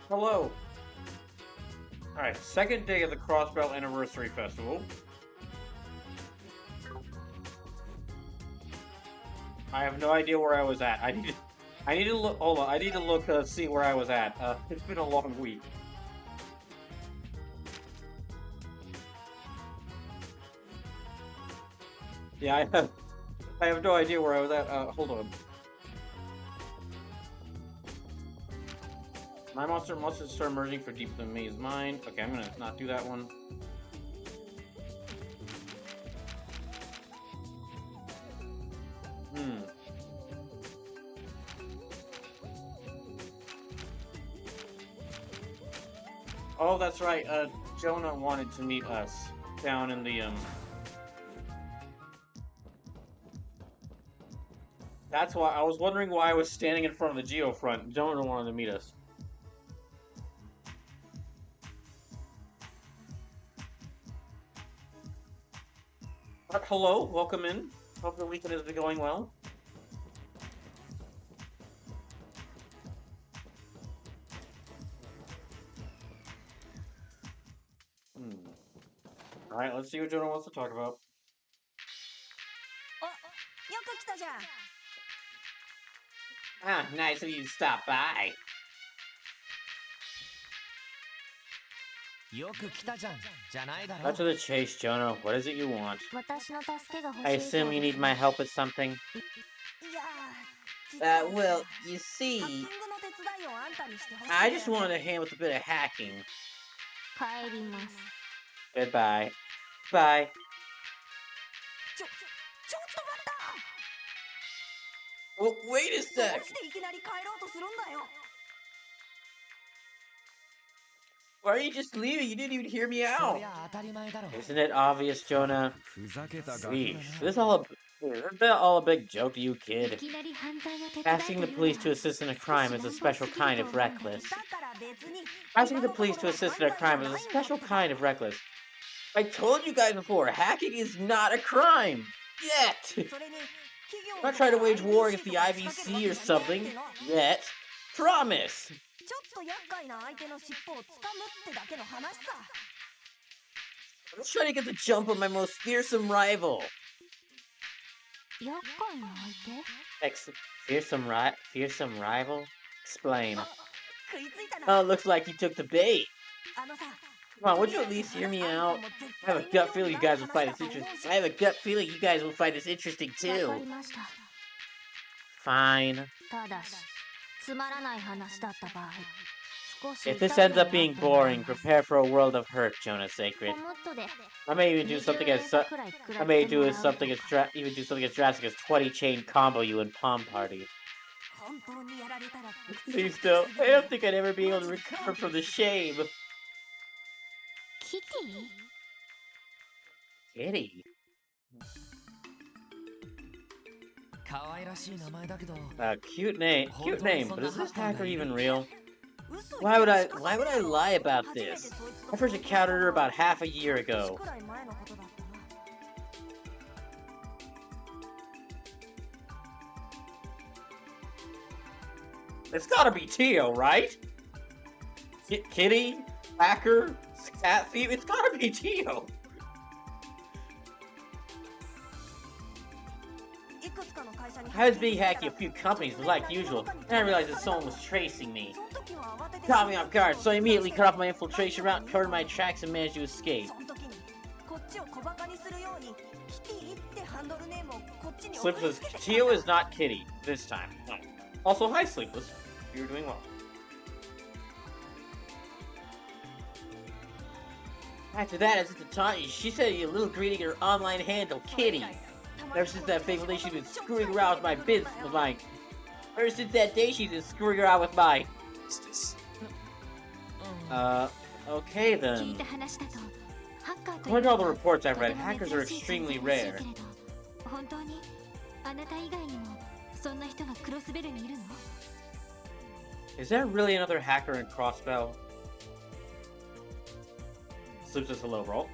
Hello. Alright, second day of the Crossbell Anniversary Festival. I have no idea where I was at. I need to look. Hold on. I need to look. See where I was at. It's been a long week. Yeah, I have no idea where I was at. Hold on. My monster must start emerging for deep within May's mind. Okay, I'm gonna not do that one. Oh, that's right. Jonah wanted to meet us down in the That's why I was wondering why I was standing in front of the Geofront. Jonah wanted to meet us. Hello, welcome in. Hope the weekend has been going well. Alright, let's see what Jonah wants to talk about. Ah, nice of you to stop by. Cut to the chase, Jonah. What is it you want? I assume you need my help with something? Well, you see, I just wanted a hand with a bit of hacking. Goodbye. Bye. Well, wait a sec! Why are you just leaving? You didn't even hear me out! Isn't it obvious, Jonah? Sheesh, this all a big joke to you, kid. Asking the police to assist in a crime is a special kind of reckless. Asking the police to assist in a crime is a special kind of reckless. I told you guys before, hacking is not a crime! Yet! I'm not trying to wage war against the IVC or something. Yet. Promise! I'm just trying to get the jump on my most fearsome rival. Fearsome rival? Explain. Oh, looks like you took the bait. Come on, would you at least hear me out? I have a gut feeling you guys will find this interesting. I have a gut feeling you guys will find this interesting too. Fine. If this ends up being boring, prepare for a world of hurt, Jonah Sacred. I may even do something as drastic as 20-chain combo you in Palm Party. Please don't. I don't think I'd ever be able to recover from the shame. Kitty? Cute name, but is this hacker even real? Why would I lie about this? I first encountered her about half a year ago. It's gotta be Tio, right? Kitty? Hacker? Cat thief? It's gotta be Tio! I was being hacky a few companies, but like usual, then I realized that someone was tracing me. Caught me off guard, so I immediately cut off my infiltration route, covered my tracks, and managed to escape. Sleepless, Tio is not Kitty, this time. No. Also, hi Sleepless. You're doing well. After that, as at the time, she said you little greedy her online handle, Kitty. Ever since that fateful day, she's been screwing around with my business, Ever since that day, she's been screwing around with my business. Okay then. According to all the reports I've read, hackers are extremely rare. Is there really another hacker in Crossbell? Sleeps us hello, bro.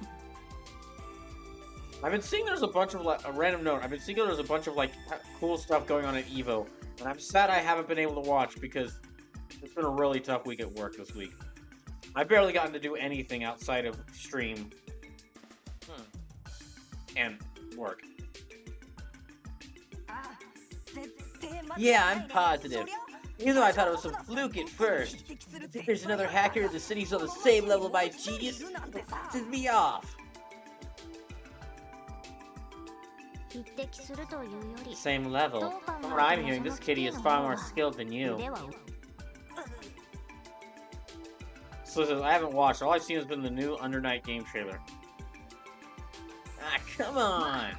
I've been seeing there's a bunch of, a random note, I've been seeing there's a bunch of, cool stuff going on at EVO, and I'm sad I haven't been able to watch, because It's been a really tough week at work this week. I've barely gotten to do anything outside of stream and work. Yeah, I'm positive. Even though I thought it was some fluke at first. I think there's another hacker in the city's on the same level of my genius. It pisses me off. Same level. From what I'm hearing, this kitty is far more skilled than you. So I haven't watched. All I've seen has been the new Undernight game trailer. Ah, come on!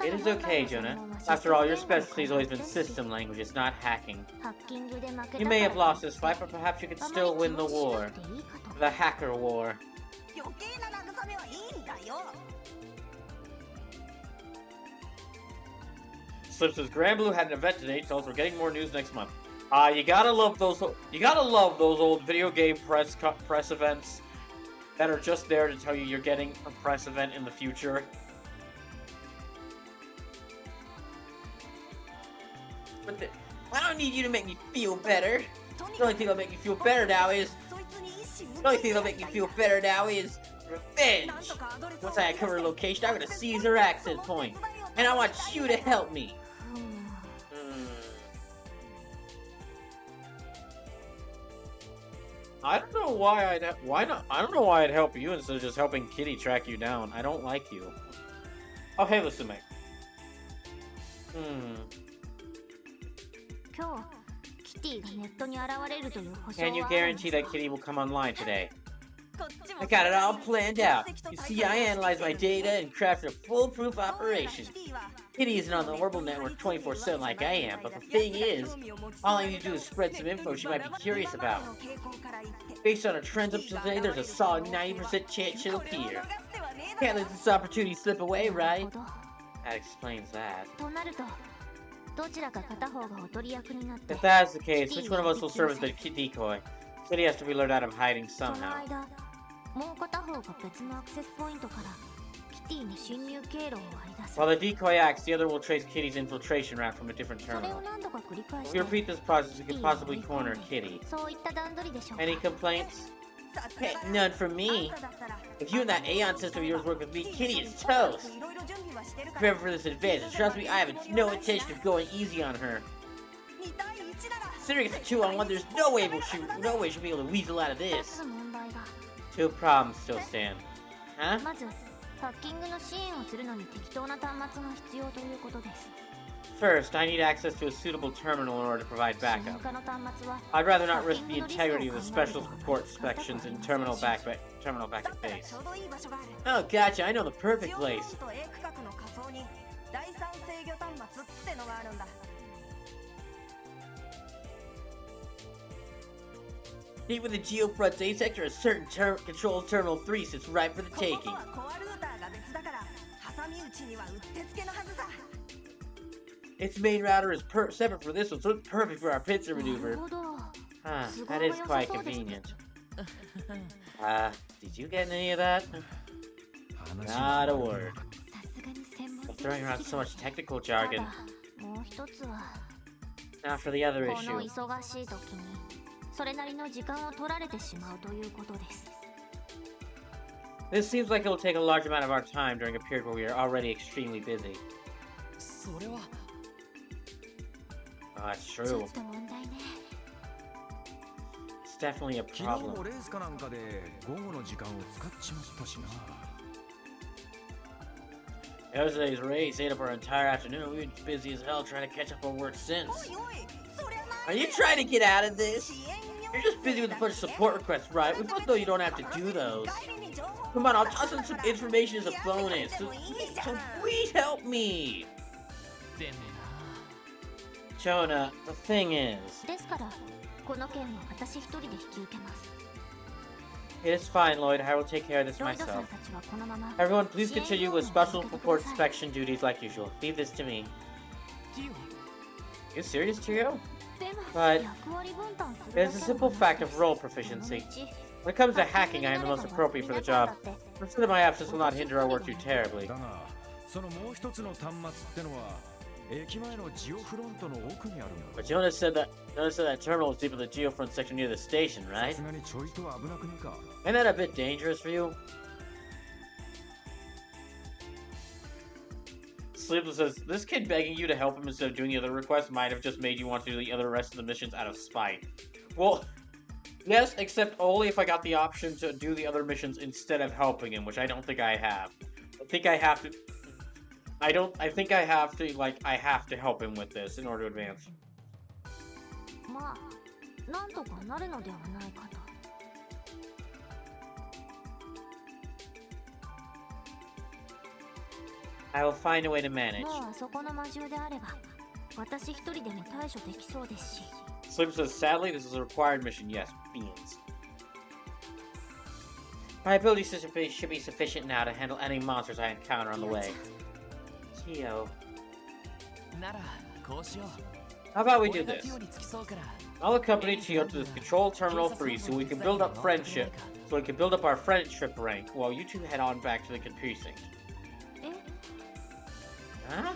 It is okay, Jonah. After all, your specialty has always been system languages, not hacking. You may have lost this fight, but perhaps you could still win the war. The hacker war. Slip says Granblue had an event today, tells us we're getting more news next month. You gotta love those. You gotta love those old video game press events that are just there to tell you you're getting a press event in the future. But I don't need you to make me feel better. The only thing that'll make me feel better now is revenge. Once I uncover her location, I'm gonna seize her access point, and I want you to help me. I don't know why I don't know why I'd help you instead of just helping Kitty track you down. I don't like you. Oh, hey, Lusume. Can you guarantee that Kitty will come online today? I got it all planned out. You see, I analyzed my data and crafted a foolproof operation. Kitty isn't on the Orbital network 24/7 like I am, but the thing is, all I need to do is spread some info she might be curious about. Based on her trends up to today, there's a solid 90% chance she'll appear. Can't let this opportunity slip away, right? That explains that. If that's the case, which one of us will serve as the decoy? Kitty has to be lured out of hiding somehow. While the decoy acts, the other will trace Kitty's infiltration route from a different terminal. If we repeat this process, we could possibly corner Kitty. Any complaints? Hey, none from me. If you and that Aeon system of yours work with me, Kitty is toast. Prepare for this advantage. Trust me, I have no intention of going easy on her. Considering it's a 2-on-1, there's no way she'll be able to weasel out of this. Two problems still stand. Huh? First, I need access to a suitable terminal in order to provide backup. I'd rather not risk the integrity of the special support sections in terminal backup base. Oh, gotcha, I know the perfect place. Meet with the Geofront's A sector, a certain control terminal 3 sits right for the taking. Its main router is separate for this one, so it's perfect for our pincer maneuver. That is quite convenient. Did you get any of that? Not a word. I'm throwing around so much technical jargon. Now for the other issue. This seems like it will take a large amount of our time during a period where we are already extremely busy. Oh, that's true. It's definitely a problem. Yesterday's race ate up our entire afternoon. We've been busy as hell trying to catch up on work since. Are you trying to get out of this? You're just busy with a bunch of support requests, right? We both know you don't have to do those. Come on, I'll toss in some information as a bonus. So please help me. Jonah, the thing is... It is fine, Lloyd. I will take care of this myself. Everyone, please continue with special support inspection duties like usual. Leave this to me. You serious, Trio? But it is a simple fact of role proficiency. When it comes to hacking, I am the most appropriate for the job. Consider my absence will not hinder our work too terribly. But Jonah said that terminal was deep in the geofront section near the station, right? Ain't that a bit dangerous for you? Sleepless says, this kid begging you to help him instead of doing the other requests might have just made you want to do the other rest of the missions out of spite. Well, yes, except only if I got the option to do the other missions instead of helping him, which I don't think I have. I think I have to... I think I have to, like, I have to help him with this in order to advance. I will find a way to manage. Sleeper says, sadly, this is a required mission. Yes, beans. My ability system should be sufficient now to handle any monsters I encounter on the way. Tio. How about we do this? I'll accompany Tio to this control terminal 3 so we can build up friendship. So we can build up our friendship rank while you two head on back to the precinct. Huh?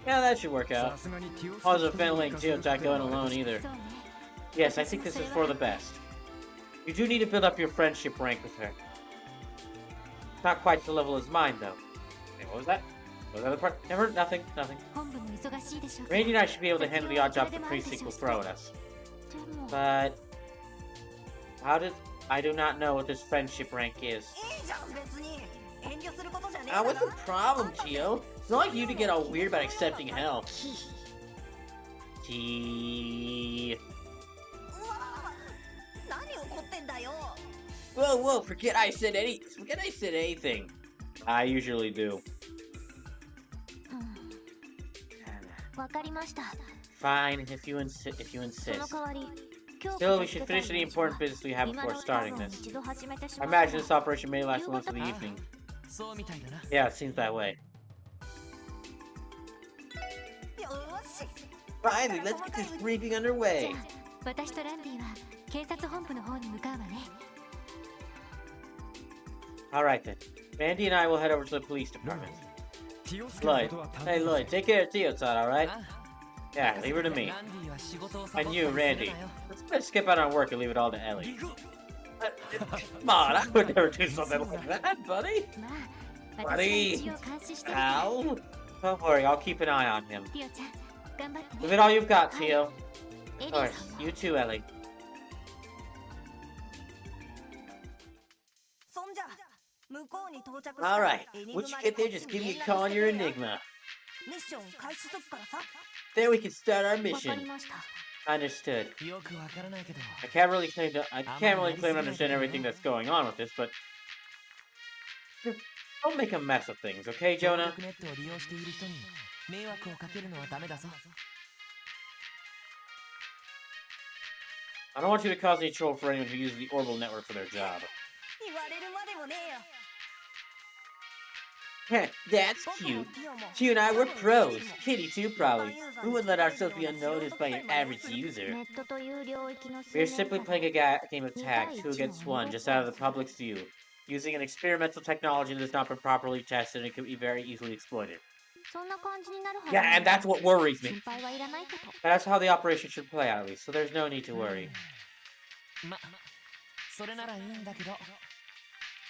Yeah, that should work out. I wasn't feeling Tio not going alone either. Yes, I think this is for the best. You do need to build up your friendship rank with her. Not quite to the level as mine, though. Hey, what was that? What was that other part? Never, nothing. Randy and I should be able to handle the odd job the precinct will throw at us. But... I do not know what this friendship rank is. What's the problem, Tio? It's not like you to get all weird about accepting help. Whoa, forget I said anything. I usually do. Fine, if you insist. Still, we should finish any important business we have before starting this. I imagine this operation may last only for the evening. Yeah, it seems that way. Finally, let's get this briefing underway. Alright then. Mandy and I will head over to the police department. Lloyd. Hey Lloyd, take care of Tio-san, alright? Yeah, leave her to me. And you, Randy. Let's skip out on work and leave it all to Ellie. Come on, I would never do something like that, buddy. Buddy. Ow. Don't worry, I'll keep an eye on him. Give it all you've got, Tio. Of course, you too, Ellie. Alright, once you get there, just give me a call on your Enigma. Then we can start our mission. Understood. I can't really claim to understand everything that's going on with this, but don't make a mess of things, okay, Jonah? I don't want you to cause any trouble for anyone who uses the orbital network for their job. Heh, that's cute. Tio and I were pros. Kitty too, probably. We wouldn't let ourselves be unnoticed by your average user. We're simply playing a game of tag, 2 against 1, just out of the public's view. Using an experimental technology that has not been properly tested and can be very easily exploited. Yeah, and that's what worries me. That's how the operation should play out, at least, so there's no need to worry.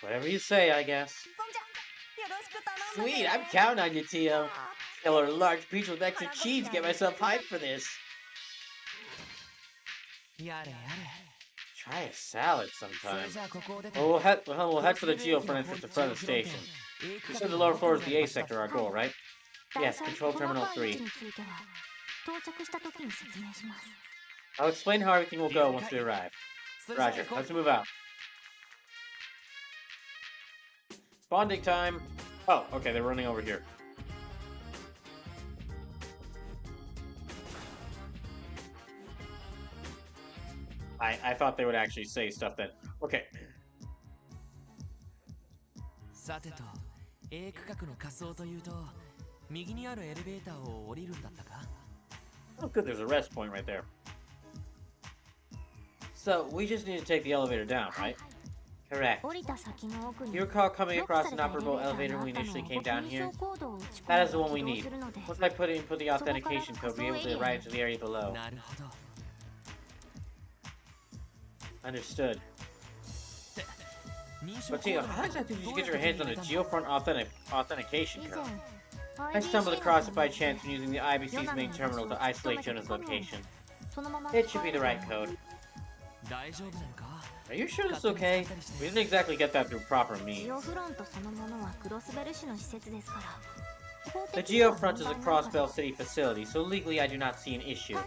Whatever you say, I guess. Sweet, I'm counting on you, Tio. Kill a large pizza with extra cheese to get myself hyped for this. Try a salad sometime. Well, we'll head for the geofront entrance in front of the station. You said the lower floor is the A sector, our goal, right? Yes, control terminal 3. I'll explain how everything will go once we arrive. Roger, let's move out. Bonding time! Oh, okay, they're running over here. I thought they would actually say stuff that... Okay. Oh good, there's a rest point right there. So, we just need to take the elevator down, right? Correct. You recall coming across an operable elevator when we initially came down here? That is the one we need. Once I put the authentication code, we'll be able to ride into the area below. Understood. But Tio, how exactly did you get your hands on a geofront authentication code? I stumbled across it by chance when using the IBC's main terminal to isolate Jonah's location. It should be the right code. Are you sure this is okay? We didn't exactly get that through proper means. The Geofront is a Crossbell City facility, so legally I do not see an issue.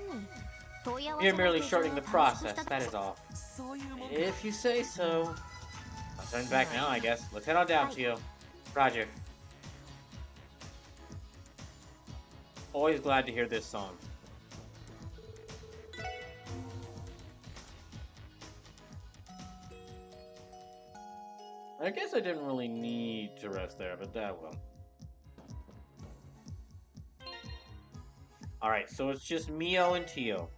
You're merely shortening the process, that is all. If you say so. I'll turn back now, I guess. Let's head on down, Tio. Roger. Always glad to hear this song. I guess I didn't really need to rest there, but that will. Alright, so it's just Mio and Tio.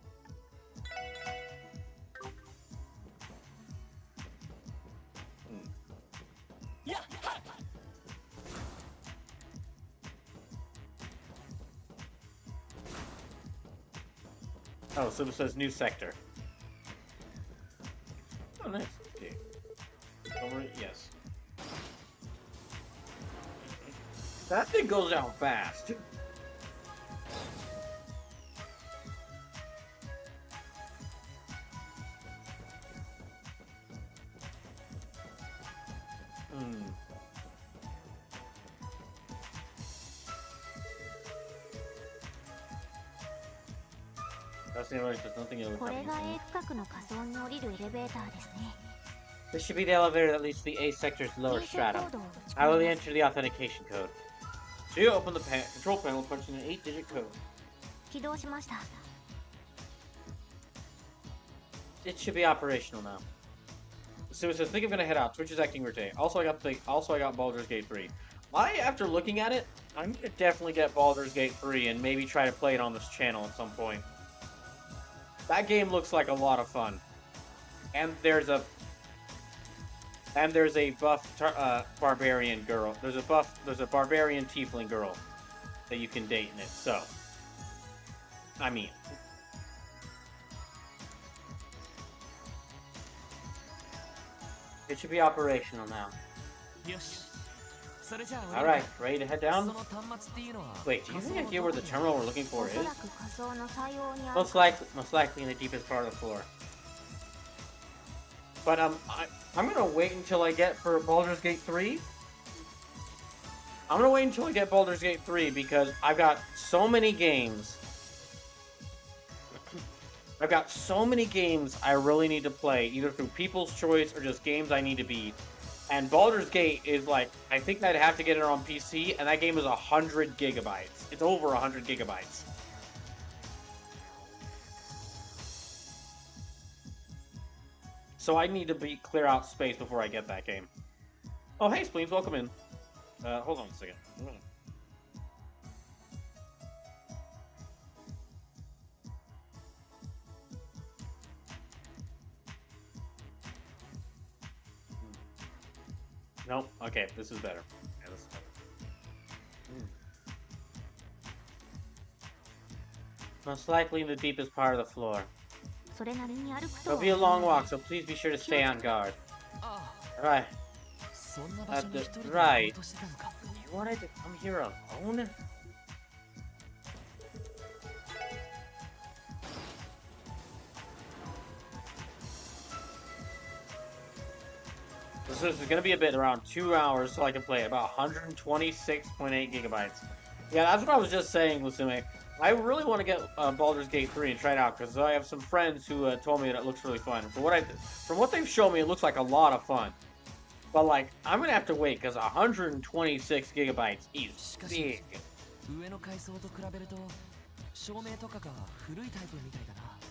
Oh, so it says new sector. Oh, nice. Okay. Over, yes. That thing goes down fast. This should be the elevator that leads to the A sector's lower stratum. I will enter the authentication code. So you open the control panel, punching an 8-digit code. It should be operational now. So it says, think I'm gonna head out. Twitch is acting rotate. Also, I got Baldur's Gate 3. After looking at it, I'm gonna definitely get Baldur's Gate 3 and maybe try to play it on this channel at some point. That game looks like a lot of fun. And there's a buff barbarian girl. There's a barbarian tiefling girl that you can date in it. So, I mean, it should be operational now. Alright, ready to head down? Wait, do you think I hear where the terminal we're looking for is? Most likely in the deepest part of the floor. But I'm gonna wait until I get for Baldur's Gate 3. I'm gonna wait until I get Baldur's Gate 3 because I've got so many games. I've got so many games I really need to play, either through People's Choice or just games I need to beat. And Baldur's Gate is like, I think I'd have to get it on PC, and that game is 100 gigabytes. It's over 100 gigabytes. So I need to clear out space before I get that game. Oh, hey, Spleens, welcome in. Hold on a second. Nope. Okay, this is better. Yeah, this is better. Most likely in the deepest part of the floor. It'll be a long walk, so please be sure to stay on guard. Right. Right. You wanted to come here alone? So this is going to be a bit around 2 hours so I can play about 126.8 gigabytes. Yeah, that's what I was just saying, Lusume. I really want to get Baldur's Gate 3 and try it out because I have some friends who told me that it looks really fun. From what they've shown me, it looks like a lot of fun. But like, I'm going to have to wait because 126 gigabytes is big.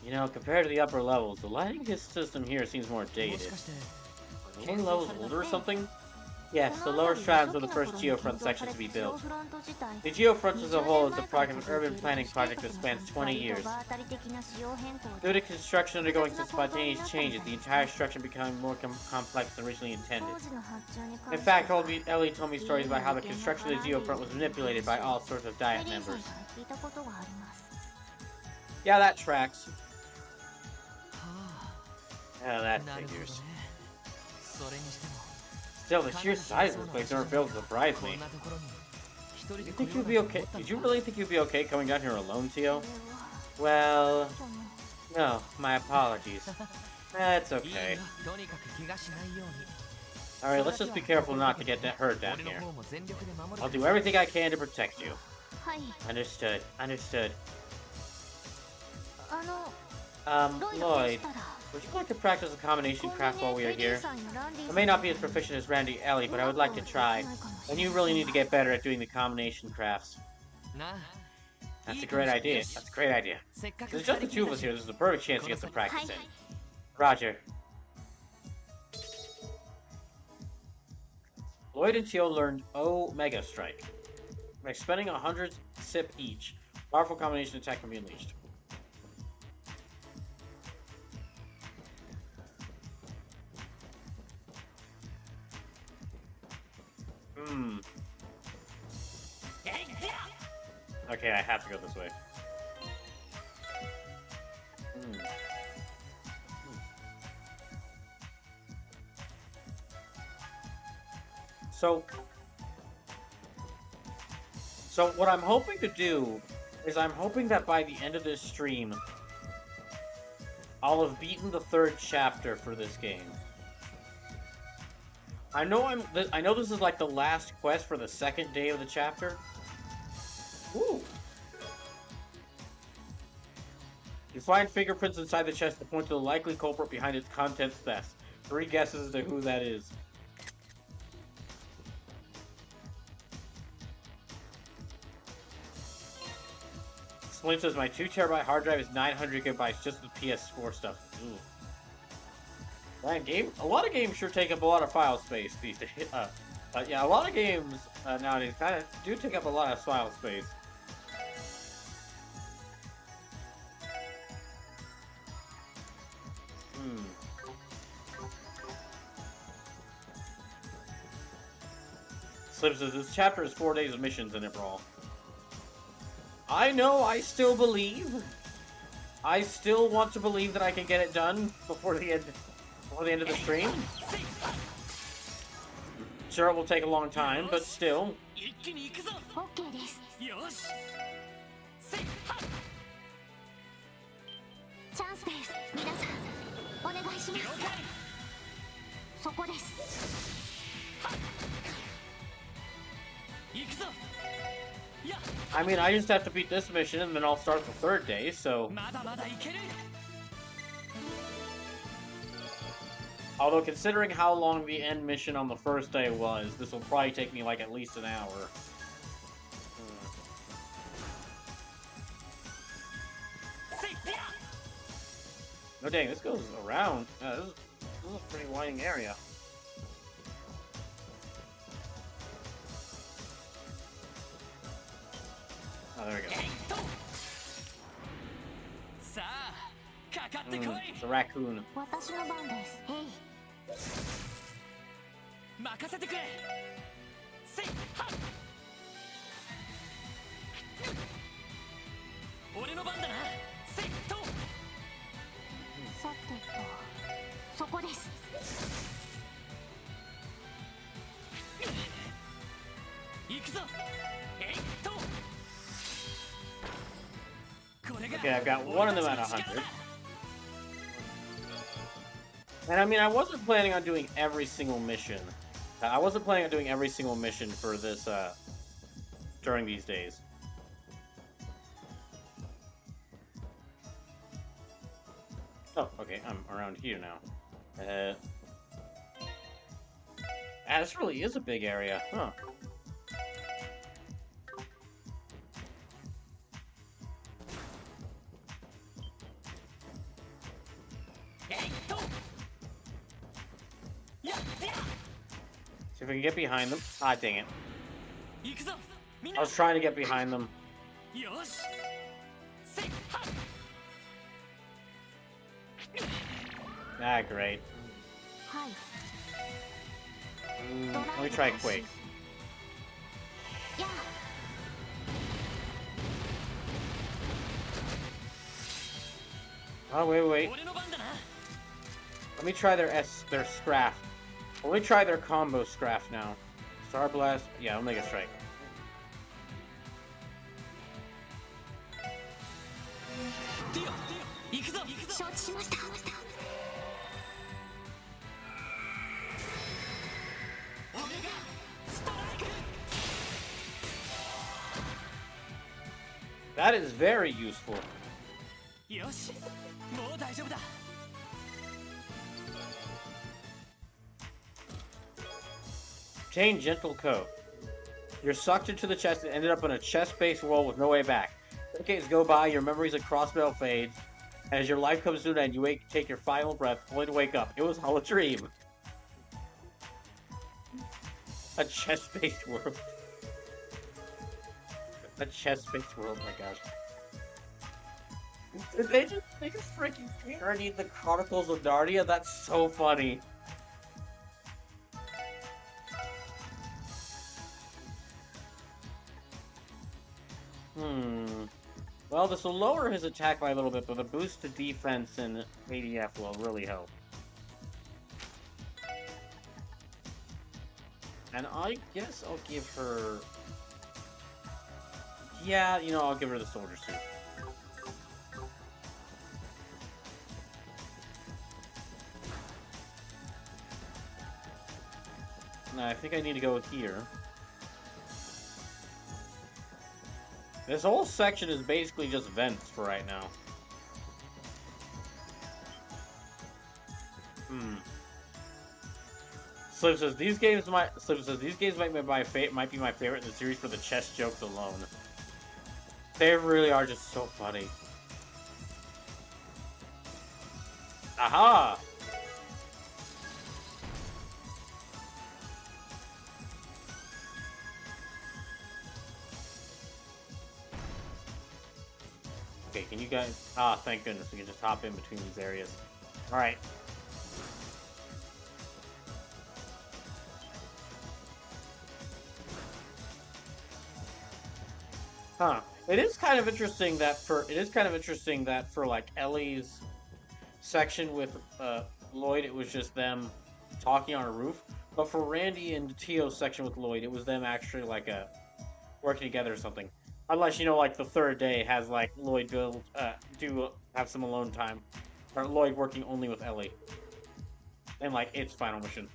You know, compared to the upper levels, the lighting system here seems more dated. Are the levels older or something? Yes, the lower stratum were the first geofront sections to be built. The geofront as a whole is a product of an urban planning project that spans 20 years. Due to construction undergoing some spontaneous changes, the entire structure becoming more complex than originally intended. In fact, Ellie told me stories about how the construction of the geofront was manipulated by all sorts of Diet members. Yeah, that tracks. Yeah, that figures. Still, the sheer size of this place never fails to surprise me. Did you think you'd be okay? Did you really think you'd be okay coming down here alone, Tio? Well, no, my apologies. That's okay. Alright, let's just be careful not to get hurt down here. I'll do everything I can to protect you. Understood, understood. Lloyd, would you like to practice a combination craft while we are here? I may not be as proficient as Randy Ellie, but I would like to try. And you really need to get better at doing the combination crafts. That's a great idea. That's a great idea. There's just the two of us here. This is a perfect chance to get some practice in. Roger. Lloyd and Tio learned O Mega Strike. By spending 100 SIP each, powerful combination attack can be unleashed. Okay, I have to go this way. So what I'm hoping to do is I'm hoping that by the end of this stream, I'll have beaten the 3rd chapter for this game. I know this is like the last quest for the 2nd day of the chapter. Ooh. You find fingerprints inside the chest that point to the likely culprit behind its contents theft. 3 guesses as to who that is. Slim says my 2 terabyte hard drive is 900 gigabytes just with PS4 stuff. Ooh. Man, a lot of games sure take up a lot of file space these days. Yeah, a lot of games nowadays kind of do take up a lot of file space. Slim says this chapter is 4 days of missions in it, Brawl. I know, I still believe. I still want to believe that I can get it done before the end of the stream. Sure, it will take a long time, but still. I mean, I just have to beat this mission and then I'll start the 3rd day, so... Although, considering how long the end mission on the 1st day was, this will probably take me, like, at least an hour. Oh, dang, this goes around. This is a pretty winding area. Oh, there we go. It's a raccoon. Okay, I've got one of them at 100. And I mean, I wasn't planning on doing every single mission. I wasn't planning on doing every single mission for this, during these days. Oh, okay, I'm around here now. This really is a big area, huh? See if we can get behind them. Ah, dang it. I was trying to get behind them. Ah, great. Let me try Quake. Oh, wait. Let me try their Scraff. Let me try their combo Scraff now. Star Blast. Yeah, Omega Strike. That is very useful. Obtain Gentle Coat. You're sucked into the chest and ended up in a chest-based world with no way back. Decades go by, your memories of Crossbell fades, and as your life comes to an end, you take your final breath, only to wake up. It was all a dream. A chest-based world. A chest-based world, my gosh. Did they just make a freaking parody of the Chronicles of Narnia? That's so funny. Well, this will lower his attack by a little bit, but the boost to defense and ADF will really help. And I guess I'll give her... Yeah, you know, I'll give her the Soldier Suit. Now, I think I need to go here. This whole section is basically just vents for right now. Slip says these games might be my favorite in the series for the chess jokes alone. They really are just so funny. Aha! Okay, can you guys... Ah, thank goodness, we can just hop in between these areas. Alright. Huh. It is kind of interesting that for like Ellie's section with Lloyd, it was just them talking on a roof. But for Randy and Tio's section with Lloyd, it was them actually like working together or something. Unless, you know, like the third day has like Lloyd have some alone time. Or Lloyd working only with Ellie. And like its final mission.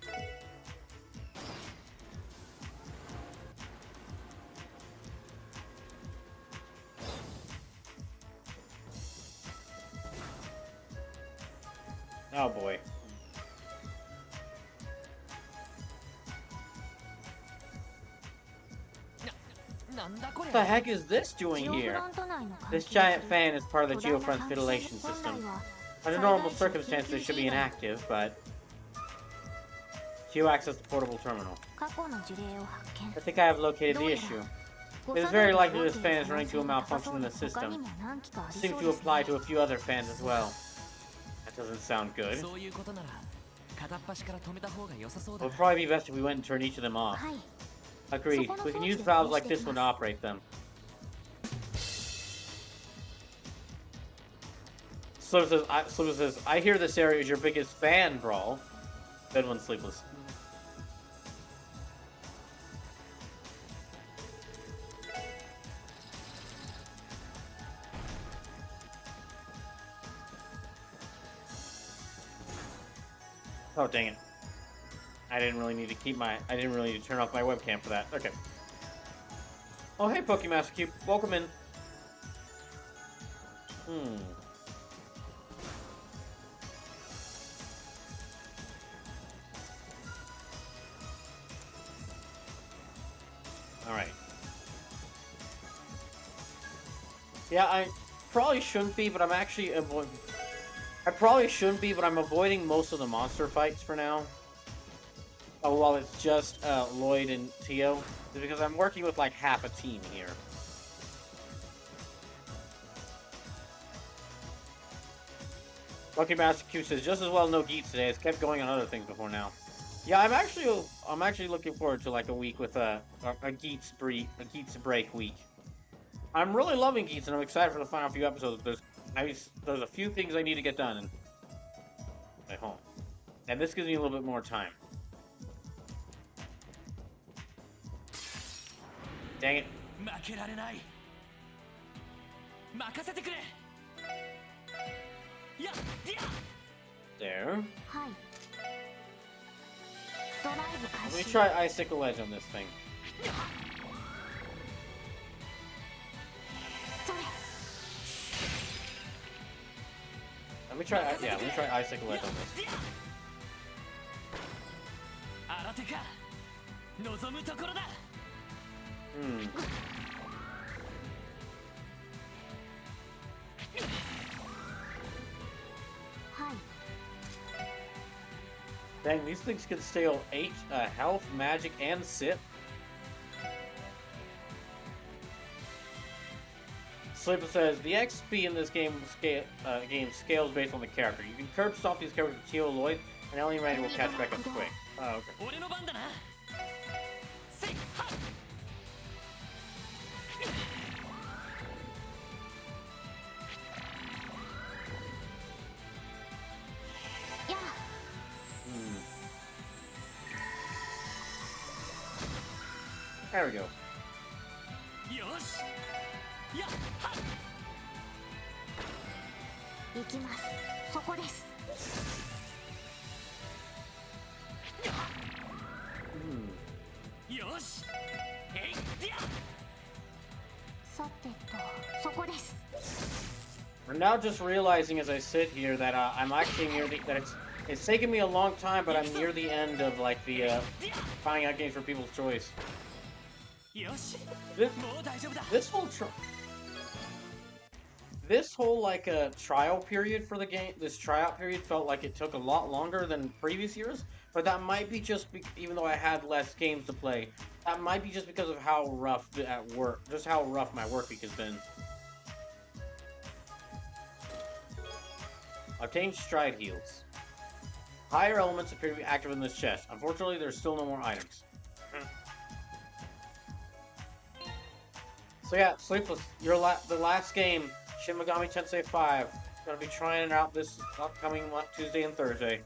Oh boy. What the heck is this doing here? This giant fan is part of the Geofront's ventilation system. Under normal circumstances, it should be inactive, but... Geo access the portable terminal. I think I have located the issue. It is very likely this fan is running into a malfunction in the system. It seems to apply to a few other fans as well. That doesn't sound good. It would probably be best if we went and turned each of them off. Agreed. We can use valves like this one to operate them. Slipper says, I hear this area is your biggest fan, Brawl. Bed one sleepless. Oh, dang it. I didn't really need to turn off my webcam for that. Okay. Oh, hey, Pokemaster Cube. Welcome in. Alright. Yeah, I probably shouldn't be, but I'm actually avoiding... I probably shouldn't be, but I'm avoiding most of the monster fights for now. Oh, well, it's just Lloyd and Tio. It's because I'm working with like half a team here. Lucky Master Q says just as well no Geats today. It's kept going on other things before now. Yeah, I'm actually looking forward to like a week with a Geats break week. I'm really loving Geats and I'm excited for the final few episodes. There's a few things I need to get done at home, and this gives me a little bit more time. Dang it. There. Let me try Icicle Edge on this thing. Let me try Icicle Edge on this. Dang, these things can steal health, magic, and sip. Sleeper says the XP in this game scales based on the character. You can curb stomp these characters with Tio Lloyd, and Ellie Randy will catch back up quick. Oh, okay. There we go. I'm now just realizing as I sit here that I'm actually near it's taken me a long time, but I'm near the end of like the finding out games for People's Choice. This whole like trial period for the game, this tryout period felt like it took a lot longer than previous years, but that might be just even though I had less games to play, that might be just because of how rough how rough my work week has been. Obtain stride heals. Higher elements appear to be active in this chest. Unfortunately, there's still no more items. So yeah, Sleepless, the last game, Shin Megami Tensei 5. Gonna be trying it out this upcoming Tuesday and Thursday.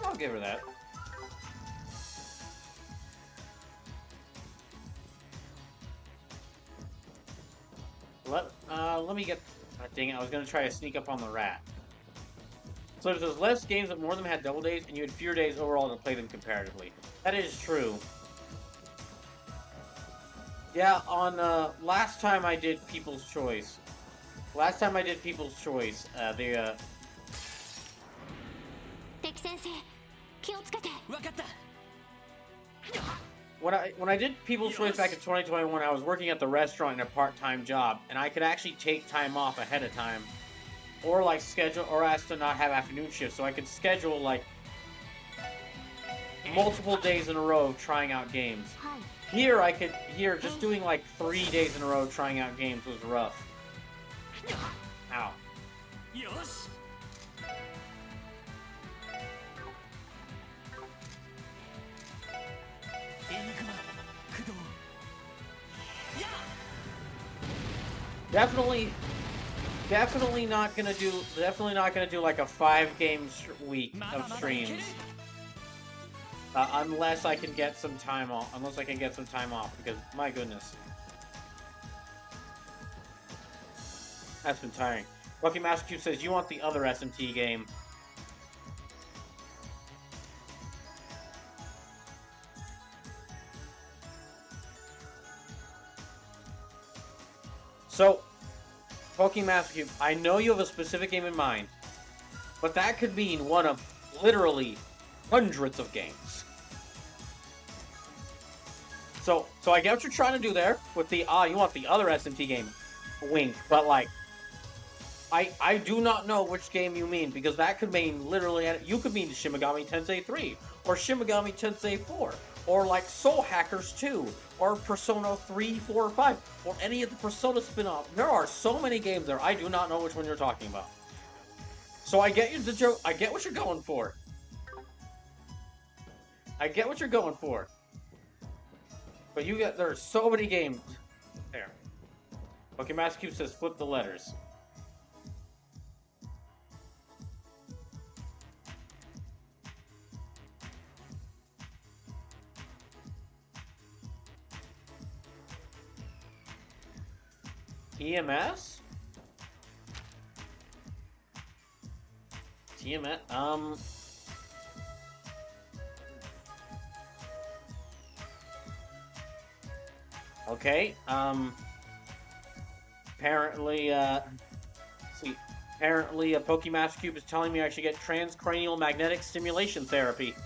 I'll give her that. Let me get... dang it, I was gonna try to sneak up on the rat. So if there's less games, but more of them had double days, and you had fewer days overall to play them comparatively. That is true. Yeah, on last time I did People's Choice. When I did People's Choice back in 2021, I was working at the restaurant in a part-time job, and I could actually take time off ahead of time. Or like schedule, or ask to not have afternoon shifts, so I could schedule like multiple days in a row of trying out games. Here just doing like 3 days in a row trying out games was rough. Ow. Definitely not gonna do like a 5-game week of streams. Unless I can get some time off. Because my goodness. That's been tiring. Lucky Master Q says you want the other SMT game. So, Pokemon Master Cube, I know you have a specific game in mind, but that could mean one of literally hundreds of games. So I get what you're trying to do there with the you want the other SMT game, wink, but like I do not know which game you mean, because that could mean literally, you could mean Shin Megami Tensei 3, or Shin Megami Tensei 4, or like Soul Hackers 2, or Persona 3, 4, or 5, or any of the Persona spin-offs. There are so many games there, I do not know which one you're talking about. So I get you the joke, I get what you're going for. I get what you're going for. But there are so many games. There. Pokemon Cube says flip the letters. EMS? TMS? Okay, apparently, apparently a Pokemon Cube is telling me I should get transcranial magnetic stimulation therapy.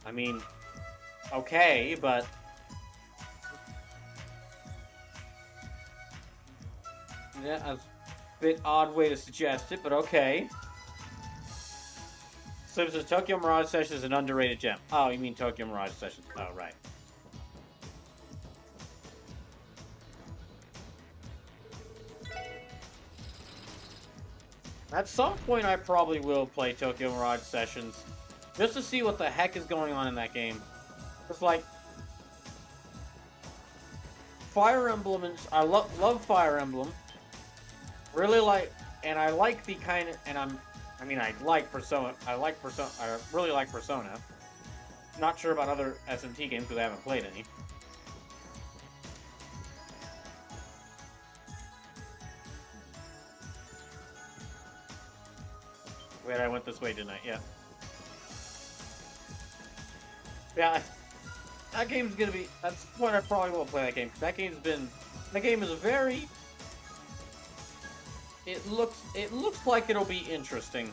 I mean, okay, but... yeah, a bit odd way to suggest it, but okay. So says Tokyo Mirage Sessions is an underrated gem. Oh, you mean Tokyo Mirage Sessions. Oh, right. At some point, I probably will play Tokyo Mirage Sessions, just to see what the heck is going on in that game. It's like... Fire Emblem, I love Fire Emblem. Really like... And I like the kind of... And I like Persona. I really like Persona. Not sure about other SMT games because I haven't played any. Wait, I went this way, didn't I? Yeah. Yeah, that game's gonna be... That's the point I probably will play that game. That game is a very... It looks like it'll be interesting.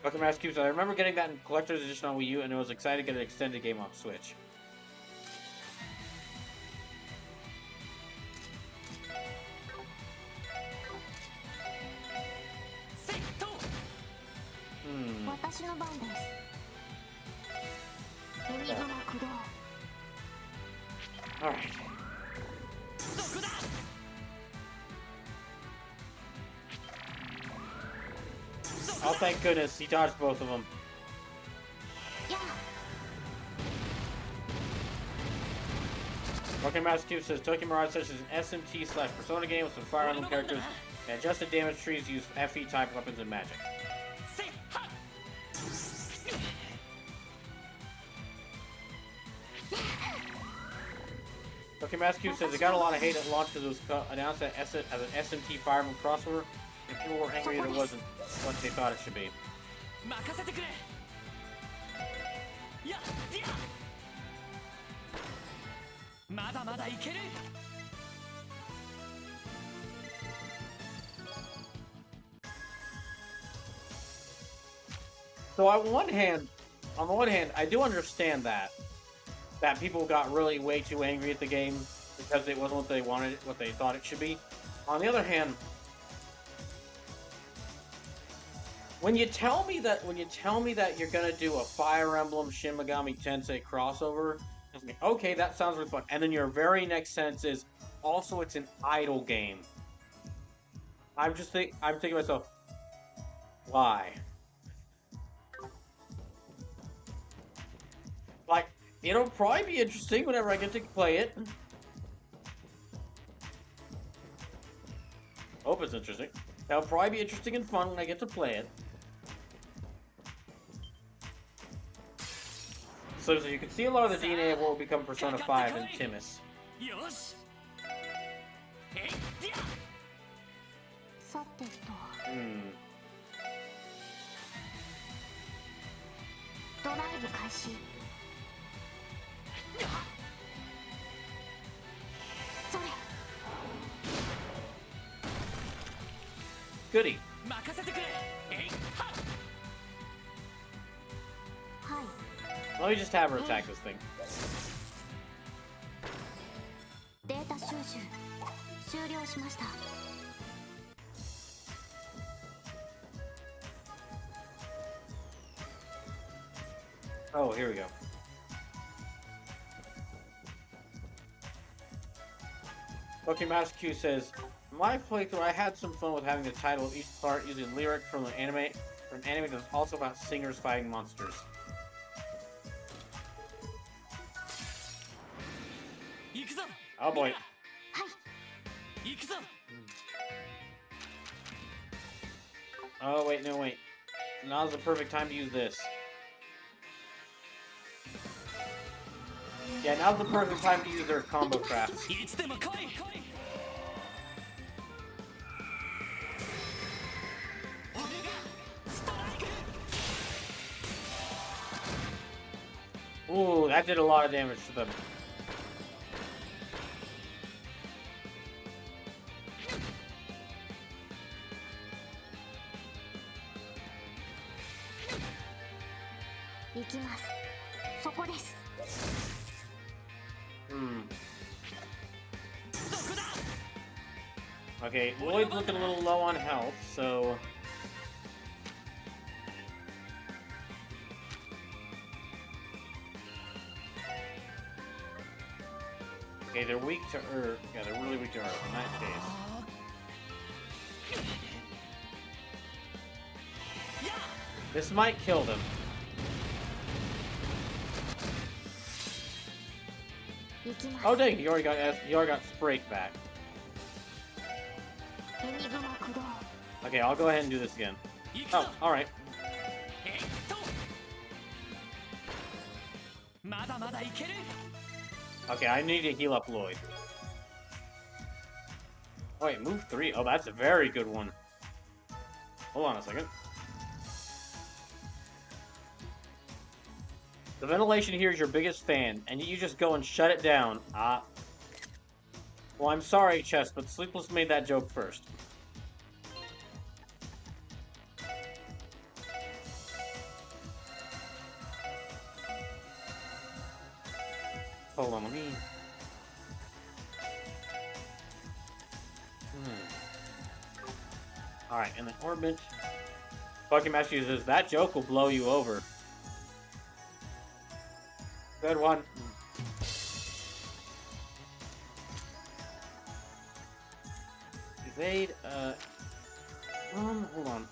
Pokemon Cubes. I remember getting that in collector's edition on Wii U, and it was exciting to get an extended game on Switch. Alright. Oh, thank goodness. He dodged both of them. Pokemon Cube says Tokyo Mirage Sessions is an SMT/Persona game with some Fire Emblem characters and adjusted damage trees use FE type weapons and magic. Pokemon Cube says it got a lot of hate at launch because it was announced as an SMT Fire Emblem crossover, and people were angry that it wasn't what they thought it should be. So on the one hand, I do understand that people got really way too angry at the game because it wasn't what they wanted, what they thought it should be. On the other hand, when you tell me that you're gonna do a Fire Emblem Shin Megami Tensei crossover, okay, that sounds really fun. And then your very next sentence is, also it's an idle game. I'm thinking to myself, why? Like, it'll probably be interesting whenever I get to play it. Hope it's interesting. It'll probably be interesting and fun when I get to play it. So you can see a lot of the DNA of what will become Persona 5 in Timus. Goody. Let me just have her attack this thing. Oh, here we go. Pokemaster Q says, in my playthrough, I had some fun with having the title of each part using lyric from an anime that's also about singers fighting monsters. Oh boy. Oh wait, no wait. Now's the perfect time to use this. Yeah, now's the perfect time to use their combo crafts. Ooh, that did a lot of damage to them. Okay, Lloyd's looking a little low on health, so... Okay, they're weak to Earth. Yeah, they're really weak to Earth in that case. This might kill them. Oh dang, he already got Sprake back. Okay, I'll go ahead and do this again. Oh, alright. Okay, I need to heal up Lloyd. Oh, wait, move 3. Oh, that's a very good one. Hold on a second. The ventilation here is your biggest fan, and you just go and shut it down. Well, I'm sorry, Chess, but Sleepless made that joke first. Hold on, let me... Alright, in the orbit... Pokemaster uses, that joke will blow you over. Good one. Evade, hold on.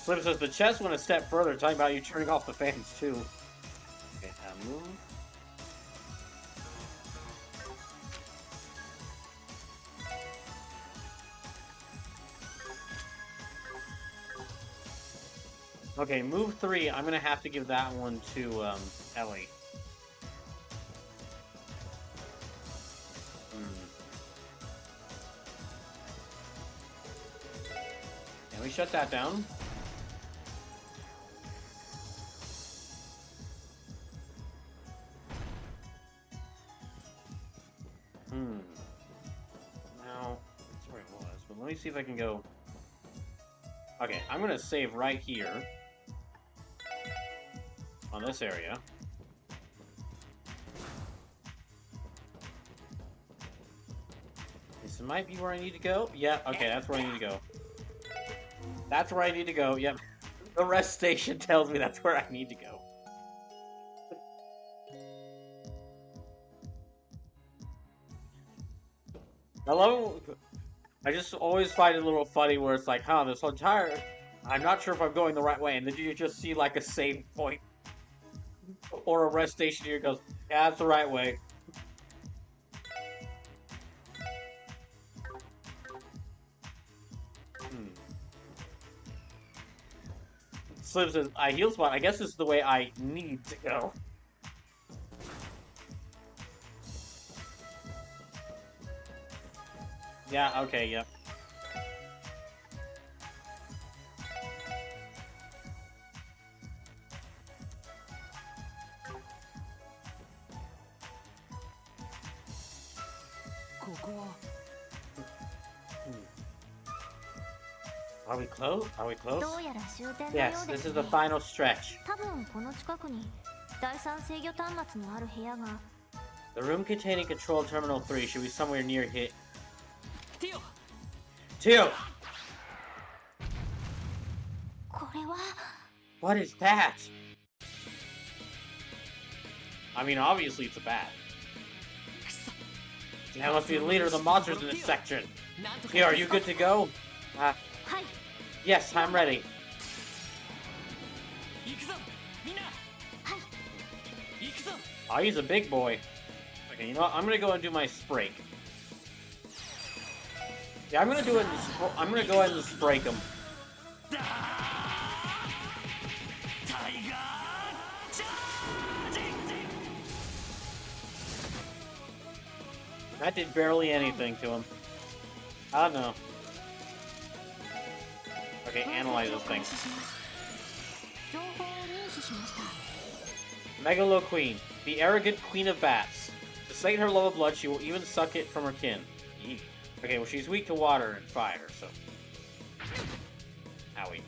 Slim says the chest went a step further, talking about you turning off the fans too. Okay, move. Okay, move 3, I'm gonna have to give that one to, Ellie. Can we shut that down? Now, that's where it was, but let me see if I can go... Okay, I'm gonna save right here. On this area. This might be where I need to go. Yeah, okay, that's where I need to go. That's where I need to go, yep. The rest station tells me that's where I need to go. I love it. I just always find it a little funny where it's like, huh, this entire... I'm not sure if I'm going the right way, and then you just see like a save point. Or a rest station here goes, yeah, that's the right way. Slim says, I heal spot. I guess this is the way I need to go. Yeah, okay, yep. Are we close? Are we close? Yes, this is the final stretch. The room containing Control Terminal 3 should be somewhere near here. Tio! What is that? I mean, obviously it's a bat. That must be the leader of the monsters in this section. Tio, are you good to go? Yes, I'm ready. Oh, he's a big boy. Okay, you know what? I'm gonna go and do my sprake. Yeah, I'm gonna go ahead and sprake him. That did barely anything to him. I don't know. Okay, analyze this thing. Megalo Queen, the arrogant queen of bats. To sate her love of blood, she will even suck it from her kin. Eek. Okay, well she's weak to water and fire, so... Owie.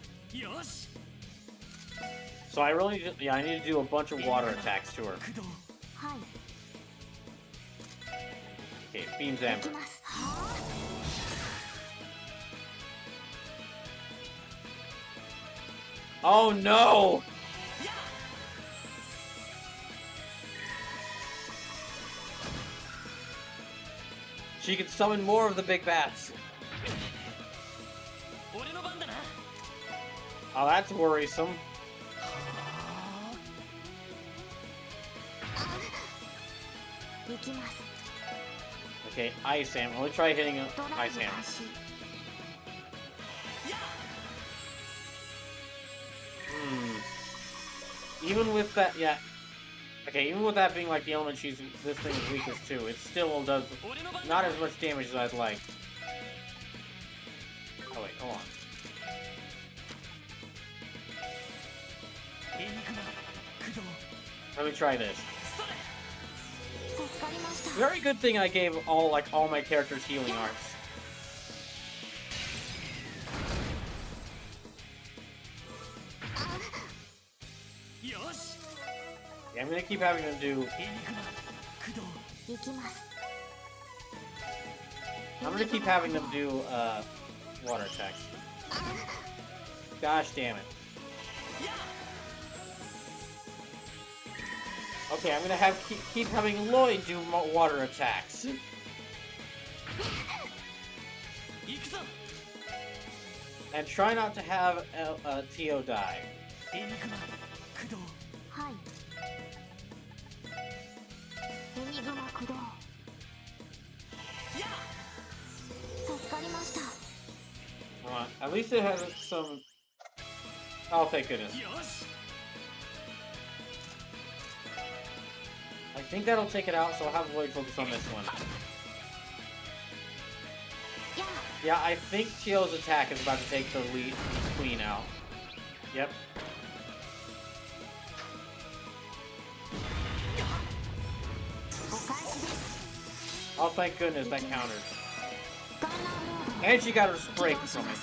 So I really just, yeah, I need to do a bunch of water attacks to her. Okay, Beam's Amber. Oh no! She can summon more of the big bats. Oh, that's worrisome. Okay, Ice Hammer. Let me try hitting an Ice Hammer. Even with that, yeah. Okay, even with that being like the element this thing is weakest to, it still does not as much damage as I'd like. Oh wait, hold on. Let me try this. Very good thing I gave all my characters healing arts. Yeah, I'm gonna keep having them do. I'm gonna keep having them do water attacks. Gosh damn it. Okay, I'm gonna keep having Lloyd do water attacks. And try not to have Tio die. At least it has some... Oh, thank goodness. I think that'll take it out, so I'll have Lloyd focus on this one. Yeah, I think Tio's attack is about to take the lead Queen out. Yep. Oh, thank goodness, that countered. And she got her sprake from it.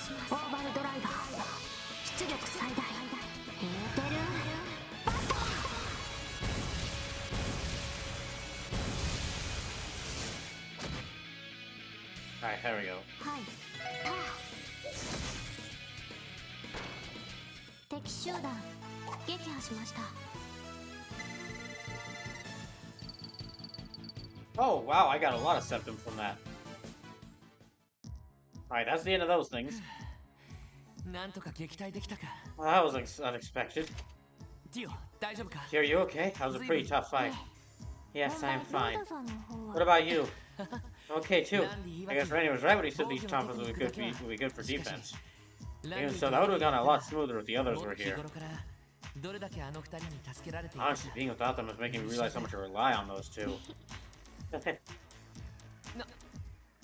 Alright, here we go. Oh, wow, I got a lot of septum from that. Alright, that's the end of those things. Well, that was unexpected. Tio, are you okay? That was a pretty tough fight. Yes, I am fine. What about you? Okay, too. I guess Randy was right when he said these Tompas would be good for defense. Even so, that would have gone a lot smoother if the others were here. Honestly, being without them is making me realize how much I rely on those two. Did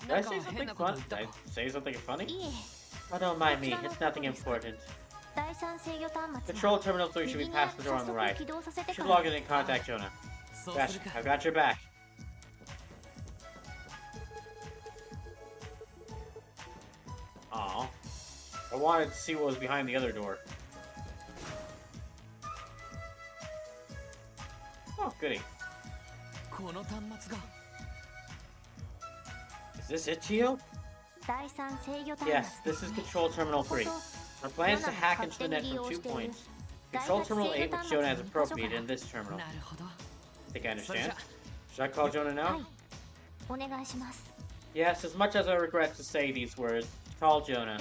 I say something fun? Did I say something funny? Oh, don't mind me. It's nothing important. Control Terminal 3 should be past the door on the right. Should log in and contact Jonah. Gotcha. I've got your back. Aww. I wanted to see what was behind the other door. Oh, goody. Is this it, Chio? Yes, this is Control Terminal 3. Our plan is to hack into the net from 2 points. Control Terminal 8, which Jonah has appropriated, in this terminal. I think I understand. Should I call Jonah now? Yes, as much as I regret to say these words, call Jonah.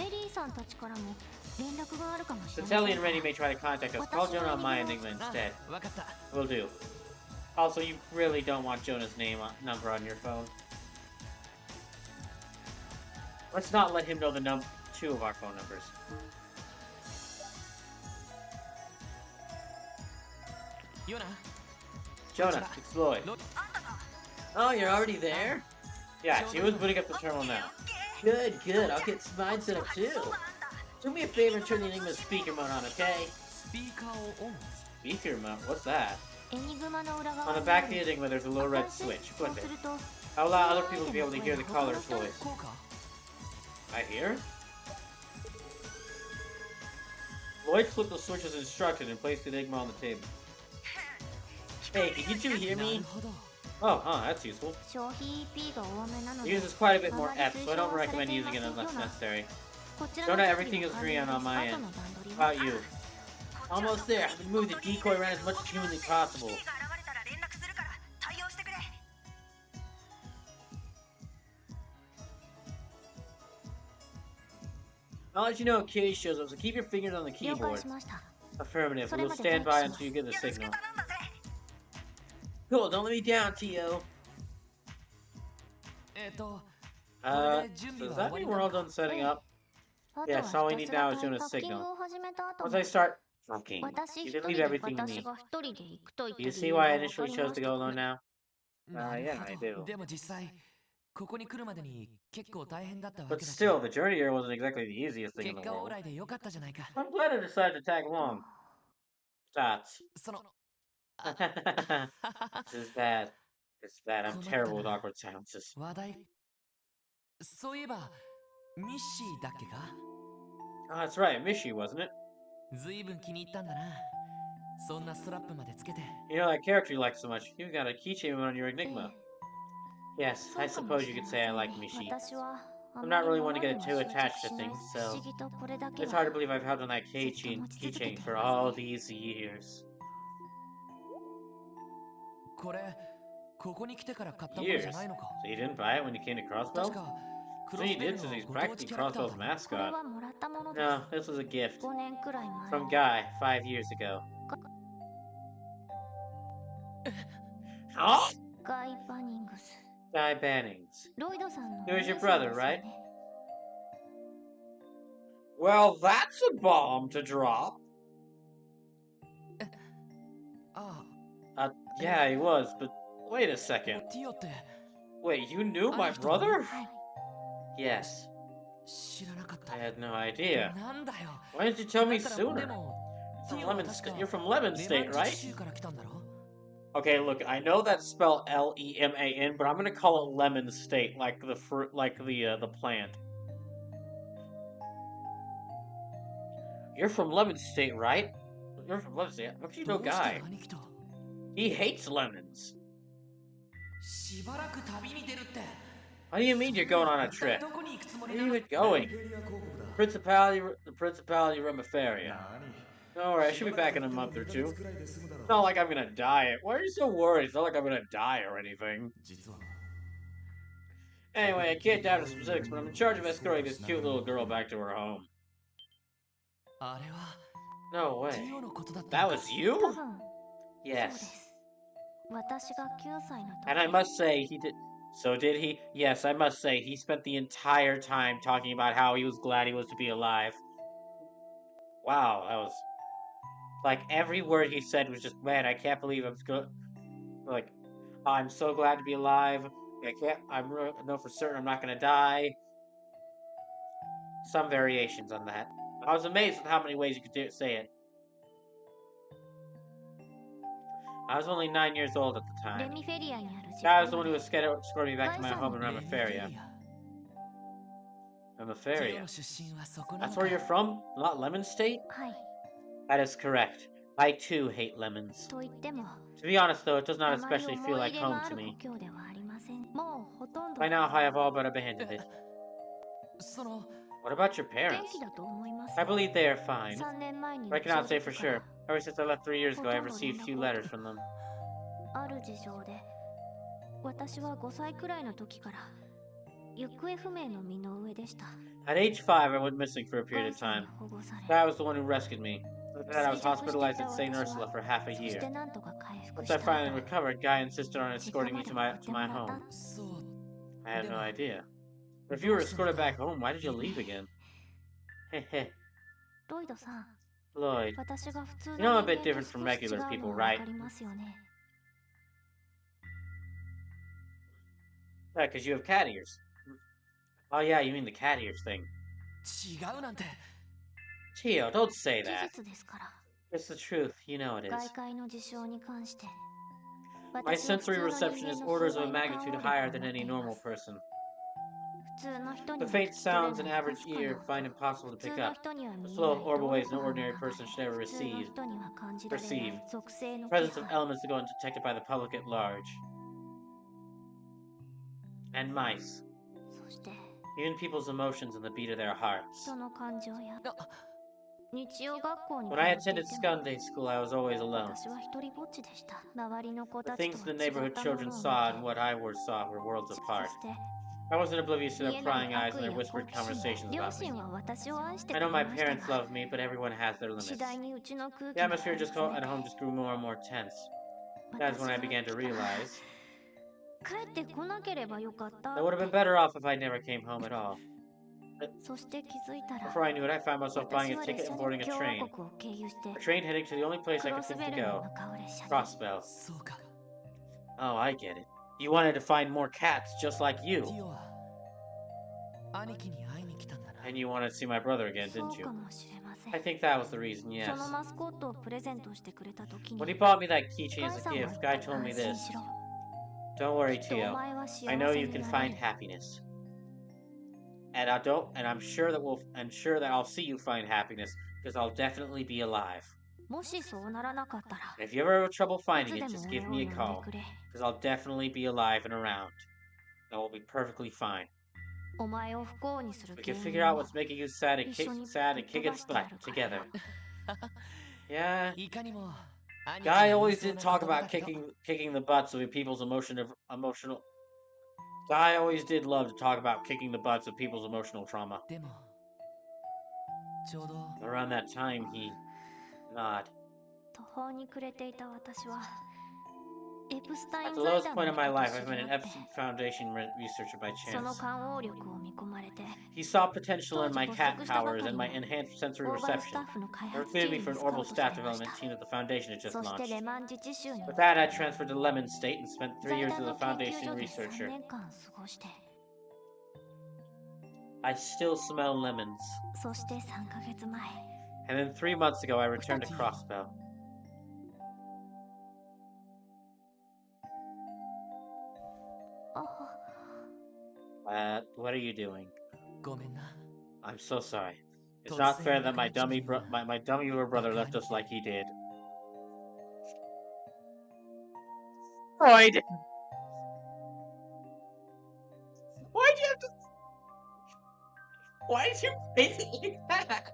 Since Ellie and Rennie may try to contact us, call Jonah on my Enigma instead. Will do. Also, you really don't want Jonah's number on your phone. Let's not let him know the 2 of our phone numbers. Jonah, it's Lloyd. Oh, you're already there? Yeah, she was booting up the terminal now. Good, good. I'll get mine set up too. Do me a favor and turn the Enigma speaker mode on, okay? Speaker mode? What's that? On the back of the Enigma, there's a little red switch. Flip it. I'll allow other people to be able to hear the caller's voice. I hear? Lloyd flipped the switch as instructed and placed the Enigma on the table. Hey, can you 2 hear me? Oh, that's useful. It uses quite a bit more F, so I don't recommend using it unless necessary. Jonah, everything is green on my end. How about you? Almost there. I've been moving the decoy around as much as humanly possible. I'll let you know if Kitty shows up, so keep your fingers on the keyboard. Affirmative. We'll stand by until you get the signal. Cool, don't let me down, Tio. So does that mean we're all done setting up? Yes, all we need now is Jonah's signal. Once I start fucking, you can leave everything to me. Do you see why I initially chose to go alone now? Yeah, I do. But still, the journey here wasn't exactly the easiest thing in the world. I'm glad I decided to tag along. Dots. This is bad. It's bad. I'm terrible with awkward silences. Oh, that's right. Mishi, wasn't it? You know that character you like so much. You got a keychain on your Enigma. Yes, I suppose you could say I like Mishi. I'm not really one to get too attached to things, so it's hard to believe I've held on that keychain for all these years. Years? So you didn't buy it when you came to Crossbell? So you did, since he's practically Crossbell's mascot. No, this was a gift. From Guy, 5 years ago. Oh! Guy Bannings. He was your brother, right? Well, that's a bomb to drop. Yeah, he was, but wait a second. Wait, you knew my brother? Yes. I had no idea. Why didn't you tell me sooner? You're from Lemon State, right? Okay, look, I know that's spelled L-E-M-A-N, but I'm gonna call it Lemon State, like the fruit, like the plant. You're from Lemon State, right? You're from Lemon State. How could you know Guy? He hates lemons. What do you mean you're going on a trip? Where are you even going? The Principality Remiferia. Alright, I should be back in a month or 2. It's not like I'm gonna die. Why are you so worried? It's not like I'm gonna die or anything. Anyway, I can't dive into specifics, but I'm in charge of escorting this cute little girl back to her home. No way. That was you? Yes. And I must say, he did. So did he? Yes, I must say, he spent the entire time talking about how he was glad he was to be alive. Wow, that was... Like, every word he said was just, man, I can't believe I'm good. Like, I'm so glad to be alive. I know for certain I'm not gonna die. Some variations on that. I was amazed at how many ways you could say it. I was only 9 years old at the time. Guy was the one who was escorting me back to my home in Remiferia. I'm a fairy. That's where you're from? Not Lemon State? That is correct. I too hate lemons. To be honest though, it does not especially feel like home to me. By now I have all but abandoned it. What about your parents? I believe they are fine. But I cannot say for sure. Ever since I left 3 years ago, I have received few letters from them. At age 5, I went missing for a period of time. Dad was the one who rescued me. After that, I was hospitalized at St. Ursula for half a year. Once I finally recovered, Guy insisted on escorting me to my home. I had no idea. But if you were escorted back home, why did you leave again? Heh. Lloyd, you know I'm a bit different from regular people, right? Yeah, because you have cat ears. Oh yeah, you mean the cat ears thing. Tio, don't say that. It's the truth, you know it is. My sensory reception is orders of a magnitude higher than any normal person. The faint sounds an average ear find impossible to pick up. The flow of orbital waves no ordinary person should ever perceive. The presence of elements that go undetected by the public at large. And mice. Even people's emotions and the beat of their hearts. When I attended Sunday school, I was always alone. The things the neighborhood children saw and what I saw were worlds apart. I wasn't oblivious to their prying eyes and their whispered conversations about me. I know my parents love me, but everyone has their limits. The atmosphere at home just grew more and more tense. That is when I began to realize I would have been better off if I never came home at all. Before I knew it, I found myself buying a ticket and boarding a train. A train heading to the only place I could think to go, Crossbell. Oh, I get it. You wanted to find more cats just like you. And you wanted to see my brother again, didn't you? I think that was the reason, yes. When he bought me that keychain as a gift, Guy told me this. Don't worry, Tio. I know you can find happiness. And I'm sure that I'll see you find happiness, because I'll definitely be alive. And if you ever have trouble finding it, just give me a call, because I'll definitely be alive and around. And we'll be perfectly fine. We can figure out what's making you sad and kick its butt together. Yeah. Guy always did talk about kicking the butts of people's emotional. Guy always did love to talk about kicking the butts of people's emotional trauma. Around that time, he nodded. At the lowest point of my life, I met an Epstein Foundation researcher by chance. He saw potential in my cat powers and my enhanced sensory reception, and recruited me for an orbital staff development team that the Foundation had just launched. With that, I transferred to Lemon State and spent 3 years as a Foundation researcher. I still smell lemons. And then 3 months ago, I returned to Crossbell. What are you doing? I'm so sorry. It's not fair that my dummy little brother left us like he did. Lloyd! Why'd you have to... Why did you face it like that?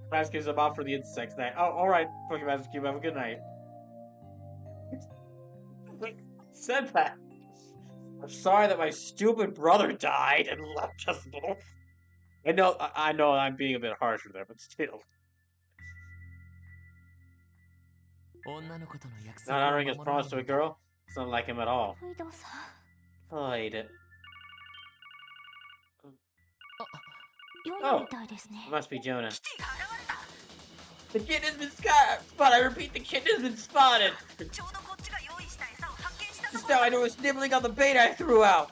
Mask gives him off for the insects night. Oh, alright, Pokemon Cube, have a good night. Said that. I'm sorry that my stupid brother died and left us both. I know I'm being a bit harsher there, but still. Not honoring his promise to a girl? It's not like him at all. Lloyd. Oh, it must be Jonah. The kid has been spotted! I repeat, the kid has been spotted! Just now I know it's nibbling on the bait I threw out!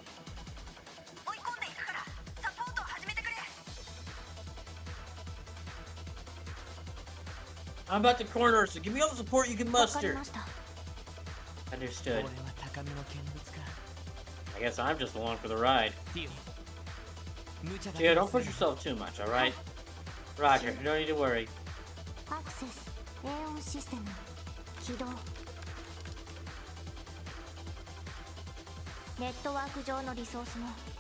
I'm about to corner her, so give me all the support you can muster. Understood. I guess I'm just along for the ride. Tio, don't push yourself too much, alright? Roger, you don't need to worry.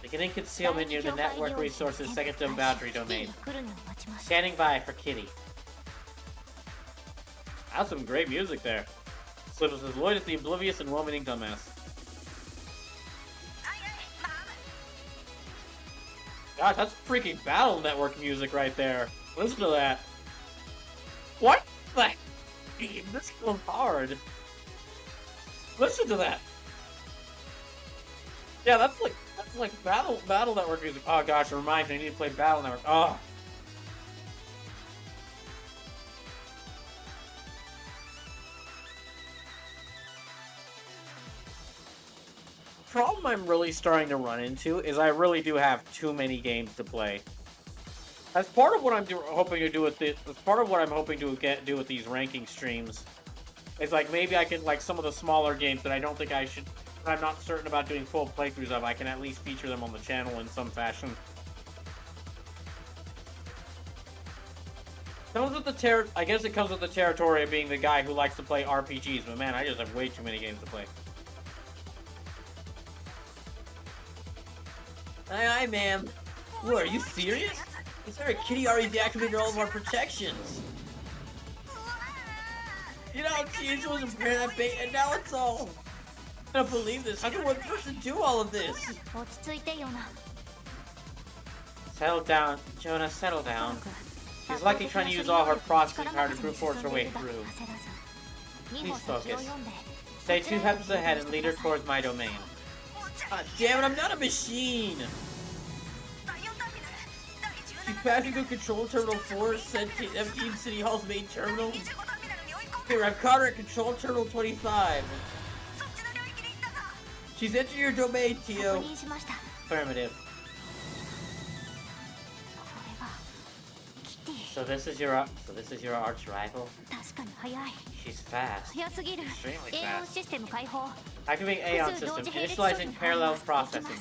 Beginning concealment near the network resources second to boundary domain. Standing by for Kitty. That's some great music there. Slippers says Lloyd is the oblivious and well-meaning dumbass. Gosh, that's freaking Battle Network music right there. Listen to that. What the? This goes hard. Listen to that. Yeah, that's like Battle Network music. Oh gosh, it reminds me I need to play Battle Network. Oh. Problem I'm really starting to run into is I really do have too many games to play. As part of what I'm hoping to do with this, as part of what I'm hoping to do with these ranking streams, is like maybe I can like some of the smaller games that I don't think I should, that I'm not certain about doing full playthroughs of. I can at least feature them on the channel in some fashion. Comes with the I guess it comes with the territory of being the guy who likes to play RPGs, but man, I just have way too many games to play. Aye, ma'am. What, are you serious? Is there a kitty already deactivated all of our protections? You know, Tears was a pair that bait, and now it's all. I don't believe this. How can one person do all of this? Settle down, Jonah, settle down. She's likely trying to use all her processing power to brute force her way through. Please focus. Stay 2 steps ahead and lead her towards my domain. God damn it, I'm not a machine! She's passing through Control Terminal 4, sent to F-Team City Hall's main terminal. Here, I've caught her at Control Terminal 25. She's entered your domain, Tio. Affirmative. So this is your arch rival? She's fast. Extremely fast. Activate Aeon system. Initializing parallel processing.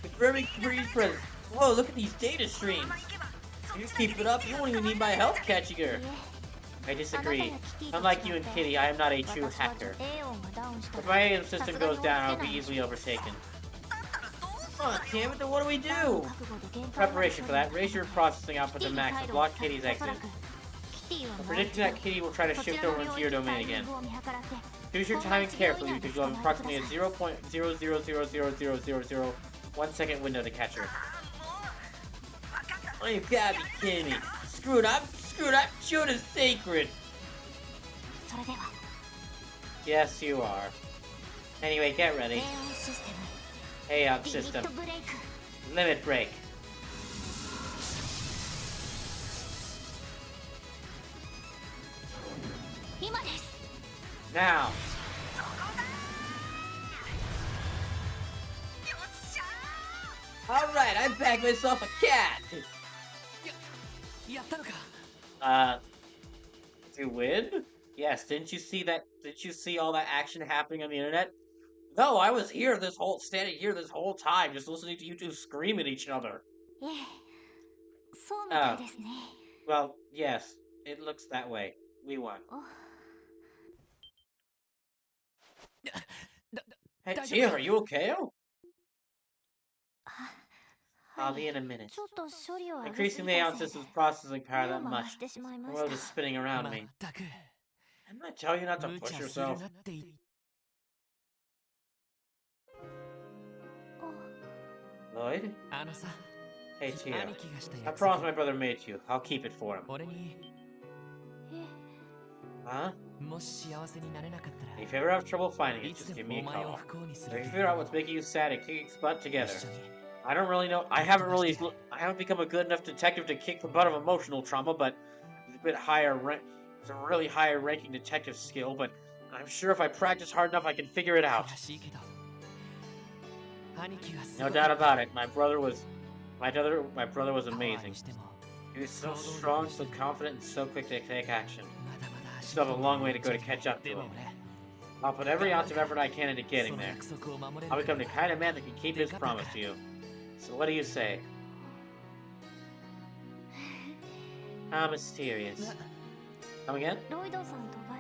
Confirming freeze presence. Whoa, look at these data streams. If you keep it up, you won't even need my help catching her. I disagree. Unlike you and Kitty, I am not a true hacker. If my Aeon system goes down, I'll be easily overtaken. Oh, damn it, then what do we do? In preparation for that, raise your processing output to max and block Kitty's exit. I'm predicting that Kitty will try to shift over into your domain again. Choose your timing carefully because you'll have approximately a 0.0000001 second window to catch her. Oh, you gotta be kidding me. Screw it up, Jonah's sacred. Yes, you are. Anyway, get ready. Aeon system. Limit break. Now. Alright, I bagged myself a cat! To win? Yes, didn't you see all that action happening on the internet? No, I was standing here this whole time, just listening to you two scream at each other. Oh. Well, yes, it looks that way. We won. Hey, Tia, are you okay? I'll be in a minute. Increasing the Aeon system's processing power that much. The world is spinning around me. Didn't I tell you not to push yourself? Lloyd? Hey, Tia. I promised my brother made to you. I'll keep it for him. Huh? If you ever have trouble finding it, just give me a call. If you figure out what's making you sad and kick its butt together. I don't really know. I haven't become a good enough detective to kick the butt of emotional trauma, but it's a bit higher it's a really higher ranking detective skill, but I'm sure if I practice hard enough, I can figure it out. No doubt about it. My brother was My brother was amazing. He was so strong, so confident, and so quick to take action. I still have a long way to go to catch up to him. I'll put every ounce of effort I can into getting there. I'll become the kind of man that can keep his promise to you. So what do you say? How mysterious. Come again?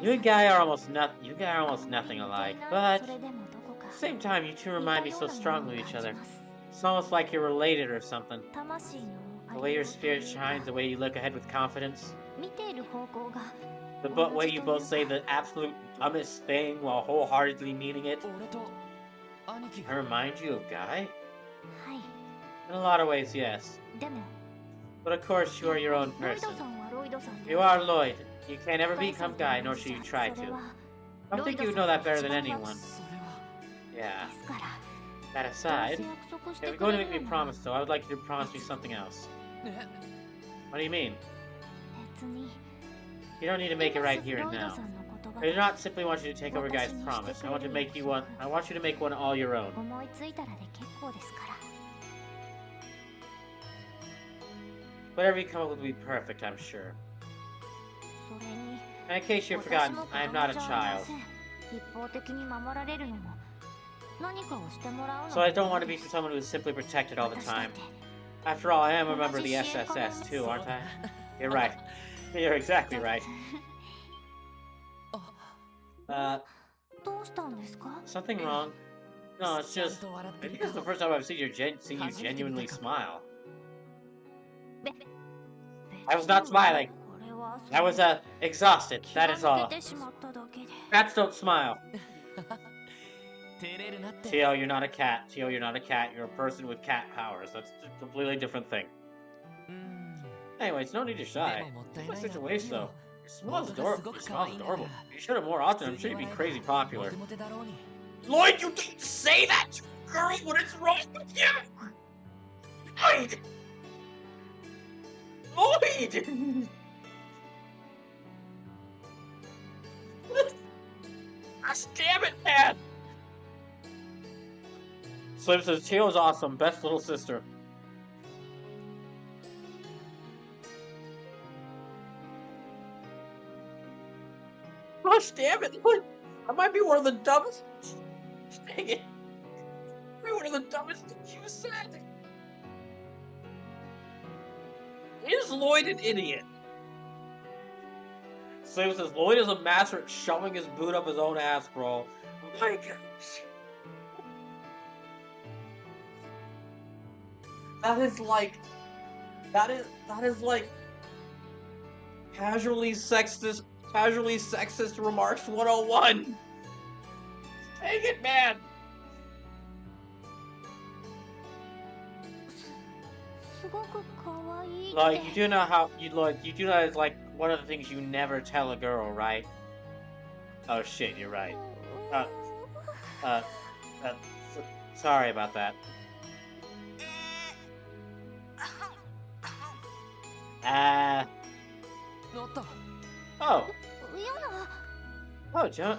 You and Guy are almost nothing alike, but at the same time, you two remind me so strongly of each other. It's almost like you're related or something. The way your spirit shines, the way you look ahead with confidence. The way you both say the absolute dumbest thing while wholeheartedly meaning it. I remind you of Guy? In a lot of ways, yes. But of course, you are your own person. You are Lloyd. You can't ever become Guy, nor should you try to. I think you would know that better than anyone. Yeah. That aside, if you're going to make me promise, though, I would like you to promise me something else. What do you mean? You don't need to make it right here and now. I do not simply want you to take over Guy's promise. I want you to make one all your own. Whatever you come up with will be perfect, I'm sure. And in case you've forgotten, I am not a child. So I don't want to be someone who is simply protected all the time. After all, I am a member of the SSS too, aren't I? You're right. You're exactly right. Something wrong? No, it's just... I think it's the first time I've seen you genuinely smile. I was not smiling. I was, exhausted, that is all. Cats don't smile. Tio, you're not a cat. Tio, you're not a cat. You're a person with cat powers. That's a completely different thing. Anyways, no need to shy. That's such a waste, though. Your smile is adorable. You should have more often. I'm sure you'd be crazy popular. Lloyd, you didn't say that, girl! What is wrong with you? Lloyd! Lloyd! Gosh damn it, man! Slim says, Tio's awesome. Best little sister. Gosh damn it, Lloyd! I might be one of the dumbest... Dang it. I might be one of the dumbest things you said. Is Lloyd an idiot? Slim says, Lloyd is a master at shoving his boot up his own ass, bro. Oh my gosh. That is like casually sexist remarks 101. Take it, man. Like, you do know it's like one of the things you never tell a girl, right? Oh shit, you're right. Sorry about that. Oh. Oh, Jonah?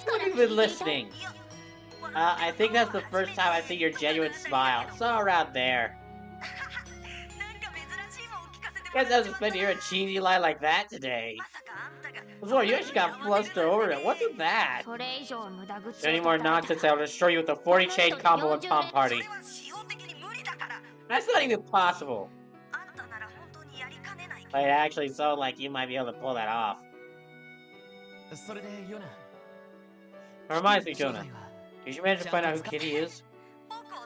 What have you been listening? I think that's the first time I see your genuine smile. So around there. Guess I was expecting to hear a cheesy line like that today. Before you actually got flustered over it. What's with that? Any more nonsense, I'll destroy you with a 40 chain combo and Tom Party. That's not even possible. But it actually sounds like you might be able to pull that off. It reminds me, Jonah. Did you manage to find out who Kitty is?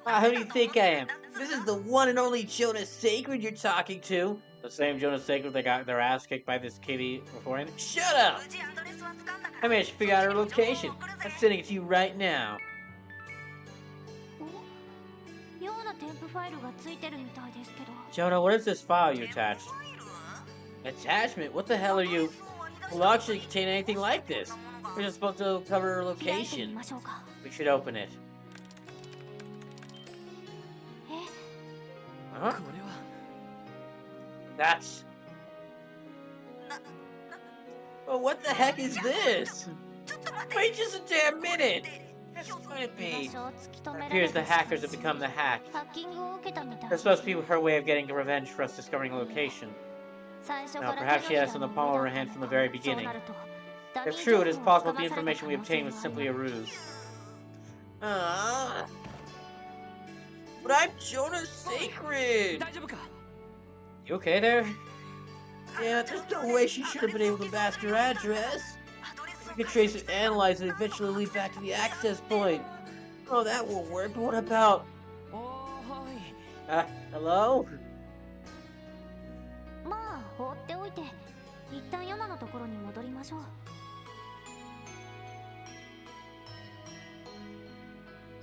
Who do you think I am? This is the one and only Jonah Sacred you're talking to. The same Jonah Sacred that got their ass kicked by this kitty beforehand? Shut up! I managed to figure out her location. I'm sending it to you right now. Jonah, what is this file you attached? Attachment? What the hell are you? Will actually contain anything like this. We're just supposed to cover her location. We should open it. Huh? That's... Well, what the heck is this? Wait just a damn minute! exploited me. It appears the hackers have become the hacked. They're supposed to be her way of getting revenge for us discovering a location. Now, perhaps she has us in the palm of her hand from the very beginning. If true, it is possible the information we obtained was simply a ruse. But I'm Jonah's sacred! You okay there? Yeah, there's no way she should have been able to mask her address. You can trace it, analyze it, and eventually lead back to the access point. Oh, that won't work. But what about... hello?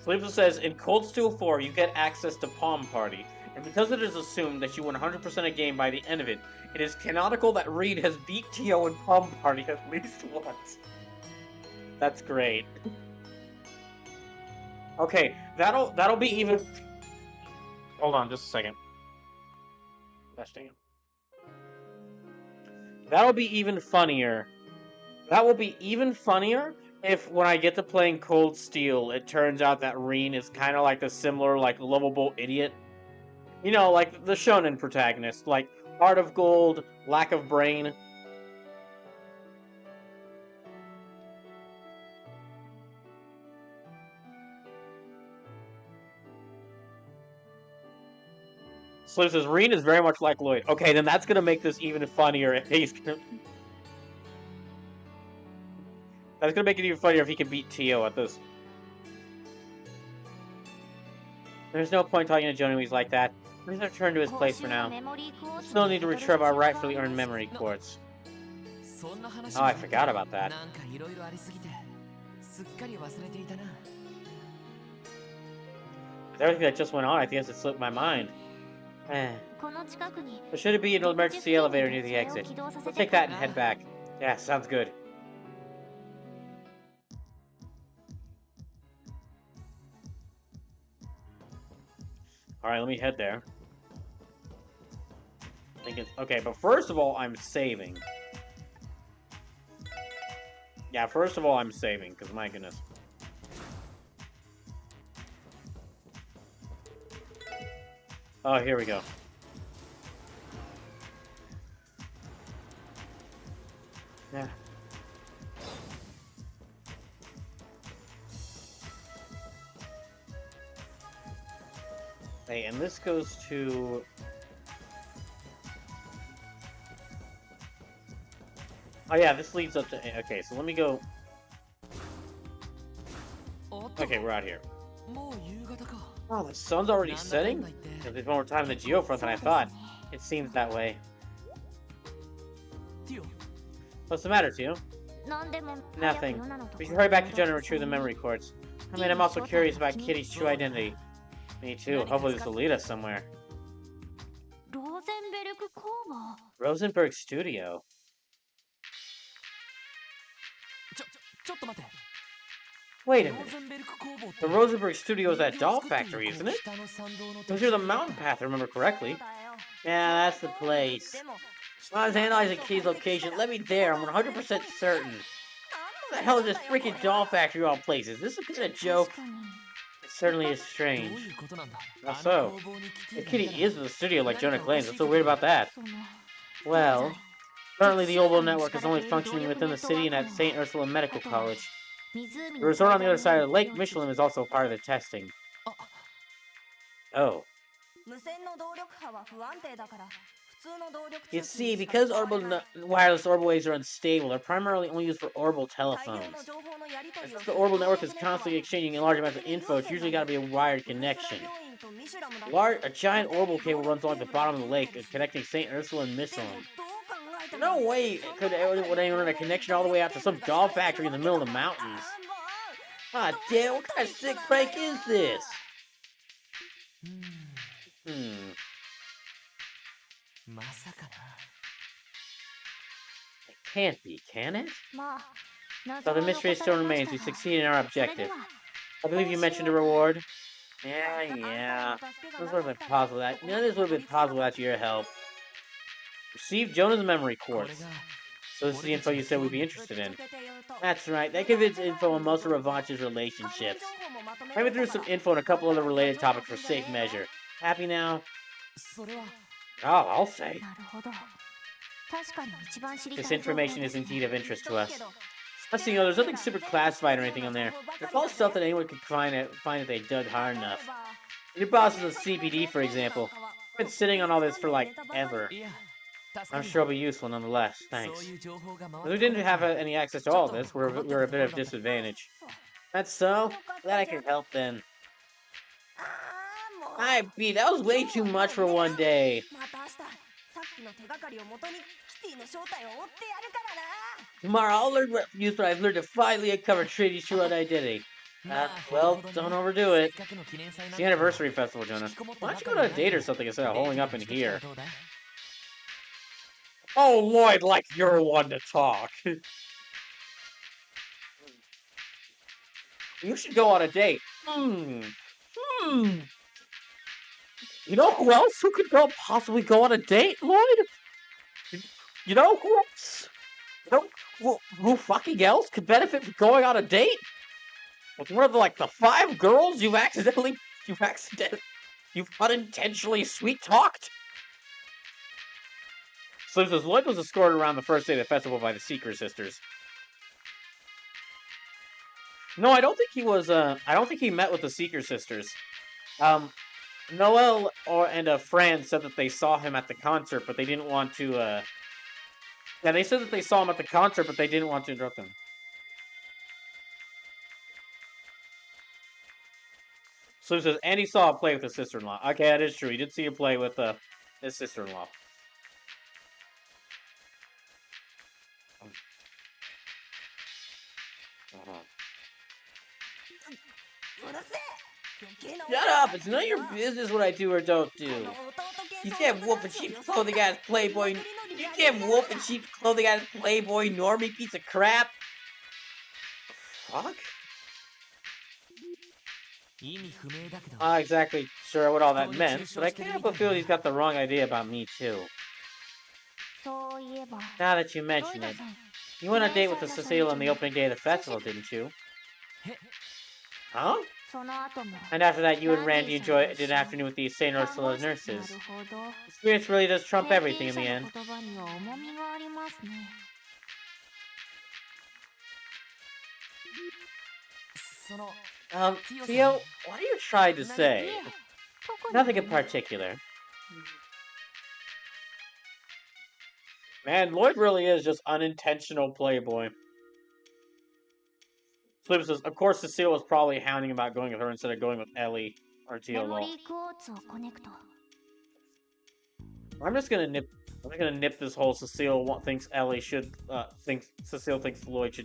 Sleepless says, in Cold Steel 4, you get access to Palm Party, and because it is assumed that you win 100% a game by the end of it, it is canonical that Reed has beat Tio in Palm Party at least once. That's great. Okay, that'll be even... Hold on, just a second. That'll be even funnier. That will be even funnier if, when I get to playing Cold Steel, it turns out that Reen is kind of like a similar, like, lovable idiot. You know, like the shonen protagonist, like Heart of Gold, Lack of Brain. Sleep says, Reen is very much like Lloyd. Okay, then that's gonna make this even funnier if he's gonna... That's gonna make it even funnier if he can beat Tio at this. There's no point talking to Jonah when he's like that. Let's return to his place for now. We still need to retrieve our rightfully earned memory quartz. Oh, I forgot about that. With everything that just went on, I guess it slipped my mind. But should it be an emergency elevator near the exit? We'll take that and head back. Yeah, sounds good. Alright, let me head there. Okay, but first of all, I'm saving. Yeah, first of all, I'm saving, because my goodness. Oh, here we go. Yeah. Hey, and this goes to... Oh yeah, this leads up to... Okay, so let me go... Okay, we're out here. Oh, the sun's already setting? There's more time in the Geofront than I thought. It seems that way. What's the matter, Tio? Nothing. We should hurry back to Jonah and retrieve the memory quartz. I mean, I'm also curious about Kitty's true identity. Me too. Hopefully this will lead us somewhere. Rosenberg Studio. Wait a minute. The Rosenberg Studio is that doll factory, isn't it? It was near the mountain path, if I remember correctly. Yeah, that's the place. When I was analyzing Kitty's location, let me there. I'm 100% certain. What the hell is this freaking doll factory all places? Is this a kind of joke? It certainly is strange. How so? If Kitty is in the studio like Jonah claims, what's so weird about that? Well, currently the Orbital Network is only functioning within the city and at St. Ursula Medical College. The resort on the other side of Lake Michelin is also part of the testing. Oh. You see, because wireless orbital waves are unstable, they're primarily only used for orbital telephones. Since the orbital network is constantly exchanging large amounts of info, it's usually got to be a wired connection. A giant orbital cable runs along the bottom of the lake, connecting St. Ursula and Michelin. No way would anyone run a connection all the way out to some doll factory in the middle of the mountains. Ah, damn, what kind of sick prank is this? It can't be, can it? But the mystery still remains. We succeeded in our objective. I believe you mentioned a reward. Yeah. This would have been possible. This would have been possible without your help. Receive Jonah's memory quartz. So this is the info you said we'd be interested in. That's right. They give its info on most of Revanche's relationships. I went through some info on a couple other related topics for safe measure. Happy now? Oh, I'll say. This information is indeed of interest to us. Let's see, there's nothing super classified or anything on there. There's all stuff that anyone could find if they dug hard enough. Your boss is a CPD, for example. I've been sitting on all this for, like, ever. I'm sure it'll be useful nonetheless, thanks. If we didn't have any access to all of this, we're a bit of a disadvantage. That's so? Glad I can help then. Hi, B, that was way too much for one day. Tomorrow I'll learn what use what I've learned to finally uncover Trinity's true identity. Well, don't overdo it. It's the anniversary festival, Jonah. Why don't you go on a date or something instead of holding up in here? Oh, Lloyd, like you're one to talk. You should go on a date. You know who else who could possibly go on a date, Lloyd? You know who else? You know who fucking else could benefit from going on a date? With one of the 5 girls you've unintentionally sweet-talked? So says Lloyd was escorted around the first day of the festival by the Seeker sisters. No, I don't think he was, I don't think he met with the Seeker sisters. Noel and a friend said that they saw him at the concert, but they didn't want to, yeah, they said that they saw him at the concert, but they didn't want to interrupt him. So he says, and he saw him play with his sister-in-law. Okay, that is true. He did see him play with, his sister-in-law. Shut up! It's none of your business what I do or don't do. You can't wolf in sheep's clothing as Playboy. You can't wolf in sheep's clothing as Playboy normie piece of crap. Fuck? Not exactly sure what all that meant, but I can't help but feel he's got the wrong idea about me too. Now that you mention it, you went on a date with the Cecile on the opening day of the festival, didn't you? Huh? And after that, you and Randy did an afternoon with the St. Ursula nurses. Experience really does trump everything in the end. Theo, what are you trying to say? Nothing in particular. Man, Lloyd really is just unintentional playboy. Flip says, of course Cecile was probably hounding about going with her instead of going with Ellie or Teolo. I'm just gonna nip this whole Cecile thinks Lloyd should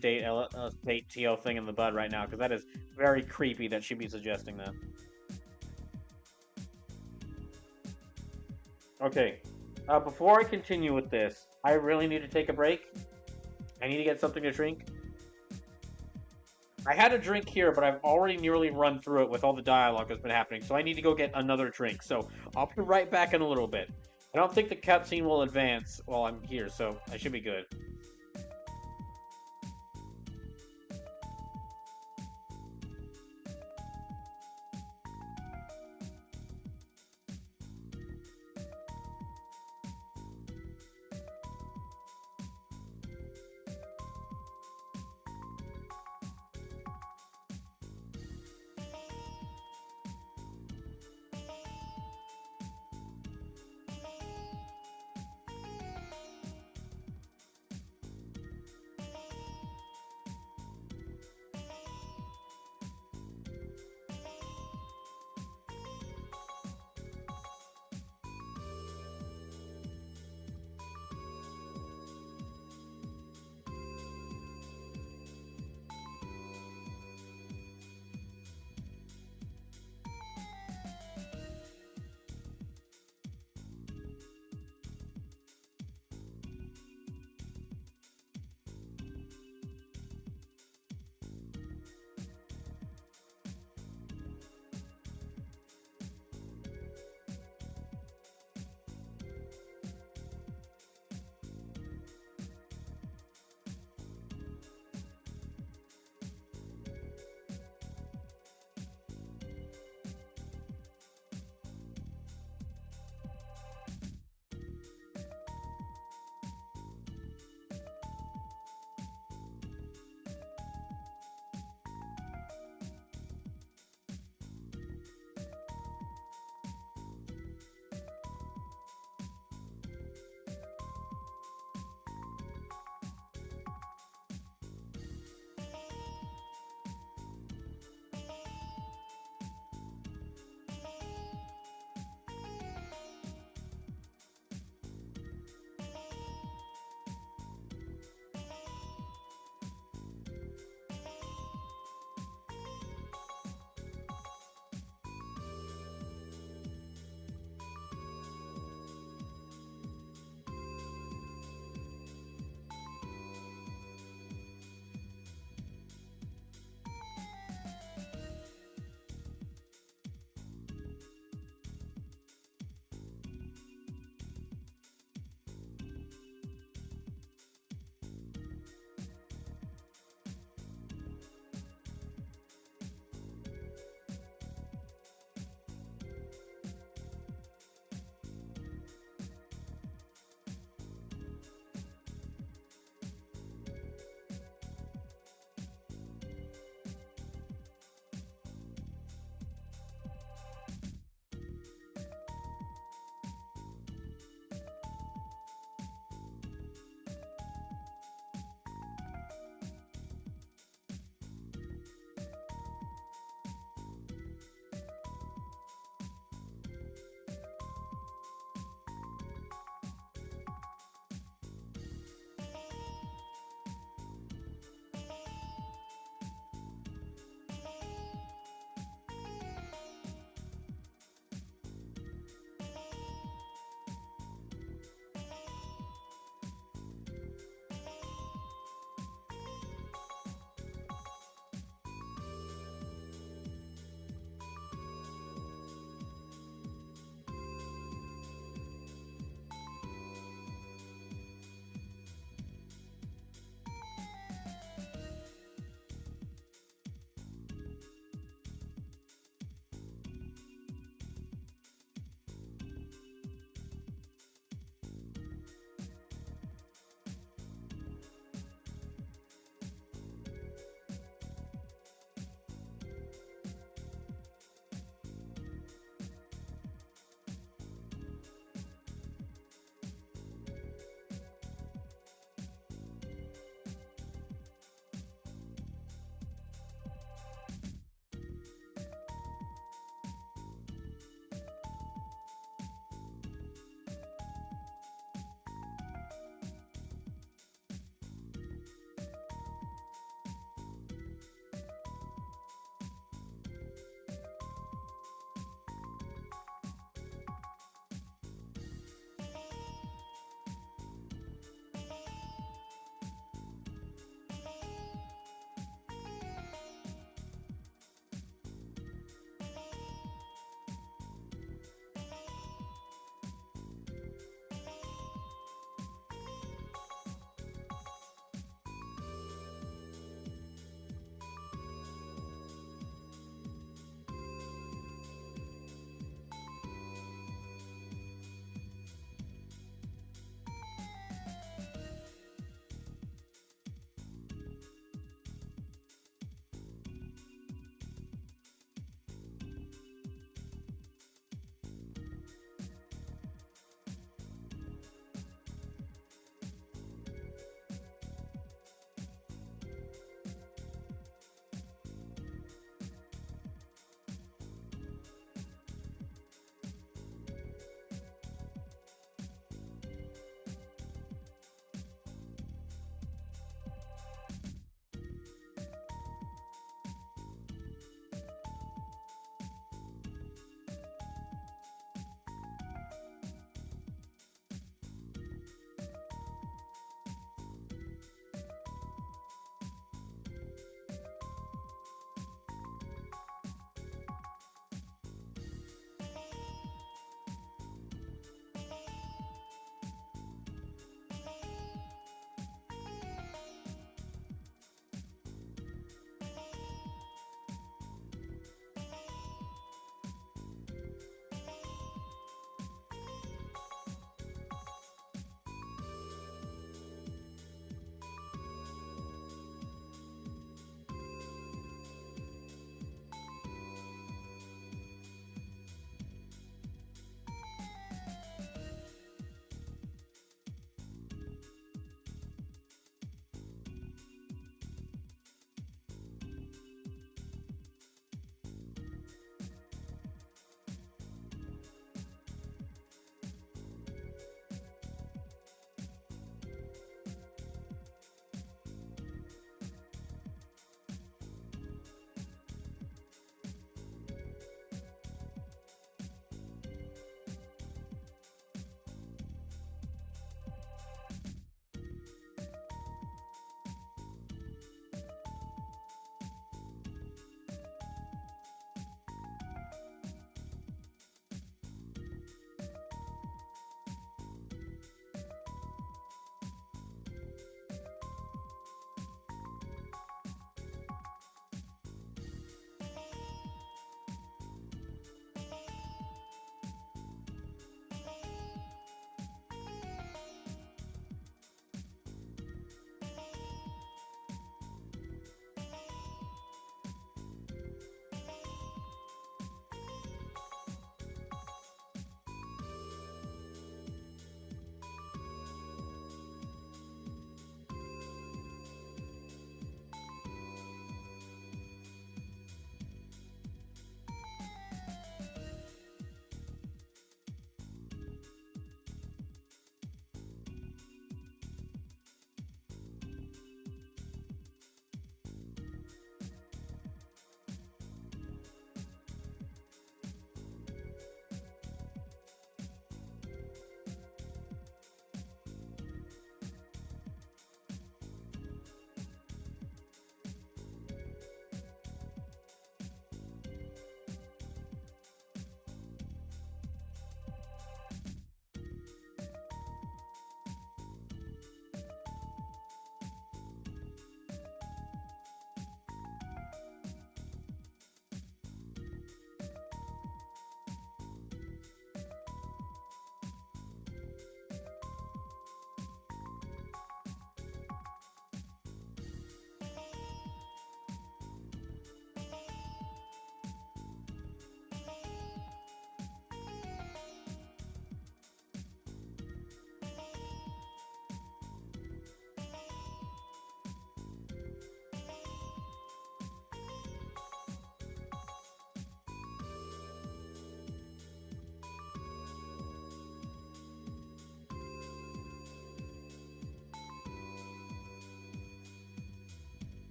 date Tio thing in the bud right now, because that is very creepy that she'd be suggesting that. Okay, before I continue with this, I really need to take a break. I need to get something to drink. I had a drink here, but I've already nearly run through it with all the dialogue that's been happening, so I need to go get another drink. So I'll be right back in a little bit. I don't think the cutscene will advance while I'm here, so I should be good.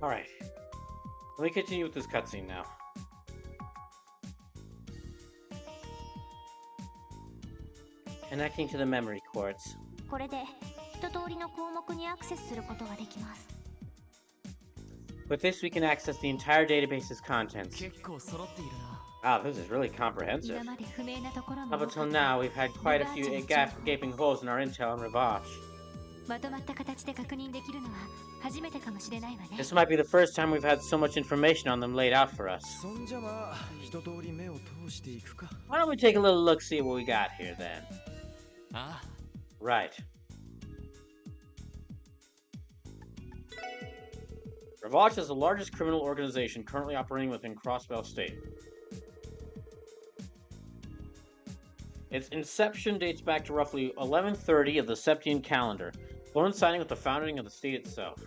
Alright. Let me continue with this cutscene now. Connecting to the memory quartz. With this, we can access the entire database's contents. Wow, this is really comprehensive. Up until now, we've had quite a few gaping holes in our intel on Ravache. This might be the first time we've had so much information on them laid out for us. Why don't we take a little look, see what we got here then? Right. Ravache is the largest criminal organization currently operating within Crossbell State. Its inception dates back to roughly 1130 of the Septian calendar, coinciding with the founding of the state itself.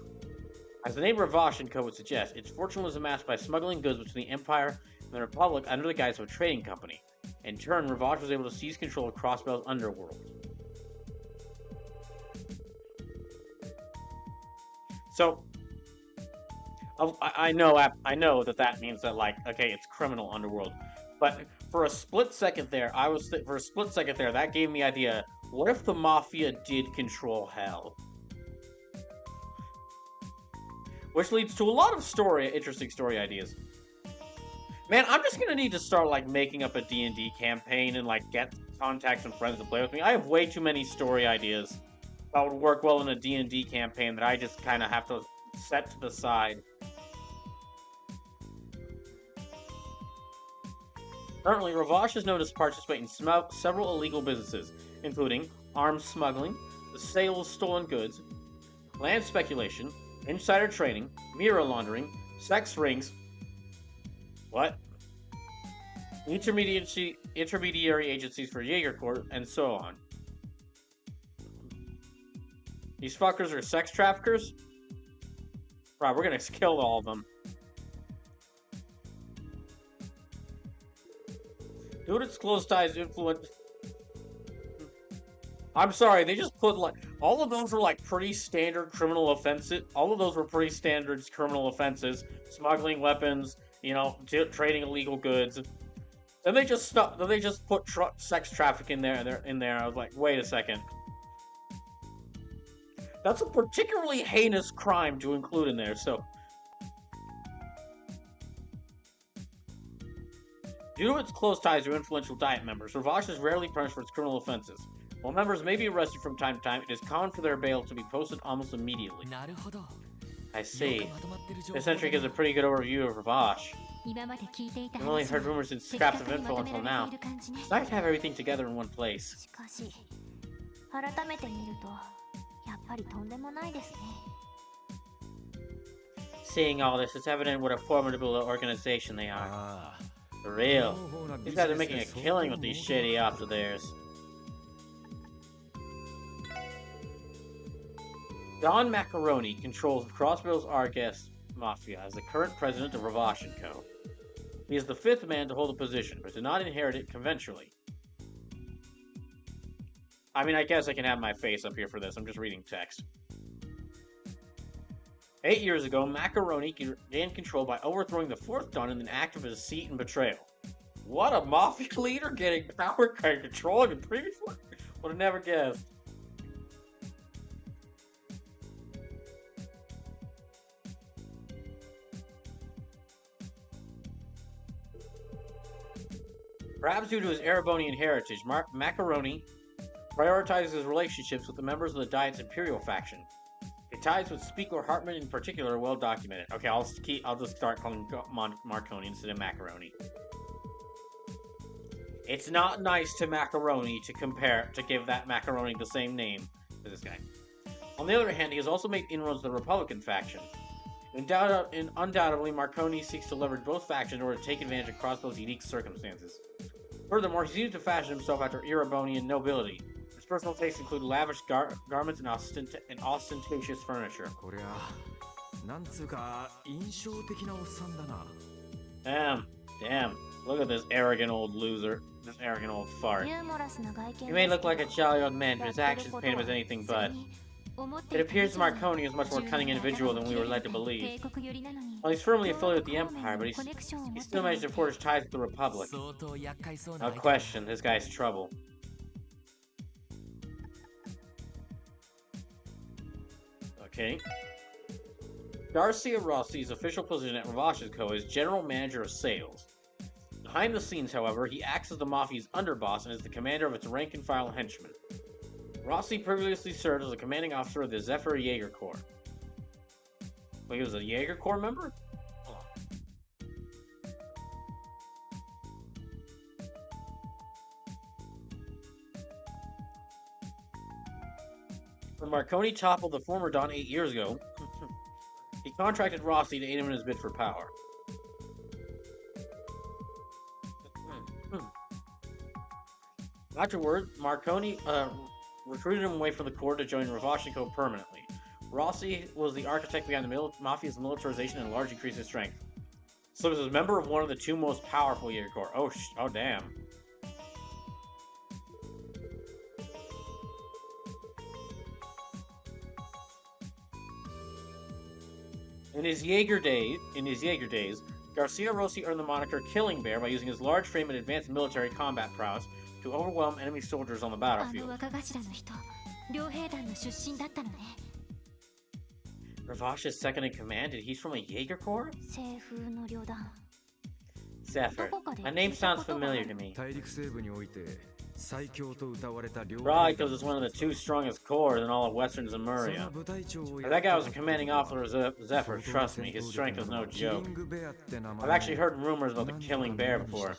As the name Ravache & Co. would suggest, its fortune was amassed by smuggling goods between the Empire and the Republic under the guise of a trading company. In turn, Ravache was able to seize control of Crossbell's underworld. So, I know that means that, like, okay, it's criminal underworld. But for a split second there, that gave me the idea, what if the Mafia did control hell? Which leads to a lot of interesting story ideas. Man, I'm just gonna need to start, like, making up a D&D campaign and, like, get contacts and friends to play with me. I have way too many story ideas that would work well in a D&D campaign that I just kind of have to set to the side. Currently, Ravache is known to participate in several illegal businesses, including arms smuggling, the sale of stolen goods, land speculation, insider trading, mirror laundering, sex rings, intermediary agencies for Jaegercourt, and so on. These fuckers are sex traffickers? Right, we're gonna kill all of them. Due to its close ties influence... I'm sorry, they just put, like... All of those were, like, pretty standard criminal offenses. All of those were pretty standard criminal offenses. Smuggling weapons, you know, trading illegal goods. Then they just put sex trafficking in there. I was like, wait a second. That's a particularly heinous crime to include in there, so... Due to its close ties to influential Diet members, Ravache is rarely punished for its criminal offenses. While members may be arrested from time to time, it is common for their bail to be posted almost immediately. I see. This entry gives a pretty good overview of Ravache. I've only heard rumors and scraps of info until now. It's nice to have everything together in one place. Seeing all this, it's evident what a formidable organization they are. For real. These guys are making a killing with these shady ops of theirs. Don Macaroni controls Crossbill's Argus Mafia as the current president of Ravache & Co. He is the fifth man to hold the position, but did not inherit it conventionally. I mean, I guess I can have my face up here for this. I'm just reading text. 8 years ago, Macaroni gained control by overthrowing the fourth Don in an act of deceit and betrayal. What a mafia leader getting power and controlling the previous one? Would have never guessed. Perhaps due to his Erebonian heritage, Macaroni prioritizes his relationships with the members of the Diet's Imperial faction. His ties with Spiegler Hartman in particular are well documented. Okay, I'll just start calling Marconi instead of Macaroni. It's not nice to Macaroni to give that Macaroni the same name as this guy. On the other hand, he has also made inroads to the Republican faction. Undoubtedly, Marconi seeks to leverage both factions in order to take advantage of Crossbow's unique circumstances. Furthermore, he seems to fashion himself after Erebonian nobility. His personal tastes include lavish garments and ostentatious furniture. Damn. Look at this arrogant old loser. This arrogant old fart. He may look like a jolly old man, but his actions paint him as anything but. It appears Marconi is a much more cunning individual than we were led to believe. Well, he's firmly affiliated with the Empire, but he still managed to forge ties with the Republic. No question, this guy's trouble. Okay. Garcia Rossi's official position at Ravash's Co. is General Manager of Sales. Behind the scenes, however, he acts as the Mafia's underboss and is the commander of its rank-and-file henchmen. Rossi previously served as the commanding officer of the Zephyr Jaeger Corps. Wait, he was a Jaeger Corps member? When Marconi toppled the former Don 8 years ago, he contracted Rossi to aid him in his bid for power. Afterward, Marconi recruited him away from the Corps to join Ravash & Co. permanently. Rossi was the architect behind the Mafia's militarization and large increase in strength. So he was a member of one of the two most powerful Jaeger Corps. Oh damn. In his Jaeger days, Garcia Rossi earned the moniker Killing Bear by using his large frame and advanced military combat prowess to overwhelm enemy soldiers on the battlefield. Ravash's second in command, and he's from a Jaeger Corps? Zephyr. My name sounds familiar to me. Right, because it's one of the two strongest corps in all of Western Zemuria. If that guy was a commanding officer of Zephyr, trust me, his strength is no joke. I've actually heard rumors about the Killing Bear before.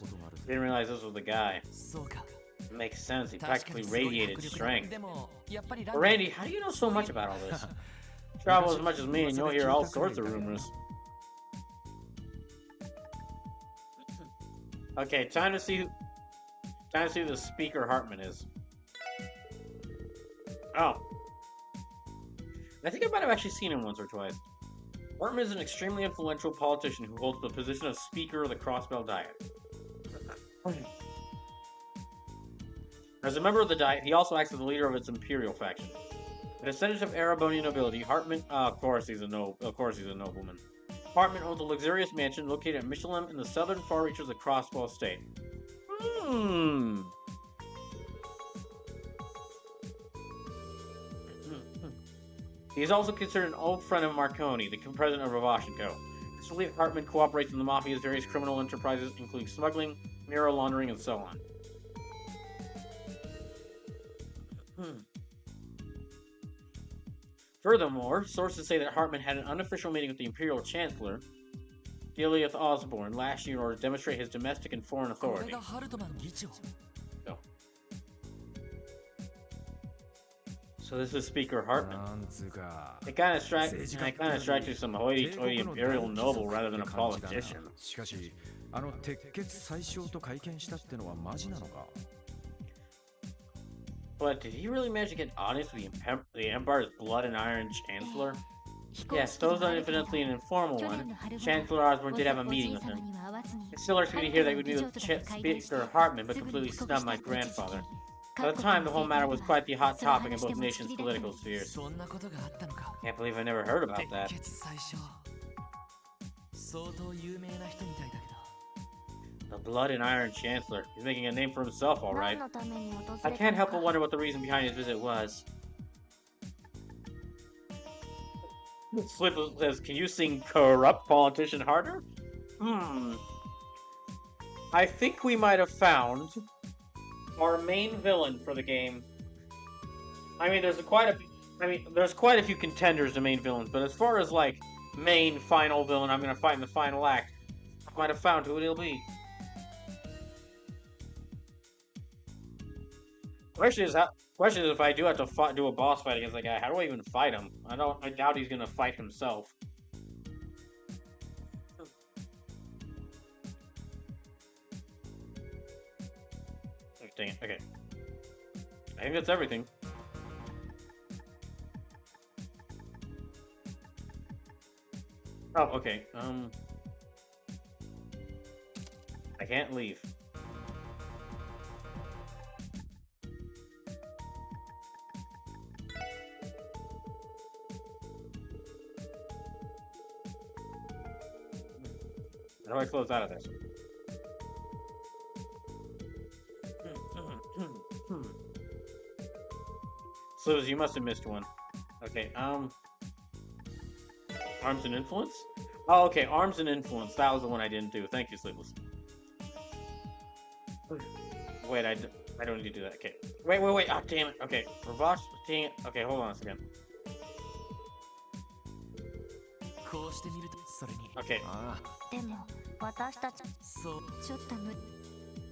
Didn't realize this was the guy. It makes sense, he practically radiated strength. But Randy, how do you know so much about all this? Travel as much as me and you'll hear all sorts of rumors. Okay, time to see who the Speaker Hartman is. Oh. I think I might have actually seen him once or twice. Hartman is an extremely influential politician who holds the position of Speaker of the Crossbell Diet. As a member of the Diet, he also acts as the leader of its Imperial faction. A descendant of Arabonian nobility, Hartman... of course he's a nobleman. Hartman owns a luxurious mansion located at Michelin in the southern far reaches of the Crossbell State. He is also considered an old friend of Marconi, the president of Ravash & Co. This belief Hartman cooperates in the Mafia's various criminal enterprises, including smuggling, mirror laundering, and so on. Furthermore, sources say that Hartman had an unofficial meeting with the Imperial Chancellor, Gileath Osborne, last year in order to demonstrate his domestic and foreign authority. So this is Speaker Hartman. It kind of strikes you as some hoity-toity imperial noble rather than a politician. But did he really manage to get honest with the Empire's blood and iron Chancellor? Yes, though incidentally an informal one, Chancellor Osborne did have a meeting with him. It still hurts me to hear that he would meet with Speaker Hartman, but completely snubbed my grandfather. At the time, the whole matter was quite the hot topic in both nations' political spheres. Can't believe I never heard about that. The Blood and Iron Chancellor. He's making a name for himself, alright. I can't help but wonder what the reason behind his visit was. Slip says, can you sing Corrupt Politician harder? I think we might have found our main villain for the game. I mean, there's quite a few contenders to main villains, but as far as like main final villain, I'm gonna fight in the final act. I might have found who it'll be. Question is if I do have to do a boss fight against that guy, how do I even fight him? I doubt he's gonna fight himself. Dang it, okay. I think that's everything. Oh, okay, I can't leave. How do I close out of this? Sleeveless, you must have missed one. Okay, Arms and Influence? Oh, okay, Arms and Influence. That was the one I didn't do. Thank you, Sleeveless. Wait, I don't need to do that. Okay. Wait. Oh, damn it. Okay, Ravash, dang it. Okay, hold on a second. Okay.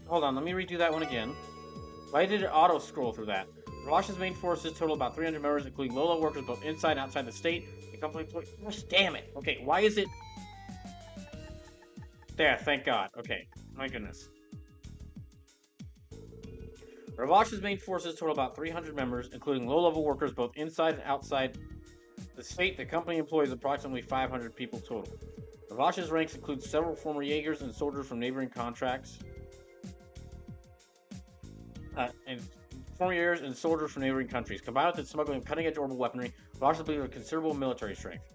Hold on, let me redo that one again. Why did it auto-scroll through that? Ravash's main forces total about 300 members, including low-level workers both inside and outside the state. The company employees... Gosh, damn it! Okay, why is it... There, thank God. Okay, my goodness. Ravash's main forces total about 300 members, including low-level workers both inside and outside the state. The company employs approximately 500 people total. Ravash's ranks include several former Jaegers and soldiers from neighboring contracts. And former Jaegers and soldiers from neighboring countries. Combined with its smuggling of cutting-edge orbital weaponry, Ravash is believed to have considerable military strength.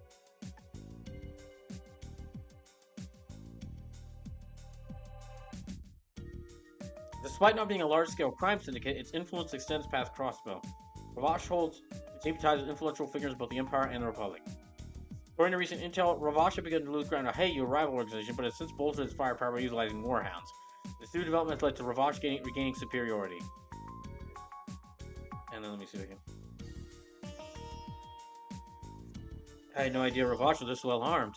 Despite not being a large-scale crime syndicate, its influence extends past Crossbow. Ravash holds deep ties with influential figures of both the Empire and the Republic. According to recent intel, Ravash had begun to lose ground to a rival organization, but has since bolstered its firepower by utilizing warhounds. This new development has led to Ravash regaining superiority. And then let me see if I can... I had no idea Ravash was this well armed.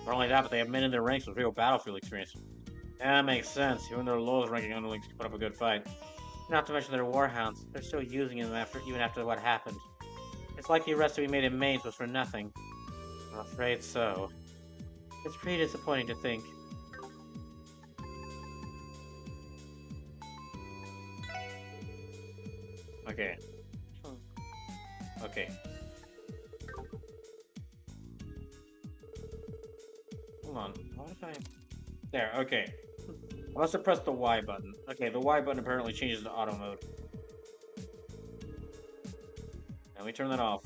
Not only that, but they have men in their ranks with real battlefield experience. Yeah, that makes sense. Even their lowest ranking underlings can put up a good fight. Not to mention their warhounds. They're still using them even after what happened. It's like the arrest we made in Mainz was for nothing. I'm afraid so. It's pretty disappointing to think. Okay. Okay. Hold on. What if I... There, okay. I must have pressed the Y button. Okay, the Y button apparently changes to auto mode. Let me turn that off.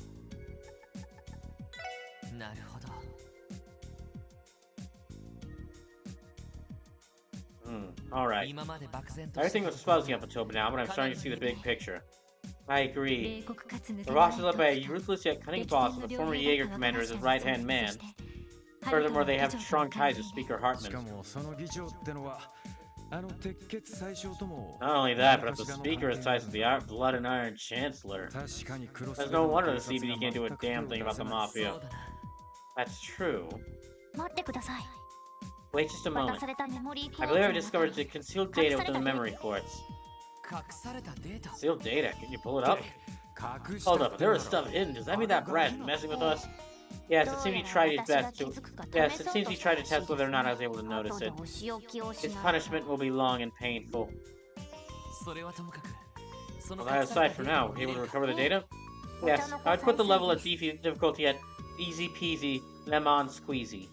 Alright. Everything was fuzzy up until now, but I'm starting to see the big picture. I agree. Ravash is led by a ruthless yet cunning boss, and the former Jaeger commander is his right-hand man. Furthermore, they have strong ties with Speaker Hartman. Not only that, but if the Speaker has ties with the Blood and Iron Chancellor, there's no wonder the CBD can't do a damn thing about the Mafia. That's true. Wait just a moment. I believe I've discovered the concealed data within the memory quartz. Concealed data? Can you pull it up? Hold up, if there was stuff hidden, does that mean that Brad's messing with us? Yes, it seems he tried his best to... Yes, it seems he tried to test whether or not I was able to notice it. His punishment will be long and painful. Well, that aside for now, able to recover the data? Yes, I'd put the level of difficulty at easy peasy, lemon squeezy.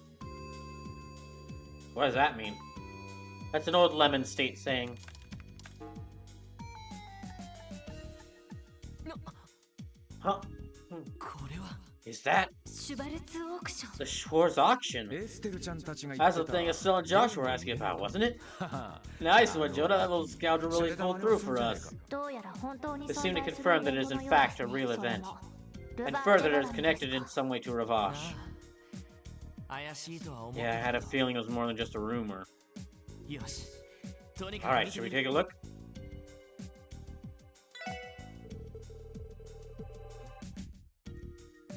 What does that mean? That's an old Lemon State saying. Huh? Is that the Schwartz auction? That's the thing Estelle and Joshua were asking about, wasn't it? Nice one, Jonah. That little scoundrel really pulled through for us. They seem to confirm that it is in fact a real event. And further, it is connected in some way to Ravash. Yeah, I had a feeling it was more than just a rumor. Alright, should we take a look?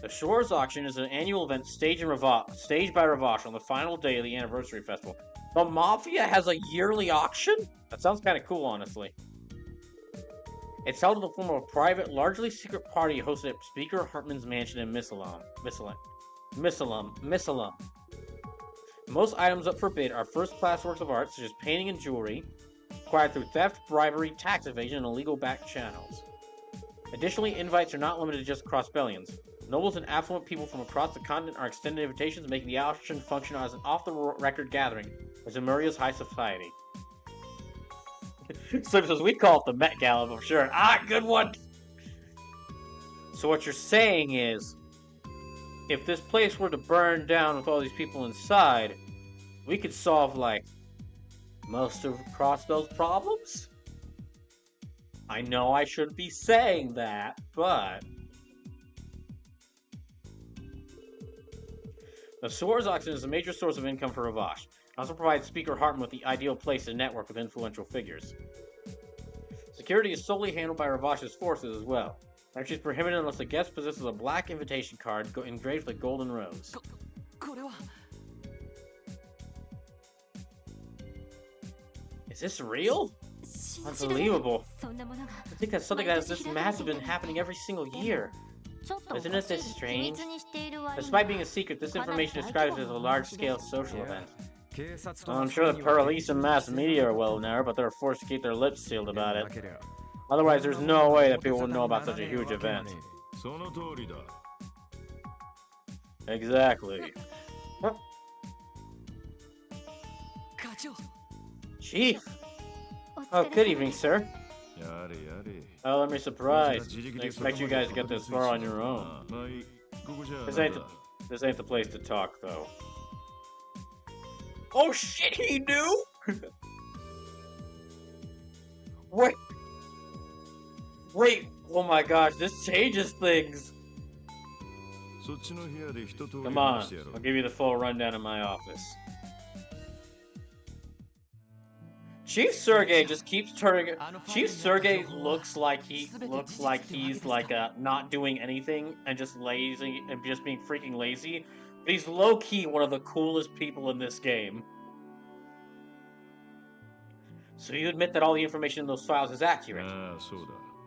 The Shores Auction is an annual event staged by Ravash on the final day of the anniversary festival. The Mafia has a yearly auction? That sounds kind of cool, honestly. It's held in the form of a private, largely secret party hosted at Speaker Hartman's mansion in Missalum. Most items up for bid are first-class works of art, such as painting and jewelry, acquired through theft, bribery, tax evasion, and illegal back channels. Additionally, invites are not limited to just crossbellions. Nobles and affluent people from across the continent are extended invitations, making the auction function as an off-the-record gathering of Zemuria's high society. Slim says, we call it the Met Gala, I'm sure. Ah, good one! So what you're saying is, if this place were to burn down with all these people inside, we could solve, like, most of Crossbell's problems? I know I shouldn't be saying that, but... The Swords Auction is a major source of income for Ravash. It also provides Speaker Hartman with the ideal place to network with influential figures. Security is solely handled by Ravash's forces as well. Entry is prohibited unless the guest possesses a black invitation card engraved with a golden rose. Is this real? Unbelievable. I think that something that is this massive been happening every single year. Isn't it this strange? Despite being a secret, this information describes it as a large-scale social event. Well, I'm sure the police and mass media are well aware, but they're forced to keep their lips sealed about it. Otherwise, there's no way that people would know about such a huge event. Exactly. Huh? Chief! Oh, good evening, sir. Oh, let me surprise. I expect you guys to get this far on your own. This ain't the place to talk, though. Oh shit, he knew? Wait, oh my gosh, this changes things. Come on, I'll give you the full rundown of my office. Chief Sergey just keeps turning. Chief Sergey looks like he's like not doing anything and just lazy and just being freaking lazy. But he's low key one of the coolest people in this game. So you admit that all the information in those files is accurate?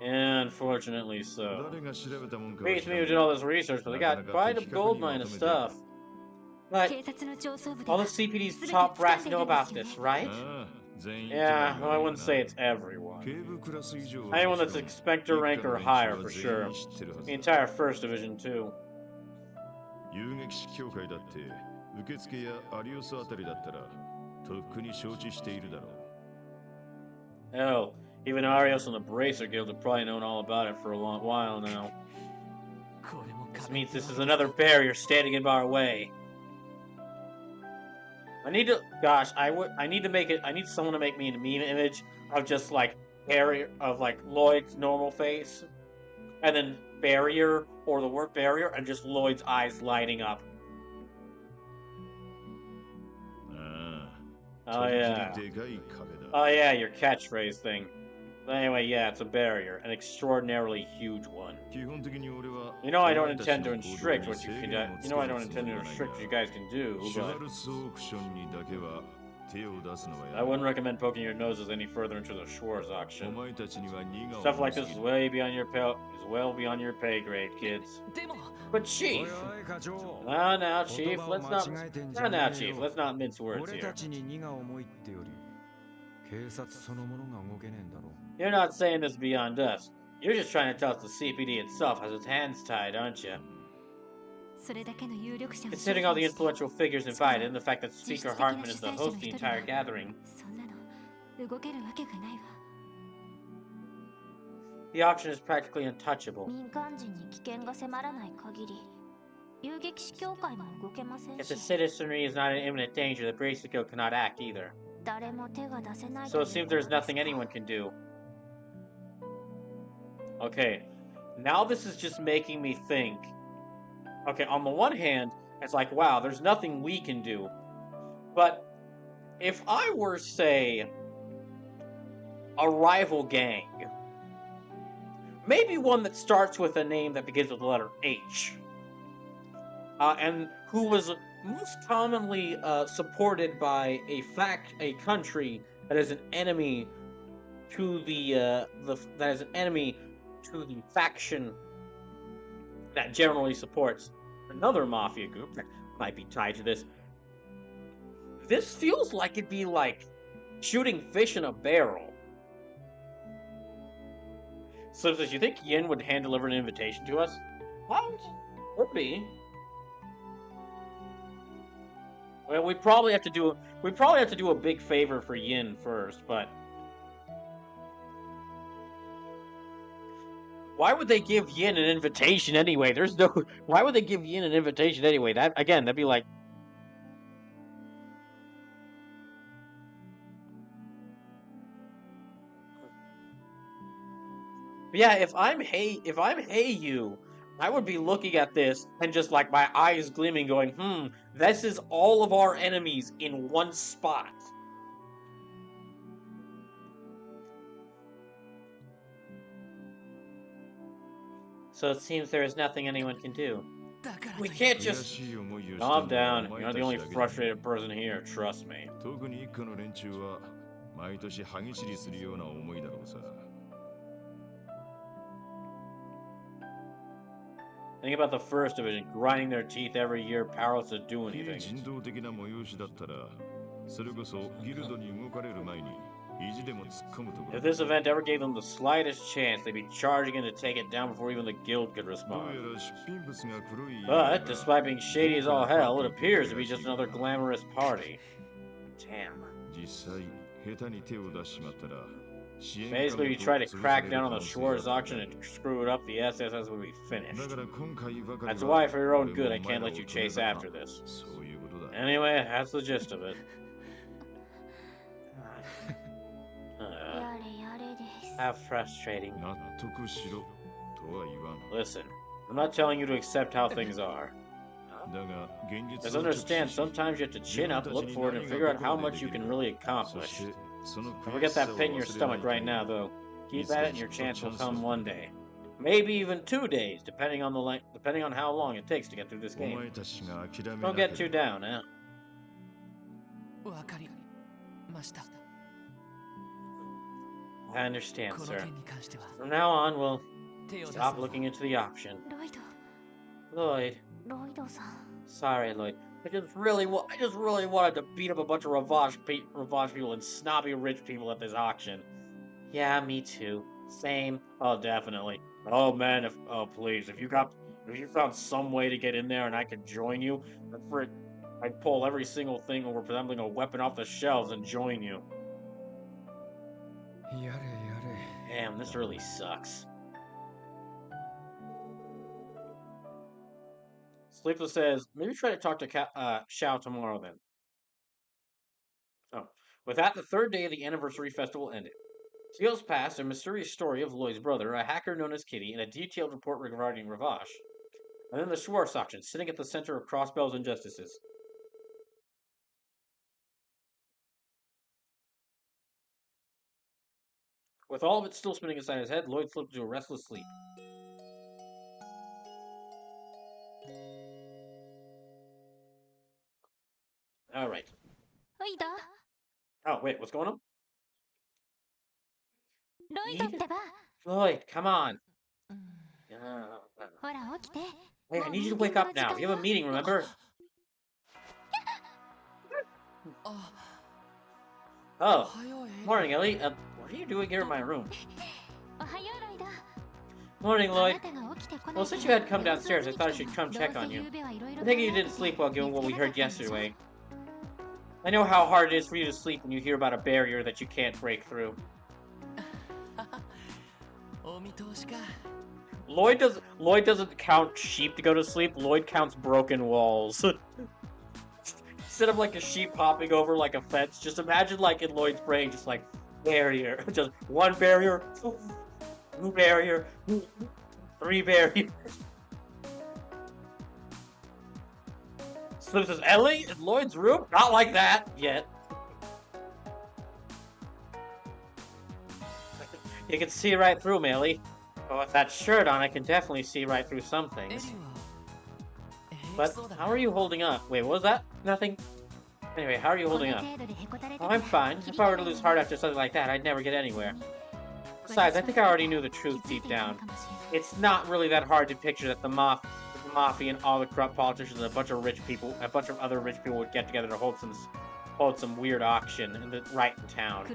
Unfortunately so. Beats me who did all this research, but they got quite a gold mine of stuff. But all the CPD's top brass know about this, right? Yeah, well, I wouldn't say it's everyone. Anyone that's Inspector rank or higher, for sure. The entire First Division, too. Hell, even Arios and the Bracer Guild have probably known all about it for a long while now. This means this is another barrier standing in our way. I need someone to make me a meme image of just like Lloyd's normal face, and then barrier or the word barrier, and just Lloyd's eyes lighting up. Oh yeah, your catchphrase thing. But anyway, yeah, it's a barrier, an extraordinarily huge one. You know I don't intend to restrict what you can do. You know I don't intend to restrict what you guys can do, but I wouldn't recommend poking your noses any further into the Schwarz auction. Stuff like this is well beyond your pay grade, kids. But Chief, now, Chief, let's not mince words here. You're not saying this beyond us. You're just trying to tell us the CPD itself has its hands tied, aren't you? Considering all the influential figures invited and the fact that Speaker Hartman is the host of the entire gathering, the auction is practically untouchable. If the citizenry is not in imminent danger, the Bracer Guild cannot act either. So it seems there's nothing anyone can do. Okay, now this is just making me think. Okay, on the one hand, it's like, wow, there's nothing we can do. But if I were, say, a rival gang, maybe one that starts with a name that begins with the letter H, and who was most commonly supported by a country that is an enemy to the faction that generally supports another mafia group that might be tied to this. This feels like it'd be like shooting fish in a barrel. So does you think Yin would hand deliver an invitation to us? Could be. Well, we probably have to do a big favor for Yin first, but Why would they give Yin an invitation anyway? There's no... Why would they give Yin an invitation anyway? That, again, that'd be like... Yeah, if I'm Hey You, I would be looking at this and just like my eyes gleaming going, this is all of our enemies in one spot. So it seems there is nothing anyone can do. We can't just... Calm down. You're not the only frustrated person here, trust me. Think about the first division, grinding their teeth every year, powerless to do anything. If this event ever gave them the slightest chance, they'd be charging in to take it down before even the guild could respond. But, despite being shady as all hell, it appears to be just another glamorous party. Damn. Basically, if you try to crack down on the Schwartz auction and screw it up, the SSS will be finished. That's why, for your own good, I can't let you chase after this. Anyway, that's the gist of it. How frustrating. Listen, I'm not telling you to accept how things are. Just understand, sometimes you have to chin up, look forward, and figure out how much you can really accomplish. Don't forget that pit in your stomach right now, though. Keep at it, and your chance will come one day. Maybe even 2 days, depending on how long it takes to get through this game. Don't get too down, eh? I understand, sir. From now on, we'll stop looking into the option. Lloyd. Sorry, Lloyd. I just really wanted to beat up a bunch of revenge people and snobby rich people at this auction. Yeah, me too. Same. Oh, definitely. Oh man, please, if you found some way to get in there and I could join you, I'd pull every single thing over resembling a weapon off the shelves and join you. Damn, this really sucks. Sleepless says, maybe try to talk to Xiao tomorrow then. Oh. With that, the third day of the anniversary festival ended. Years passed, a mysterious story of Lloyd's brother, a hacker known as Kitty, and a detailed report regarding Ravash. And then the Schwartz auction, sitting at the center of Crossbell's injustices. With all of it still spinning inside his head, Lloyd slipped into a restless sleep. Alright. Oh, wait, what's going on? Lloyd, come on. Hey, I need you to wake up now. We have a meeting, remember? Oh, morning, Ellie. What are you doing here in my room? Morning, Lloyd. Well, since you had come downstairs, I thought I should come check on you. I think you didn't sleep well given what we heard yesterday. I know how hard it is for you to sleep when you hear about a barrier that you can't break through. Lloyd doesn't count sheep to go to sleep. Lloyd counts broken walls. Instead of like a sheep hopping over like a fence, just imagine like in Lloyd's brain, just like barrier, just one barrier, 2 barrier, 3 barriers. Slim says, Ellie in Lloyd's room? Not like that yet. You can see right through me, Ellie. But with that shirt on, I can definitely see right through some things. But how are you holding up? Wait, what was that? Nothing? Anyway, how are you holding up? Oh, I'm fine. If I were to lose heart after something like that, I'd never get anywhere. Besides, I think I already knew the truth deep down. It's not really that hard to picture that the Mafia and all the corrupt politicians and a bunch of other rich people would get together to hold some weird auction right in town.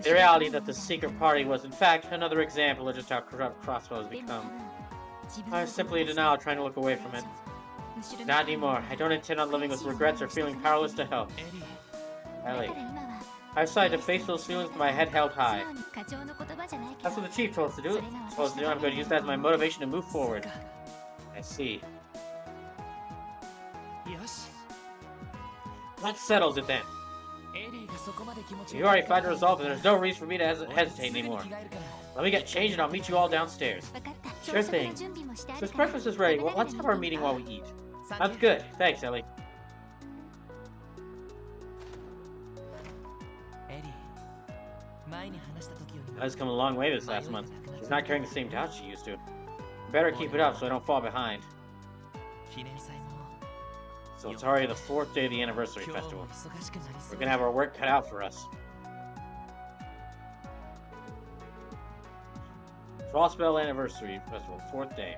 The reality that the secret party was, in fact, another example of just how corrupt Crossbow has become. I was simply in denial, trying to look away from it. Not anymore. I don't intend on living with regrets or feeling powerless to help. Ellie. I decided to face those feelings with my head held high. That's what the chief told us to do. I'm going to use that as my motivation to move forward. I see. That settles it then. You already found a resolve, and there's no reason for me to hesitate anymore. Let me get changed and I'll meet you all downstairs. Sure thing. Since breakfast is ready, well, let's have our meeting while we eat. That's good. Thanks, Ellie. Ellie's come a long way this last month. She's not carrying the same doubt she used to. Better keep it up so I don't fall behind. So it's already the 4th day of the anniversary festival. We're gonna have our work cut out for us. Frostbell Anniversary Festival, 4th day.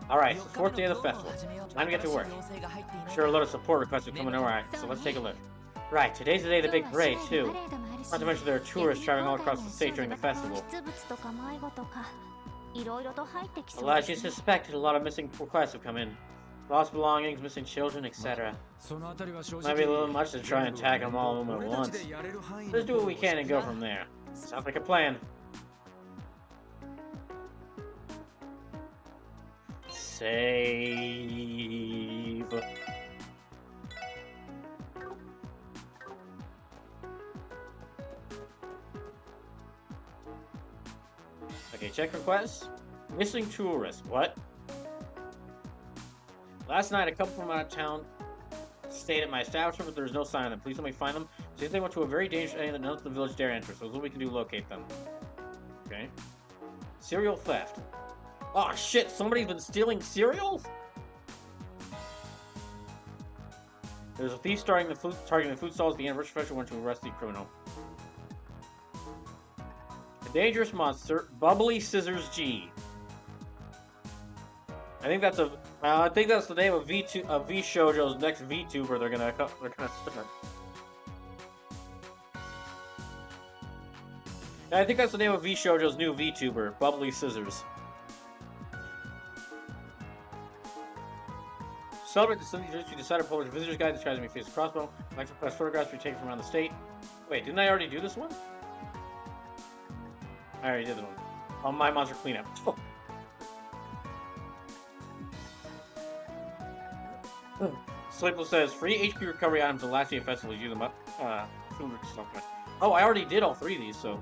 Alright, 4th day of the festival. Time to get to work. I'm sure a lot of support requests are coming over, so let's take a look. Right, today's the day of the big parade, too. Not to mention there are tourists traveling all across the state during the festival. Well, as you suspected, a lot of missing requests have come in. Lost belongings, missing children, etc. Might be a little much to try and tackle them all at once. Let's do what we can and go from there. Sounds like a plan. Save. Okay, check requests. Missing tourist. What? Last night, a couple from out of town stayed at my establishment, but there was no sign of them. Please let me find them. See if they went to a very dangerous area that none of the village dare enter. So what we can do, locate them. Okay. Cereal theft. Oh shit! Somebody's been stealing cereals. There's a thief targeting the food stalls. The anniversary festival went to arrest the criminal. A dangerous monster, Bubbly Scissors G. I think that's the name of V Shoujo's next VTuber. They're gonna start. I think that's the name of V Shoujo's new VTuber, Bubbly Scissors. Celebrate the Sunday you decided to publish a visitor's guide describing me face a crossbow. I'd like to request photographs we take from around the state. Wait, didn't I already do this one? I already did this one. On my monster cleanup. Sleepless says free HP recovery items the last day of festival. Use them up. Oh, I already did all 3 of these, so.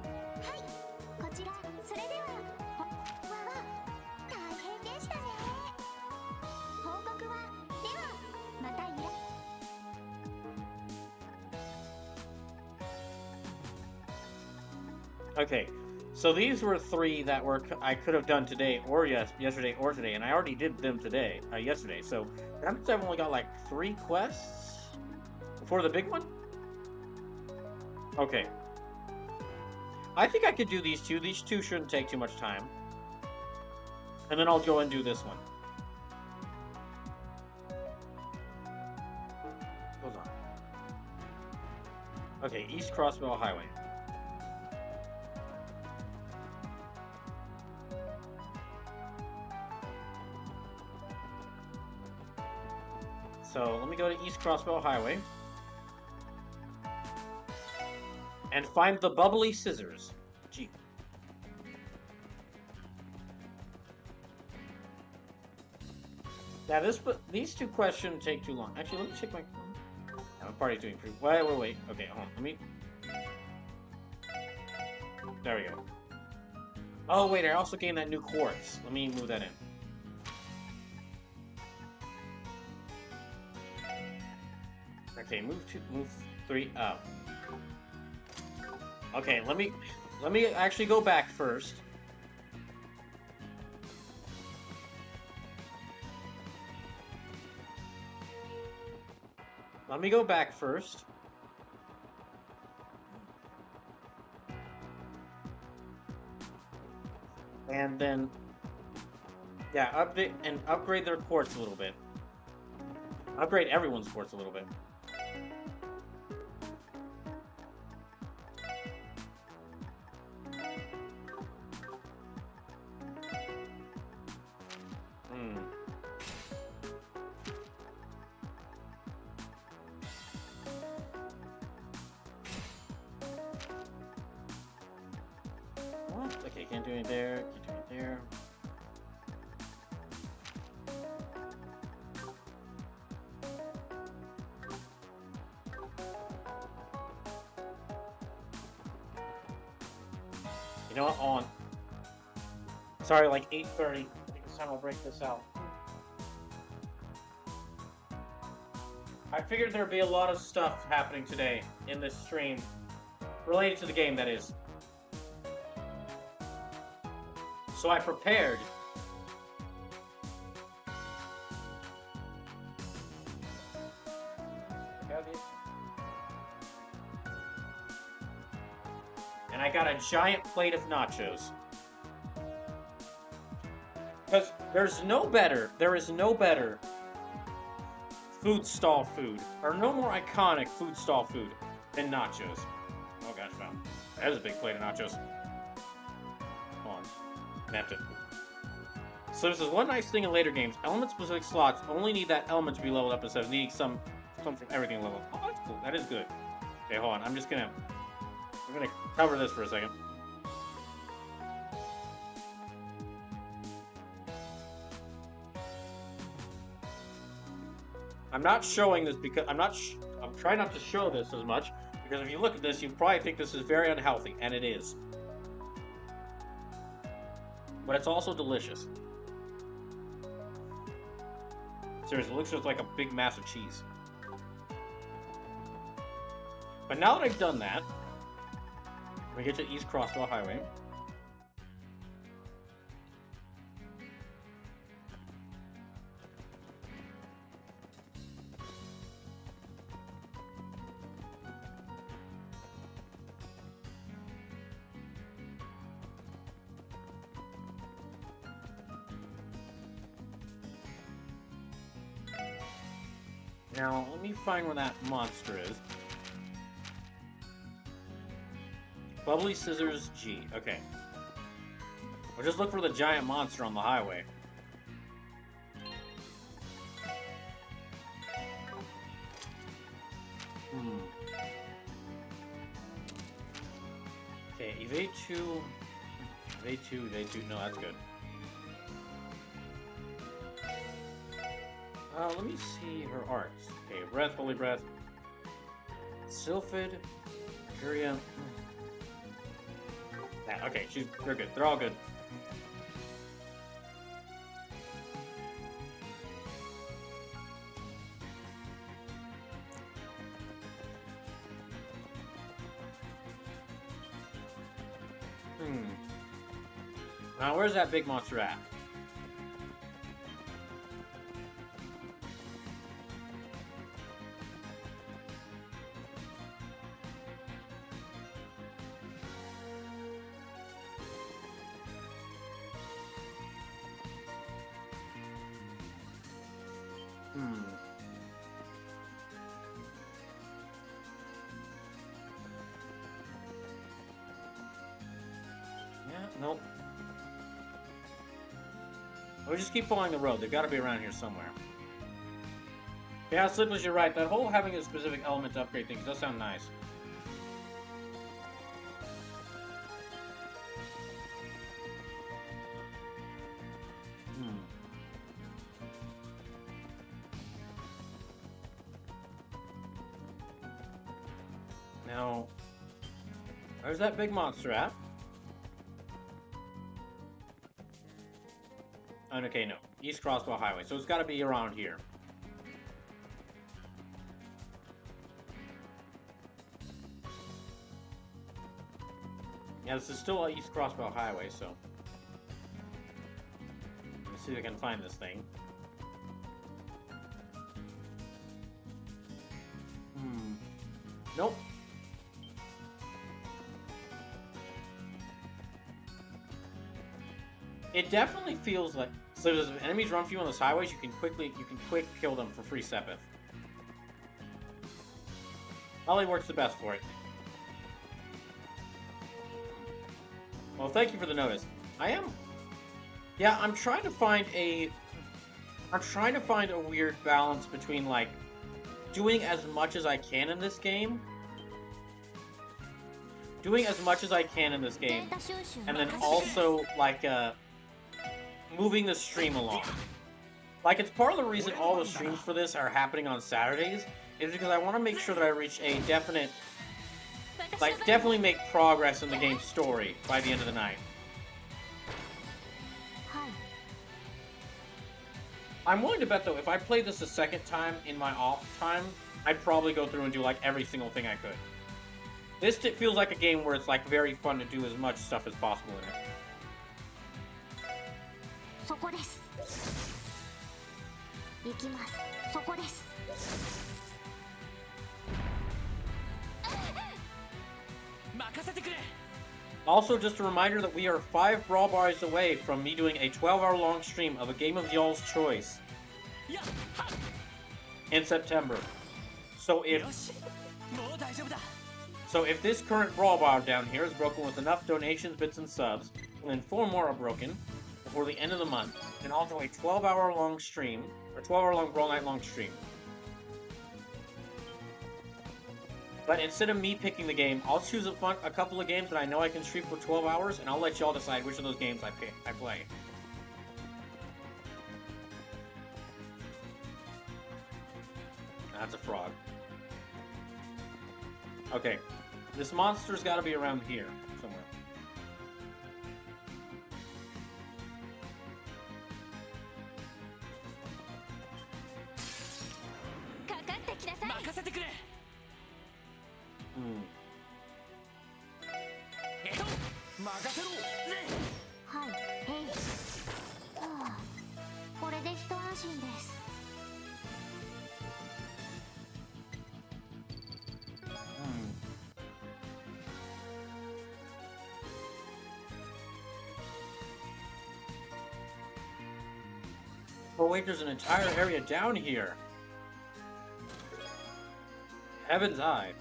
Okay, so these were 3 that I could have done today or yesterday or today, and I already did them today, yesterday. So that means I've only got like 3 quests before the big one. Okay, I think I could do these 2. These 2 shouldn't take too much time, and then I'll go and do this one. Hold on. Okay, East Crossbell Highway. So let me go to East Crossbell Highway and find the Bubbly Scissors. Gee. Now these 2 quests shouldn't take too long. Actually, let me check my. My party's doing pretty. Wait. Okay, hold on. Let me. There we go. Oh wait, I also gained that new quartz. Let me move that in. Okay, move 3 up. Okay, let me actually go back first. Let me go back first. And then, yeah, upgrade their quartz a little bit. Upgrade everyone's quartz a little bit. Okay, can't do it there. Can't do it there. You know what? On. Sorry, like 8:30. I think it's time I'll break this out. I figured there'd be a lot of stuff happening today in this stream. Related to the game, that is. So I prepared. And I got a giant plate of nachos. Because there is no better food stall food, or no more iconic food stall food than nachos. Oh gosh, wow. That is a big plate of nachos. Hold on. Napped it. So this is one nice thing in later games. Element-specific slots only need that element to be leveled up instead of needing some from everything leveled. Oh, that's cool. That is good. Okay, hold on. We're gonna cover this for a second. I'm not showing this because I'm trying not to show this as much, because if you look at this, you probably think this is very unhealthy, and it is. But it's also delicious. Seriously, it looks just like a big mass of cheese. But now that I've done that, we get to East Crossville Highway. Now, let me find where that monster is. Bubbly Scissors G. Okay. We'll just look for the giant monster on the highway. Okay, evade 2. Evade 2, evade 2. No, that's good. Let me see her arts. Okay, Breath, Holy Breath. Sylphid. Furia. Okay, they're good. They're all good. Now, where's that big monster at? Nope. We'll just keep following the road. They've got to be around here somewhere. Yeah, Sleepless, you're right. That whole having a specific element to upgrade things does sound nice. Now, where's that big monster at? Oh, okay, no. East Crossville Highway. So it's got to be around here. Yeah, this is still East Crossville Highway, so... Let's see if I can find this thing. Nope. It definitely feels like, so if enemies run for you on those highways, you can quick kill them for free Sepith. Probably works the best for it. Well, thank you for the notice. Yeah, I'm trying to find a weird balance between, like, doing as much as I can in this game, doing as much as I can in this game, and then also, like, moving the stream along. Like, it's part of the reason all the streams for this are happening on Saturdays, is because I want to make sure that I reach a definite, like, definitely make progress in the game's story by the end of the night. I'm willing to bet, though, if I played this a second time in my off time, I'd probably go through and do, like, every single thing I could. This feels like a game where it's, like, very fun to do as much stuff as possible in it. Also, just a reminder that we are 5 Brawl Bars away from me doing a 12-hour-long stream of a game of y'all's choice in September. So if this current Brawl Bar down here is broken with enough donations, bits, and subs, and then 4 more are broken before the end of the month, then I'll do a 12-hour-long stream, or 12-hour-long Brawl Night long stream. But instead of me picking the game, I'll choose a couple of games that I know I can stream for 12 hours, and I'll let y'all decide which of those games I play. That's a frog. Okay. This monster's gotta be around here, somewhere. Oh wait, there's an entire area down here. Heaven's Eye.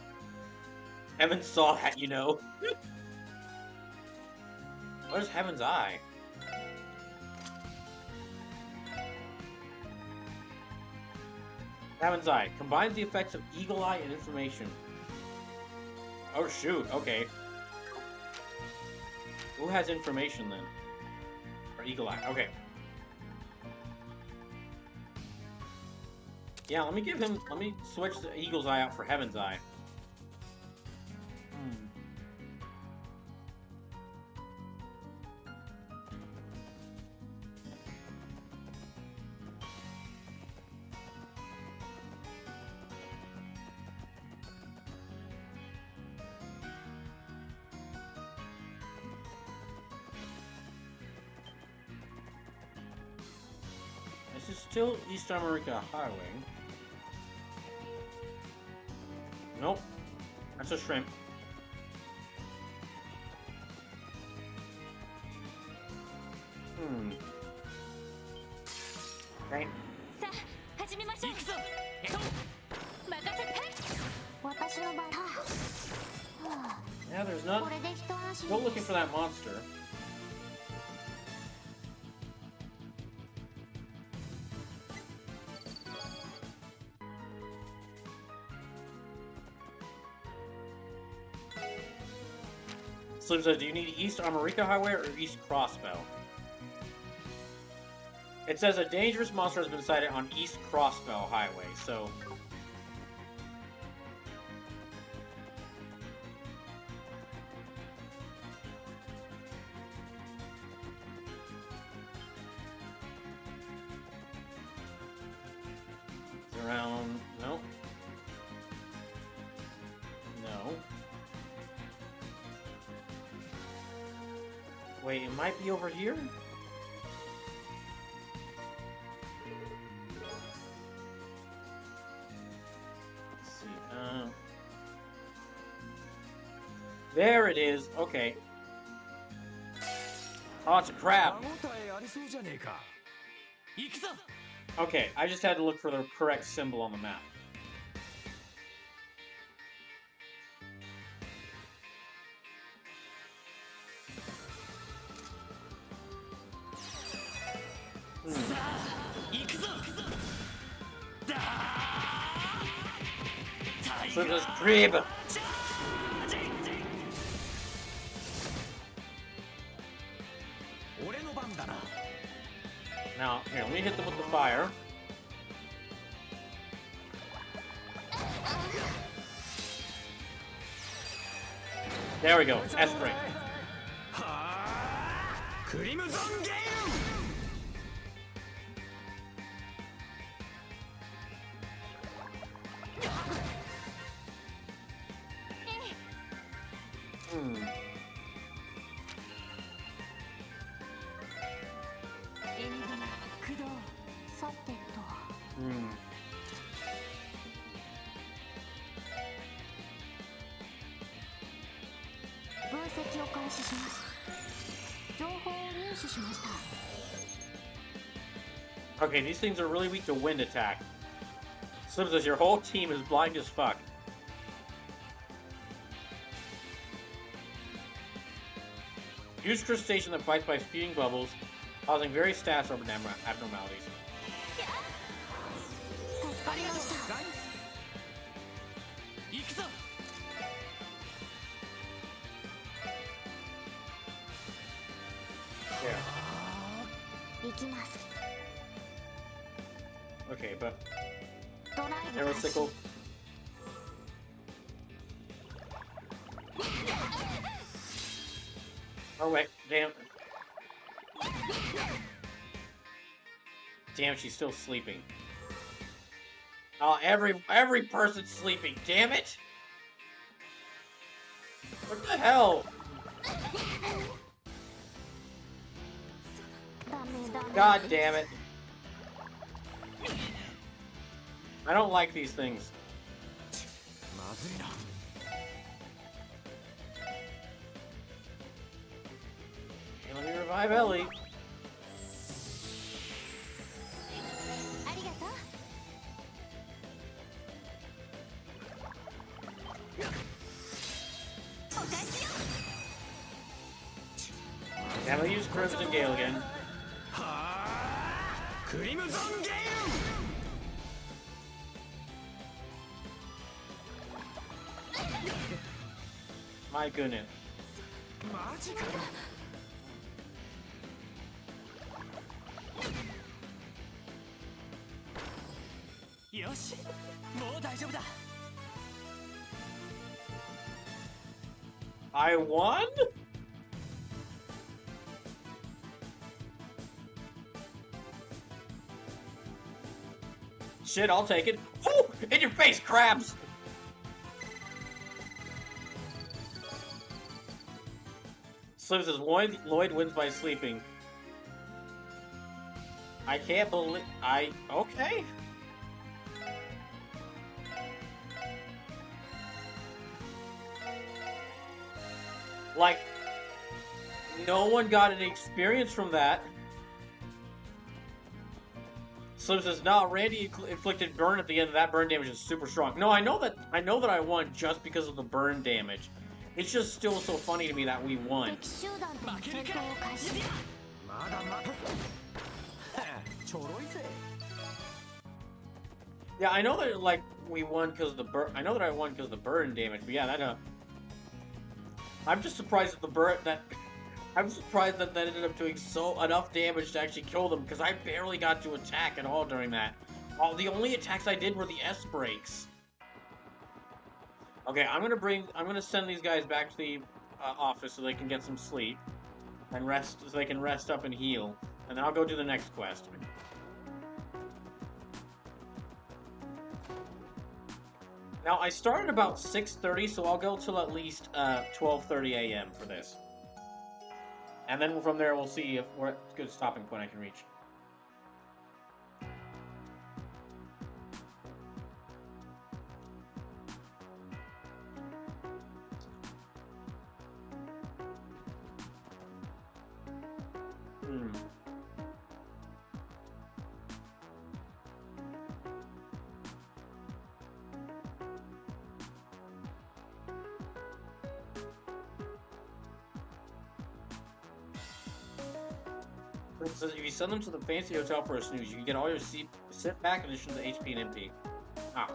Heaven saw that, you know. What is Heaven's Eye? Heaven's Eye. Combines the effects of Eagle Eye and information. Oh shoot, okay. Who has information then? Or Eagle Eye, okay. Yeah, let me switch the Eagle's Eye out for Heaven's Eye. This is still East America Highway. Nope. That's a shrimp. Okay. Yeah, there's none. Still looking for that monster. Slim says, do you need East America Highway or East Crossbow? It says a dangerous monster has been sighted on East Crossbow Highway, so... It's around... Nope. No. Wait, it might be over here? Let's see, there it is, okay. Oh, it's a crab. Okay, I just had to look for the correct symbol on the map. So this crib. Now, here, let me hit them with the fire. There we go. S-Spring. Okay, these things are really weak to wind attack. Slim says your whole team is blind as fuck. Huge crustacean that fights by spewing bubbles, causing various stats abnormalities. Yeah. Okay, but Aerosicle. Oh wait, damn. Damn, she's still sleeping. Oh, every person's sleeping. Damn it! What the hell? God damn it! I don't like these things. Okay, let me revive Ellie. Yeah, I'm gonna use Crimson Gale again. My goodness. I won? Shit, I'll take it. Oh, in your face, crabs! Slim says Lloyd wins by sleeping. I can't believe okay. Like, no one got any experience from that. Slim says, "No, Randy inflicted burn at the end. That burn damage is super strong." No, I know that I won just because of the burn damage. It's just still so funny to me that we won. Yeah, I know that like we won because of the burn. I know that I won because of the burn damage. But yeah, that I'm just surprised that the burn that. I'm surprised that ended up doing enough damage to actually kill them, because I barely got to attack at all during that. The only attacks I did were the S breaks. Okay, I'm gonna send these guys back to the office so they can get some sleep and rest, so they can rest up and heal, and then I'll go do the next quest. Now I started about 6:30, so I'll go till at least 12:30 a.m. for this. And then from there, we'll see if we're at a good stopping point I can reach. So if you send them to the fancy hotel for a snooze, you can get all your sit back additions to HP and MP. Ah.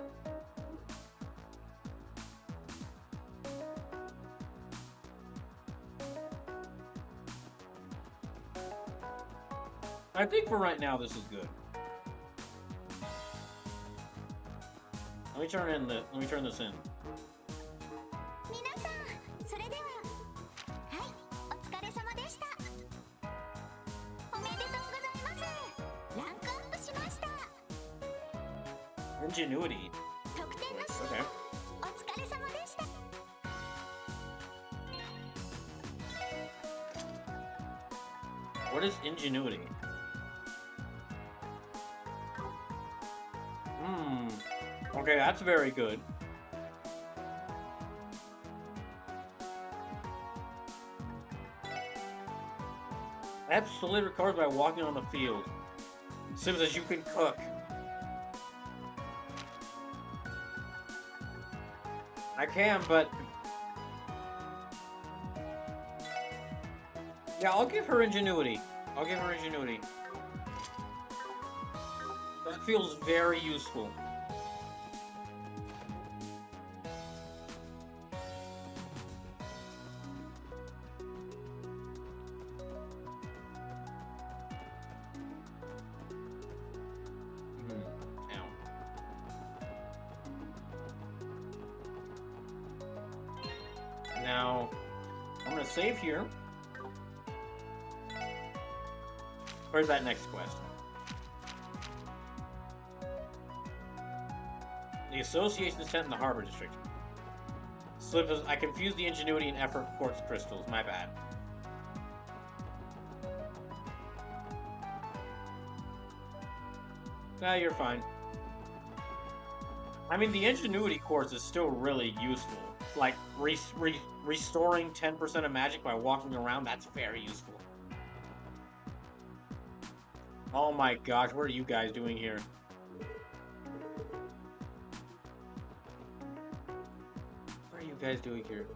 I think for right now, this is good. Let me turn this in. Ingenuity. Okay. What is ingenuity? Okay, that's very good. Absolutely records by walking on the field. Sim says you can cook. I can, but... Yeah, I'll give her ingenuity. I'll give her ingenuity. That feels very useful. Now, I'm gonna save here. Where's that next quest? The Association's tent in the Harbor District. Slip says, I confused the ingenuity and effort quartz crystals. My bad. Nah, you're fine. I mean, the ingenuity quartz is still really useful. Like, restoring 10% of magic by walking around, that's very useful. Oh my gosh, what are you guys doing here? What are you guys doing here?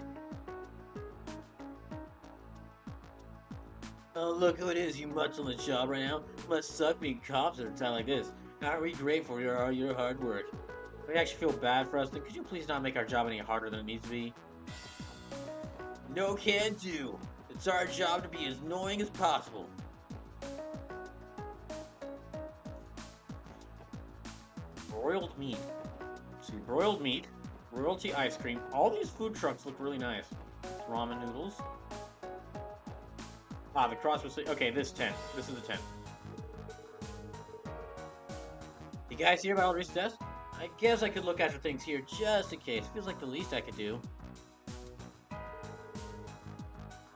Oh, look who it is, you mutts on the job right now. Must suck being cops at a time like this. Aren't we grateful for your hard work? We actually feel bad for us, then could you please not make our job any harder than it needs to be? No can do. It's our job to be as annoying as possible. Broiled meat. See, broiled meat, royalty ice cream. All these food trucks look really nice. Ramen noodles. Ah, the crossword. Okay, this tent. This is the tent. You guys hear about Ulrich's death? I guess I could look after things here just in case. Feels like the least I could do.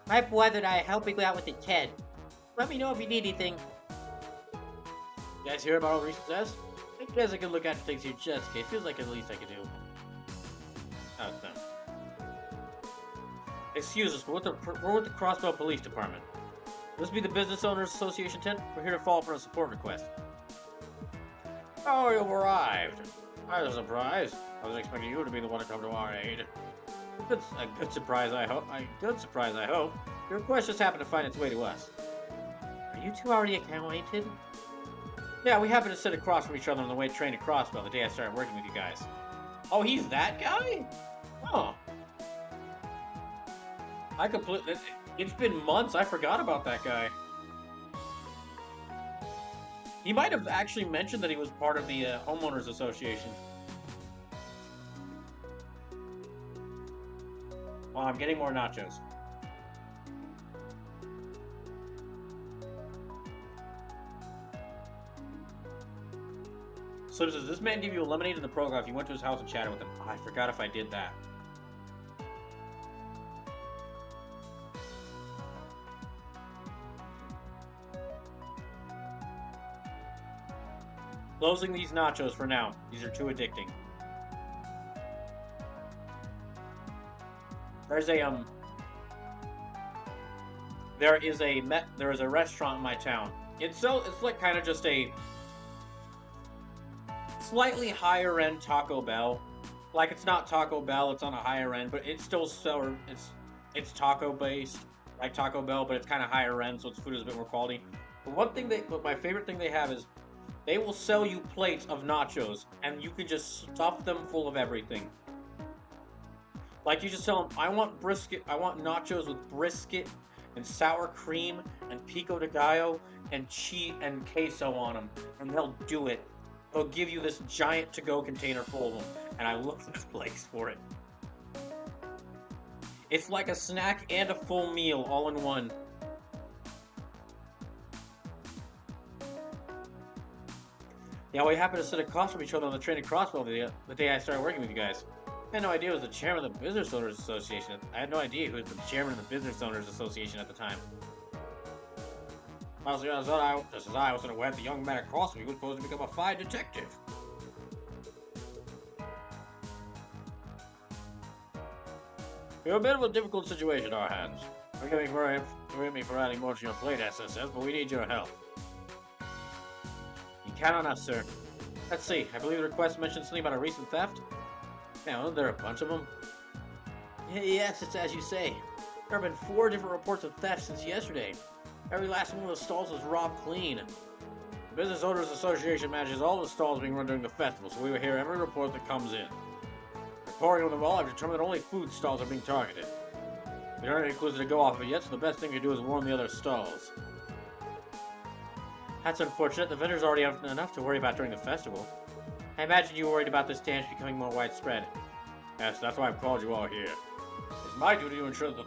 My brother and I are helping out with the tent. Let me know if you need anything. You guys hear about Ulrich's death? I guess I could look after things here just in case. Feels like the least I could do. Oh, it's done. Excuse us, we're with the Crossbow Police Department. This be the Business Owners Association tent? We're here to follow up on a support request. Oh, you've arrived. I was surprised. I was expecting you to be the one to come to our aid. A good surprise, I hope. Your request just happened to find its way to us. Are you two already acquainted? Yeah, we happened to sit across from each other on the way to train to Crossbow the day I started working with you guys. Oh, he's that guy? Oh. It's been months, I forgot about that guy. He might have actually mentioned that he was part of the Homeowners Association. Well, I'm getting more nachos. So does this man give you a lemonade in the program if you went to his house and chatted with him? Oh, I forgot if I did that. Closing these nachos for now. These are too addicting. There is a restaurant in my town. It's like kind of just a slightly higher end Taco Bell. Like, it's not Taco Bell, it's on a higher end, but it's still it's taco based, like Taco Bell, but it's kind of higher end, so its food is a bit more quality. But my favorite thing they have is they will sell you plates of nachos, and you can just stuff them full of everything. Like, you just tell them, I want nachos with brisket and sour cream and pico de gallo and cheese and queso on them, and they'll do it. They'll give you this giant to-go container full of them, and I love this place for it. It's like a snack and a full meal all in one. Yeah, we happened to sit across from each other on the train at Crossville the day I started working with you guys. I had no idea it was the chairman of the Business Owners Association. I had no idea who was the chairman of the Business Owners Association at the time. Just as I was unaware, the young man across from me was supposed to become a fine detective. We have a bit of a difficult situation in our hands. Forgive me for adding more to your plate, SSS, but we need your help. You count on us, sir. Let's see, I believe the request mentioned something about a recent theft? Yeah, wasn't there a bunch of them? Yes, it's as you say. There have been 4 different reports of theft since yesterday. Every last one of the stalls was robbed clean. The Business Owners Association manages all the stalls being run during the festival, so we will hear every report that comes in. Reporting on them all, I've determined that only food stalls are being targeted. We don't have any clues to go off of it yet, so the best thing to do is warn the other stalls. That's unfortunate. The vendors already have enough to worry about during the festival. I imagine you were worried about this damage becoming more widespread. Yes, that's why I've called you all here. It's my duty to ensure that the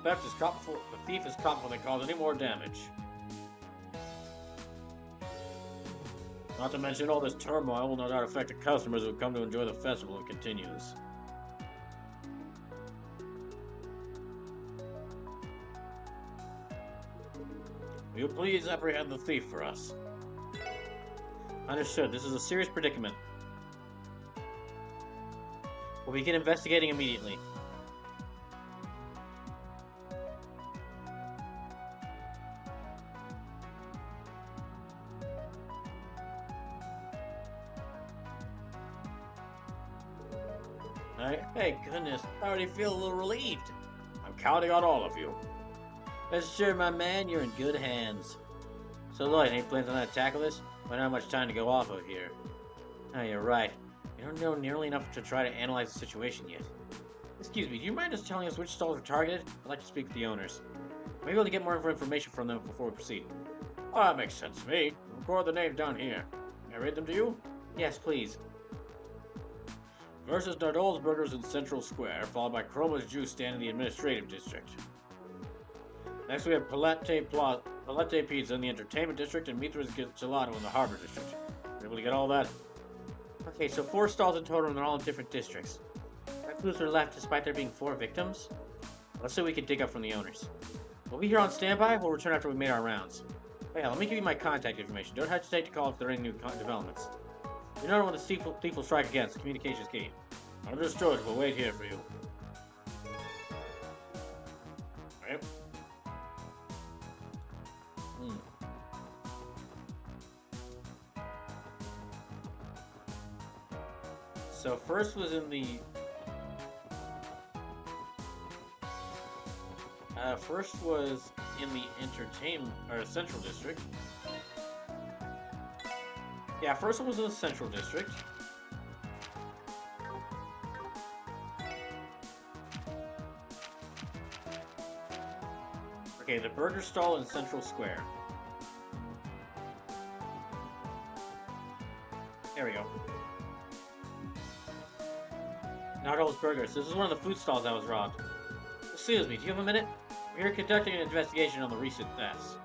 thief is caught before they cause any more damage. Not to mention all this turmoil will no doubt affect the customers who come to enjoy the festival and continues. Will you please apprehend the thief for us? Understood. This is a serious predicament. We'll begin investigating immediately. Hey, goodness, I already feel a little relieved. I'm counting on all of you. Rest assured, my man, you're in good hands. So, Lloyd, any plans on how to tackle this? We don't have much time to go off of here. Oh, you're right. We don't know nearly enough to try to analyze the situation yet. Excuse me, do you mind just telling us which stalls are targeted? I'd like to speak with the owners. Maybe we'll get more information from them before we proceed. Oh, that makes sense to me. Record the names down here. Can I read them to you? Yes, please. Versus Nardol's Burgers in Central Square, followed by Chroma's Juice Stand in the Administrative District. Next we have Palette Pizza in the Entertainment District and Mithra's Gelato in the Harbor District. Able to get all that? Okay, so 4 stalls in total and they're all in different districts. What clues are left despite there being 4 victims? Let's see what we can dig up from the owners. We'll be here on standby. We'll return after we've made our rounds. Oh yeah, let me give you my contact information. Don't hesitate to call if there are any new developments. You know when the thief will strike again, so communication's key. Understood. We'll wait here for you. Alright. So first was in the entertainment or Central District. Yeah, first one was in the Central District. Okay, the burger stall in Central Square. There we go. Nardol's Burgers. This is one of the food stalls that was robbed. Excuse me, do you have a minute? We're here conducting an investigation on the recent thefts.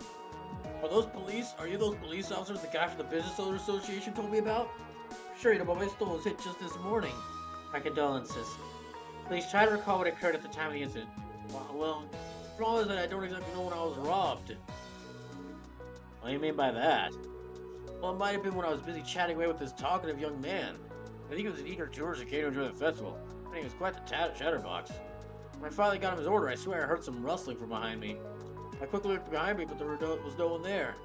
Are you those police officers the guy from the Business Owners Association told me about? Sure, you know, but my store was hit just this morning. My condolences. Please try to recall what occurred at the time of the incident. Well, the problem is that I don't exactly know when I was robbed. What do you mean by that? Well, it might have been when I was busy chatting away with this talkative young man. I think he was an eager tourist who came to enjoy the festival. I think he was quite the chatterbox. When I finally got him his order, I swear I heard some rustling from behind me. I quickly looked behind me, but there was no one there.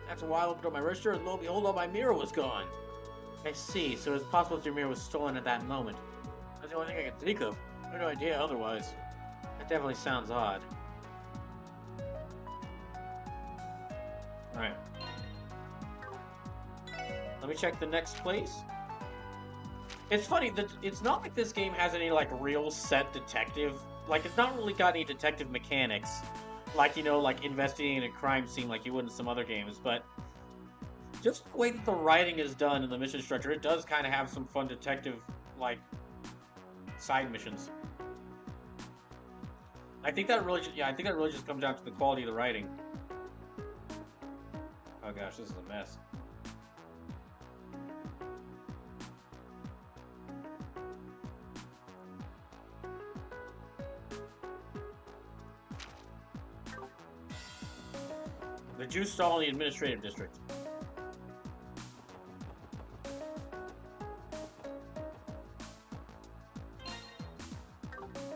After a while, I opened up my register, and lo and behold, all my mirror was gone. I see, so it's possible that your mirror was stolen at that moment. That's the only thing I can think of. I have no idea otherwise. That definitely sounds odd. Alright. Let me check the next place. It's funny that it's not like this game has any, like, real set detective. Like, it's not really got any detective mechanics. Like, you know, like investigating a crime scene like you would in some other games. But Just the way that the writing is done in the mission structure, it does kind of have some fun detective, like, side missions. I think that really, I think that really just comes down to the quality of the writing. Oh gosh, this is a mess. The juice stall in the administrative district.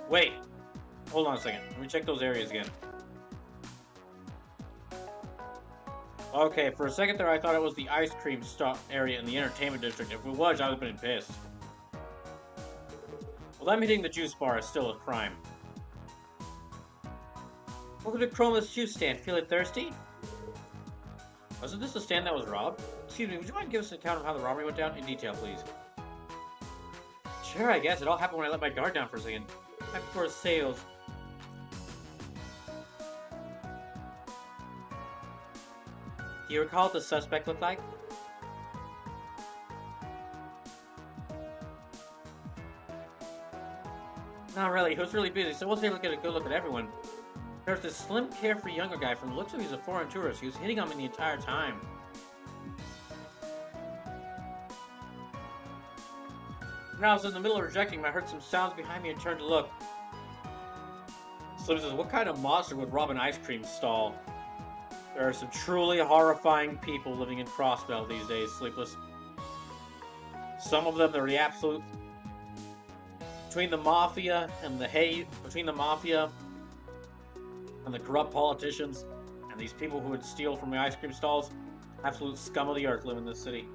Wait, hold on a second. Let me check those areas again. Okay, for a second there I thought it was the ice cream stall area in the entertainment district. If it was, I would have been pissed. Well, them hitting the juice bar is still a crime. Welcome to Chroma's juice stand. Feeling thirsty? Wasn't this the stand that was robbed? Excuse me, would you mind giving us an account of how the robbery went down? In detail, please. Sure, I guess. It all happened when I let my guard down for a second. Time for sales. Do you recall what the suspect looked like? Not really. He was really busy, so I wasn't able to get a good look at everyone. There was this slim, carefree younger guy. From the looks of him, he's a foreign tourist. He was hitting on me the entire time. When I was in the middle of rejecting him, I heard some sounds behind me and turned to look. Slim says, what kind of monster would rob an ice cream stall? There are some truly horrifying people living in Crossbell these days, Sleepless. Some of them are the absolute... Between the mafia and the corrupt politicians and these people who would steal from the ice cream stalls, absolute scum of the earth live in this city.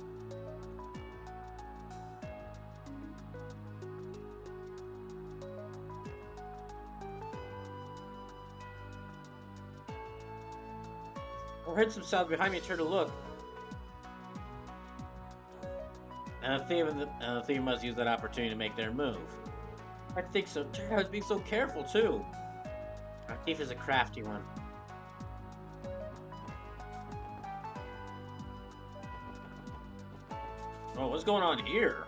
I heard some sound behind me and turned to look. And the thief must use that opportunity to make their move. I think so. I was being so careful, too. Our thief is a crafty one. Oh, what's going on here?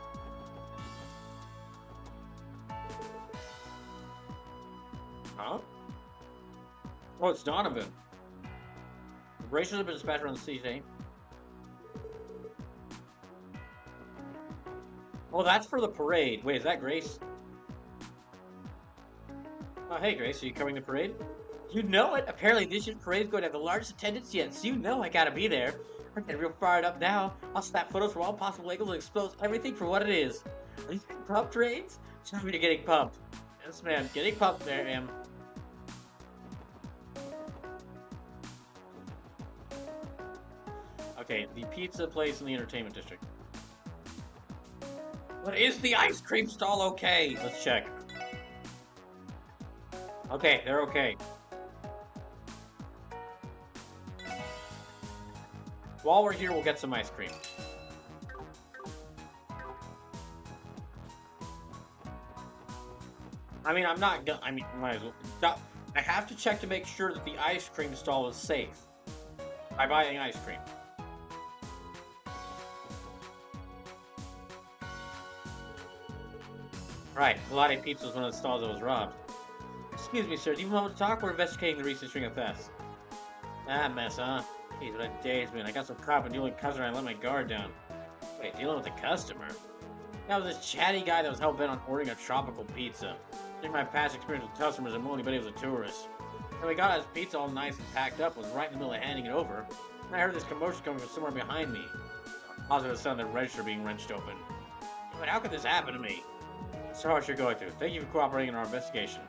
Huh? Oh, it's Donovan. Operations have been dispatched around the city today. Oh, that's for the parade. Wait, is that Grace? Oh, hey, Grace, are you covering the parade? You know it! Apparently this year's parade is going to have the largest attendance yet, so you know I gotta be there. I'm getting real fired up now. I'll snap photos from all possible angles and expose everything for what it is. Are these pumped trains? Tell me you're getting pumped. Yes, man, getting pumped there, Em. Okay, the pizza place in the entertainment district. But is the ice cream stall okay? Let's check. Okay, they're okay. While we're here, we'll get some ice cream. I mean, I'm not gonna... I mean, might as well... I have to check to make sure that the ice cream stall is safe by buying ice cream. Right, Latte Pizza was one of the stalls that was robbed. Excuse me, sir, do you have a moment to talk? We're investigating the recent string of thefts. That mess, huh? Jeez, what a day's been. I got so caught up in dealing with customer, I let my guard down. Wait, dealing with a customer? That was this chatty guy that was hell-bent on ordering a tropical pizza. During my past experience with customers, I'm willing to bet he was a tourist. When we got his pizza all nice and packed up, was right in the middle of handing it over, and I heard this commotion coming from somewhere behind me. Positive sound of the register being wrenched open. But how could this happen to me? So much you're going through. Thank you for cooperating in our investigation.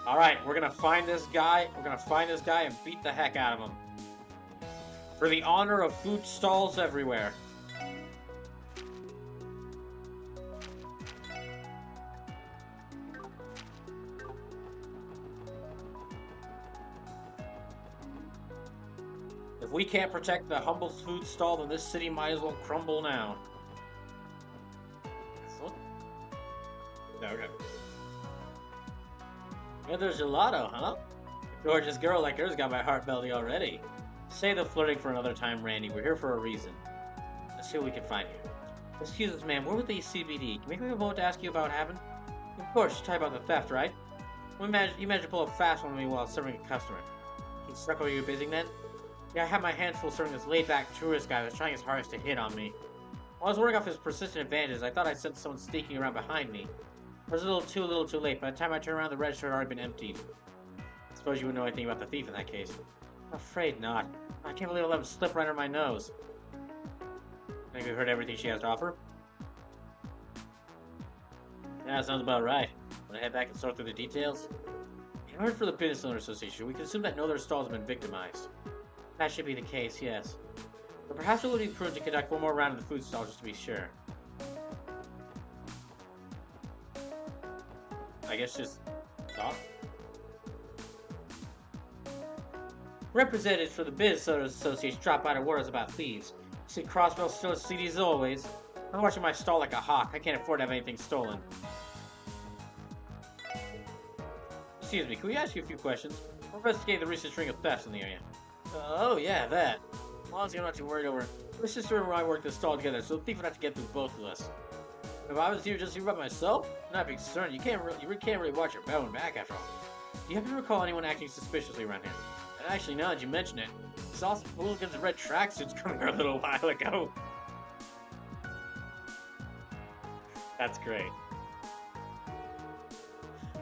Alright, we're gonna find this guy. We're gonna find this guy and beat the heck out of him. For the honor of food stalls everywhere. If we can't protect the humble food stall, then this city might as well crumble now. Okay. Yeah, there's gelato, huh? If Gorgeous girl like hers got my heart melting already. Save the flirting for another time, Randy. We're here for a reason. Let's see what we can find here. Excuse us, ma'am. Where would the CBD? Can you make me a moment to ask you about what happened? Of course, you're talking about the theft, right? You managed to pull a fast one on me while serving a customer. He struck while you were busy then? Yeah, I had my hands full serving this laid-back tourist guy that was trying his hardest to hit on me. While I was warding off his persistent advantages, I thought I sensed someone sneaking around behind me. I was a little too late. By the time I turned around, the register had already been emptied. I suppose you wouldn't know anything about the thief in that case. I'm afraid not. I can't believe I let him slip right under my nose. Think we've heard everything she has to offer? Yeah, that sounds about right. Want to head back and sort through the details? In order for the Business Owner Association, we can assume that no other stalls have been victimized. That should be the case, yes. But perhaps it would be prudent to conduct one more round of the food stall just to be sure. I guess just talk. Representatives for the Business Owners Association dropped by to warn us about thieves. See Crossbell still as seedy as always. I'm watching my stall like a hawk. I can't afford to have anything stolen. Excuse me, can we ask you a few questions? We're investigating the recent string of thefts in the area. Oh yeah, that. As long as you're not too worried over it. My sister and I work this stall together, so the thief would have to get through both of us. If I was here just here by myself, I'm not being concerned. You can't really watch your bowing back after all. Do you happen to recall anyone acting suspiciously around here? And actually, now that you mention it, I saw some hooligans in red tracksuits coming here a little while ago. That's great.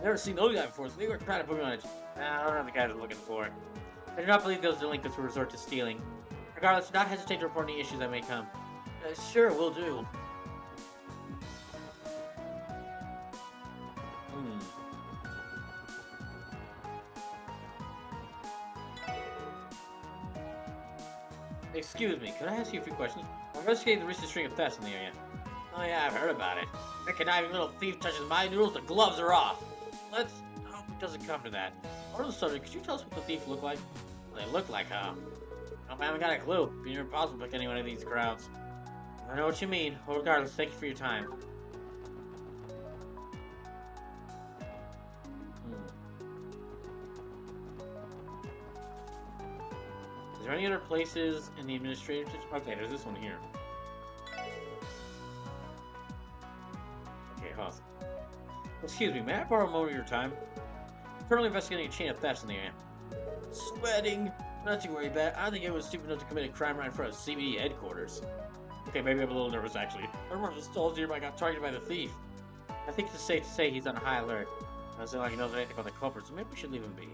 Never seen those guys before, so they were trying to put me on it. Nah, I don't know the guys I'm looking for. I do not believe those delinquents will resort to stealing. Regardless, do not hesitate to report any issues that may come. Sure, will do. Excuse me, could I ask you a few questions? I'm investigating the recent string of thefts in the area. Oh yeah, I've heard about it. That conniving little thief touches my noodles, the gloves are off. Let's hope it doesn't come to that. On the subject, could you tell us what the thief looked like? What they look like, huh? I haven't got a clue. It'd be impossible to pick any one of these crowds. I know what you mean. Well, regardless, thank you for your time. Is there any other places in the administrative system? Okay, there's this one here. Okay, awesome. Excuse me, may I borrow a moment of your time? I'm currently investigating a chain of thefts in the area. Sweating! Not too worried about it. I don't think anyone's stupid enough to commit a crime right in front of CBD headquarters. Okay, maybe I'm a little nervous actually. Everyone just stalls nearby got targeted by the thief. I think it's safe to say he's on high alert. Doesn't like he knows anything about the culprit, so maybe we should leave him be.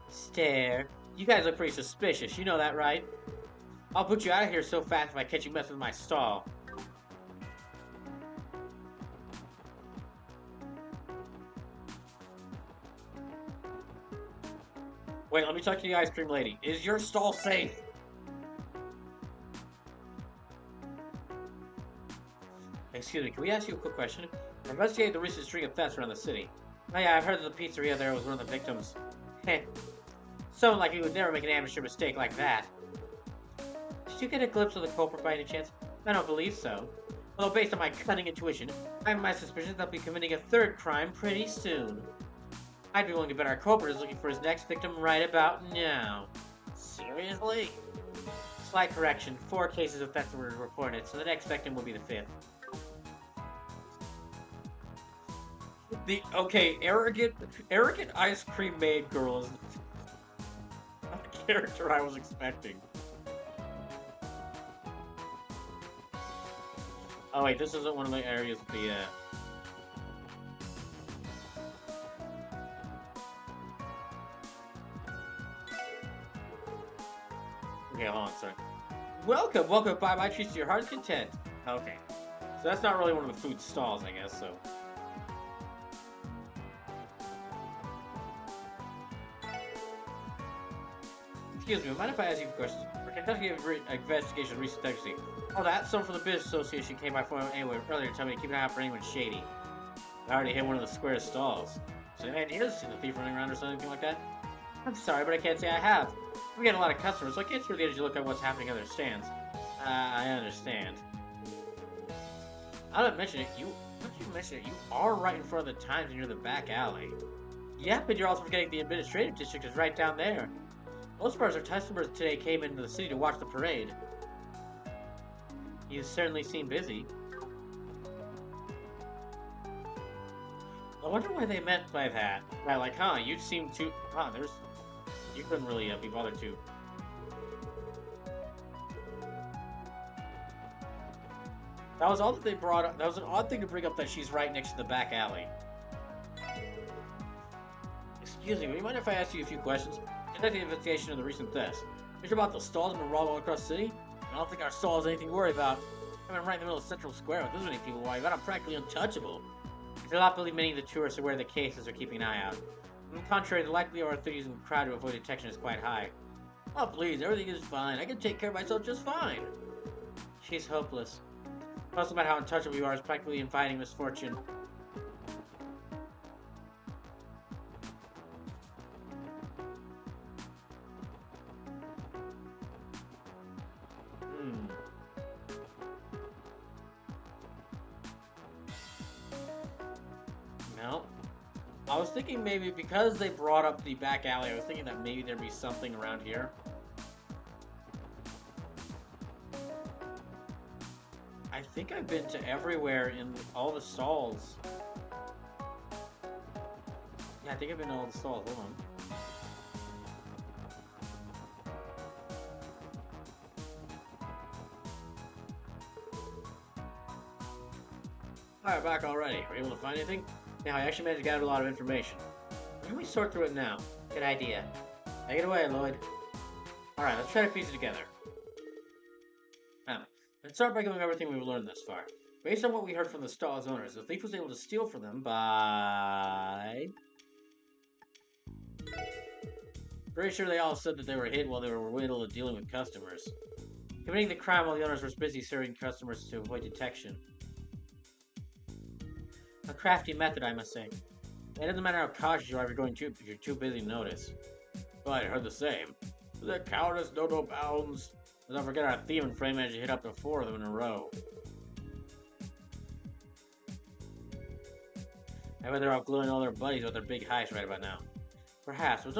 Stare. You guys look pretty suspicious, you know that, right? I'll put you out of here so fast if I catch you messing with my stall. Wait, let me talk to the ice cream lady. Is your stall safe? Excuse me, can we ask you a quick question? I investigated the recent string of thefts around the city. Oh yeah, I've heard that the pizzeria there was one of the victims. Heh. Someone like you would never make an amateur mistake like that. Did you get a glimpse of the culprit by any chance? I don't believe so. Although based on my cunning intuition, I have my suspicions that I'll be committing a third crime pretty soon. I'd be willing to bet our culprit is looking for his next victim right about now. Seriously? Slight correction, 4 cases of theft were reported, so the next victim will be the 5th. Okay, arrogant ice cream maid girl is not the character I was expecting. Oh wait, this isn't one of the areas of the Okay, hold on, sorry. Welcome by my treats to your heart's content. Okay. So that's not really one of the food stalls, I guess, so. Excuse me, mind if I ask you a question? We're conducting an investigation of recent thefts. Oh, that someone from the Business Association came by for anyway earlier to tell me to keep an eye out for anyone shady. I already hit one of the square stalls. So any ideas? Seen the thief running around or something like that? I'm sorry, but I can't say I have. We get a lot of customers, so I can't really look at what's happening on their stands. I understand. I don't mention it, you are right in front of the Times and you're in the back alley. Yeah, but you're also forgetting the administrative district is right down there. Most of our customers today came into the city to watch the parade. You certainly seem busy. I wonder why they meant by that. Like, huh, you seem too... Huh, you couldn't really be bothered to... That was all that they brought up. That was an odd thing to bring up that she's right next to the back alley. Excuse me, would you mind if I ask you a few questions? Conducting an investigation of the recent thefts. Heard about the stalls have been robbed all across the city? I don't think our stall has anything to worry about. I've been right in the middle of Central Square with this many people worried about. I'm practically untouchable. I do not believe many of the tourists are aware of the cases or keeping an eye out. On the contrary, the likelihood of our thieves in the crowd to avoid detection is quite high. Oh please, everything is fine. I can take care of myself just fine. She's hopeless. Plus about how untouchable you are is practically inviting misfortune. No. I was thinking maybe because they brought up the back alley, I was thinking that maybe there'd be something around here. I think I've been to everywhere in all the stalls. Yeah, I think I've been to all the stalls. Hold on. Alright, back already. Were you able to find anything? Now, I actually managed to gather a lot of information. Why don't we sort through it now? Good idea. Take it away, Lloyd. Alright, let's try to piece it together. Now, let's start by going over everything we've learned thus far. Based on what we heard from the stall's owners, the thief was able to steal from them by... Pretty sure they all said that they were hid while they were in the middle of dealing with customers. Committing the crime while the owners were busy serving customers to avoid detection. A crafty method, I must say. It doesn't matter how cautious you are if you're too busy to notice. Well, I heard the same. The cowardice know no bounds. Let's not forget our thieving frame managed to hit up to 4 of them in a row. I bet they're out gluing all their buddies with their big heist right about now. Perhaps, but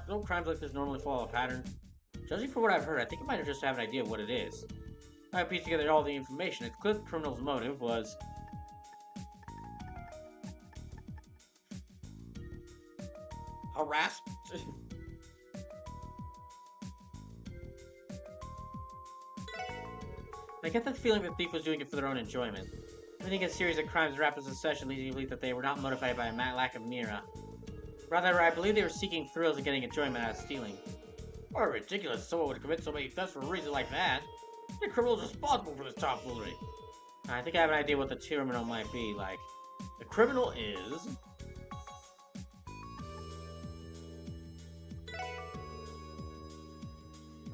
don't crimes like this normally follow a pattern? Judging from what I've heard, I think I might have just have an idea of what it is. I pieced together all the information. It's clear the criminal's motive was... harassment. I get the feeling the thief was doing it for their own enjoyment. I think a series of crimes wrapped in succession leads me to believe that they were not motivated by a lack of mira. Rather, I believe they were seeking thrills and getting enjoyment out of stealing. Or ridiculous someone would commit so many thefts for a reason like that. The criminal is responsible for this tomfoolery. I think I have an idea what the criminal might be like. The criminal is...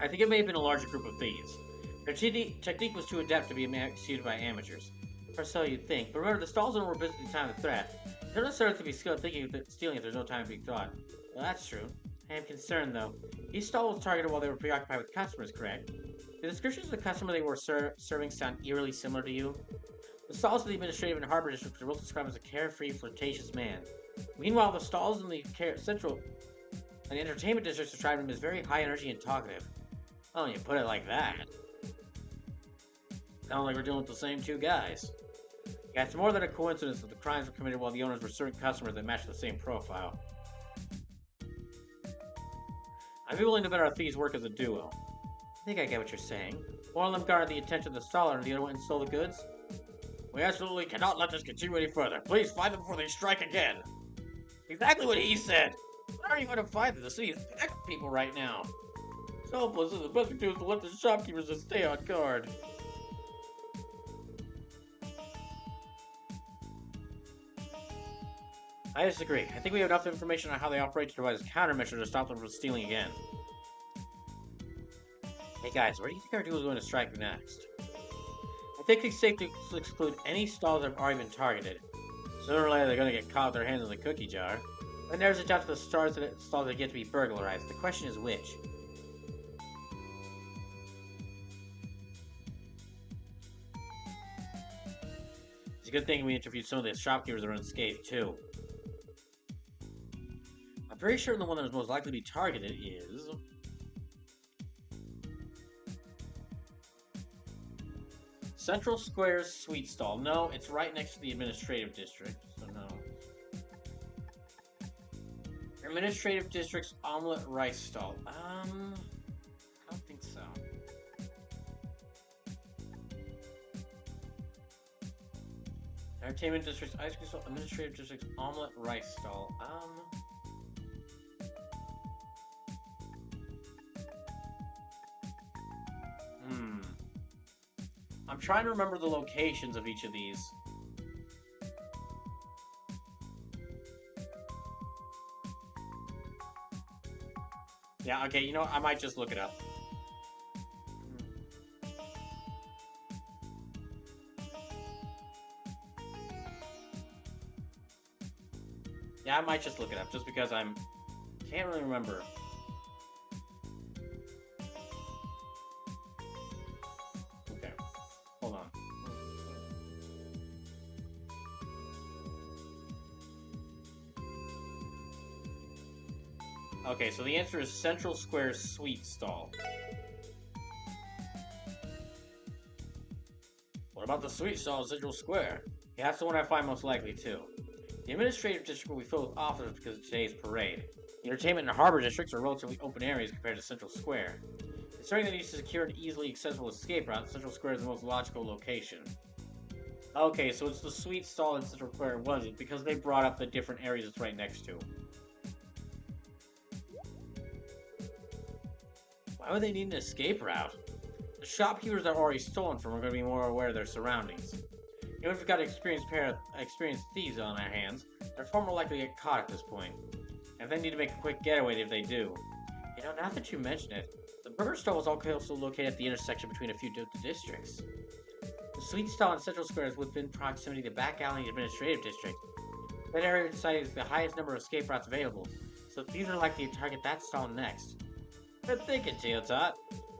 I think it may have been a larger group of thieves. Their technique was too adept to be executed by amateurs. Or so you'd think, but remember the stalls owner were busy at the time of the theft. They don't necessarily have to be skilled thinking of stealing if there's no time to be thought. Well, that's true. I am concerned, though. Each stall was targeted while they were preoccupied with customers, correct? The descriptions of the customer they were serving sound eerily similar to you. The stalls in the administrative and harbor districts are both described as a carefree, flirtatious man. Meanwhile, the stalls in the central and the entertainment districts describe him as very high energy and talkative. Oh, you put it like that. Sounds like we're dealing with the same two guys. Yeah, it's more than a coincidence that the crimes were committed while the owners were serving customers that matched the same profile. I'd be willing to bet our thieves work as a duo. I think I get what you're saying. One of them guarded the attention of the staller and the other went and stole the goods? We absolutely cannot let this continue any further. Please find them before they strike again. Exactly what he said. How are you going to find them? The city is packed with people right now. It's hopeless, and the best we do is to let the shopkeepers just stay on guard. I disagree. I think we have enough information on how they operate to devise countermeasures to stop them from stealing again. Hey guys, where do you think our duo is going to strike next? I think it's safe to exclude any stalls that have already been targeted. Sooner or later they're going to get caught with their hands in the cookie jar. And there's a doubt to the stalls that get to be burglarized. The question is which? It's a good thing we interviewed some of the shopkeepers that are unscathed too. pretty sure the one that is most likely to be targeted is... Central Square's Sweet Stall. No, it's right next to the Administrative District, so no. Administrative District's Omelette Rice Stall. I don't think so. Entertainment District's Ice Cream Stall. Administrative District's Omelette Rice Stall. I'm trying to remember the locations of each of these. Yeah, okay, you know what? I might just look it up. Yeah, I might just look it up, just because can't really remember. Okay, hold on. Okay, so the answer is Central Square's Sweet Stall. What about the Sweet Stall at Central Square? Yeah, that's the one I find most likely, too. The Administrative District will be filled with officers because of today's parade. The Entertainment and Harbor Districts are relatively open areas compared to Central Square. Considering that needs to secure an easily accessible escape route, Central Square is the most logical location. Okay, so it's the Sweet Stall in Central Square, was it? Because they brought up the different areas it's right next to. Why would they need an escape route? The shopkeepers that are already stolen from are going to be more aware of their surroundings. Even if we've got an experienced thieves on our hands, they're far more likely to get caught at this point. And if they need to make a quick getaway if they do. You know, now that you mention it, the burger stall is also located at the intersection between a few districts. The Sweet Stall in Central Square is within proximity to the back alley Administrative District. That area cites the highest number of escape routes available, so thieves are likely to target that stall next. Good thinking, Teotot.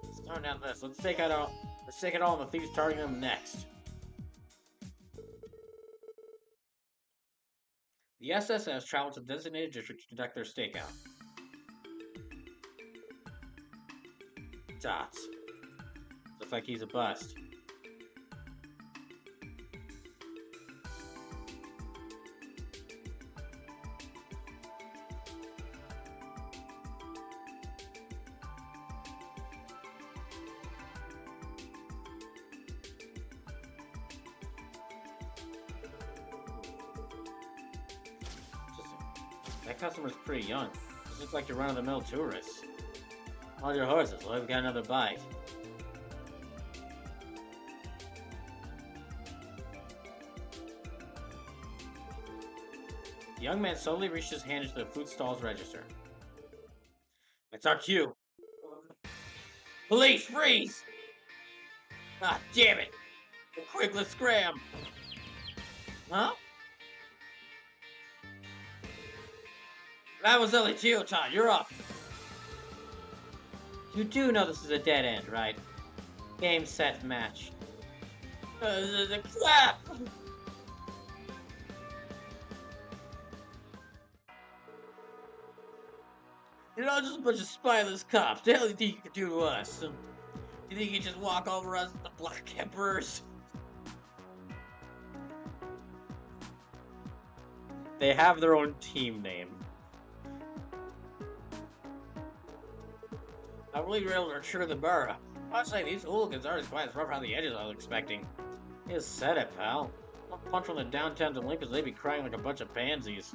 Let's turn down this. Let's take it all and the thieves targeting them next. The SSS traveled to the designated district to conduct their stakeout. Dots. Looks like he's a bust. That customer's pretty young. This looks like your run-of-the-mill tourists. Hold your horses, we've got another bite. The young man slowly reached his hand into the food stall's register. It's our cue. Police, freeze! Ah, damn it! Quick, let's scram! Huh? Mademoiselle Teotot, you're up! You do know this is a dead end, right? Game, set, match. The clap! You're not just a bunch of spineless cops. The hell do you think you could do to us? You think you can just walk over us, the Black Emperors? They have their own team name. I believe you're able to return the borough. I'd say these hooligans aren't as quite as rough around the edges as I was expecting. You said it, pal. One punch from the downtown delinquents, they'd be crying like a bunch of pansies.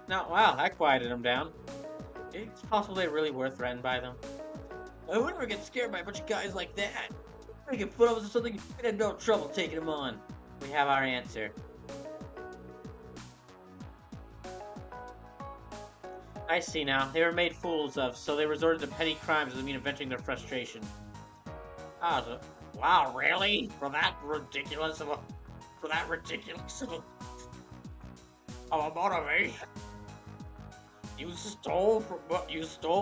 Now, wow, that quieted them down. It's possible they really were threatened by them. I would never get scared by a bunch of guys like that. If we get foot up or something, we'd have no trouble taking them on. We have our answer. I see now. They were made fools of, so they resorted to petty crimes as a means of venting their frustration. Wow, really? For that ridiculous of a motivation? You stole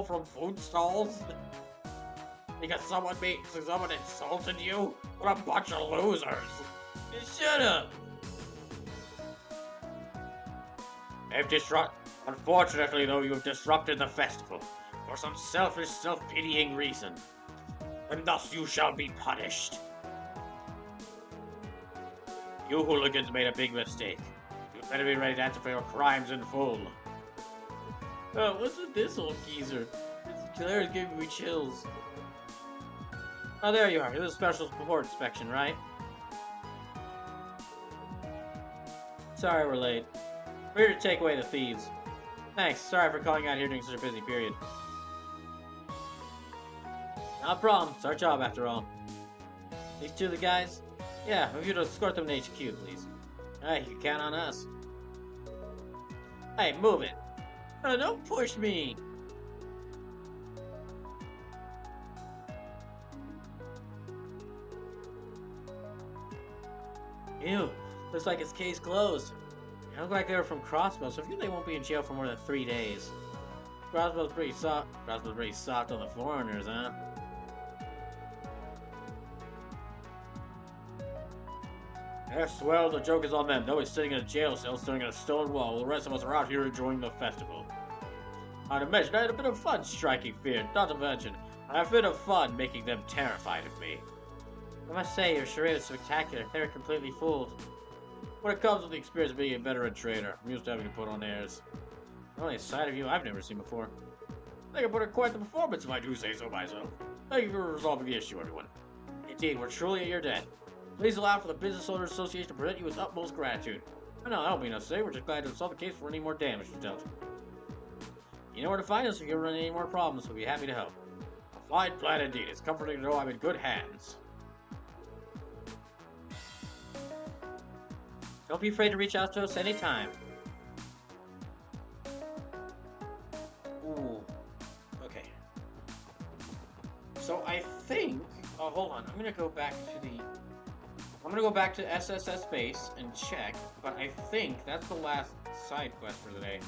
from food stalls? Because someone insulted you? What a bunch of losers! Shut up! Unfortunately, though, you've disrupted the festival for some selfish, self-pitying reason. And thus you shall be punished. You hooligans made a big mistake. You better be ready to answer for your crimes in full. Oh, what's with this old geezer? This Claire's giving me chills. Oh, there you are. This is a special support inspection, right? Sorry we're late. We're here to take away the thieves. Thanks. Sorry for calling out here during such a busy period. Not a problem. It's our job, after all. These two the guys? Yeah, if you'd escort them to HQ, please. Hey, you can count on us. Hey, move it. Oh, don't push me. Ew, looks like his case closed. They look like they were from Crossbow, so I feel they won't be in jail for more than 3 days. Crossbow's pretty soft on the foreigners, huh? Yeah, swell, the joke is on them. They'll be sitting in a jail cell staring at a stone wall while the rest of us are out here enjoying the festival. I'd imagine I had a bit of fun striking fear, not to mention, I had a bit of fun making them terrified of me. I must say, your charade was spectacular. They were completely fooled. When it comes to the experience of being a veteran trainer, I'm used to having to put on airs. Only a side of you I've never seen before. I think I put in quite the performance if I do say so myself. Thank you for resolving the issue, everyone. Indeed, we're truly at your debt. Please allow for the Business Owners Association to present you with utmost gratitude. I know, that'll be enough to say. We're just glad to solve the case for any more damage was dealt. You know where to find us if you run any more problems. We'll be happy to help. A fine plan indeed. It's comforting to know I'm in good hands. Don't be afraid to reach out to us anytime. Ooh. Okay. So I think... Oh, hold on. I'm gonna go back to SSS base and check, but I think that's the last side quest for the day.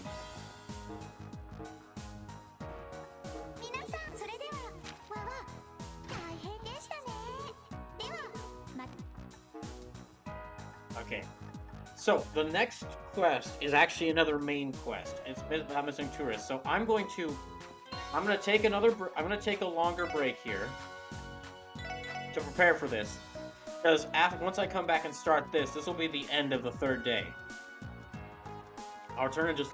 Okay. So, the next quest is actually another main quest. It's about missing tourists. So, I'm gonna take a longer break here to prepare for this. Because once I come back and start this will be the end of the 3rd day. I'll turn and just...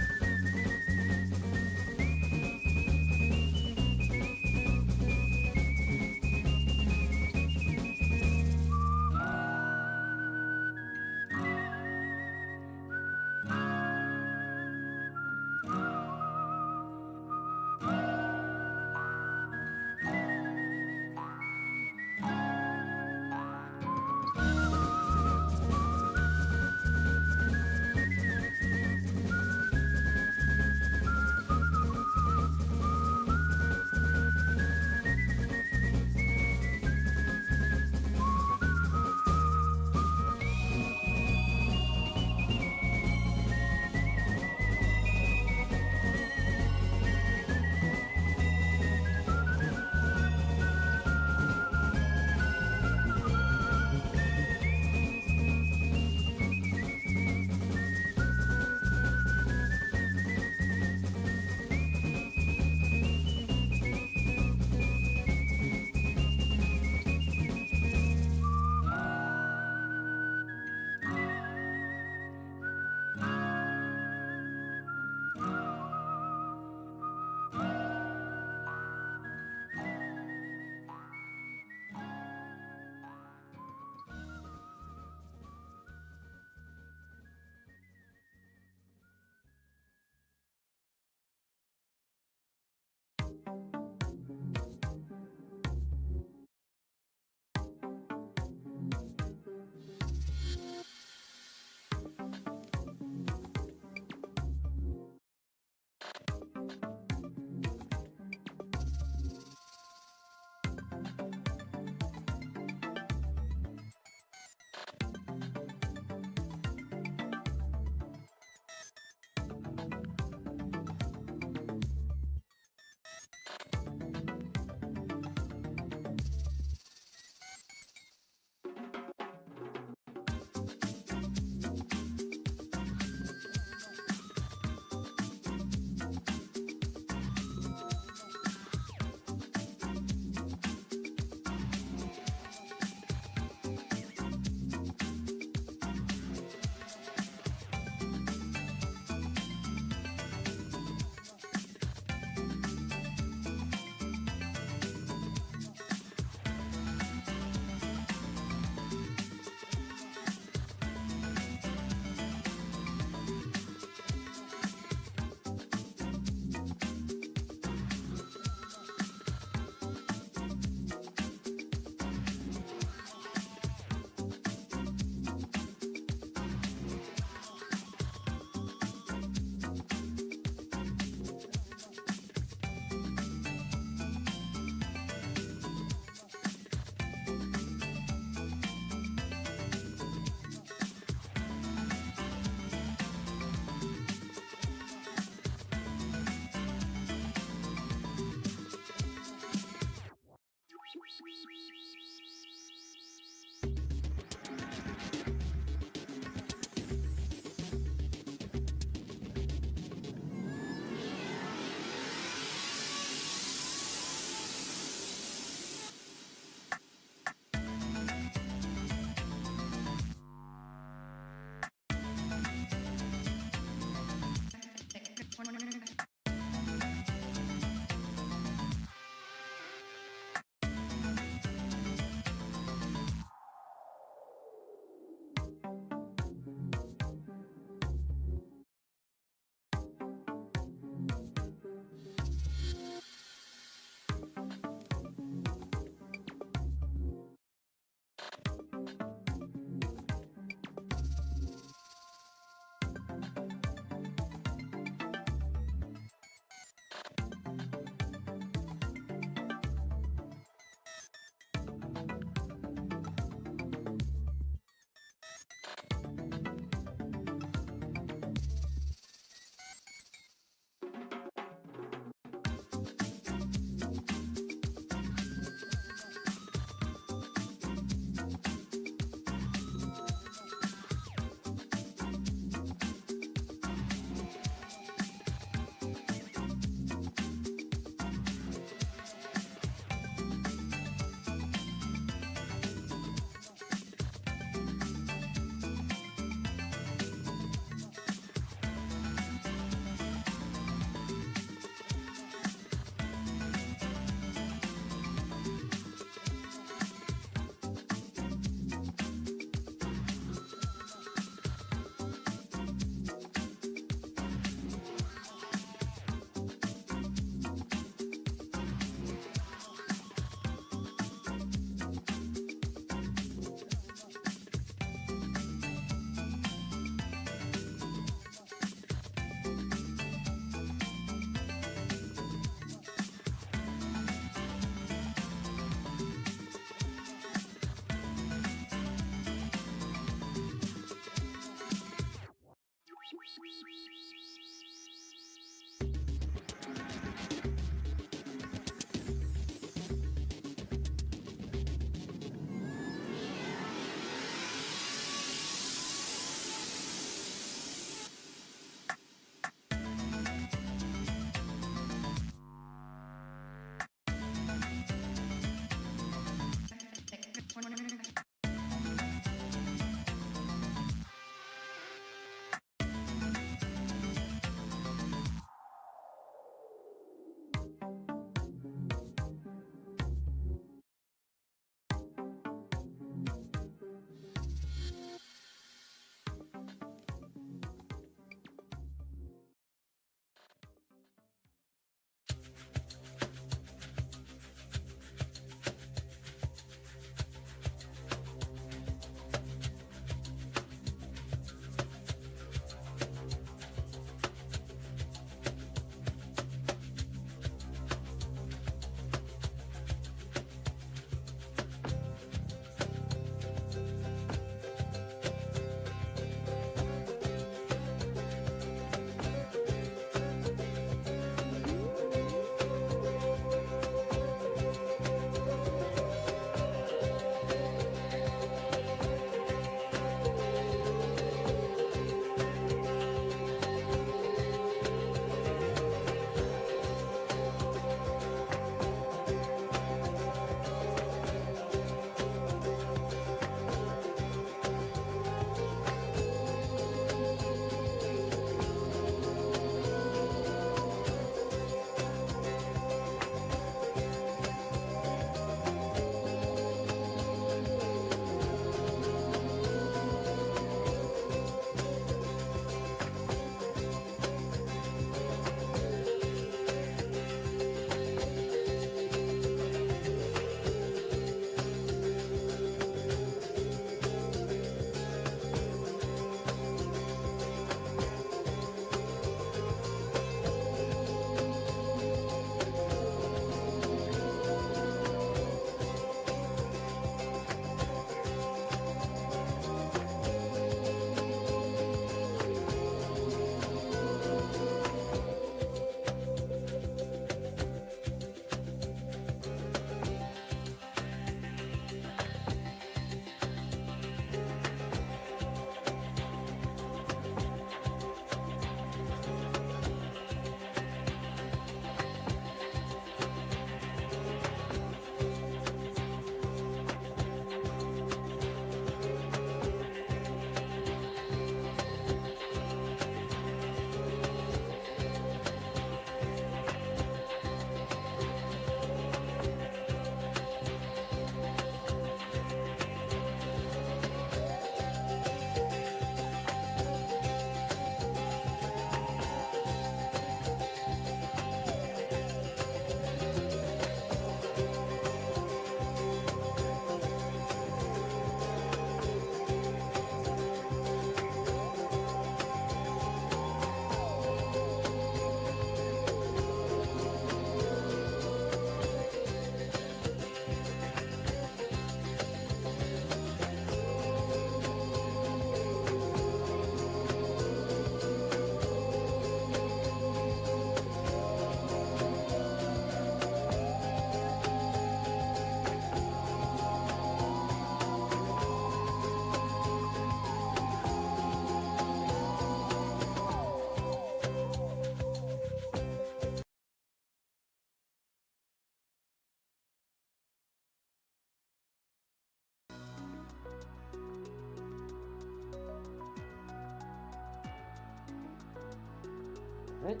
Right.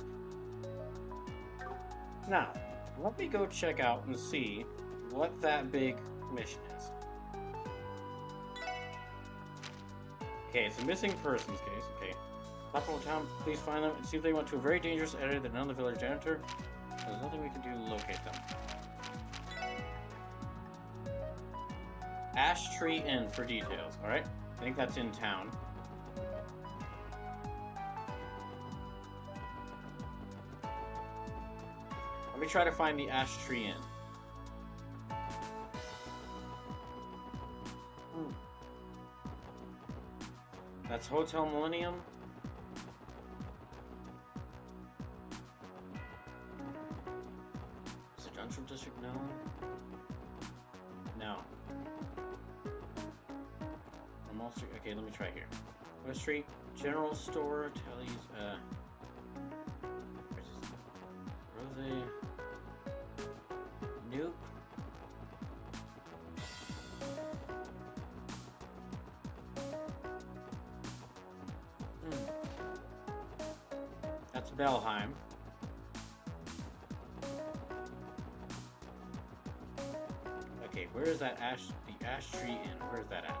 Now, let me go check out and see what that big mission is. Okay, it's a missing persons case. Okay. Top of town, please find them. It seems they went to a very dangerous area that none of the village enter. There's nothing we can do to locate them. Ash Tree Inn for details. Alright. I think that's in town. Let me try to find the Ash Tree Inn. That's Hotel Millennium. Is it Central District? No. No. I'm also okay. Let me try here. West Street General Store. Tallies. Rose. Nope. That's Belheim. Okay, where is that the Ash Tree Inn? Where is that at?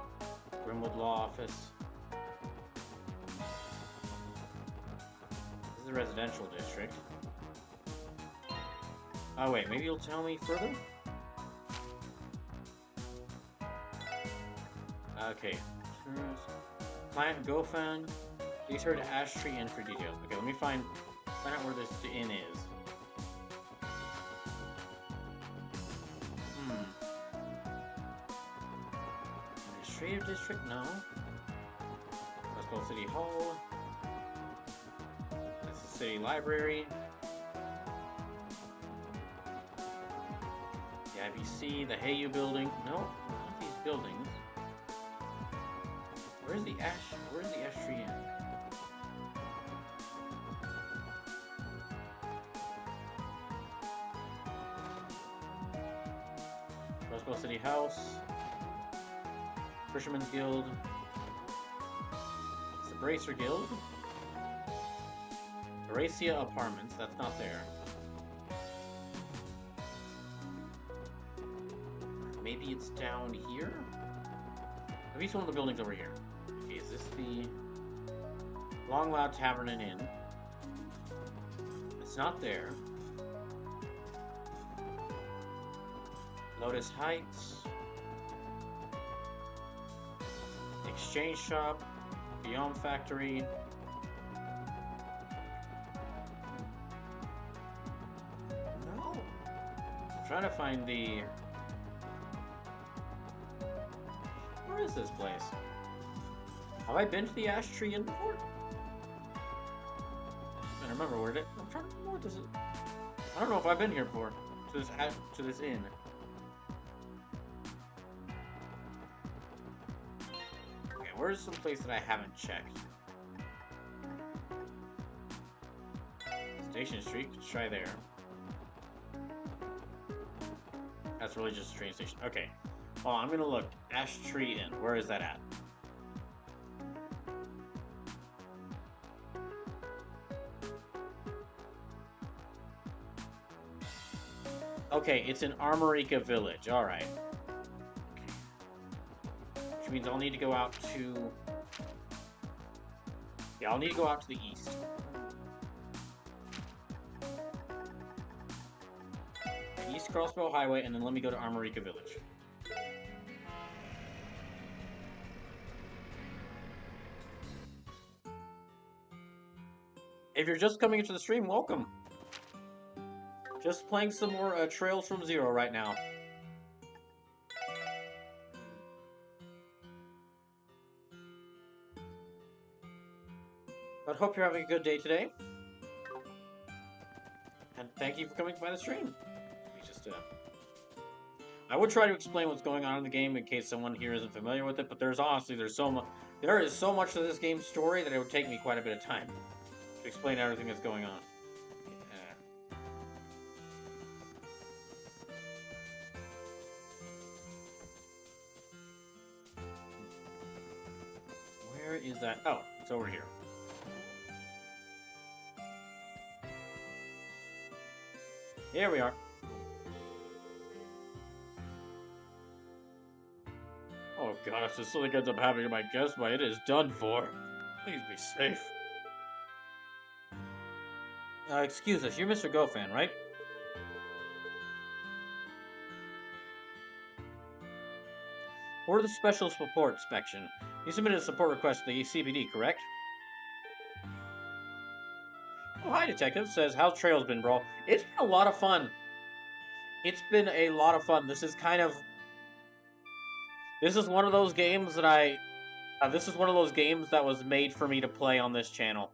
Grimwood Law Office. This is a residential district. Oh wait, maybe you'll tell me further? Okay. Client GoFan. Please heard to Ash Tree Inn for details. Okay, let me find out where this inn is. Administrative district? No. Westboro City Hall. That's the city library. The IBC, the Hayu building. No, not these buildings. Where's the Ash Tree Inn? Roswell City House, Fisherman's Guild, it's the Bracer Guild, Horacia Apartments, that's not there. Maybe it's down here? Maybe it's one of the buildings over here. Okay, is this the Long Loud Tavern and Inn? It's not there. Lotus Heights, Exchange Shop, Beyond Factory. No. I'm trying to find the... Where is this place? Have I been to the Ash Tree Inn before? I don't remember where it is. I'm trying to remember what this is. I don't know if I've been here before. To this inn. Where's some place that I haven't checked? Station Street, let's try there. That's really just a train station. Okay. Oh, I'm gonna look. Ash Tree Inn, where is that at? Okay, it's in Armorica Village, alright. Which means I'll need to go out to... Yeah, I'll need to go out to the east. East Crossbow Highway, and then let me go to Armorica Village. If you're just coming into the stream, welcome. Just playing some more Trails from Zero right now. But hope you're having a good day today. And thank you for coming by the stream. I would try to explain what's going on in the game in case someone here isn't familiar with it, but there is so much to this game's story that it would take me quite a bit of time to explain everything that's going on. Where is that? Oh, it's over here. Here we are. Oh god, if this something ends up happening to my guest, it is done for. Please be safe. Excuse us, you're Mr. GoFan, right? We're the Special Support Section. You submitted a support request to the CBD, correct? Oh, hi, Detective. Says, how's Trails been, bro? It's been a lot of fun. It's been a lot of fun. This is kind of... This is one of those games that this is one of those games that was made for me to play on this channel.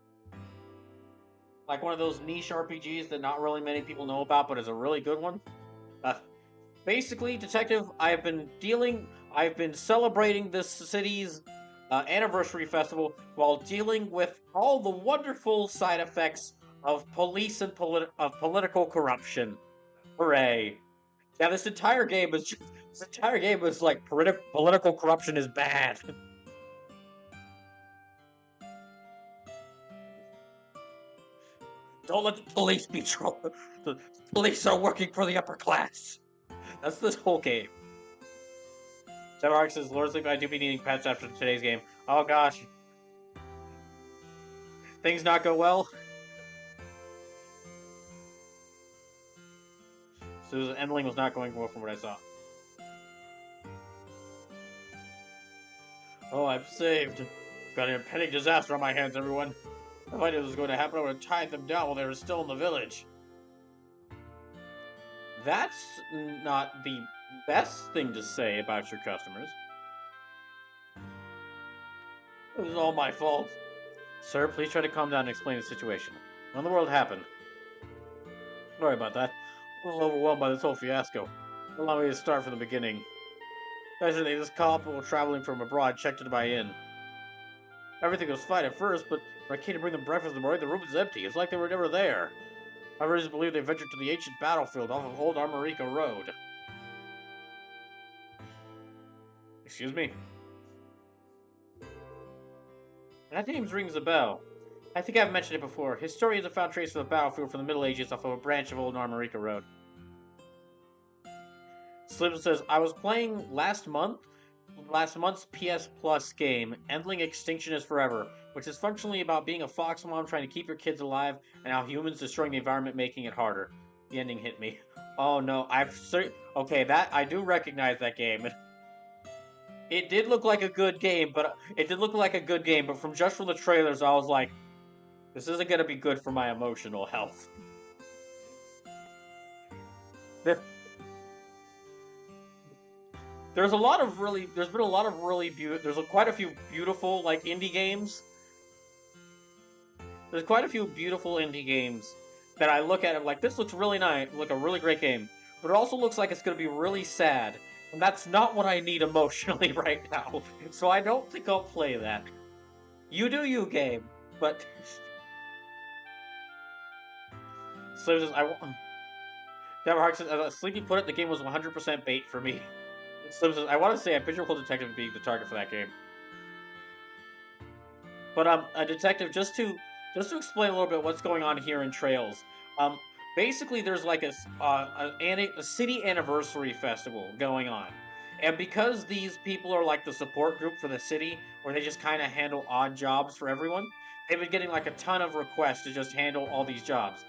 Like one of those niche RPGs that not really many people know about, but is a really good one. Basically, Detective, I've been celebrating this city's anniversary festival while dealing with all the wonderful side effects of police and political corruption. Hooray! Yeah, this entire game is like political corruption is bad. Don't let the police be trouble. The police are working for the upper class. That's this whole game. Sevark says, Lord Sleep, I do be needing pets after today's game. Oh gosh. Things not go well? Susan Endling was not going well from what I saw. Oh, I'm saved. Got an impending disaster on my hands, everyone. If I knew this was going to happen, I would have tied them down while they were still in the village. That's not the best thing to say about your customers. It was all my fault. Sir, please try to calm down and explain the situation. What in the world happened? Sorry about that. I'm a little overwhelmed by this whole fiasco. Allow me to start from the beginning. Yesterday, this couple traveling from abroad checked into my inn. Everything was fine at first, but when I came to bring them breakfast in the morning, the room was empty. It's like they were never there. My readers believe they ventured to the ancient battlefield off of Old Armorica Road. Excuse me? That name rings a bell. I think I've mentioned it before. Historians have found traces of the battlefield from the Middle Ages off of a branch of Old Armorica Road. Slim says, I was playing last month's PS Plus game, Endling Extinction is Forever, which is functionally about being a fox mom trying to keep your kids alive and how humans destroying the environment making it harder. The ending hit me. Oh no, okay, I do recognize that game. It did look like a good game, but from just from the trailers, I was like, this isn't gonna be good for my emotional health. There's quite a few beautiful, like, indie games. There's quite a few beautiful indie games that I look at and like, this looks really nice, like a really great game. But it also looks like it's gonna be really sad. And that's not what I need emotionally right now. So I don't think I'll play that. You do you, game. But... So says, Deborah Hart says, as Sleepy put it, the game was 100% bait for me. Slim says, I want to say I picture Cold Detective being the target for that game. But a detective, just to explain a little bit what's going on here in Trails. Basically there's like a city anniversary festival going on. And because these people are like the support group for the city, where they just kind of handle odd jobs for everyone, they've been getting like a ton of requests to just handle all these jobs.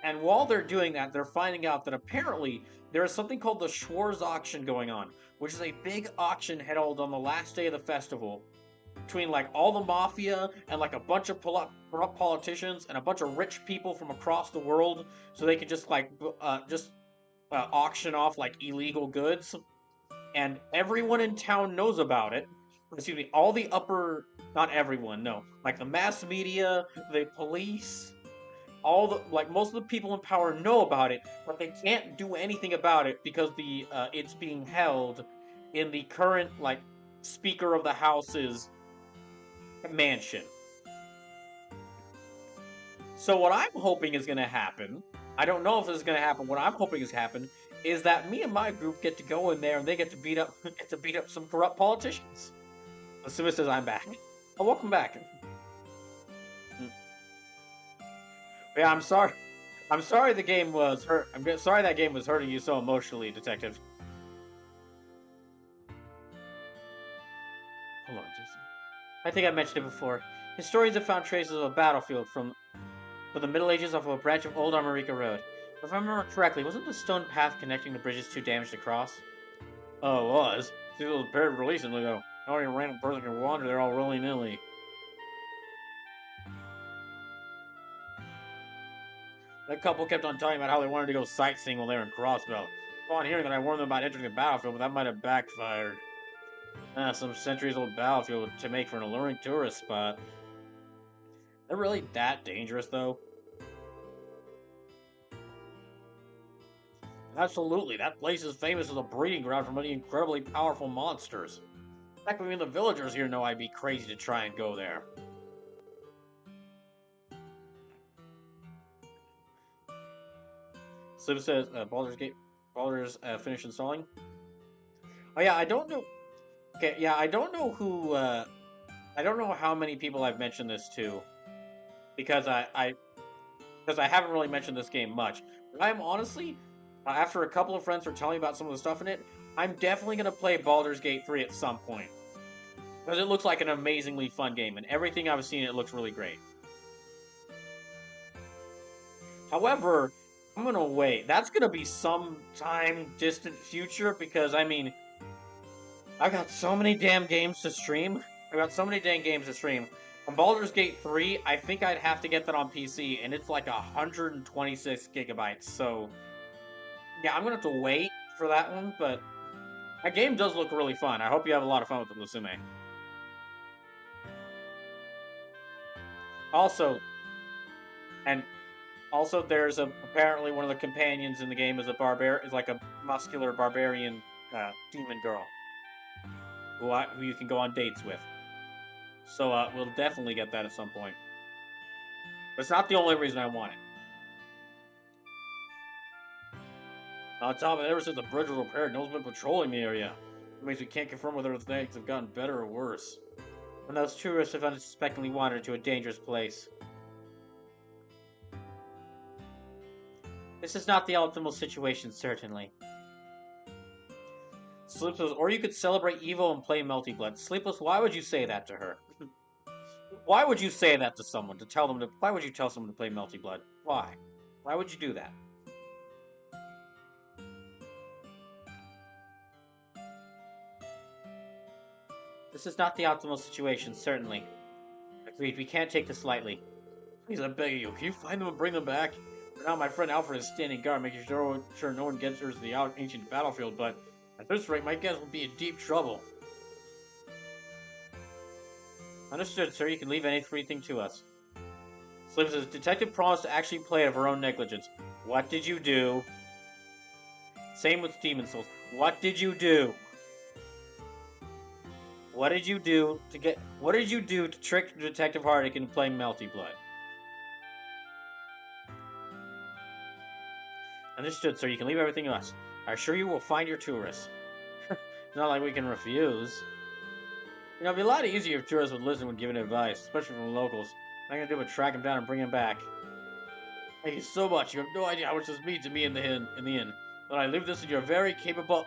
And while they're doing that, they're finding out that apparently there is something called the Schwarz auction going on, which is a big auction held on the last day of the festival between like all the mafia and like a bunch of corrupt politicians and a bunch of rich people from across the world, so they can just like auction off like illegal goods. And everyone in town knows about it. Excuse me, not everyone, no. Like the mass media, the police, most of the people in power know about it, but they can't do anything about it because it's being held in the current, like, Speaker of the House's mansion. So what I'm hoping is going to happen, I don't know if this is going to happen, what I'm hoping is happen, is that me and my group get to go in there and they get to beat up some corrupt politicians. Asuma says I'm back. Oh, welcome back. Yeah, I'm sorry. I'm sorry the game was hurt. I'm sorry that game was hurting you so emotionally, Detective. Hold on, just... I think I mentioned it before. Historians have found traces of a battlefield from the Middle Ages off of a branch of Old Armorica Road. If I remember correctly, wasn't the stone path connecting the bridges too damaged to cross? Oh, it was. See those repaired recently ago. Not any random person can wander there all willy-nilly. That couple kept on talking about how they wanted to go sightseeing while they were in Crossbell. Upon hearing that I warned them about entering the battlefield, but that might have backfired. Some centuries-old battlefield to make for an alluring tourist spot. They're really that dangerous, though? Absolutely, that place is famous as a breeding ground for many incredibly powerful monsters. In fact, even the villagers here know I'd be crazy to try and go there. Slim says, Baldur's finished installing. Oh yeah, I don't know. Okay, yeah, I don't know who. I don't know how many people I've mentioned this to, because I haven't really mentioned this game much. But I'm honestly, after a couple of friends were telling me about some of the stuff in it, I'm definitely gonna play Baldur's Gate 3 at some point, because it looks like an amazingly fun game, and everything I've seen, it looks really great. However, I'm gonna wait. That's gonna be some time distant future, because I mean, I got so many damn games to stream. I got so many dang games to stream. On Baldur's Gate 3, I think I'd have to get that on PC, and it's like 126 gigabytes, so... Yeah, I'm gonna have to wait for that one, but... That game does look really fun. I hope you have a lot of fun with it, Musume. Also... And... Also, there's apparently one of the companions in the game is like a muscular barbarian demon girl. Who you can go on dates with. So, we'll definitely get that at some point. But it's not the only reason I want it. On top of it, ever since the bridge was repaired, no one's been patrolling the area. It means we can't confirm whether things have gotten better or worse. When those tourists have unsuspectingly wandered to a dangerous place. This is not the optimal situation, certainly. Sleepless, or you could celebrate evil and play Multi-Blood. Sleepless, why would you say that to her? Why would you say that to someone? Why would you tell someone to play Multi-Blood? Why? Why would you do that? This is not the optimal situation, certainly. Agreed, we can't take this lightly. Please, I beg you, can you find them and bring them back? For now, my friend Alfred is standing guard, making sure no one gets to the ancient battlefield, but at this rate, my guess will be in deep trouble. Understood, sir. You can leave anything to us. Slim says, Detective promised to actually play of her own negligence. What did you do? Same with Demon Souls. What did you do? What did you do to trick Detective Hardick into playing Melty Blood? Understood, sir. You can leave everything to us. I assure you we'll find your tourists. It's not like we can refuse. You know, it'd be a lot easier if tourists would listen when given advice, especially from the locals. I'm gonna do but track him down and bring him back. Thank you so much. You have no idea how much this means to me in the inn. But I leave this in your very capable...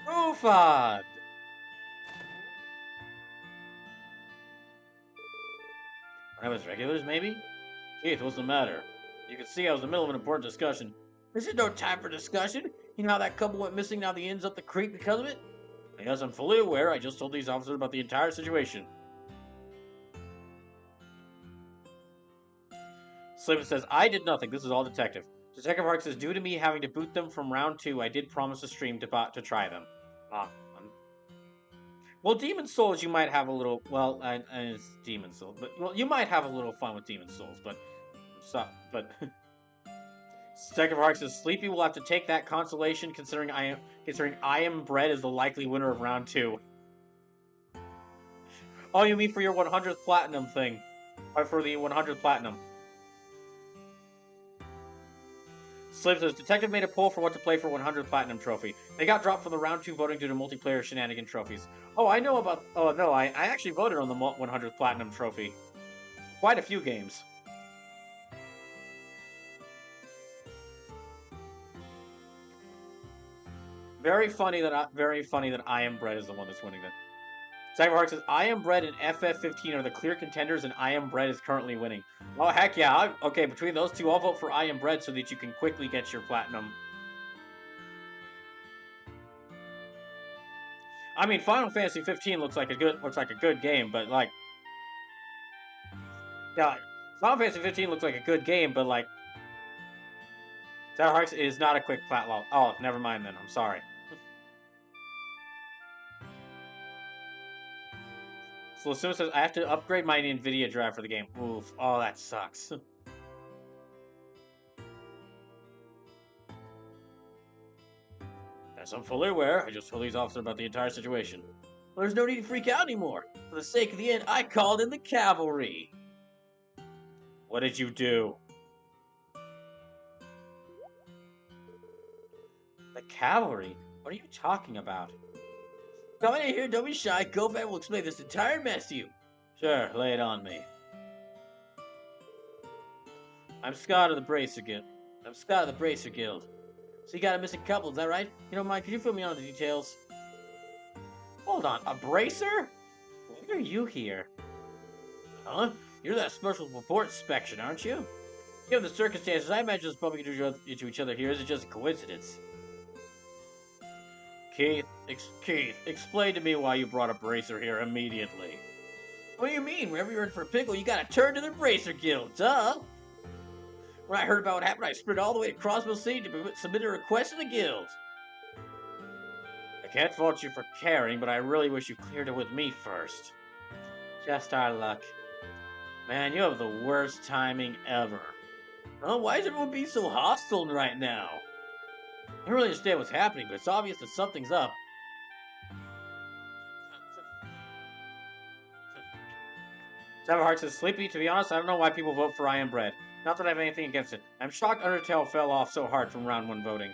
Ufad! I was regulars, maybe? Keith, what's the matter? You can see I was in the middle of an important discussion. This is no time for discussion. You know how that couple went missing, now the inn's up the creek because of it? Yes, I'm fully aware. I just told these officers about the entire situation. Slavin says, I did nothing. This is all Detective. Detective Hark says, due to me having to boot them from round 2, I did promise to stream to try them. Well, Demon Souls, you might have a little... Well, it's Demon Souls. But, well, you might have a little fun with Demon Souls, but... Detective Hark says, Sleepy will have to take that consolation considering I am bred as the likely winner of round 2. Oh, you mean for your 100th platinum thing. Or for the 100th platinum. Slip says, Detective made a poll for what to play for 100 Platinum Trophy. They got dropped from the round 2 voting due to multiplayer shenanigan trophies. Oh, I know about... Oh, no, I actually voted on the 100 Platinum Trophy. Quite a few games. Very funny that I Am Bread is the one that's winning that. Cyberhawk says, I Am Bread and FF15 are the clear contenders, and I Am Bread is currently winning. Oh, heck yeah. Okay, between those two, I'll vote for I Am Bread so that you can quickly get your platinum. I mean, Final Fantasy 15 looks like a good game, but like, yeah, Final Fantasy 15 looks like a good game, but like, Cyberhawk is not a quick plat lock. Oh, never mind then. I'm sorry. So Lasuma says, I have to upgrade my NVIDIA drive for the game. Oof. Oh, that sucks. As I'm fully aware, I just told these officers about the entire situation. Well, there's no need to freak out anymore. For the sake of the end, I called in the cavalry. What did you do? The cavalry? What are you talking about? Come in here, don't be shy. Go back, we'll explain this entire mess to you. Sure, lay it on me. I'm Scott of the Bracer Guild. So you got a missing couple, is that right? You know, Mike, could you fill me on the details? Hold on, a bracer? Why are you here? Huh? You're that special report inspection, aren't you? Given the circumstances, I imagine us bumping into each other here isn't just a coincidence. Keith, explain to me why you brought a bracer here immediately. What do you mean? Whenever you're in for a pickle, you gotta turn to the Bracer Guild, duh! When I heard about what happened, I sprinted all the way to Crossville City to submit a request to the guild. I can't fault you for caring, but I really wish you cleared it with me first. Just our luck. Man, you have the worst timing ever. Oh, why is everyone being so hostile right now? I don't really understand what's happening, but it's obvious that something's up. Cyberheart says, Sleepy, to be honest, I don't know why people vote for I Am Bread. Not that I have anything against it. I'm shocked Undertale fell off so hard from round 1 voting.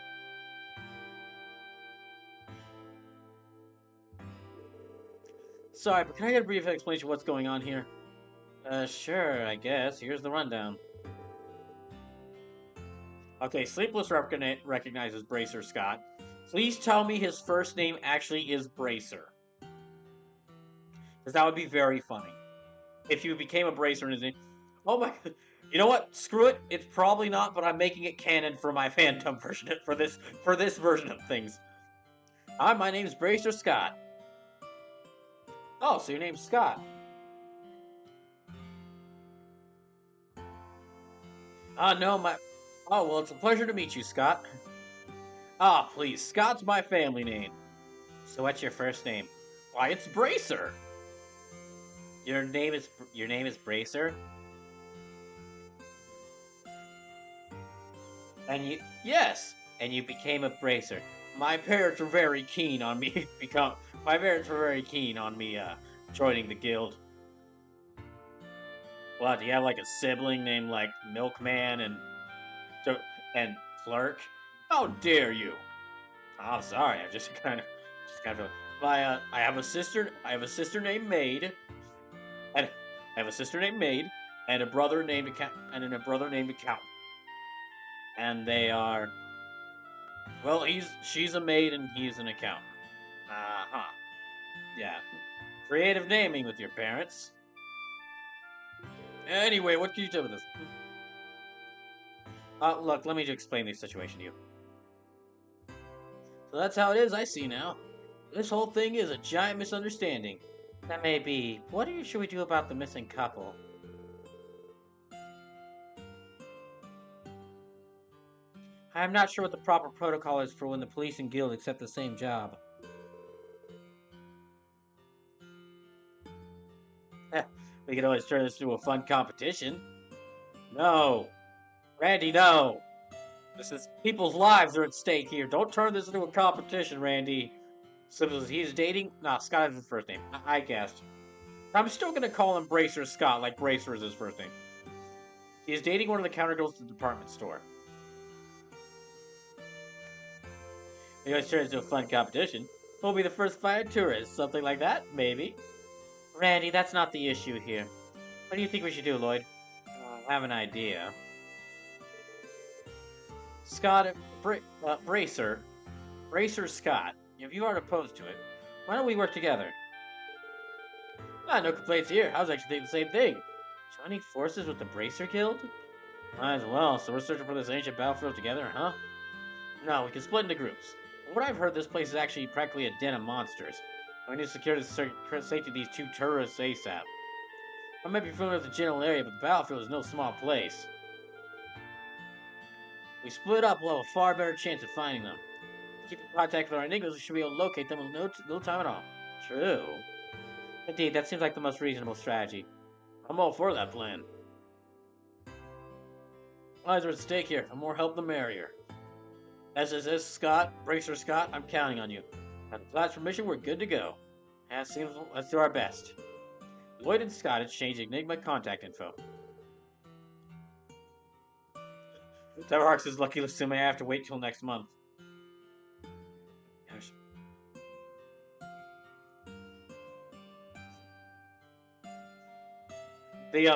Sorry, but can I get a brief explanation of what's going on here? Sure, I guess. Here's the rundown. Okay, Sleepless recognizes Bracer Scott. Please tell me his first name actually is Bracer. Because that would be very funny. If you became a Bracer in his name. Oh my... You know what? Screw it. It's probably not, but I'm making it canon for my fandom version for this version of things. Hi, my name's Bracer Scott. Oh, so your name's Scott. No, my... Oh, well, it's a pleasure to meet you, Scott. Ah, please, Scott's my family name. So what's your first name? Why, it's Bracer. Your name is Bracer? Yes, and you became a Bracer. My parents were very keen on me joining the guild. What, do you have like a sibling named like Milkman and Clerk? How dare you? Oh, I'm sorry, I just kind of I have a sister named Maid, and I have a sister named Maid, and a brother named Accountant. And they are, well, she's a maid and he's an accountant. Uh-huh. Yeah. Creative naming with your parents. Anyway, what can you do with this? Look, let me just explain the situation to you. So that's how it is, I see now. This whole thing is a giant misunderstanding. That may be. What should we do about the missing couple? I'm not sure what the proper protocol is for when the police and guild accept the same job. We could always turn this into a fun competition. No. Randy, no. People's lives are at stake here. Don't turn this into a competition, Randy. He's dating... Nah, Scott is his first name. I guessed. I'm still gonna call him Bracer Scott, like Bracer is his first name. He's dating one of the counter girls at the department store. We always turn it into a fun competition. We'll be the first fired tourists, something like that, maybe. Randy, that's not the issue here. What do you think we should do, Lloyd? I have an idea. Scott, Bracer Bracer Scott, if you aren't opposed to it, why don't we work together? Ah, no complaints here. I was actually thinking the same thing. Joining forces with the Bracer Guild? Might as well, so we're searching for this ancient battlefield together, huh? No, we can split into groups. From what I've heard, this place is actually practically a den of monsters. We need to secure the safety of these two tourists ASAP. I might be familiar with the general area, but the battlefield is no small place. We split up, we'll have a far better chance of finding them. Keep in contact with our enigmas, we should be able to locate them with no time at all. True. Indeed, that seems like the most reasonable strategy. I'm all for that plan. Lives are at stake here. The more help, the merrier. SSS Scott, Bracer Scott, I'm counting on you. After Plat's permission, we're good to go. Let's do our best. Lloyd and Scott exchange Enigma contact info. Deborah is lucky Lusume I have to wait till next month. Gosh. The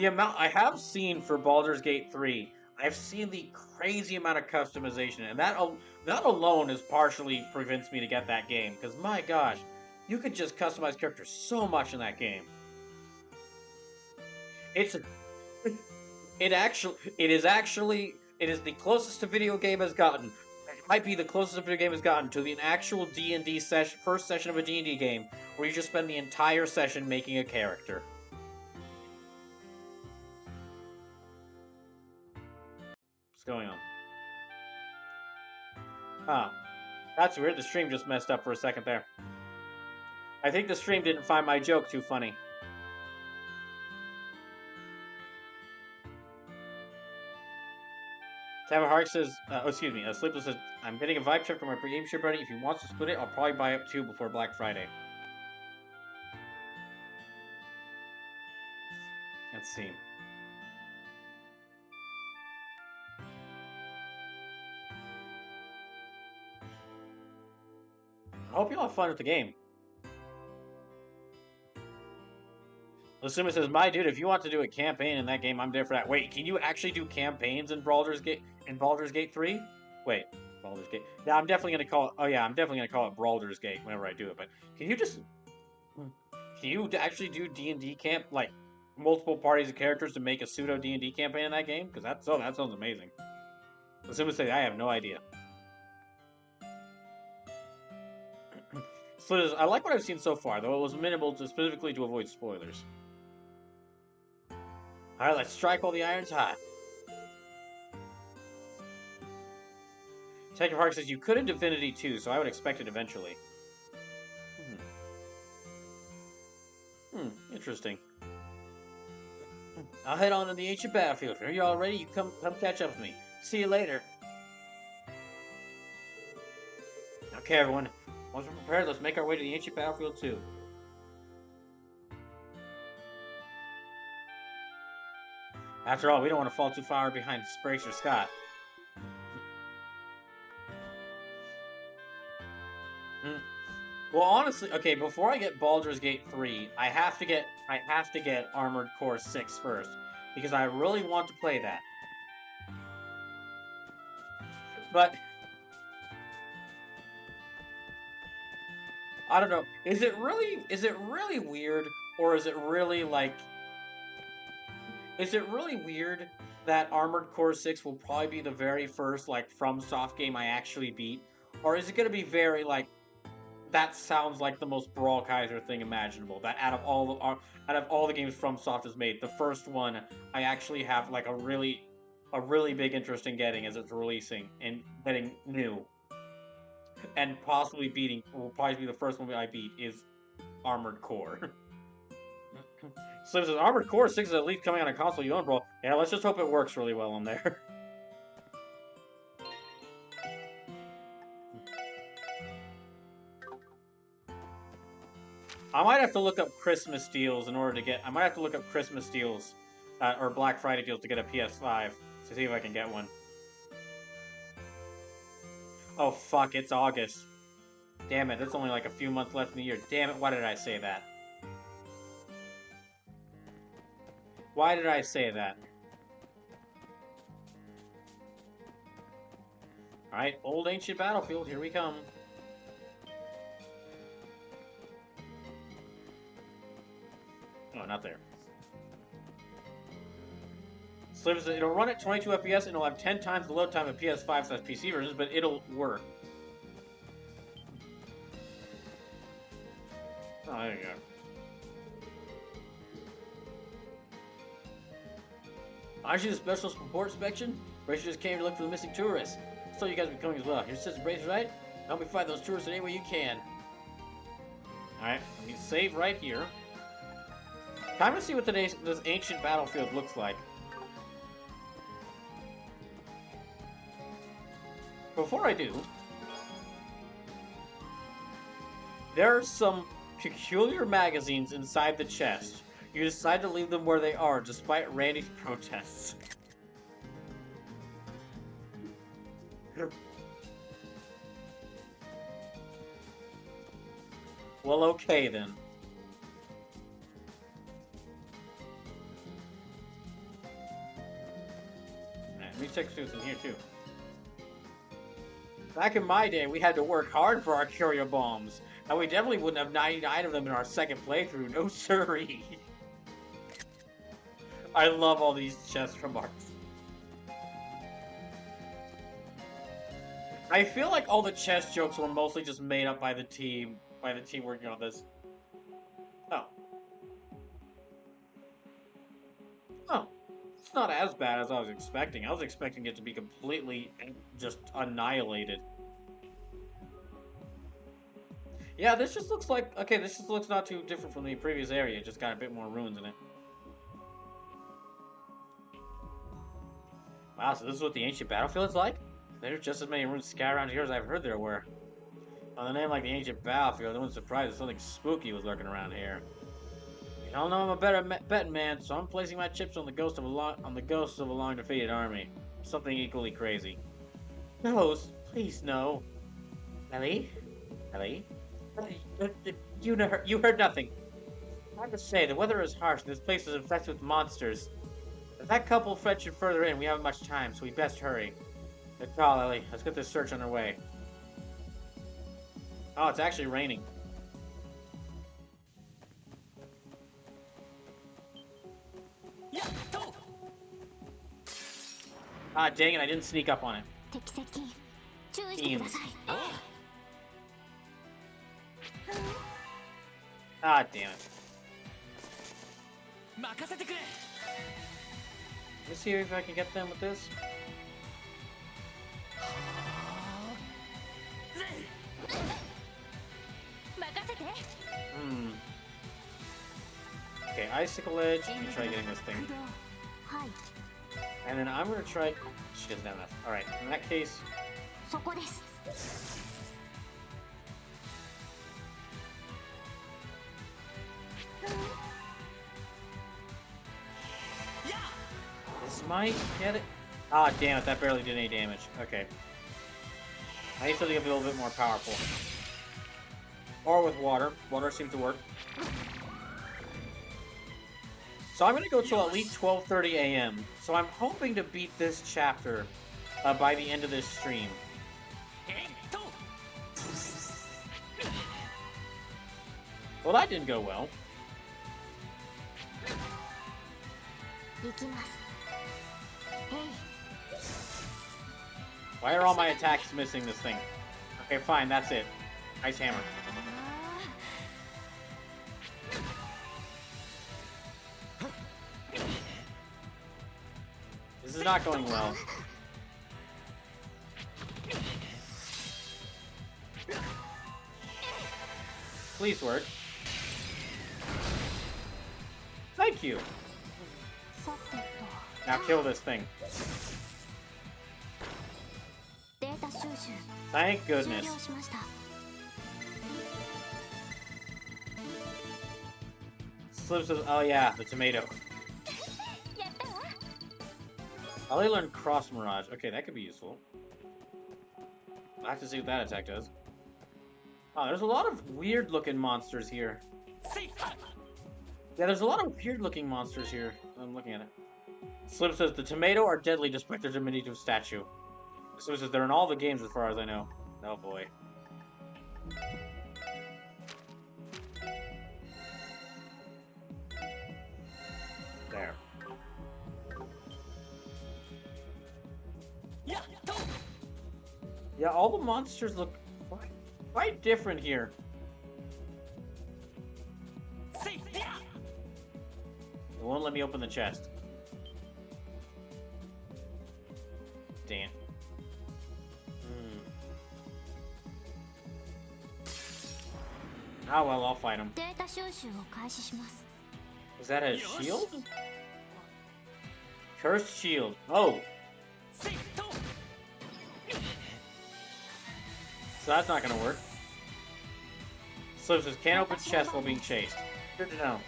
amount I have seen for Baldur's Gate 3, I've seen the crazy amount of customization, and that alone is partially prevents me to get that game, because my gosh, you could just customize characters so much in that game. It is the closest a video game has gotten. It might be the closest a video game has gotten to the actual D&D session, first session of a D&D game, where you just spend the entire session making a character. What's going on? Huh. That's weird. The stream just messed up for a second there. I think the stream didn't find my joke too funny. Tabahark says, Sleepless says, I'm getting a vibe check from my pre-game ship buddy. If he wants to split it, I'll probably buy up 2 before Black Friday. Let's see. I hope you all have fun with the game. Lasuma says, my dude, if you want to do a campaign in that game, I'm there for that. Wait, can you actually do campaigns in Baldur's Gate 3? Wait, Baldur's Gate. Yeah, I'm definitely gonna call it. Oh yeah, I'm definitely gonna call it Baldur's Gate whenever I do it. But can you actually do D&D camp, like multiple parties of characters to make a pseudo D&D campaign in that game? Because that sounds amazing. Lasuma says, I have no idea. So I like what I've seen so far, though it was minimal specifically to avoid spoilers. Alright, let's strike while the iron's hot. Tech of Heart says you could in Divinity 2, so I would expect it eventually. Interesting. I'll head on to the ancient battlefield. Are you all ready? You come catch up with me. See you later. Okay, everyone. Once we're prepared, let's make our way to the ancient battlefield too. After all, we don't want to fall too far behind Bracer Scott. Well, honestly, okay, before I get Baldur's Gate 3, I have to get Armored Core 6 first, because I really want to play that. But I don't know. Is it really weird, or is it really like is it really weird that Armored Core 6 will probably be the very first like FromSoft game I actually beat? Or is it going to be very like that sounds like the most Brawl Kaiser thing imaginable. That out of all the games FromSoft has made, the first one I actually have like a really big interest in getting as it's releasing and getting new, and possibly beating will probably be the first one I beat is Armored Core. So this is Armored Core 6 is at least coming on a console you own, bro. Yeah, let's just hope it works really well on there. I might have to look up Christmas deals in order to get. I might have to look up Christmas deals or Black Friday deals to get a PS5 to see if I can get one. Oh fuck! It's August. Damn it! There's only like a few months left in the year. Damn it! Why did I say that? Why did I say that? Alright, old ancient battlefield, here we come. Oh, not there. Slims, it'll run at 22 FPS and it'll have 10 times the load time of PS5/PC versions, but it'll work. Oh, there you go. Aren't you the special support section? Bracer just came to look for the missing tourists. So you guys be coming as well. Your sister Bracer, right? Help me find those tourists any way you can. Alright, let me save right here. Time to see what this ancient battlefield looks like. Before I do, there are some peculiar magazines inside the chest. You decide to leave them where they are, despite Randy's protests. Well, okay then. Let me check what's in here too. Back in my day, we had to work hard for our curio bombs, and we definitely wouldn't have 99 of them in our second playthrough. No siree. I love all these chest remarks. I feel like all the chest jokes were mostly just made up by the team working on this. Oh. Oh. It's not as bad as I was expecting. I was expecting it to be completely just annihilated. Yeah, this just looks like... Okay, this just looks not too different from the previous area. It just got a bit more ruins in it. Wow, so this is what the ancient battlefield is like? There's just as many ruins scattered around here as I've heard there were. On the name like the ancient battlefield, no one's surprised that something spooky was lurking around here. You all know I'm a better betting man, so I'm placing my chips on the ghosts of a long defeated army. Something equally crazy. Ghost? Please no. Ellie? Ellie? You heard nothing. I have to say, the weather is harsh and this place is infested with monsters. If that couple ventured further in, we haven't much time, so we best hurry. Good call, Ellie. Let's get this search underway. Oh, it's actually raining. Ah, dang it, I didn't sneak up on it. Teams. Ah, damn it. Let's see if I can get them with this. Okay, Icicle Edge. Let me try getting this thing. And then I'm gonna try... She doesn't have enough. Alright, in that case... This might get it. Ah, damn it, that barely did any damage. Okay. I need something to be a little bit more powerful. Or with water. Water seems to work. So I'm gonna go till at least 12:30 a.m. So I'm hoping to beat this chapter by the end of this stream. Well, that didn't go well. Why are all my attacks missing this thing? Okay, fine, that's it. Ice Hammer. This is not going well. Please work. Thank you. Now kill this thing. Thank goodness. Slips says, oh yeah, the tomato. I only learned Cross Mirage. Okay, that could be useful. I'll have to see what that attack does. Oh, there's a lot of weird looking monsters here. Yeah, there's a lot of weird looking monsters here. I'm looking at it. Slip says, the tomato are deadly despite their diminutive statue. So it says they're in all the games as far as I know. Oh boy. There. Yeah, all the monsters look quite different here. It won't let me open the chest. Damn. Ah, well, I'll fight him. Is that a shield? Cursed shield. Oh. So that's not gonna work. So it says can't open chest while being chased. Good to know.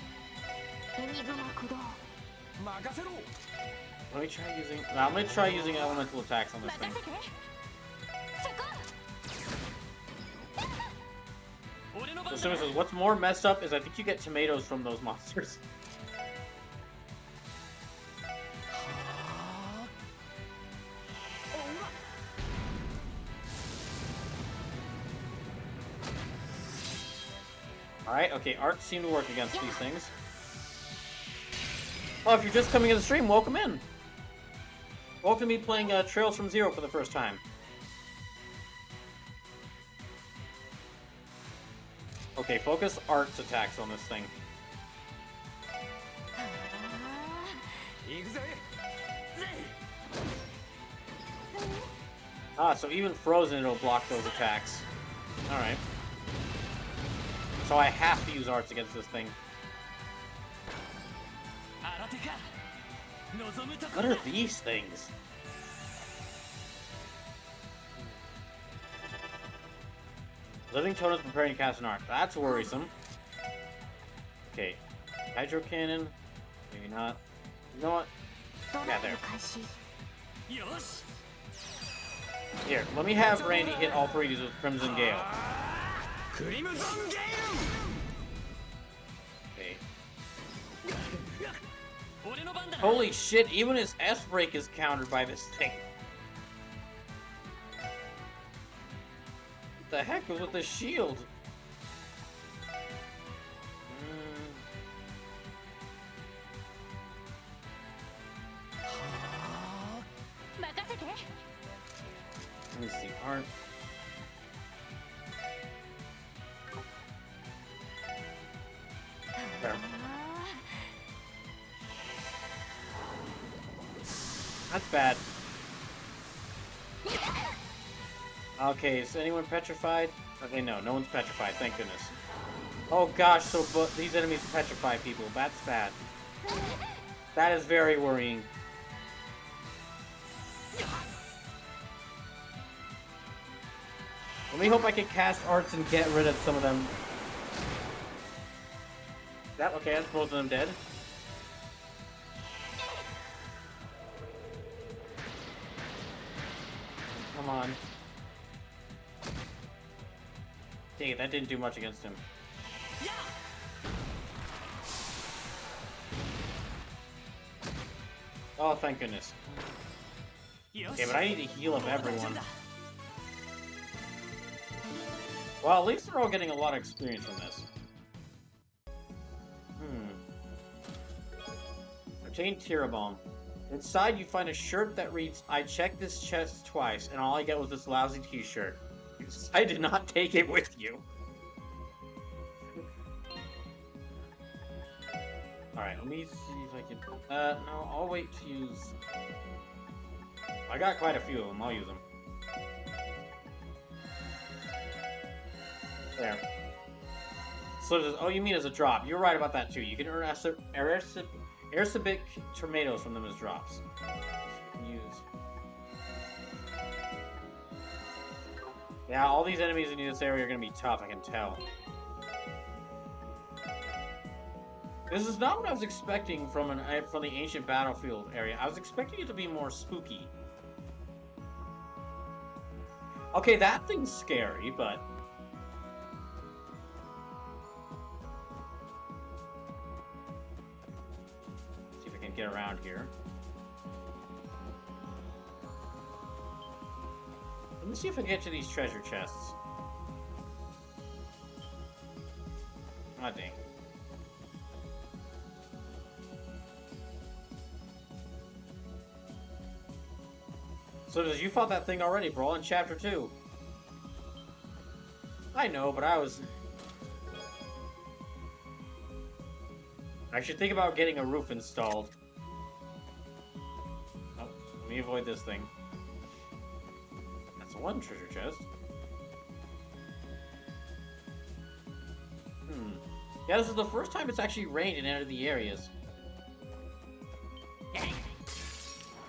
Let me try using. I'm gonna try using elemental attacks on this thing. So it says what's more messed up is I think you get tomatoes from those monsters. Alright, okay, arts seem to work against these things. Oh, if you're just coming in the stream, welcome in! Welcome to me playing Trails from Zero for the first time. Okay, focus arts attacks on this thing. Ah, so even frozen it'll block those attacks. Alright. So I have to use arts against this thing. What are these things? Living totems preparing to cast an art. That's worrisome. Okay. Hydro cannon. Maybe not. You know what? Yeah, there. Here, let me have Randy hit all three of these with Crimson Gale. Okay. Holy shit, even his S-break is countered by this thing. What the heck was with the shield? Let me see, art. There. That's bad. Okay, is anyone petrified? Okay, no one's petrified, thank goodness. Oh gosh, so these enemies petrify people. That's bad. That is very worrying. Let me hope I can cast arts and get rid of some of them. That okay, that's both of them dead. Come on. Dang it, that didn't do much against him. Oh, thank goodness. Okay, but I need to heal up everyone. Well, at least they're all getting a lot of experience from this. Obtain Tirabomb. Inside, you find a shirt that reads, I checked this chest twice, and all I get was this lousy t-shirt. I did not take it with you. Alright, let me see if I can... no, I'll wait to use... I got quite a few of them, I'll use them. There. So does, oh, you mean as a drop. You're right about that too. You can earn Aircibic tomatoes from them as drops. Yeah, all these enemies in this area are going to be tough, I can tell. This is not what I was expecting from the ancient battlefield area. I was expecting it to be more spooky. Okay, that thing's scary, but... Get around here. Let me see if I can get to these treasure chests. Ah, dang. So does you fought that thing already, bro, in chapter 2. I know, but I should think about getting a roof installed. Oh, let me avoid this thing. That's one treasure chest. Yeah, this is the first time it's actually rained in any of the areas.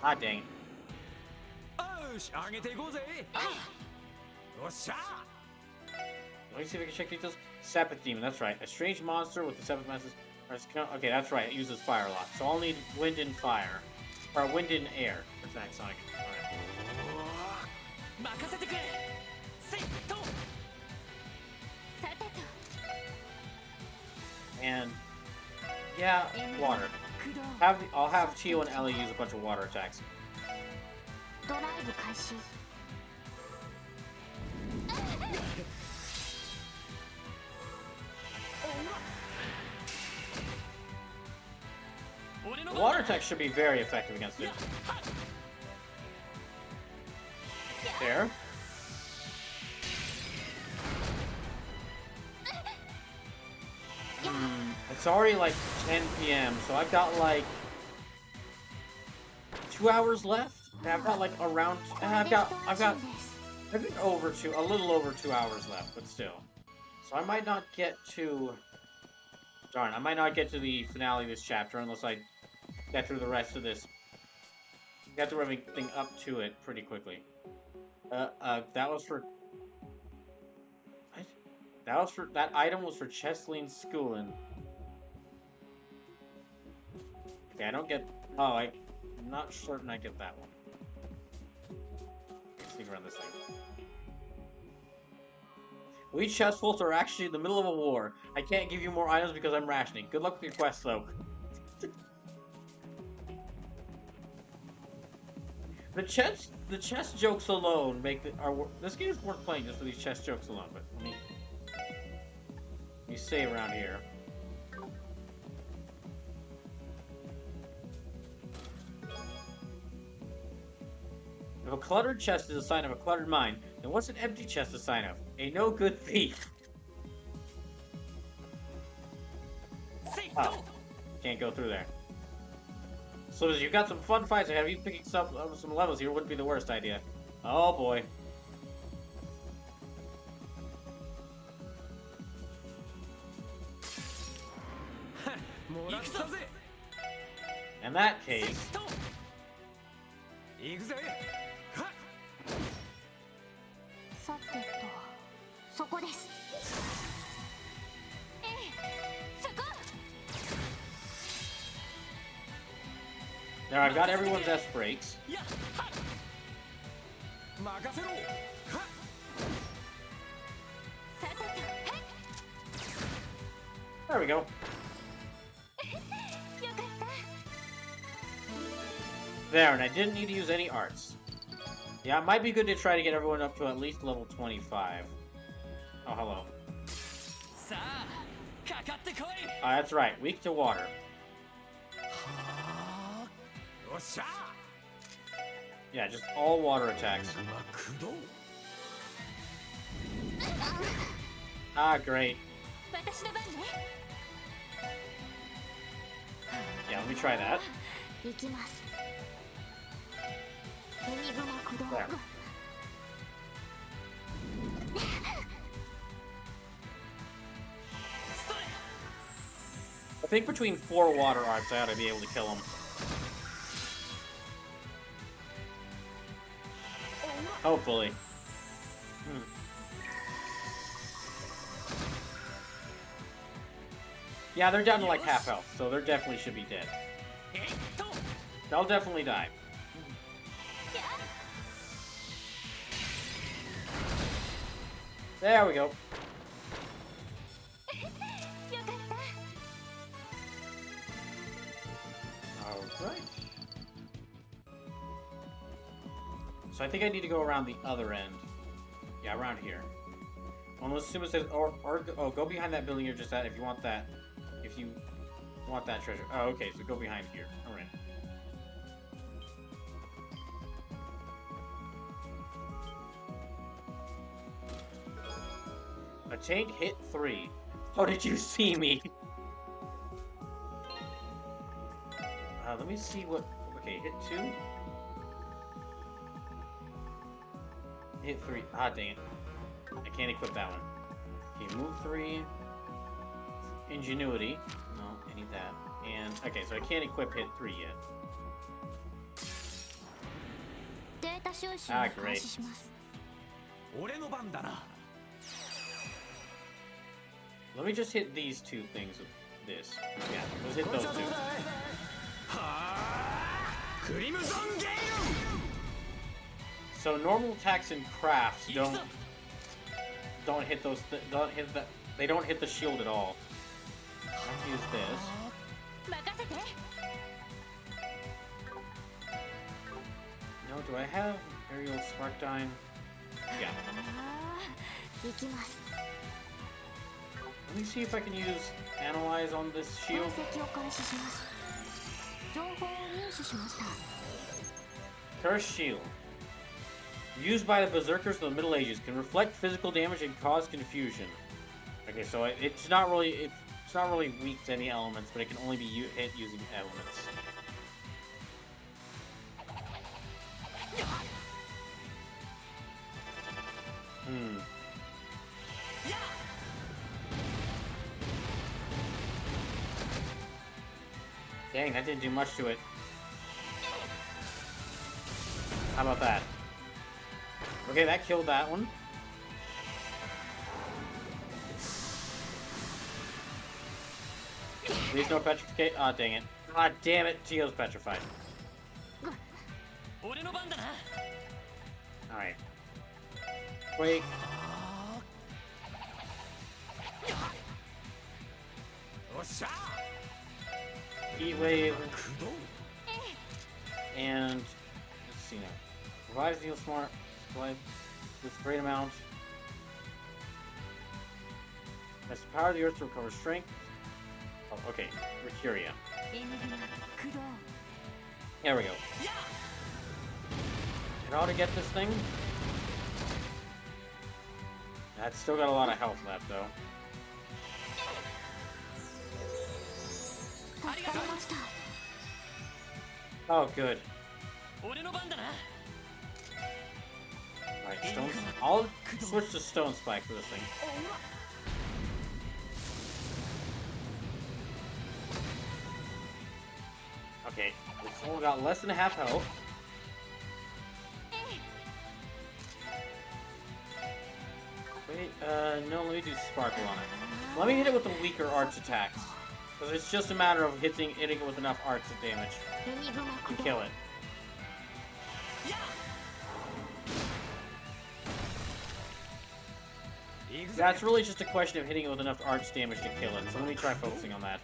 Ah, dang. Let me see if I can check details. Sapith Demon, that's right. A strange monster with the 7 masses. Okay, that's right. It uses fire a lot. So I'll need wind and fire. Or wind and air. For that Sonic. And yeah, water. I'll have Chio and Ellie use a bunch of water attacks. Water attack should be very effective against it. There. It's already like 10 p.m., so I've got like 2 hours left. And I've got like around. I've got a little over 2 hours left, but still. So I might not get to. Darn, I might not get to the finale of this chapter unless I get through the rest of this. Get through everything up to it pretty quickly. That was for. What? That item was for Cheslene's schooling. Okay, I don't get. Oh, I'm not certain I get that one. Sneak around this thing. We chest wolves are actually in the middle of a war. I can't give you more items because I'm rationing. Good luck with your quest, though. The chest jokes alone make this game is worth playing just for these chest jokes alone. But let me stay around here. If a cluttered chest is a sign of a cluttered mind, then what's an empty chest a sign of? A no good thief. Oh, can't go through there. So you've got some fun fights ahead of you. Picking some levels here wouldn't be the worst idea. Oh boy. In that case. There, I've got everyone's S breaks. There we go. There, and I didn't need to use any arts. Yeah, it might be good to try to get everyone up to at least level 25. Oh, hello. That's right, weak to water. Yeah, just all water attacks. Ah, great. Yeah, let me try that. There. I think between 4 water arts I ought to be able to kill him. Hopefully. Yeah, they're down to like half health, so they definitely should be dead. They'll definitely die. There we go. Alright. So I think I need to go around the other end. Yeah, around here. Almost as soon as it says, go behind that building you're just at if you want that. If you want that treasure. Oh, okay, so go behind here. Alright. Attained hit 3. How did you see me? Let me see what... Okay, hit 2. Hit 3. Ah, dang it. I can't equip that one. Okay, move 3. Ingenuity. No, I need that. And, okay, so I can't equip hit 3 yet. Ah, great. Let me just hit these 2 things with this. Yeah, let's hit those 2. So normal attacks and crafts don't hit those. They don't hit the shield at all. I have to use this. No, do I have aerial spark dime? Yeah. Let me see if I can use analyze on this shield. Cursed shield. Used by the berserkers of the Middle Ages, can reflect physical damage and cause confusion. Okay, so it's not really weak to any elements, but it can only be hit using elements. Dang, that didn't do much to it. How about that? Okay, that killed that one. Please no petrification. Ah, dang it. Ah, damn it. Gio's petrified. Alright. Wait. Heat wave. And let's see now. Revives deal smart. With great amount. Has the power of the earth to recover strength. Oh, okay. Mercuria. There we go. And how to get this thing? That's still got a lot of health left, though. Oh, good. Alright, stones. I'll switch to Stone Spike for this thing. Okay, it's only got less than half health. Wait, no, let me do Sparkle on it. Let me hit it with the weaker arts attacks. Because it's just a matter of hitting it with enough arts of damage to kill it. Yeah, it's really just a question of hitting it with enough arts damage to kill it, so let me try focusing on that.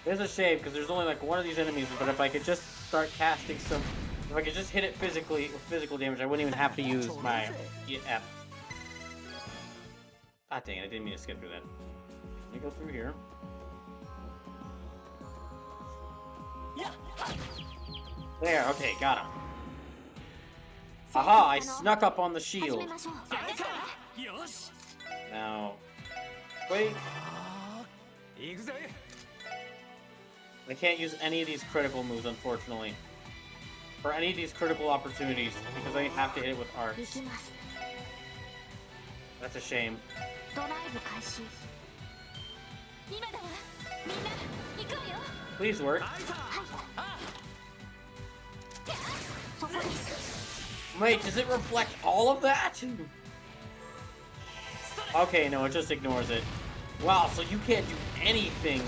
It's a shame, because there's only like one of these enemies, but if I could just start casting some... If I could just hit it physically, with physical damage, I wouldn't even have to use my F. Ah, dang it, I didn't mean to skip through that. Let me go through here. There, okay, got him. Aha, I snuck up on the shield. Now, wait. I can't use any of these critical moves, unfortunately. For any of these critical opportunities, because I have to hit it with arts. That's a shame. Please work. Wait, does it reflect all of that? Okay, no, it just ignores it. Wow, so you can't do anything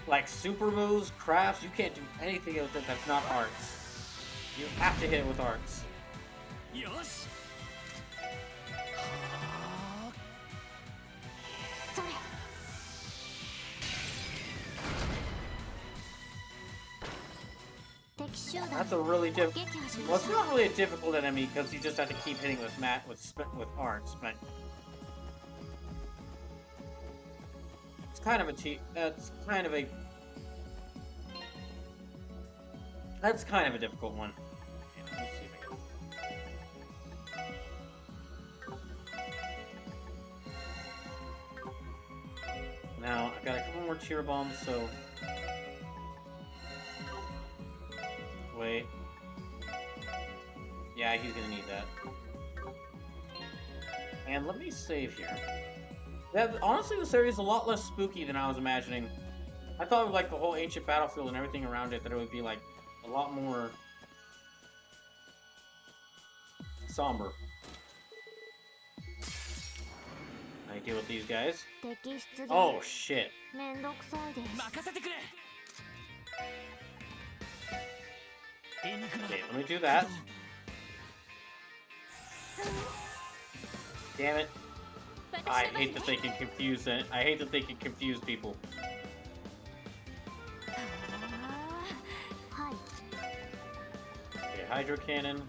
like super moves, crafts, you can't do anything else that's not arts. You have to hit it with arts. That's a really difficult... Well, it's not really a difficult enemy because you just have to keep hitting with arms. But it's kind of a That's kind of a difficult one. Okay, let me see if I can... Now, I've got a couple more cheer bombs, so... Wait. Yeah, he's gonna need that. And let me save here. Yeah, honestly, this area is a lot less spooky than I was imagining. I thought with, like, the whole ancient battlefield and everything around it, that it would be, like, a lot more... somber. I deal with these guys. Oh, shit. Okay, let me do that. Damn it. I hate that they can confuse it. I hate that they can confuse people. Okay, Hydro Cannon.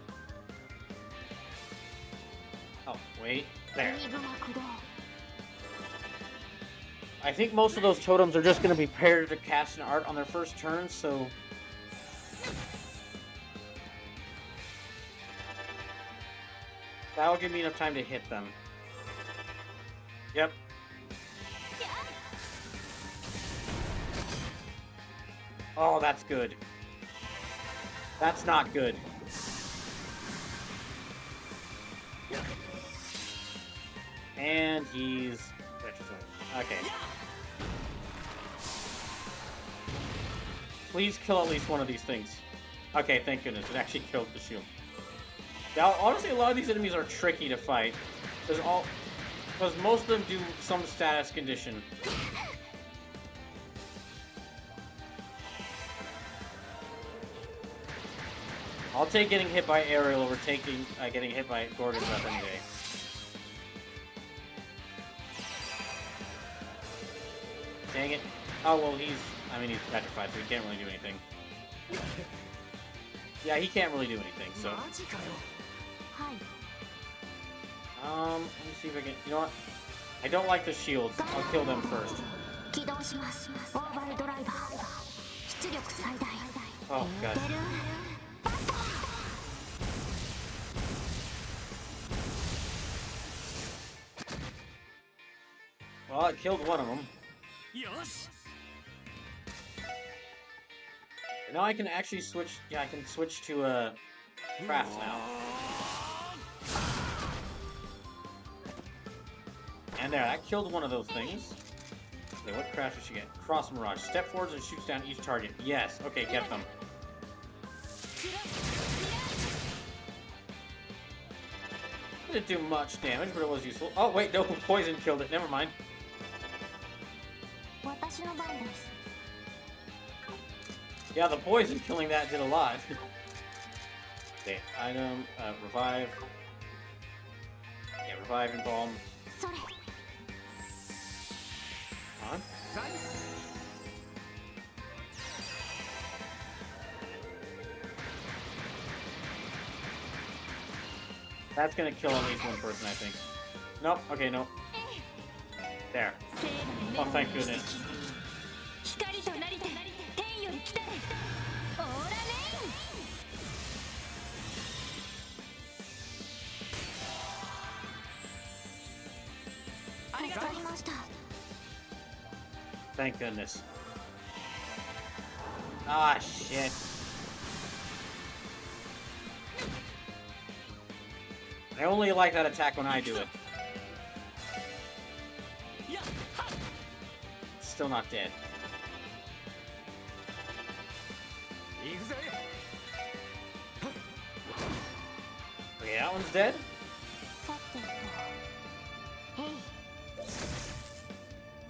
Oh, wait. There. I think most of those totems are just going to be paired to cast an art on their first turn, so... That'll give me enough time to hit them. Yep. Oh, that's good. That's not good. And he's... Okay. Please kill at least one of these things. Okay, thank goodness. It actually killed the shield. Now, honestly, a lot of these enemies are tricky to fight. Because most of them do some status condition. I'll take getting hit by Ariel over getting hit by Gordon's up any day. Dang it. Oh, well, he's petrified, so he can't really do anything. Yeah, he can't really do anything, so... let me see if I can... You know what? I don't like the shields. I'll kill them first. Oh, God. Well, I killed one of them. And now I can actually switch... Yeah, I can switch to, crafts now. And there, that killed one of those things. Okay, what craft did she get? Cross Mirage. Step forwards and shoots down each target. Yes, okay, get them. Didn't do much damage, but it was useful. Oh, wait, no, poison killed it. Never mind. Yeah, the poison killing that did a lot. Okay, item, revive. Yeah, revive and bomb. On. That's gonna kill at least one person, I think. Nope, okay, nope. There. Oh, thank goodness. Thank goodness. Ah, shit. I only like that attack when I do it. Still not dead. Okay, that one's dead.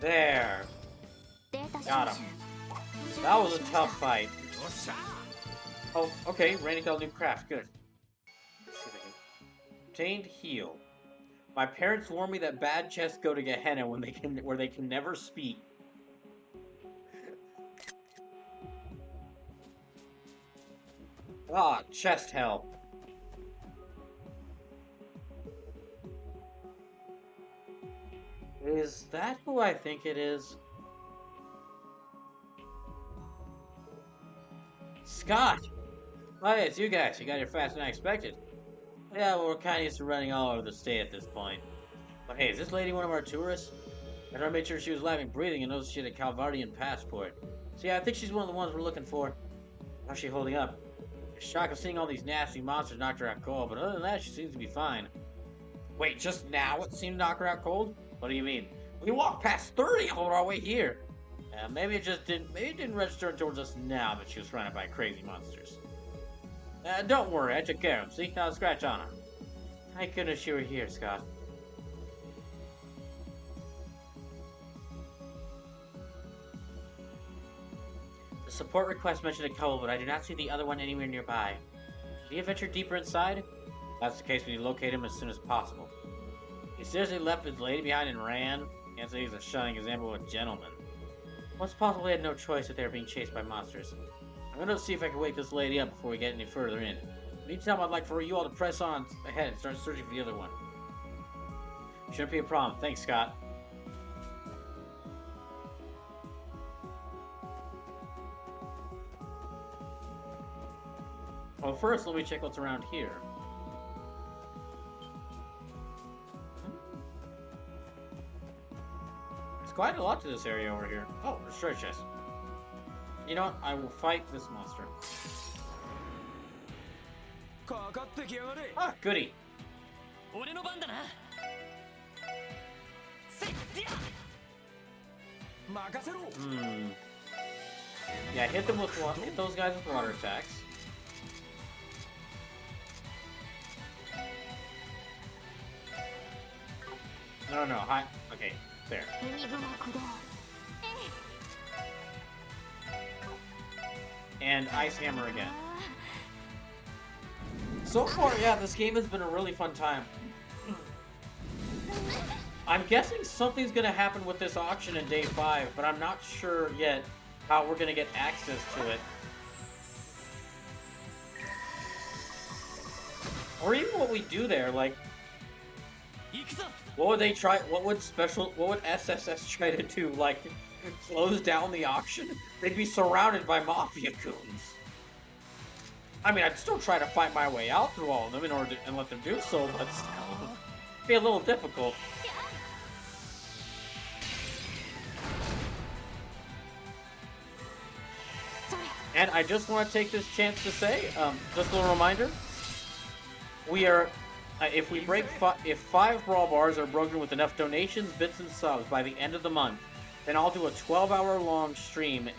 There. Got him. That was a tough fight. Oh, okay. Randy got a new craft. Good. Obtained heal. My parents warned me that bad chests go to Gehenna where they can never speak. Ah, chest hell. Is that who I think it is? Scott! Oh, hey, it's you guys. You got here faster than I expected. Yeah, well, we're kind of used to running all over the state at this point. But hey, is this lady one of our tourists? I tried to make sure she was alive and breathing and noticed she had a Calvardian passport. So yeah, I think she's one of the ones we're looking for. How's she holding up? The shock of seeing all these nasty monsters knocked her out cold, but other than that, she seems to be fine. Wait, just now it seemed to knock her out cold? What do you mean? We walked past 30 on our way here. Maybe it didn't register until just now that she was surrounded by crazy monsters. Don't worry, I took care of him. See, not a scratch on her. Thank goodness you were here, Scott. The support request mentioned a couple, but I do not see the other one anywhere nearby. Did he venture deeper inside? If that's the case, we need to locate him as soon as possible. He seriously left his lady behind and ran? Can't say he's a shining example of a gentleman. What's possible he had no choice if they were being chased by monsters? I'm gonna see if I can wake this lady up before we get any further in. Meantime, I'd like for you all to press on ahead and start searching for the other one. Shouldn't be a problem. Thanks, Scott. Well, first, let me check what's around here. There's quite a lot to this area over here. Oh, there's treasure chest. You know what? I will fight this monster. Ah, goody. Yeah, hit those guys with water attacks. No, hi. Okay, there. And Ice Hammer again. So far, yeah, this game has been a really fun time. I'm guessing something's gonna happen with this auction in day 5, but I'm not sure yet how we're gonna get access to it. Or even what we do there, like... What would SSS try to do? Like, close down the auction? They'd be surrounded by mafia goons. I mean, I'd still try to fight my way out through all of them in order to let them do so, but still, it'd be a little difficult. And I just want to take this chance to say, just a little reminder, we are, if 5 Brawl Bars are broken with enough donations, bits, and subs by the end of the month, then I'll do a 12-hour-long stream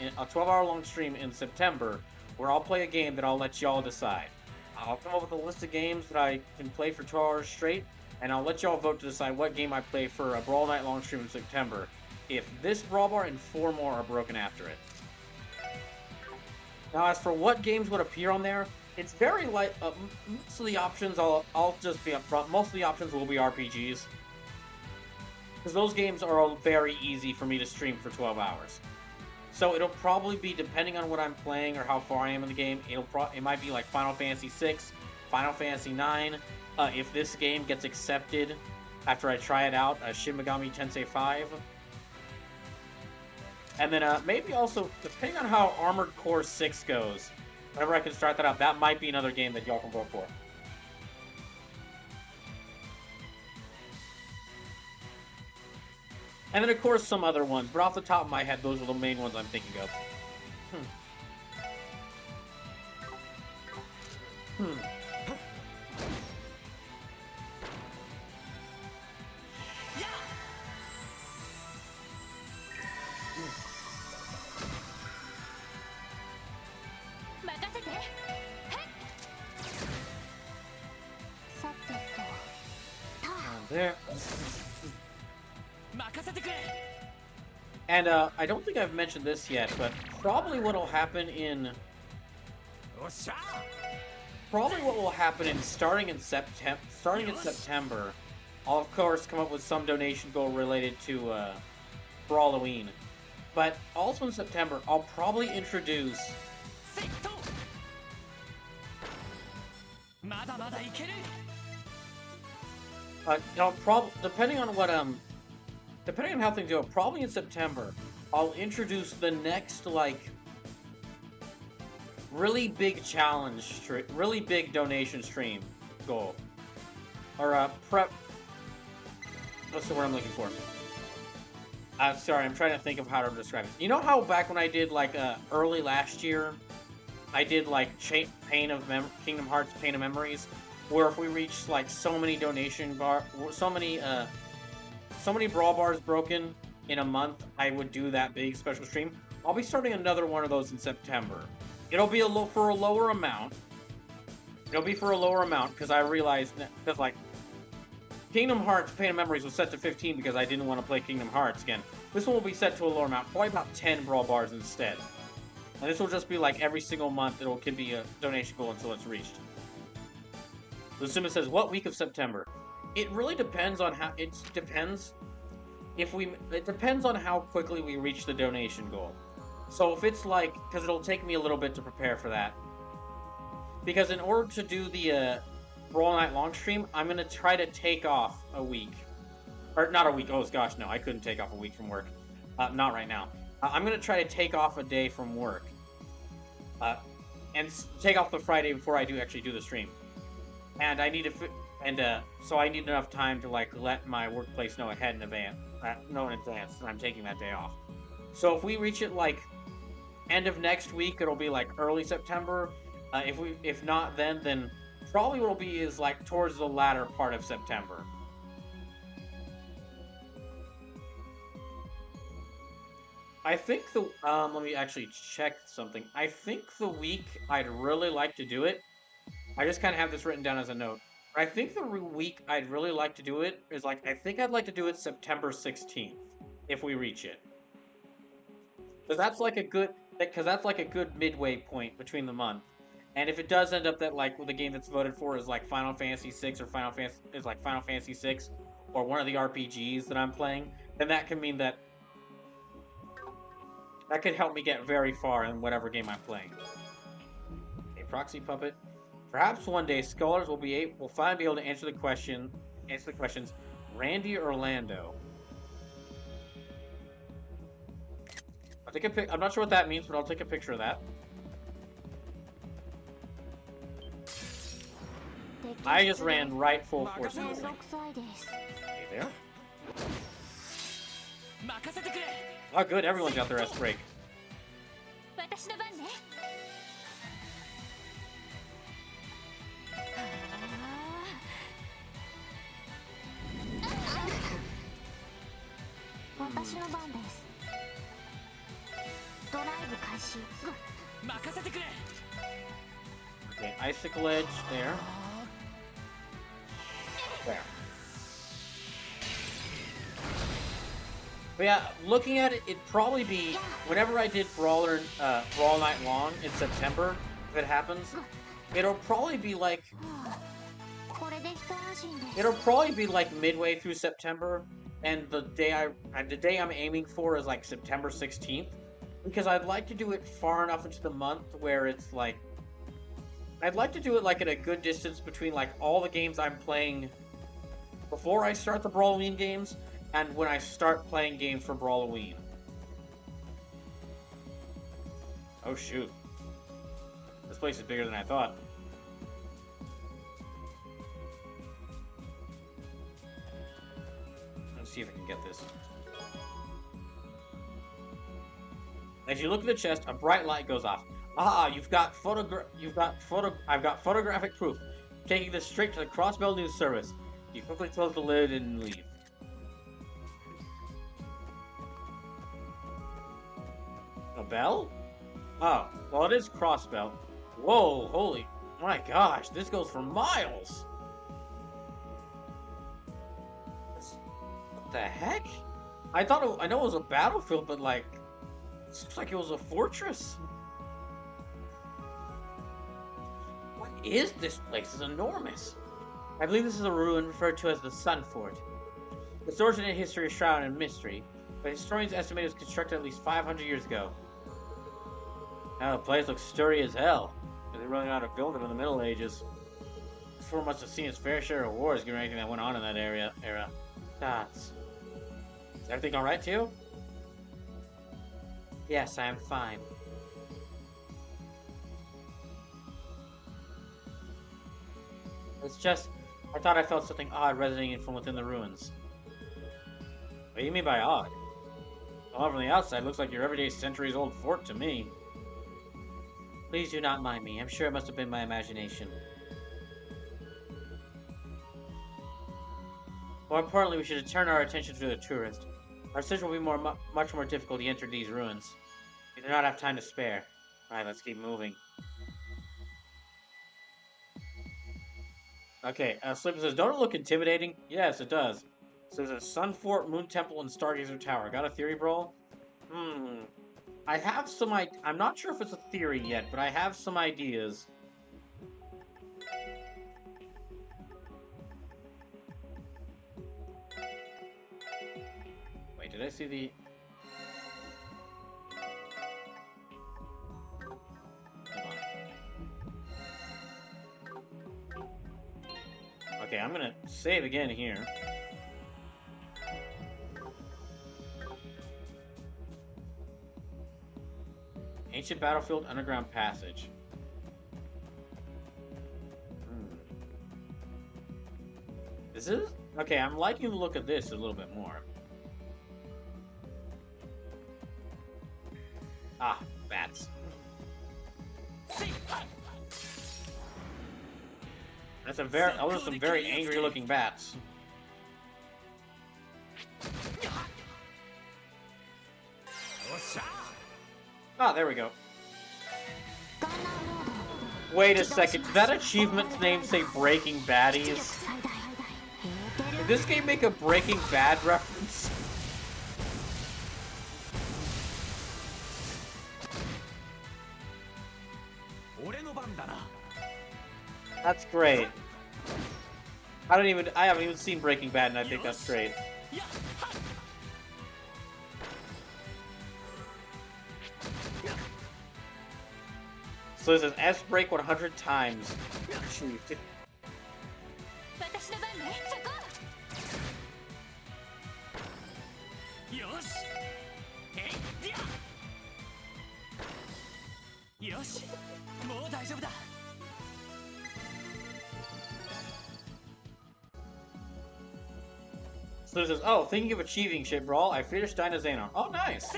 in September, where I'll play a game that I'll let y'all decide. I'll come up with a list of games that I can play for 12 hours straight, and I'll let y'all vote to decide what game I play for a Brawl Night long stream in September, if this Brawl Bar and 4 more are broken after it. Now, as for what games would appear on there, it's very light. Most of the options, I'll just be upfront. Most of the options will be RPGs, because those games are all very easy for me to stream for 12 hours. So it'll probably be, depending on what I'm playing or how far I am in the game, it might be like Final Fantasy VI, Final Fantasy IX. If this game gets accepted after I try it out, Shin Megami Tensei 5. And then maybe also, depending on how Armored Core 6 goes, whenever I can start that out, that might be another game that y'all can vote for. And then, of course, some other ones. But off the top of my head, those are the main ones I'm thinking of. There. And I don't think I've mentioned this yet, but probably what will happen in starting in September, I'll of course come up with some donation goal related to for Halloween. But also in September, I'll probably introduce Depending on what depending on how things go, probably in September, I'll introduce the next like really big challenge, really big donation stream goal, or prep. What's the word I'm looking for? Sorry, I'm trying to think of how to describe it. You know how back when I did like early last year, I did like Kingdom Hearts Pain of Memories, where if we reached like so many so many brawl bars broken in a month, I would do that big special stream. I'll be starting another one of those in September. It'll be for a lower amount. It'll be for a lower amount because I realized because like Kingdom Hearts Pain of Memories was set to 15 because I didn't want to play Kingdom Hearts again. This one will be set to a lower amount, probably about 10 brawl bars instead. And this will just be like every single month it could be a donation goal until it's reached. Lusuma says, what week of September? It really depends on how, it depends on how quickly we reach the donation goal. So if it's like, because it'll take me a little bit to prepare for that. Because in order to do the Brawl Night long stream, I'm going to try to take off a week. Or not a week, oh gosh, no, I couldn't take off a week from work. Not right now. I'm going to try to take off a day from work. And take off the Friday before I actually do the stream. And I need to, so I need enough time to like let my workplace know ahead in advance. Know in advance that I'm taking that day off. So if we reach it like end of next week, it'll be like early September. If not then probably what it'll be is like towards the latter part of September. I think let me actually check something. I think the week I'd really like to do it, I just kind of have this written down as a note. I think the week I'd really like to do it is like, I think I'd like to do it September 16th, if we reach it. Because that's like a good midway point between the month. And if it does end up that like the game that's voted for is like Final Fantasy VI or Final Fantasy VI or one of the RPGs that I'm playing, then that can mean that could help me get very far in whatever game I'm playing. A proxy puppet. Perhaps one day scholars will finally be able to answer the questions. Randy or Orlando? I'll take a pic. I'm not sure what that means, but I'll take a picture of that. I just ran right full force into the thing. Hey there. Oh, good. Everyone's got their S break. Okay, icicle edge there. There. But yeah, looking at it, it'd probably be whenever I did Brawl Night Long in September, if it happens, it'll probably be like midway through September, and the day I'm aiming for is like September 16th, because I'd like to do it far enough into the month where it's like I'd like to do it like at a good distance between like all the games I'm playing before I start the Brawloween games and when I start playing games for Brawloween. Oh shoot. This place is bigger than I thought. Let's see if I can get this. As you look at the chest, a bright light goes off. Ah, I've got photographic proof. Taking this straight to the Crossbell News Service. You quickly close the lid and leave. A bell? Oh, well it is Crossbell. Whoa, holy, my gosh, this goes for miles! What the heck? I know it was a battlefield, but like, it looks like it was a fortress. What is this place? It's enormous. I believe this is a ruin referred to as the Sun Fort. Its origin and history is shrouded in mystery, but historians estimate it was constructed at least 500 years ago. Now the place looks sturdy as hell. They really know how to build them in the Middle Ages. Before must have seen its fair share of wars given anything that went on in that era. Dots. Is everything alright too? Yes, I am fine. It's just, I thought I felt something odd resonating from within the ruins. What do you mean by odd? Well, from the outside, it looks like your everyday centuries-old fort to me. Please do not mind me. I'm sure it must have been my imagination. More importantly, we should turn our attention to the tourist. Our search will be much more difficult to enter these ruins. We do not have time to spare. Alright, let's keep moving. Okay, Slipper says, don't it look intimidating? Yes, it does. So there's a Sun Fort, Moon Temple, and Stargazer Tower. Got a theory, bro? I have some I'm not sure if it's a theory yet, but I have some ideas. Wait, did I see the... Hold on. Okay, I'm gonna save again here. Ancient Battlefield Underground Passage. This is... Okay, I'm liking the look of this a little bit more. Ah, bats. That's a very... Those are some very angry looking bats. Ah, there we go. Wait a second, did that achievement's name say Breaking Baddies? Did this game make a Breaking Bad reference? That's great. I haven't even seen Breaking Bad, and I think that's great. So this is S break 100 times. Achieved. So this is, oh, thinking of achieving shit, Brawl, I finished Dynazenon. Oh, nice!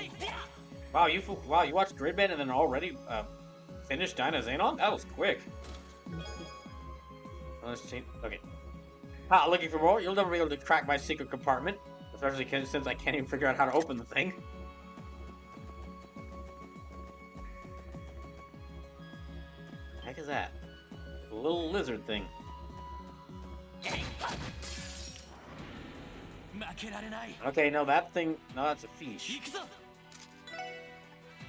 Wow, you watched Gridman and then already, finished Dynazenon? That was quick. Let's change. Okay. Ah, looking for more? You'll never be able to crack my secret compartment. Especially since I can't even figure out how to open the thing. What the heck is that? A little lizard thing. Okay, no, that thing... No, that's a fish.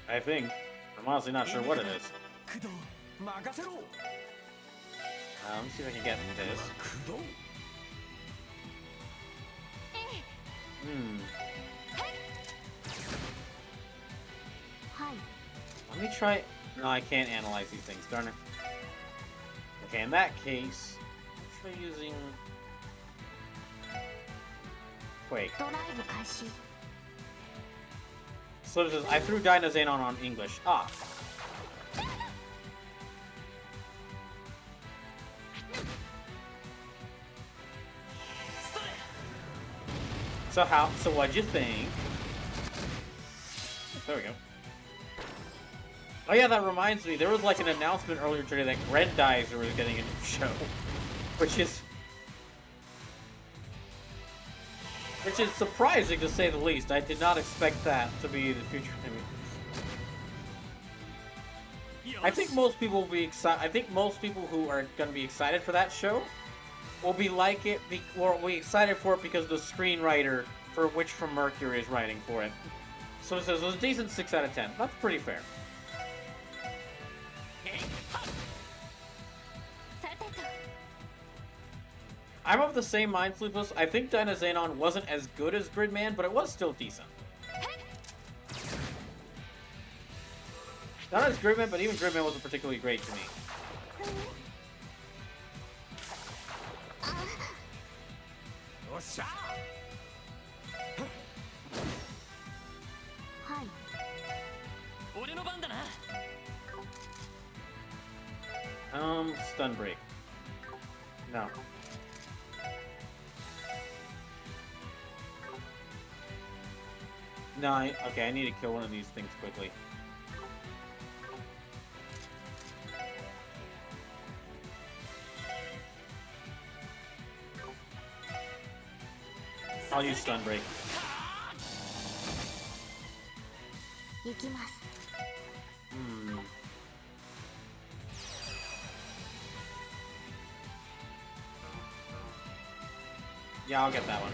I think. I'm honestly not sure what it is. Let me see if I can get this. Let me try... No, I can't analyze these things, darn it. Okay, in that case, try using... Quake. So this is, I threw Dynazenon on English. Ah. So what'd you think? There we go. Oh yeah, that reminds me, there was like an announcement earlier today that Grendizer was getting a new show. Which is surprising to say the least. I did not expect that to be the future. I think most people will be excited. I think most people who are going to be excited for that show will be like it, or will be excited for it because the screenwriter for Witch from Mercury is writing for it. So it says it was a decent 6 out of 10. That's pretty fair. I'm of the same mind, Sleepless. I think Dynazenon wasn't as good as Gridman, but it was still decent. Not as Gridman, but even Gridman wasn't particularly great to me. Stun break. No. No, okay, I need to kill one of these things quickly. I'll use stun break. Yeah, I'll get that one.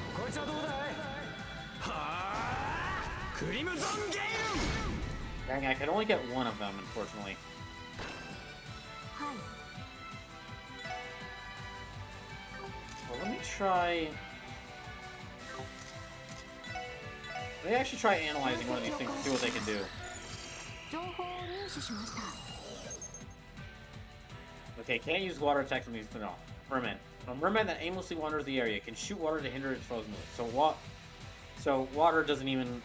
Dang, I can only get one of them, unfortunately. Well, let me try... Let me actually try analyzing one of these things to see what they can do. Okay, can't use water attacks on these. No. Merman. A merman that aimlessly wanders the area can shoot water to hinder its foes' movement. So water doesn't even...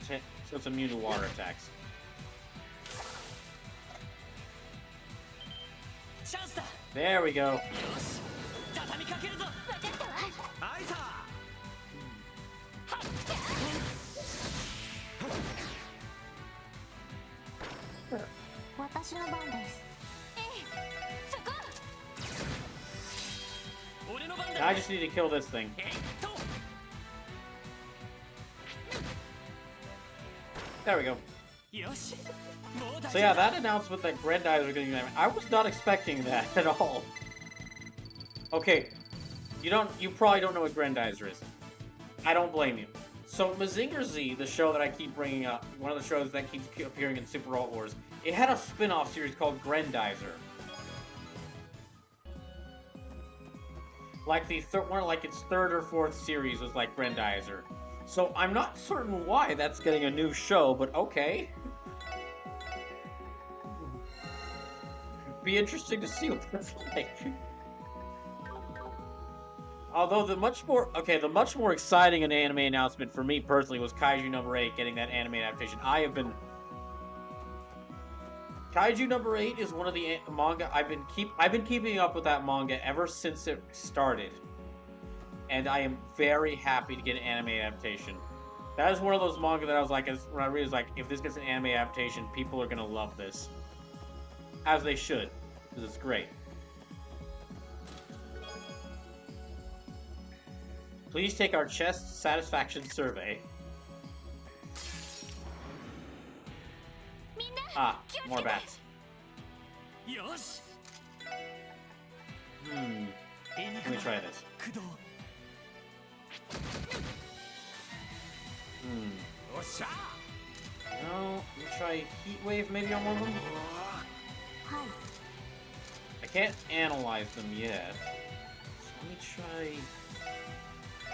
So it's immune to water attacks. There we go. I just need to kill this thing. There we go. So yeah, that announcement that Grendizer are going to be... I was not expecting that at all. Okay, you probably don't know what Grendizer is. I don't blame you. So Mazinger Z, the show that I keep bringing up, one of the shows that keeps appearing in Super Alt Wars, it had a spin-off series called Grendizer. Like its third or fourth series was like Grendizer. So I'm not certain why that's getting a new show, but okay. Be interesting to see what that's like. Although the much more exciting anime announcement for me personally was Kaiju number 8 getting that anime adaptation. Kaiju number 8 is one of the manga I've been keeping up with that manga ever since it started. And I am very happy to get an anime adaptation. That is one of those manga that I was like, when I read, like, if this gets an anime adaptation, people are gonna love this. As they should, because it's great. Please take our chest satisfaction survey. Ah, more bats. Let me try this. No, let me try Heat Wave maybe on one of them. I can't analyze them yet. So let me try...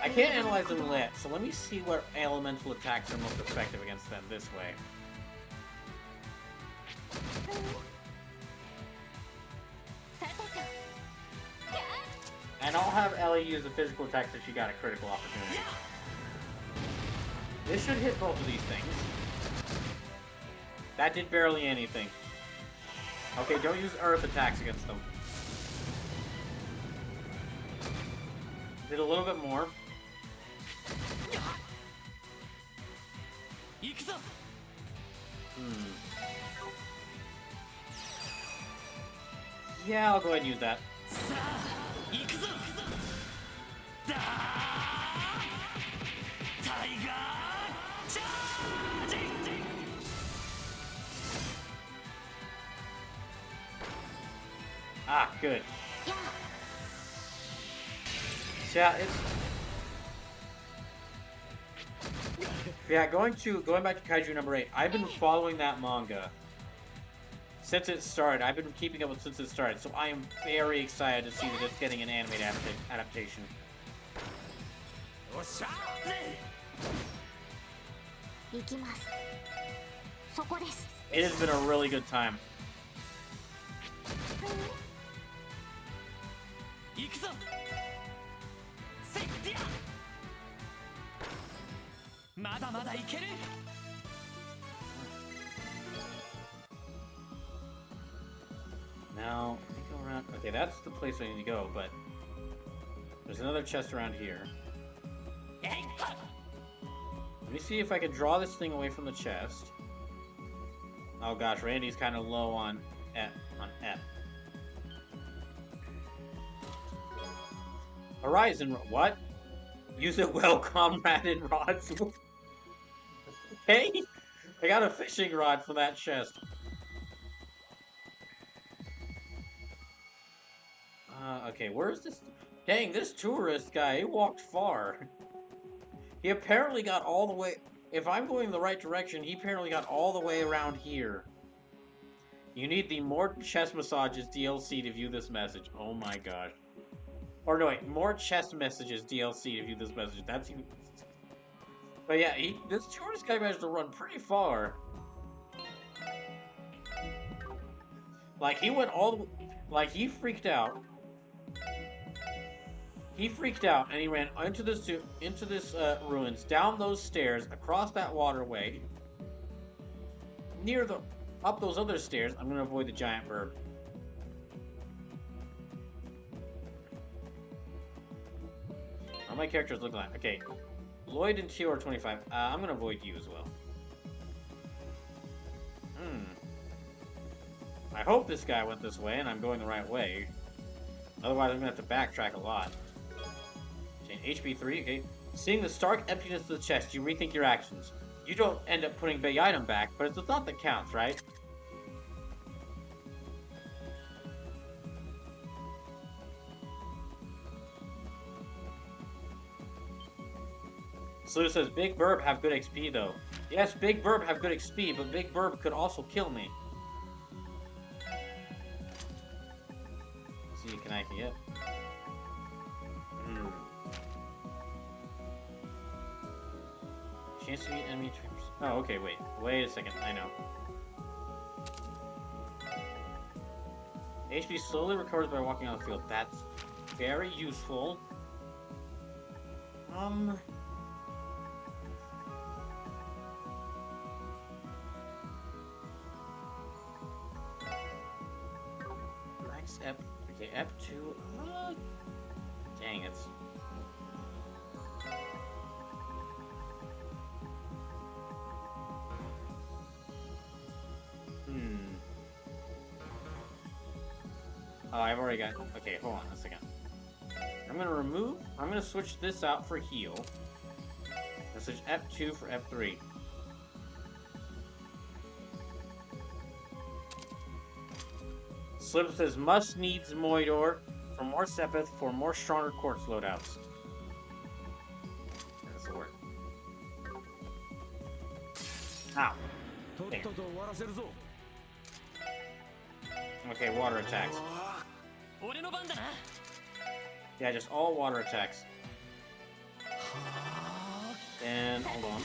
I can't analyze them yet, so let me see what elemental attacks are most effective against them this way. And I'll have Ellie use a physical attack so she got a critical opportunity. This should hit both of these things. That did barely anything. Okay, don't use earth attacks against them. Did a little bit more. Yeah, I'll go ahead and use that. Ah, good. Yeah, going back to Kaiju number 8. I've been following that manga since it started. I've been keeping up with it since it started, so I am very excited to see that it's getting an anime adaptation. It has been a really good time. Now, let me go around. Okay, that's the place I need to go, but there's another chest around here. Let me see if I can draw this thing away from the chest. Oh gosh, Randy's kind of low on F. Horizon, what? Use it well, comrade in rods. Hey, I got a fishing rod from that chest. Okay, where's this? Dang, this tourist guy, he walked far. He apparently got all the way... If I'm going the right direction, he apparently got all the way around here. You need the More Chest Massages DLC to view this message. Oh my gosh. Or no, wait, More Chest Messages DLC to view this message. That's even... But yeah, this tourist guy managed to run pretty far. Like, he went all the... Like, he freaked out. He freaked out, and he ran into this ruins, down those stairs, across that waterway, up those other stairs. I'm gonna avoid the giant bird. What my characters look like? Okay, Lloyd and Tio are 25. I'm gonna avoid you as well. I hope this guy went this way, and I'm going the right way. Otherwise, I'm gonna have to backtrack a lot. HP 3, okay. Seeing the stark emptiness of the chest, you rethink your actions. You don't end up putting big item back, but it's the thought that counts, right? Slew says, Big Burb have good XP though. Yes, Big Burb have good XP, but Big Burb could also kill me. Let's see, can I get? Chance to meet enemy troops. Oh, okay, wait a second, I know. HP slowly recovers by walking on the field. That's very useful. Max Ep. Okay, Ep2. Dang, it's. Oh, I've already got... Okay, hold on a second. I'm gonna switch this out for heal. I'll switch F2 for F3. Slip says, must needs Moidor for more Sepith for more stronger quartz loadouts. That's the word. Ow. Dang. Okay, water attacks. Yeah, just all water attacks. And hold on.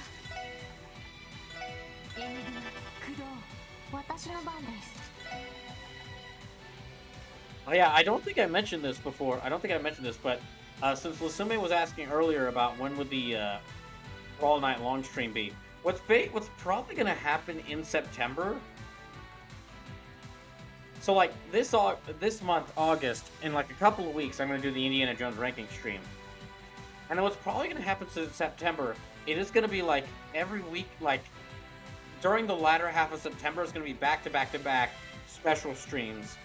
Oh yeah, I don't think I mentioned this before. But since Lasume was asking earlier about when would the All Night Long stream be, what's probably gonna happen in September. So like this month, August, in like a couple of weeks, I'm gonna do the Indiana Jones ranking stream. And then what's probably gonna happen in September, it is gonna be like every week, like during the latter half of September, it's gonna be back to back special streams.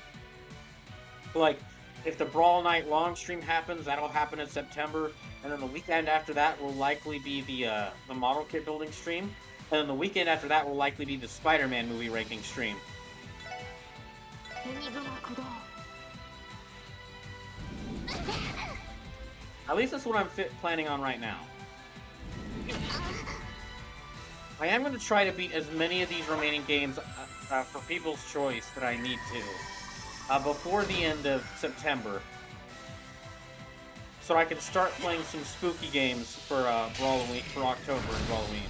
Like if the Brawl Night Long stream happens, that'll happen in September, and then the weekend after that will likely be the model kit building stream, and then the weekend after that will likely be the Spider-Man movie ranking stream. At least that's what I'm planning on right now. I am going to try to beat as many of these remaining games for People's Choice that I need to before the end of September, so I can start playing some spooky games for Brawloween, for October and Brawloween.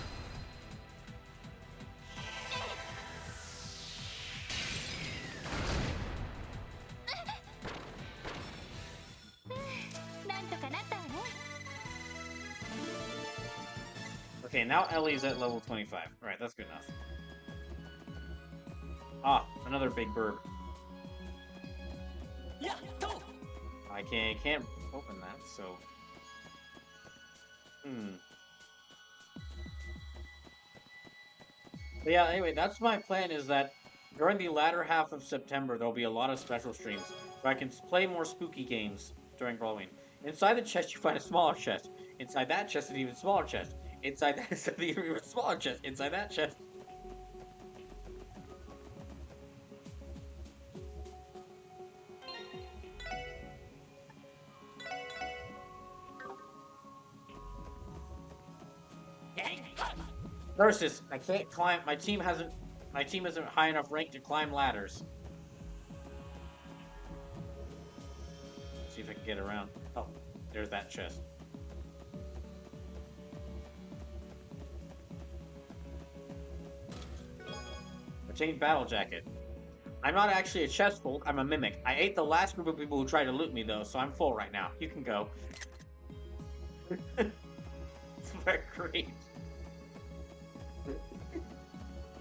Okay, now Ellie's at level 25. Alright, that's good enough. Ah, another big burb. I can't open that, so... But yeah, anyway, that's my plan, is that during the latter half of September, there'll be a lot of special streams, where I can play more spooky games during Halloween. Inside the chest, you find a smaller chest. Inside that chest, an even smaller chest. Inside that is an even smaller chest. Inside that chest. Versus, I can't climb. My team isn't high enough rank to climb ladders. Let's see if I can get around. Oh, there's that chest. Obtained battle jacket. I'm not actually a chest full, I'm a mimic. I ate the last group of people who tried to loot me though, so I'm full right now. You can go. It's very great.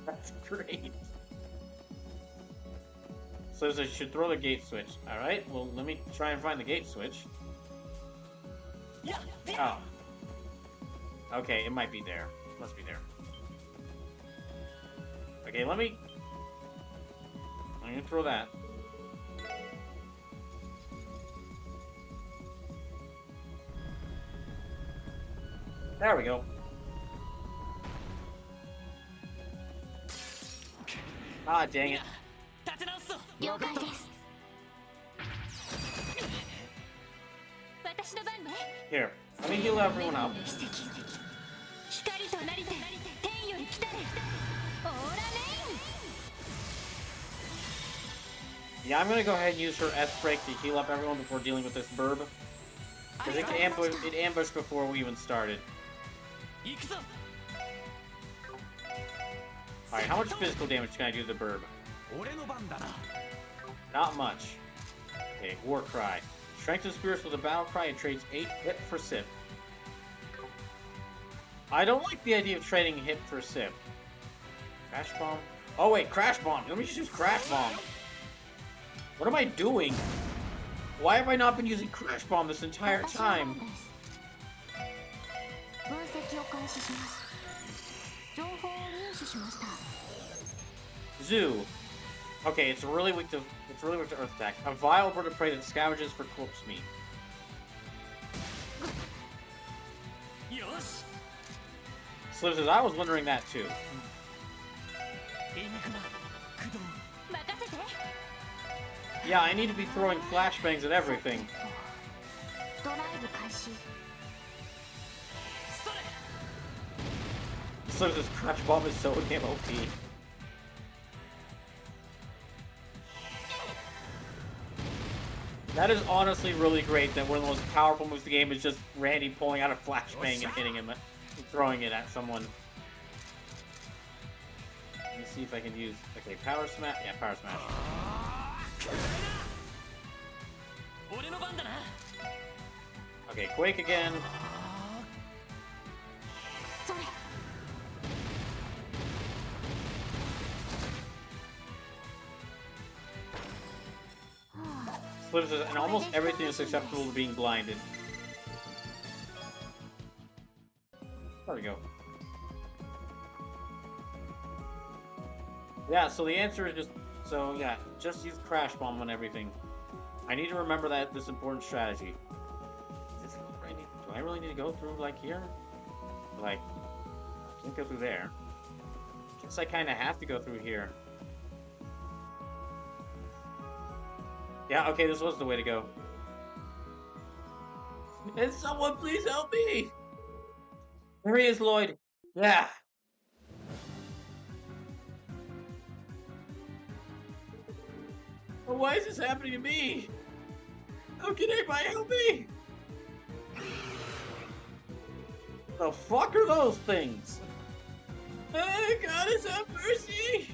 That's great. So I should throw the gate switch. Alright, well let me try and find the gate switch. Oh. Okay, it might be there. Must be there. Okay, I'm gonna throw that. There we go. Ah, dang it. Here, let me heal everyone up. Yeah, I'm gonna go ahead and use her S-Break to heal up everyone before dealing with this burb. Because it ambushed before we even started. Alright, how much physical damage can I do to the burb? Not much. Okay, War Cry. Strength spirits with a battle cry and trades 8 hit for sip. I don't like the idea of trading hit for sip. Crash Bomb? Oh wait, Crash Bomb! Let me just use Crash Bomb! What am I doing? Why have I not been using Crash Bomb this entire time? Zoo. Okay, it's really weak to earth attacks. A vile bird of prey that scavenges for corpse meat. Sliv says, I was wondering that too. Yeah, I need to be throwing flashbangs at everything. Sliv says, Crash Bomb is so damn OP. That is honestly really great that one of the most powerful moves of the game is just Randy pulling out a flashbang and hitting him and throwing it at someone. Let me see if I can use... Okay, Power Smash? Yeah, Power Smash. Okay, Quake again. And almost everything is susceptible to being blinded. There we go. Yeah, so the answer is just... So, yeah, just use Crash Bomb on everything. I need to remember this important strategy. Do I really need to go through, like, here? Like, I can't go through there. Guess I kind of have to go through here. Yeah, okay, this was the way to go. And someone please help me! There he is, Lloyd. Yeah. But why is this happening to me? How can anybody help me? The fuck are those things? Hey, goddess have mercy!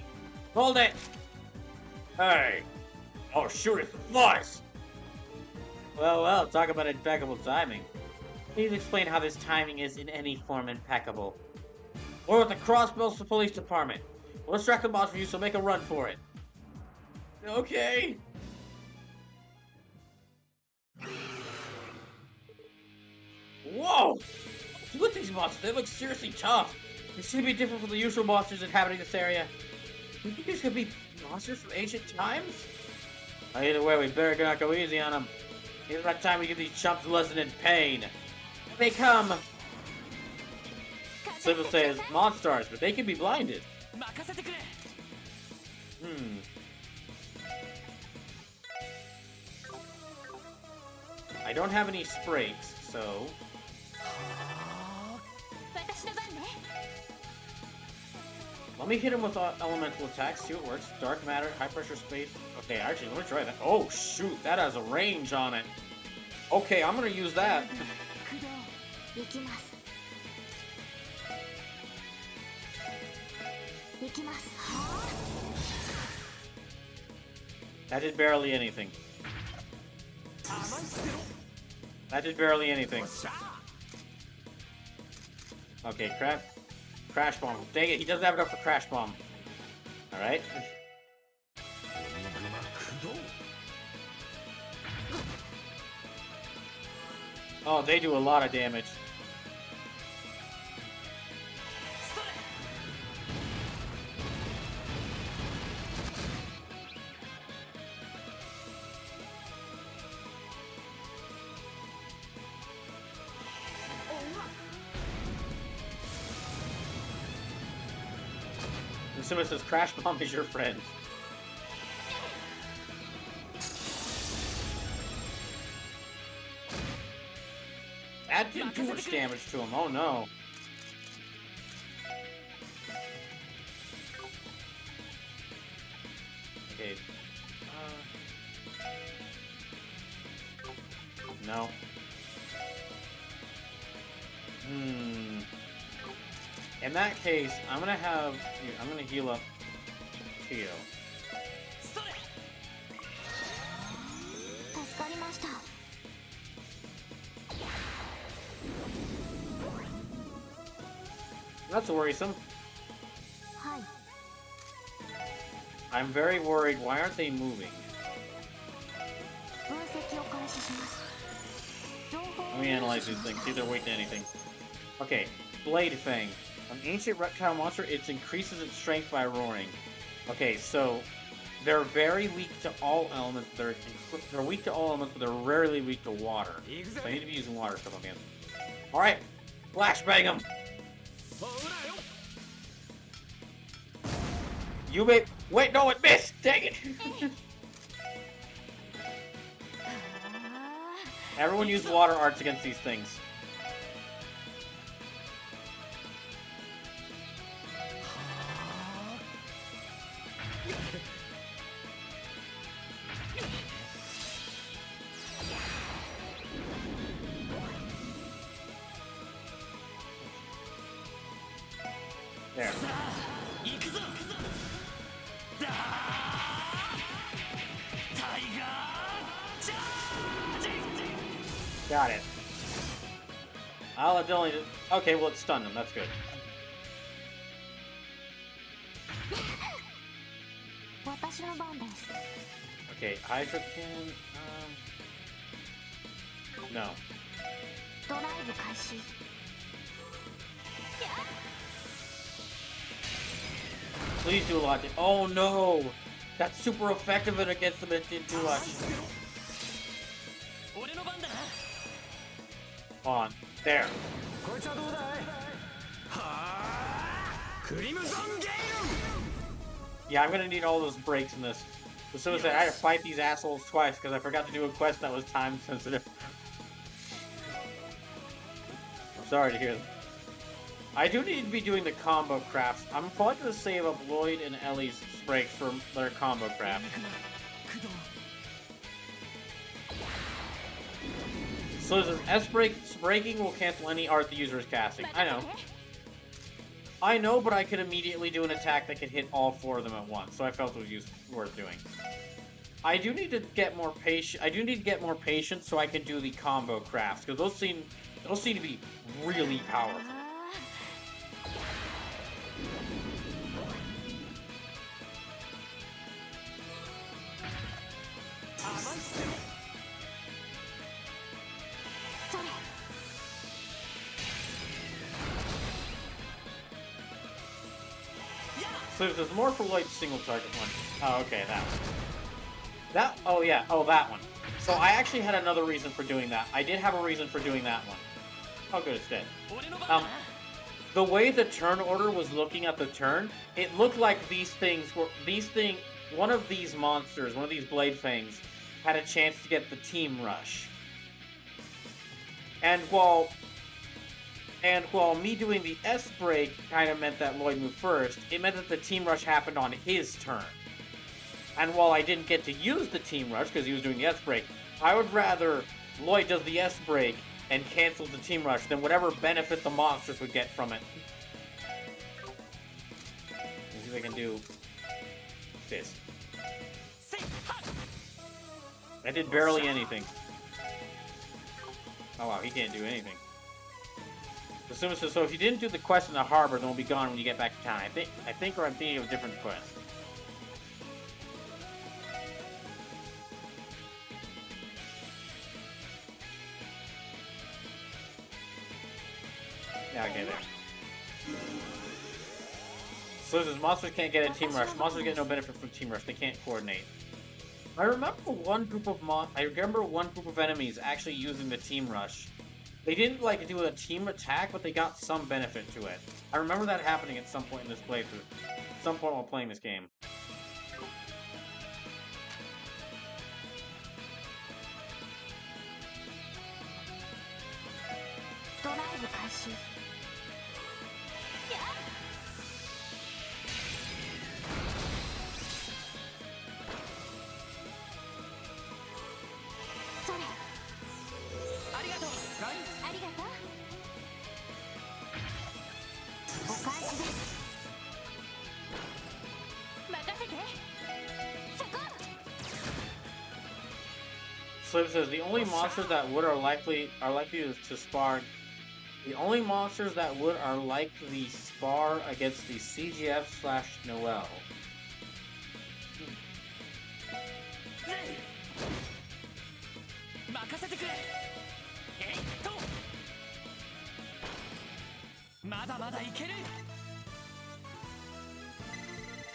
Hold it! Hey! Oh, shoot, it's the flies! Well, talk about impeccable timing. Please explain how this timing is in any form impeccable. Or with the Crossbills Police Department. We'll distract the boss for you, so make a run for it. Okay. Whoa! Look at these monsters. They look seriously tough. They seem to be different from the usual monsters inhabiting this area. You think these could be monsters from ancient times? Either way, we better not go easy on them. It's about time we give these chumps a lesson in pain. Here they come! Some people say it's monsters, but they can be blinded. I don't have any sprakes, so... Let me hit him with elemental attacks, see what works. Dark matter, high pressure space. Okay, actually, let me try that. Oh, shoot, that has a range on it. Okay, I'm gonna use that. That did barely anything. That did barely anything. Okay, Crash Bomb. Dang it, he doesn't have enough for Crash Bomb. Alright. Oh, they do a lot of damage. Someone says Crash Bomb is your friend. That did too much damage to him. Oh no. Okay. No. In that case, I'm gonna heal up Tio. That's worrisome. I'm very worried. Why aren't they moving? Let me analyze these things, see if they're weak to anything. Okay, Blade Fang. An ancient reptile monster, it increases its strength by roaring. Okay, so they're very weak to all elements. They're weak to all elements, but they're rarely weak to water. So I need to be using water stuff again. Alright, flashbang them! You may... Wait, no, it missed! Dang it! Everyone use water arts against these things. There. Got it. I'll only... Okay, well, it stunned him. That's good. Okay, Hydra can... No. Please do a lot. Oh no! That's super effective and against them, it didn't do much. On. There. Yeah, I'm gonna need all those breaks in this. As soon as I had to fight these assholes twice because I forgot to do a quest that was time sensitive. I'm sorry to hear that. I do need to be doing the combo crafts. I'm probably going to save up Lloyd and Ellie's breaks for their combo craft. So this S-breaking will cancel any art the user is casting. I know, but I could immediately do an attack that could hit all four of them at once, so I felt it was worth doing. I do need to get more patient. I do need to get more patience so I can do the combo crafts, because those seem to be really powerful. So there's more for Lloyd's single target one. Oh, okay, that one. Oh yeah, that one. So I actually had another reason for doing that. I did have a reason for doing that one. Oh good, it's dead. The way the turn order was looking at the turn, it looked like one of these monsters, one of these Blade Fangs, had a chance to get the team rush. And while me doing the S break kind of meant that Lloyd moved first, it meant that the team rush happened on his turn. And while I didn't get to use the team rush because he was doing the S break, I would rather Lloyd does the S break and cancels the team rush than whatever benefit the monsters would get from it. Let's see if I can do this. I did barely anything. Oh wow, he can't do anything. So if you didn't do the quest in the harbor, then we'll be gone when you get back to town. I think, or I'm thinking of a different quest. Yeah, okay, there. So this is monsters can't get a team rush. Monsters get no benefit from team rush. They can't coordinate. I remember one group of enemies actually using the team rush. They didn't like do a team attack, but they got some benefit to it. I remember that happening at some point in this playthrough. At some point while playing this game. Slip says the only monsters that would are likely to spar. The only monsters that would are likely spar against the CGF/Noel.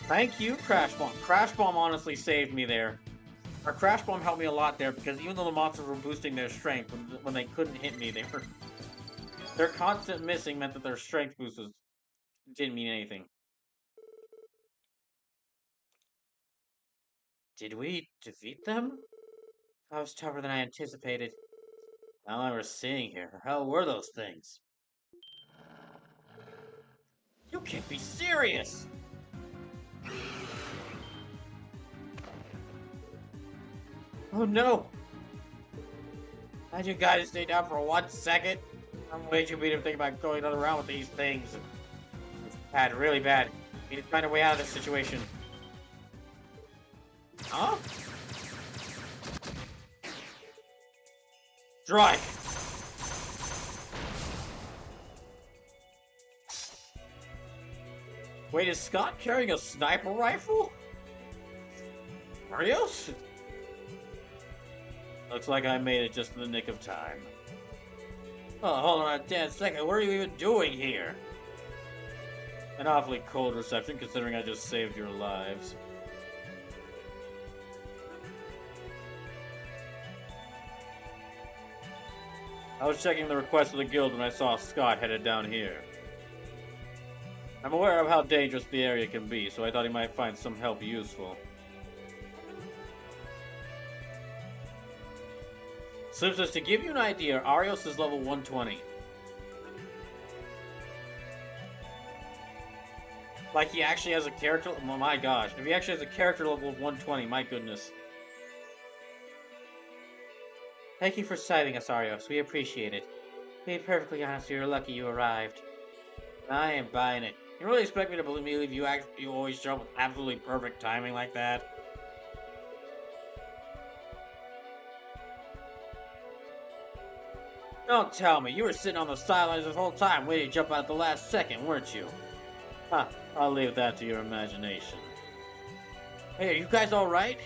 Thank you, Crash Bomb. Crash Bomb honestly saved me there. Our Crash Bomb helped me a lot there because even though the monsters were boosting their strength, when they couldn't hit me, their constant missing meant that their strength boosts didn't mean anything. Did we defeat them? That was tougher than I anticipated. Now I was seeing here. The hell were those things? You can't be serious! Oh no! How'd you guys stay down for 1 second? I'm way too beat to think about going another round with these things. It's bad, really bad. We need to find a way out of this situation. Huh? Drive! Wait, is Scott carrying a sniper rifle? Marios? Looks like I made it just in the nick of time. Oh, hold on a damn second. What are you even doing here? An awfully cold reception, considering I just saved your lives. I was checking the request of the guild when I saw Scott headed down here. I'm aware of how dangerous the area can be, so I thought he might find some help useful. So just to give you an idea, Arios is level 120. Like he actually has a character. Oh my gosh, if he actually has a character level of 120, my goodness. Thank you for saving us, Arios. We appreciate it. To be perfectly honest, you're lucky you arrived. I ain't buying it. You really expect me to believe you always show up with absolutely perfect timing like that? Don't tell me, you were sitting on the sidelines this whole time waiting to jump out at the last second, weren't you? Huh, I'll leave that to your imagination. Hey, are you guys alright?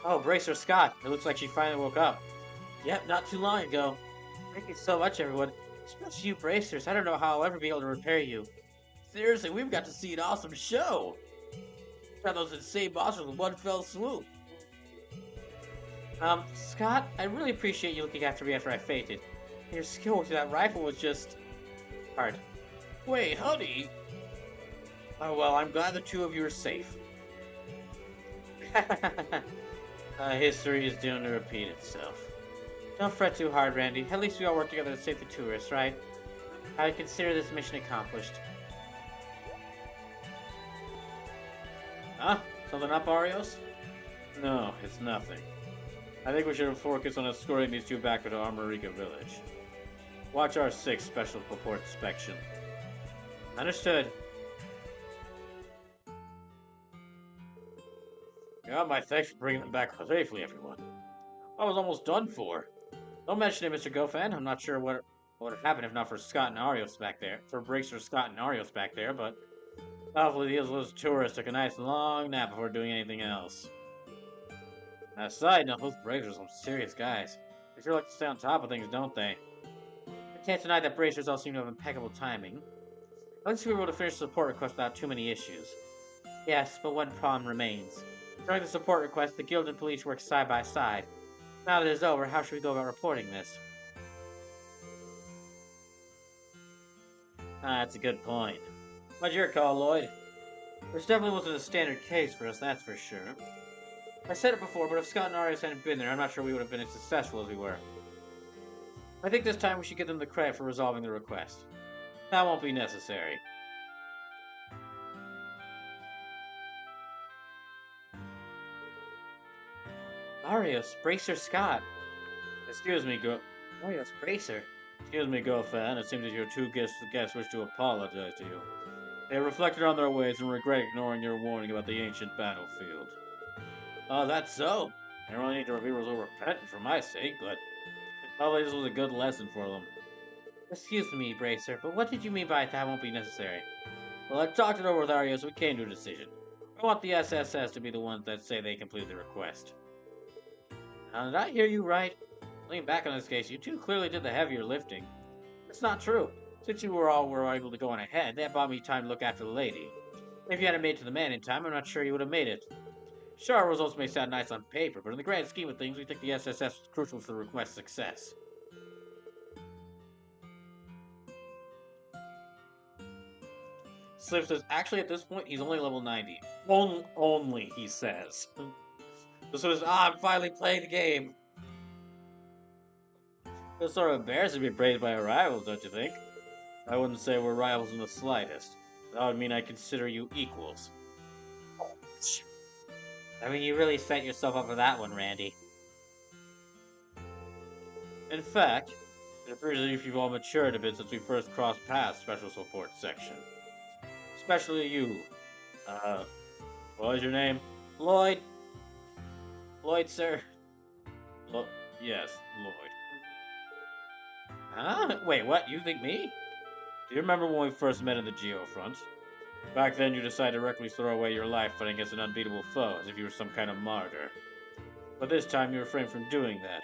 Oh, brace her, Scott. It looks like she finally woke up. Yep, not too long ago. Thank you so much, everyone. Especially you bracers. I don't know how I'll ever be able to repair you. Seriously, we've got to see an awesome show. Got those insane monsters with one fell swoop. Scott, I really appreciate you looking after me after I fainted. Your skill with that rifle was just hard. Wait, honey. Oh well, I'm glad the two of you are safe. History is doomed to repeat itself. Don't fret too hard, Randy. At least we all work together to save the tourists, right? I consider this mission accomplished. Huh? Something up, Arios? No, it's nothing. I think we should focus on escorting these two back to Armorica Village. Watch our 6th special report inspection. Understood. Yeah, my thanks for bringing them back safely, everyone. I was almost done for. Don't mention it, Mr. Gofan. I'm not sure what would have happened if not for Scott and Arios back there. For breaks for Scott and Arios back there, but hopefully those tourists took a nice long nap before doing anything else. As a side note, those breaks are some serious guys. They sure like to stay on top of things, don't they? I can't deny that bracers all seem to have impeccable timing. At least we were able to finish the support request without too many issues. Yes, but one problem remains. During the support request, the guild and police worked side by side. Now that it is over, how should we go about reporting this? That's a good point. What's your call, Lloyd? This definitely wasn't a standard case for us, that's for sure. I said it before, but if Scott and Arias hadn't been there, I'm not sure we would have been as successful as we were. I think this time we should give them the credit for resolving the request. That won't be necessary. Arios, Bracer Scott. Excuse me, Arios, Bracer. Excuse me, Gofan. It seems that your two guests wish to apologize to you. They reflected on their ways and regret ignoring your warning about the ancient battlefield. Oh, that's so. I don't really need to be so repentant for my sake, but probably this was a good lesson for them. Excuse me, Bracer, but what did you mean by that won't be necessary? Well, I talked it over with Arios, so we came to a decision. I want the SSS to be the ones that say they completed the request. Now, did I hear you right? Looking back on this case, you two clearly did the heavier lifting. It's not true. Since you were able to go on ahead, that bought me time to look after the lady. If you hadn't made it to the man in time, I'm not sure you would have made it. Sure, our results may sound nice on paper, but in the grand scheme of things, we think the SSS was crucial for the request's success. Sliv says, actually at this point, he's only level 90. Only, he says. So it's, I'm finally playing the game. It's sort of embarrassing to be praised by our rivals, don't you think? I wouldn't say we're rivals in the slightest. That would mean I consider you equals. I mean, you really set yourself up for that one, Randy. In fact, it appears as if you've all matured a bit since we first crossed paths special support section. Especially you. What was your name? Lloyd? Lloyd, sir? Yes, Lloyd. Huh? Wait, what? You think me? Do you remember when we first met in the Geofront? Back then you decided to recklessly throw away your life fighting against an unbeatable foe, as if you were some kind of martyr. But this time you refrained from doing that.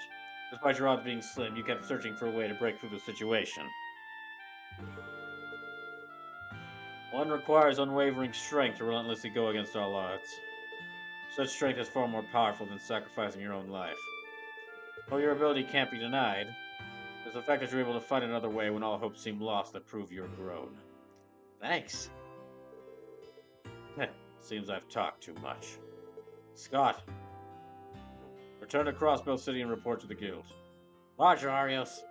Despite your odds being slim, you kept searching for a way to break through the situation. One requires unwavering strength to relentlessly go against all odds. Such strength is far more powerful than sacrificing your own life. Though your ability can't be denied, it's the fact that you're able to find another way when all hope seemed lost that prove you're grown. Thanks. Seems I've talked too much. Scott, return to Crossbow City and report to the guild. Roger, Arios.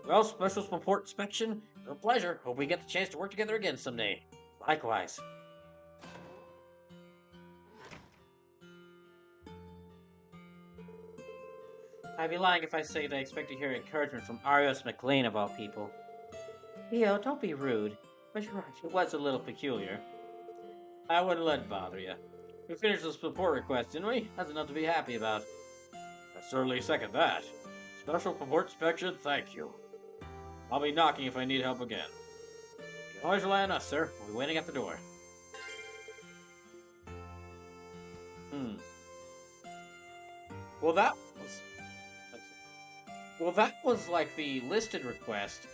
Well, special support inspection? It's a pleasure. Hope we get the chance to work together again someday. Likewise. I'd be lying if I say that I expect to hear encouragement from Arios McLean of all people. Theo, don't be rude. But you're right, it was a little peculiar. I wouldn't let it bother you. We finished the support request, didn't we? That's enough to be happy about. I certainly second that. Special support inspection, thank you. I'll be knocking if I need help again. You can always rely on us, sir. We'll be waiting at the door. Well, that was like the listed request.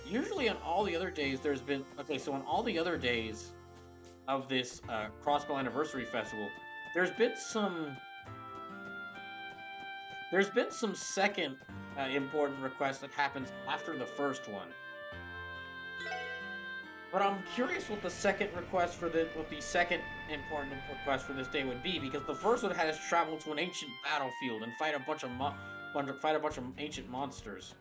Usually on all the other days, there's been so on all the other days of this Crossbow Anniversary Festival, there's been some second important request that happens after the first one. But I'm curious what the second second important request for this day would be, because the first one had us travel to an ancient battlefield and fight a bunch of ancient monsters.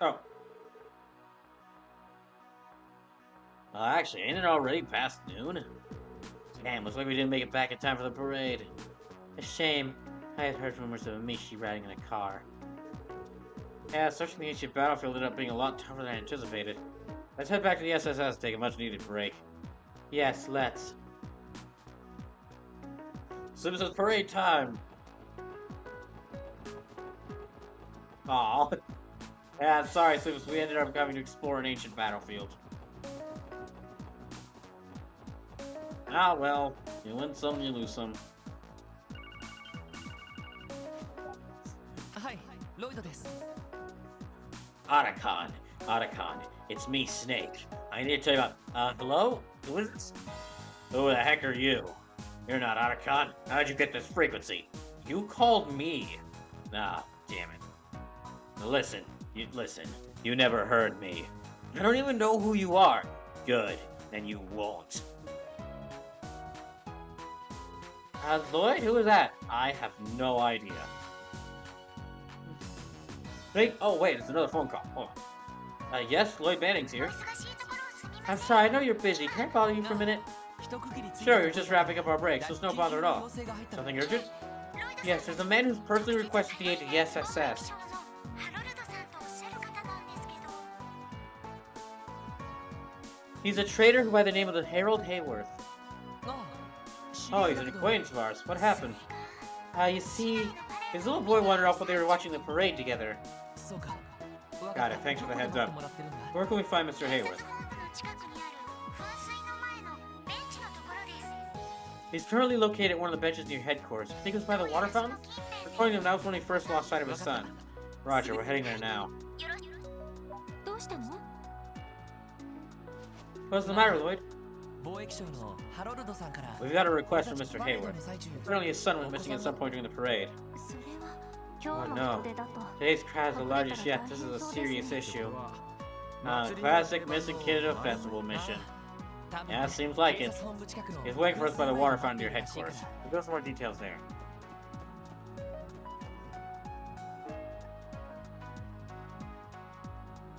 Oh. Actually, ain't it already past noon? Damn, looks like we didn't make it back in time for the parade. A shame. I had heard rumors of a Mishi riding in a car. Yeah, searching the ancient battlefield ended up being a lot tougher than I anticipated. Let's head back to the SSS to take a much-needed break. Yes, let's. So this is parade time! Aw. Yeah, sorry, Sims, we ended up having to explore an ancient battlefield. Ah, well. You win some, you lose some. Hi, Lloyd desu. Otacon, it's me, Snake. I need to tell you about, hello? Who is this? Who the heck are you? You're not Otacon. How'd you get this frequency? You called me. Ah, damn it. Listen, you never heard me. I don't even know who you are. Good, then you won't. Lloyd, who is that? I have no idea. Wait, oh wait, it's another phone call. Hold on. Yes, Lloyd Banning's here. I'm sorry, I know you're busy. Can I bother you for a minute? Sure, you're just wrapping up our break, so it's no bother at all. Something urgent? Yes, there's a man who's personally requested the aid of the SSS. He's a trader who by the name of the Harold Hayworth. Oh, he's an acquaintance of ours. What happened? You see, his little boy wandered off while they were watching the parade together. Got it, thanks for the heads up. Where can we find Mr. Hayworth? He's currently located at one of the benches near headquarters. I think it was by the water fountain? According to him, that was when he first lost sight of his son. Roger, we're heading there now. What's the matter, Lloyd? We've got a request from Mr. Hayworth. Apparently his son went missing at some point during the parade. Oh no. Today's crowd is the largest yet. This is a serious issue. Classic missing kid at a festival mission. Yeah, seems like it. He's waiting for us by the water fountain near headquarters. We'll go some more details there.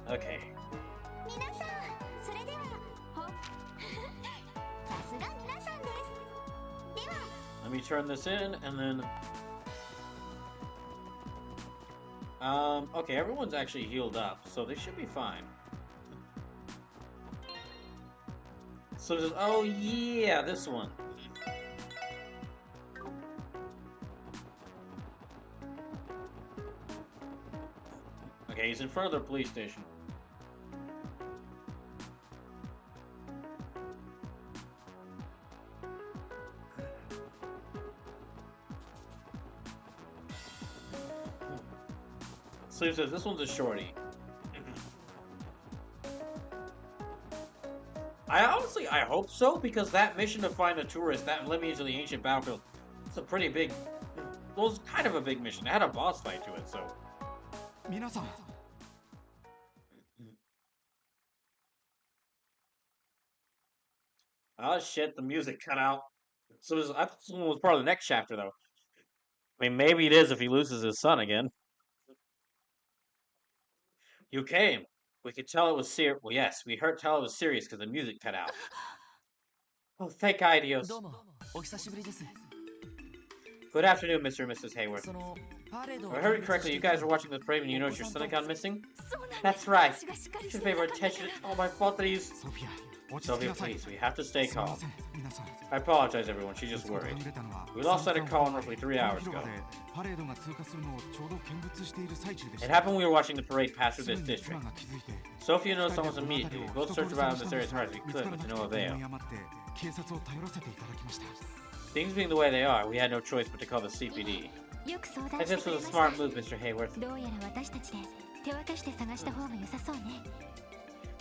Okay. Let me turn this in, and then... okay, everyone's actually healed up, so they should be fine. So there's... oh yeah, this one. Okay, he's in front of the police station. So he says, this one's a shorty. I hope so, because that mission to find the tourist, that led me into the ancient battlefield. It's a pretty big, well, it's kind of a big mission. It had a boss fight to it, so. Oh shit, the music cut out. So I thought this one was part of the next chapter, though. I mean, maybe it is if he loses his son again. You came. We could tell it was serious. Well, yes, we heard tell it was serious because the music cut out. Oh, thank God, Dios. Good afternoon, Mr. and Mrs. Hayworth. If I heard it correctly, you guys were watching the parade and you noticed your son had gone missing? That's right. Should pay more attention. It's all my fault that he's... Sophia, please, we have to stay calm. I apologize, everyone. She's just worried. We lost sight of Colin roughly 3 hours ago. It happened when we were watching the parade pass through this district. Sophia noticed almost immediately. We both searched around this area as hard as we could, but to no avail. Things being the way they are, we had no choice but to call the CPD. I think this was a smart move, Mr. Hayworth.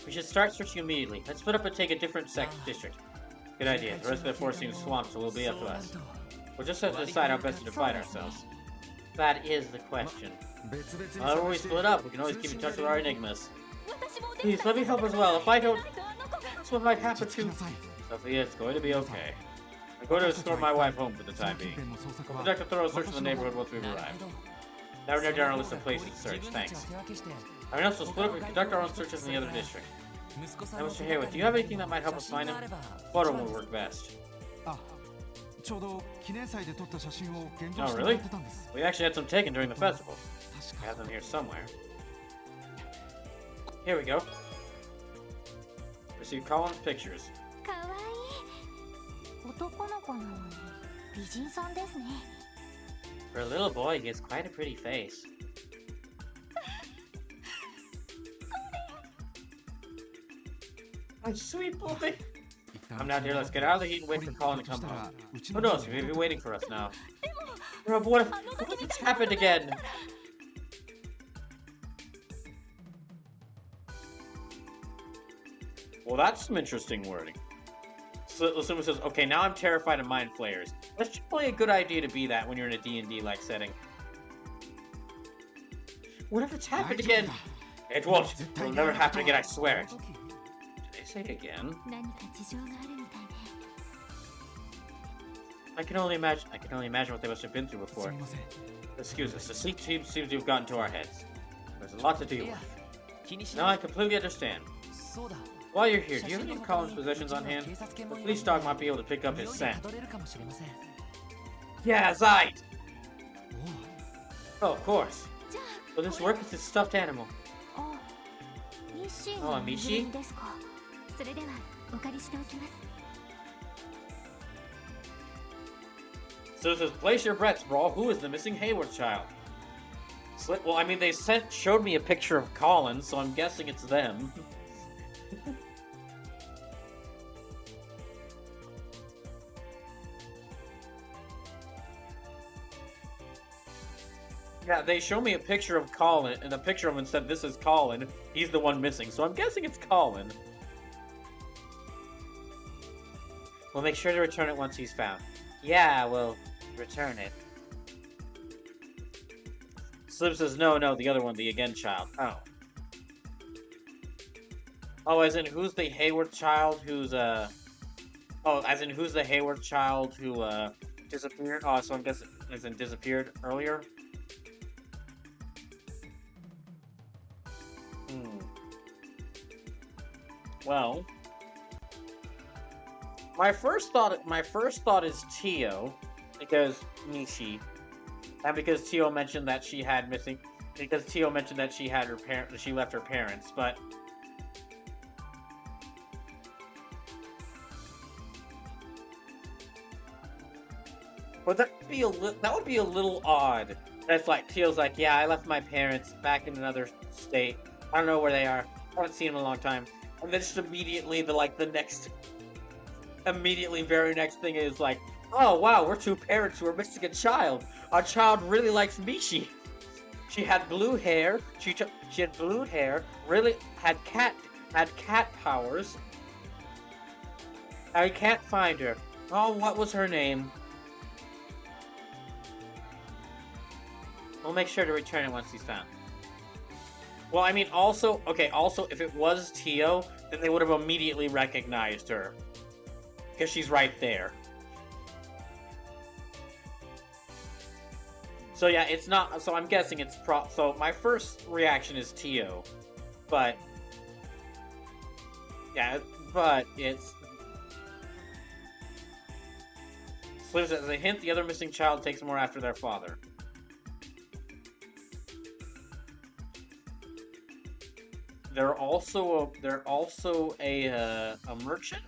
We should start searching immediately. Let's split up and take a different district. Good idea. The rest of the force seems swamped, so we'll be up to us. We'll just have to decide how best to divide ourselves. That is the question. However we split up, we can always keep in touch with our enigmas. Please, let me help as well. If I don't... That's what might happen to... Sophia, it's going to be okay. I'm going to escort my wife home for the time being. We'll conduct a thorough search of the neighborhood once we've arrived. Now we're near down our list of places to search. Thanks. Everyone else will split up and conduct our own searches in the other district. Now, Mr. Hayworth, do you have anything that might help us find him? Photo will work best. Oh, really? We actually had some taken during the festival. I have them here somewhere. Here we go. Receive Colin's pictures. For a little boy, he has quite a pretty face. My sweet boy! Come now, dear, let's get out of the heat and wait for Colin to come home. Who knows, he may be waiting for us now. Rob, what if it's happened again? Well, that's some interesting wording. So someone says, okay, now I'm terrified of mind flayers. That's probably a good idea to be that when you're in a D&D-like setting. What if it's happened again? It won't. It'll never happen again, I swear it. Did they say it again? I can only imagine what they must have been through before. Excuse us, the sleep seems to have gotten to our heads. There's a lot to deal with. Now I completely understand. While you're here, do you have any of Colin's possessions on hand? The police dog might be able to pick up his scent. Yeah, right! Oh, of course. Will this work with this stuffed animal? Oh, Mishi? So it says, place your bets, Brawl. Who is the missing Hayworth child? Well, I mean, they showed me a picture of Colin, so I'm guessing it's them. Yeah, they show me a picture of Colin, and the picture of him said, this is Colin. He's the one missing, so I'm guessing it's Colin. We'll make sure to return it once he's found. Yeah, we'll return it. Slip says, no, the other one, the again child. Oh. Oh, as in, who's the Hayworth child who's, Oh, as in, who's the Hayworth child who, disappeared? Oh, so I'm guessing, as in, disappeared earlier? Well, my first thought is Tio, because Nishi, and because Tio mentioned that she had her parent, she left her parents, but that would be a little odd. That's like Tio's like, yeah, I left my parents back in another state. I don't know where they are. I haven't seen them in a long time. And then just immediately, very next thing is like, oh wow, we're two parents who are missing a child. Our child really likes Mishi. She had blue hair. She had blue hair. Really had cat powers. I can't find her. Oh, what was her name? We'll make sure to return it once he's found. Well, I mean, also, if it was Tio, then they would have immediately recognized her. Because she's right there. So yeah, it's not, so I'm guessing it's so my first reaction is Tio. But, yeah, but it's... Slips as a hint, the other missing child takes more after their father. they're also a merchant.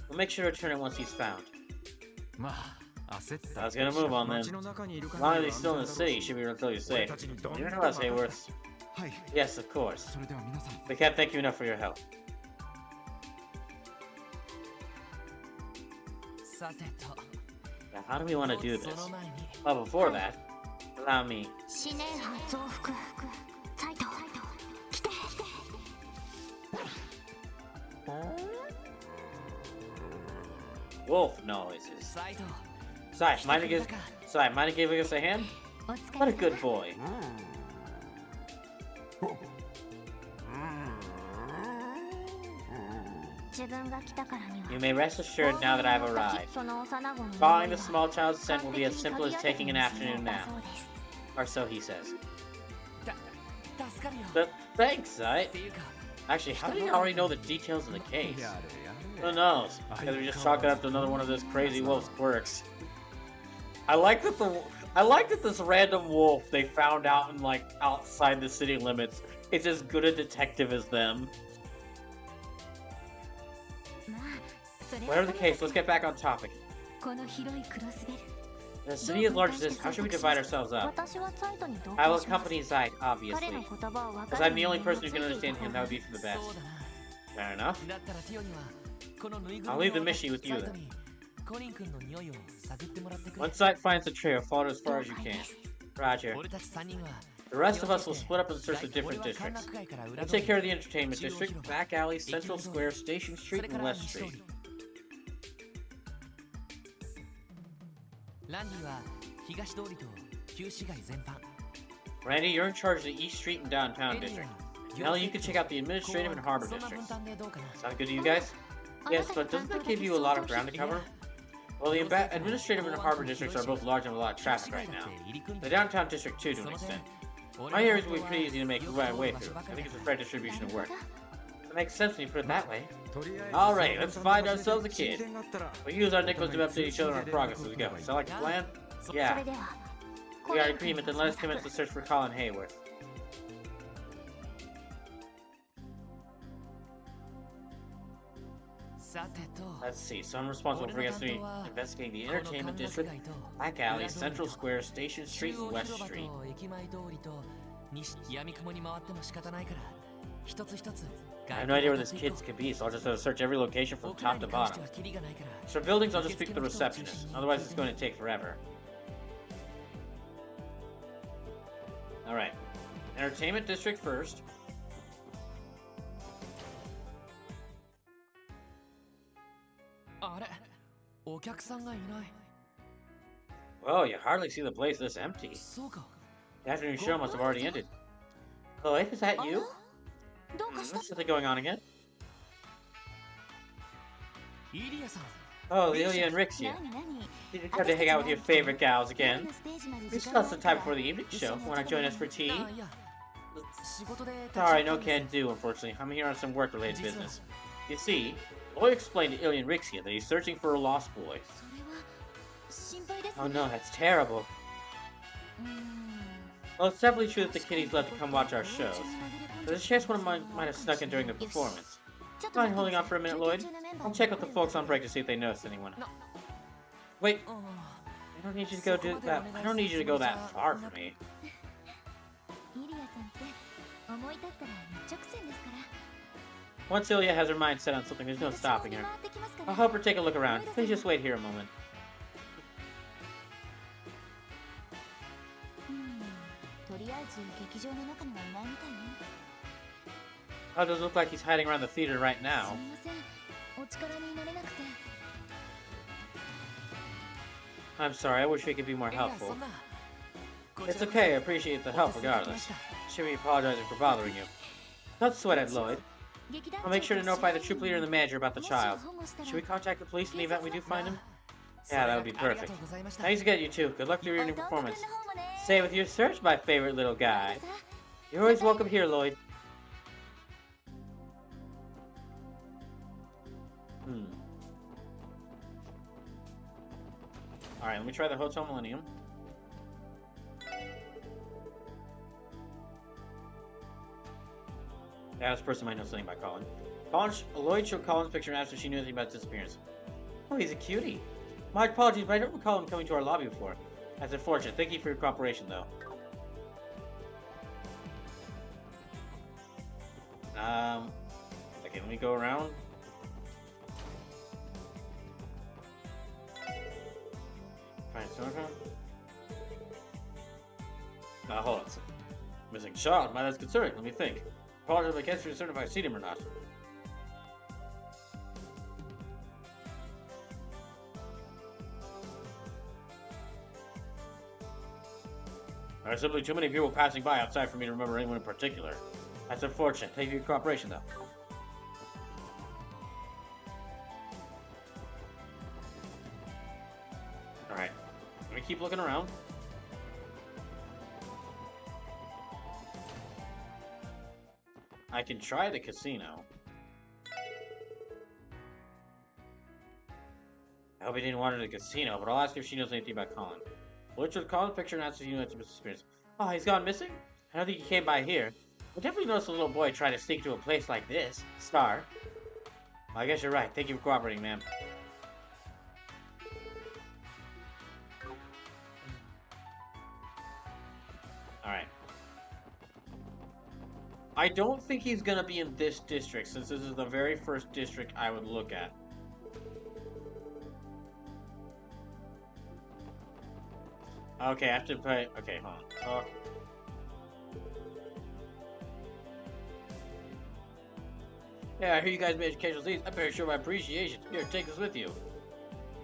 We'll make sure to return it once he's found. I was gonna move on then. As long as he's still in the city, he should be relatively safe. You know us, Hayworth. Yes, of course. We can't thank you enough for your help. Now, how do we want to do this? Well, before that, allow me. Wolf noises. Sai, mind giving us a hand? What a good boy. You may rest assured now that I've arrived. Following the small child's scent will be as simple as taking an afternoon nap. Or so he says. But thanks, Sai. Actually, how do you already know the details of the case? Who knows? Because we just chalk it up to another one of this crazy wolf's quirks. I like that this random wolf they found out in like outside the city limits is as good a detective as them. Whatever the case, let's get back on topic. The city is large as this, how should we divide ourselves up? I will accompany Zide, obviously. Because I'm the only person who can understand him, that would be for the best. Fair enough. I'll leave the mission with you then. Once Zide finds the trio, follow it as far as you can. Roger. The rest of us will split up and search the different districts. We'll take care of the entertainment district, back alley, Central Square, Station Street, and West Street. Randy, you're in charge of the East Street and Downtown District. Nelly, you can check out the Administrative and Harbor Districts. Sound good to you guys? Yes, but doesn't that give you a lot of ground to cover? Well, the Administrative and Harbor Districts are both large and have a lot of traffic right now. The Downtown District too, to an extent. My areas will be pretty easy to make the right way through. I think it's a fair distribution of work. That makes sense when you put it that way. Alright, let's find ourselves a kid. We use our nickels to update each other on our progress as we go. Sound like a plan? Yeah. We got agreement, then let us commence the search for Colin Hayworth. Let's see, someone responsible for investigating the Entertainment District, Back Alley, Central Square, Station Street, and West Street. I have no idea where this kids could be, so I'll just search every location from top to bottom. For buildings, I'll just speak to the receptionist, otherwise it's going to take forever. Alright, Entertainment District first. Whoa, you hardly see the place this empty. The afternoon show must have already ended. Chloe, is that you? What's something going on again? Oh, Ilya and Rixia. Did you come to hang out with your favorite gals again? We still have some time before the evening show. Wanna join us for tea? Sorry, no can't do, unfortunately. I'm here on some work-related business. You see, Lloyd explained to Ilya and Rixia that he's searching for a lost boy. Oh no, that's terrible. Well, it's definitely true that the kiddies love to come watch our shows. There's a chance one of mine might have snuck in during the performance. Mind holding on for a minute, Lloyd? I'll check with the folks on break to see if they noticed anyone. Wait, I don't need you to go do that. I don't need you to go that far for me. Once Ilya has her mind set on something, there's no stopping her. I'll help her take a look around. Please just wait here a moment. Oh, it doesn't look like he's hiding around the theater right now. I'm sorry, I wish we could be more helpful. It's okay, I appreciate the help regardless. Should be apologizing for bothering you. Don't sweat it, Lloyd. I'll make sure to notify the troop leader and the manager about the child. Should we contact the police in the event we do find him? Yeah, that would be perfect. Nice to get you too. Good luck to your new performance. Stay with your search, my favorite little guy. You're always welcome here, Lloyd. Alright, let me try the Hotel Millennium. Yeah, this person might know something about Colin. Lloyd showed Colin's picture and asked if she knew anything about his disappearance. Oh, he's a cutie. My apologies, but I don't recall him coming to our lobby before. That's unfortunate. Thank you for your cooperation, though. Okay, let me go around. Find someone. Hold on a second. Missing child, that's concerning. Let me think. Apologize if I can't be certain if I've seen him or not. There are simply too many people passing by outside for me to remember anyone in particular. That's unfortunate. Thank you for your cooperation, though. Alright. Let me keep looking around. I can try the casino. I hope he didn't want her to the casino, but I'll ask her if she knows anything about Colin. Look at Colin's picture and ask if you know anything about his experience. Oh, he's gone missing? I don't think he came by here. I definitely noticed a little boy trying to sneak to a place like this. Star. Well, I guess you're right. Thank you for cooperating, ma'am. Alright. I don't think he's gonna be in this district, since this is the very first district I would look at. Okay, I have to play. Okay, hold on. Yeah, I hear you guys made educational needs. I better show my appreciation. Here, take this with you.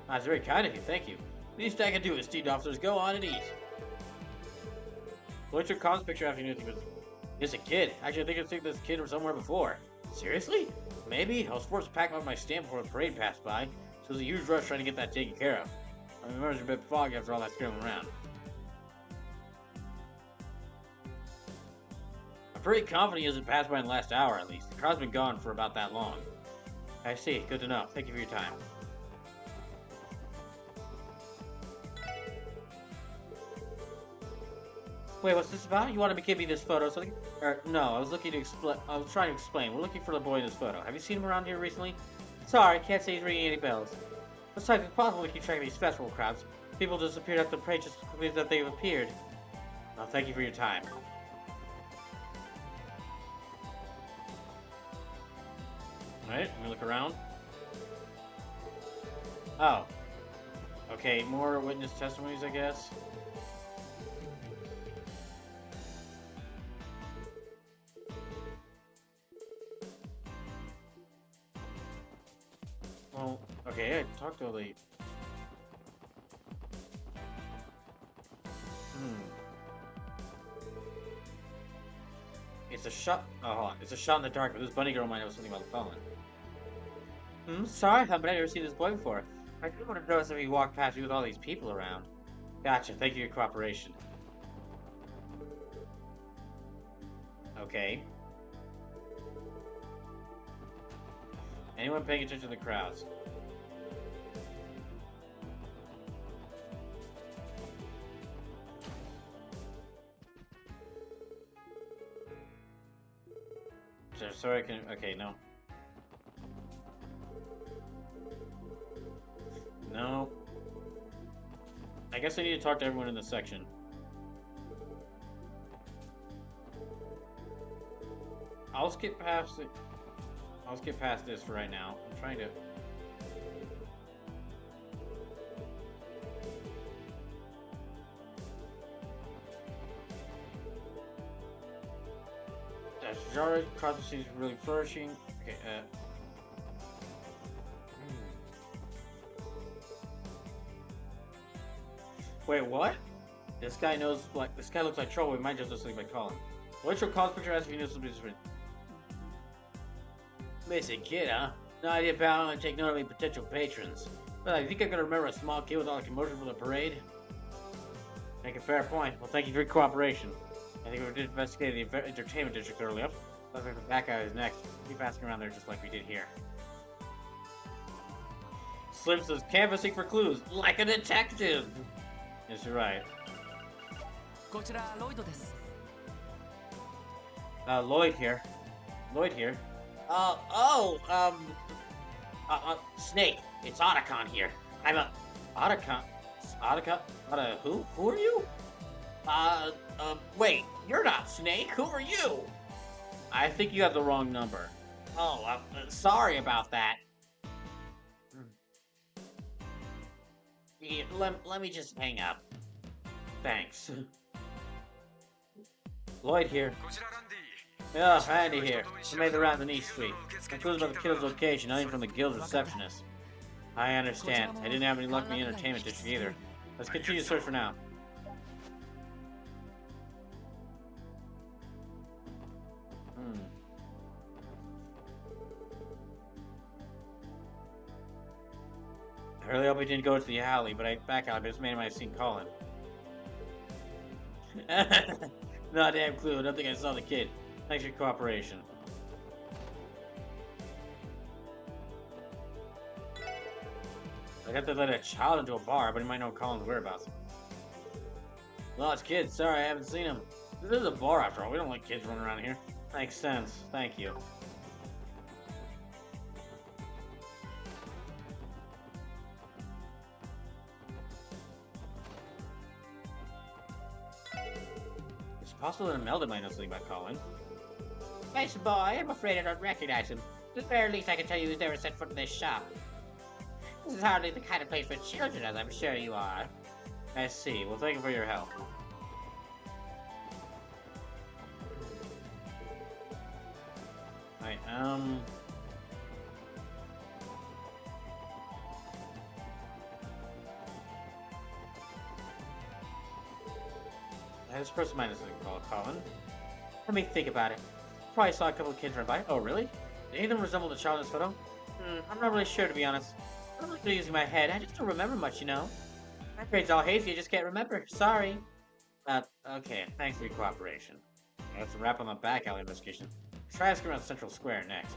That's very kind of you, thank you. The least I can do is, student officers, go on and eat. What's your Colin's picture after you knew he was just a kid? Actually, I think I've seen this kid from somewhere before. Seriously? Maybe. I was forced to pack up my stamp before the parade passed by, so it was a huge rush trying to get that taken care of. My memories are a bit foggy after all that scrambling around. I'm pretty confident he hasn't passed by in the last hour, at least. The crowd's been gone for about that long. I see. Good to know. Thank you for your time. Wait, what's this about? You wanted to give me this photo, so no, I was trying to explain. We're looking for the boy in this photo. Have you seen him around here recently? Sorry, can't say he's ringing any bells. Besides, it's possible we keep track of these festival crowds. People disappeared after the parade just as quickly as they've appeared. Well, thank you for your time. Alright, let me look around. Oh. Okay, more witness testimonies, I guess. Well, okay, I talked to a lady. It's a shot. Oh, hold on. It's a shot in the dark, but this bunny girl might know something about the phone. Sorry, but I've never seen this boy before. I didn't want to notice if he walked past me with all these people around. Gotcha. Thank you for your cooperation. Okay. Anyone paying attention to the crowds? Sorry, I can. Okay, no. No. I guess I need to talk to everyone in this section. I'll skip past it. I'll skip past this for right now. I'm trying to. Jara Cosmo seems really flourishing. Okay, Wait, what? This guy knows, like, this guy looks like trouble. We might just know something by calling. What's your cause picture as if you know somebody's friend? Missing kid, huh? No idea about how to take note of any potential patrons. Well, I think I'm gonna remember a small kid with all the commotion from the parade. Make a fair point. Well, thank you for your cooperation. I think we did investigate the entertainment district earlier. Let's make the back guy is next. Keep asking around there just like we did here. Slim says, canvassing for clues, like a detective! Yes, you're right. Lloyd here. Lloyd here. Snake, it's Otacon here. I'm a... Otacon? Otacon? Who? Who are you? Wait, you're not Snake. Who are you? I think you have the wrong number. Oh, sorry about that. Yeah, let me just hang up. Thanks. Lloyd here. Yeah, Andy here. I made the round in East Street. I'm clues about the kiddo's location, not even from the guild receptionist. I understand. I didn't have any luck in the entertainment district either. Let's continue the search for now. I really hope we didn't go to the alley, but back alley, but it's made might have seen Colin. Not a damn clue. I don't think I saw the kid. Thanks for your cooperation. I got to let a child into a bar, but he might know Colin's whereabouts. Lost kid. Sorry, I haven't seen him. This is a bar after all. We don't like kids running around here. Makes sense. Thank you. It's possible that Imelda might know something about Colin. Nice boy, I'm afraid I don't recognize him. At the very least, I can tell you he's never set foot in this shop. This is hardly the kind of place for children, as I'm sure you are. I see. Well, thank you for your help. Right, this person might have something called Colin. Let me think about it. Probably saw a couple of kids run by. Oh, really? Did any of them resemble the child in this photo? I'm not really sure, to be honest. I'm not really using my head. I just don't remember much, you know. My brain's all hazy. I just can't remember. Sorry. Okay. Thanks for your cooperation. That's a wrap on the back alley investigation. Try asking around Central Square next.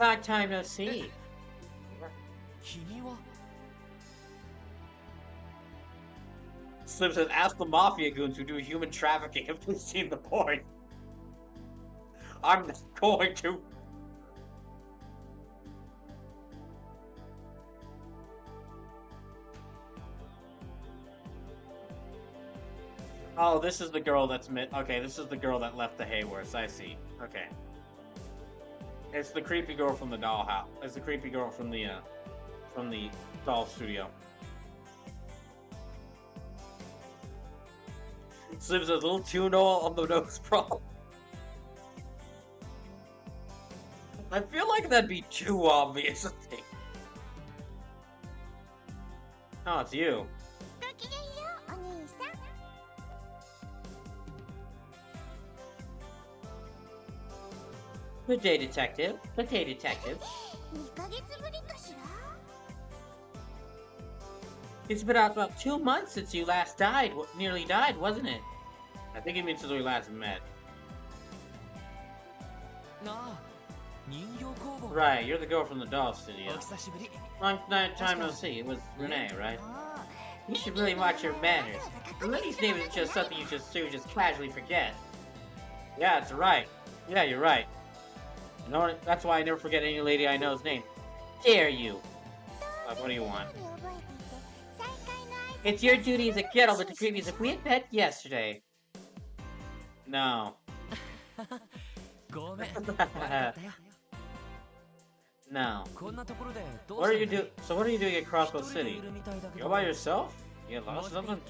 Long time no see. Slim says, ask the mafia goons who do human trafficking if they've seen the porn. I'm not going to. Oh, this is the girl that's okay, this is the girl that left the Hayworths. I see. Okay. It's the creepy girl from the dollhouse. It's the creepy girl from the doll studio. Slims a little too on the nose problem. I feel like that'd be too obvious. Oh, it's you. Good day, detective. Good day, detective. It's been about 2 months since you last died. Nearly died, wasn't it? I think it means since we last met. Right, you're the girl from the doll studio. Long time no see. It was Renee, right? You should really watch your manners. The lady's name is just something you just casually forget. Yeah, it's right. Yeah, you're right. You know, that's why I never forget any lady I know's name. Dare you? What do you want? It's your duty as a gentleman to greet me as if we had met yesterday. No. No. What are you doing? So what are you doing at Crossbow City? You go by yourself? You get lost or something?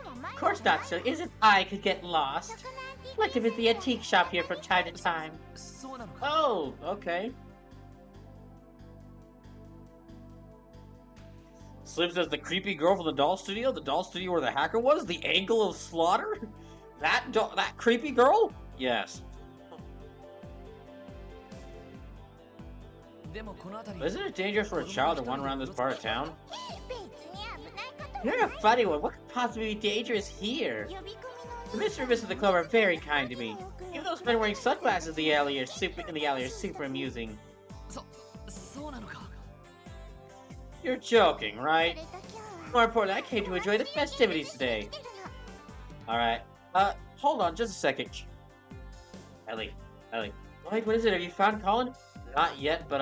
Of course not, so isn't I could get lost? I like to visit the antique shop here from time to time. Oh, okay. Slim says the creepy girl from the doll studio where the hacker was, the angle of slaughter? That creepy girl? Yes. Isn't it dangerous for a child to wander around this part of town? You're a funny one. What could possibly be dangerous here? The Mr. and Mrs. the Clover are very kind to me. Even those men wearing sunglasses in the alley are super amusing. You're joking, right? More importantly, I came to enjoy the festivities today. Alright. Hold on just a second. Ellie. Wait, what is it? Have you found Colin? Not yet, but,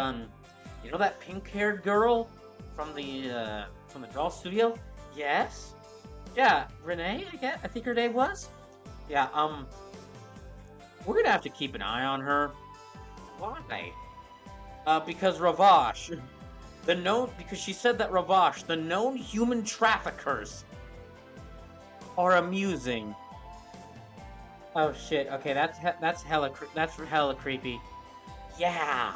you know that pink-haired girl from the doll studio? Yes? Yeah, Renee, I think her name was? Yeah, we're gonna have to keep an eye on her. Why? Because Ravash. Because she said that Ravash, the known human traffickers, are amusing. Oh shit, okay, that's hella creepy. Yeah!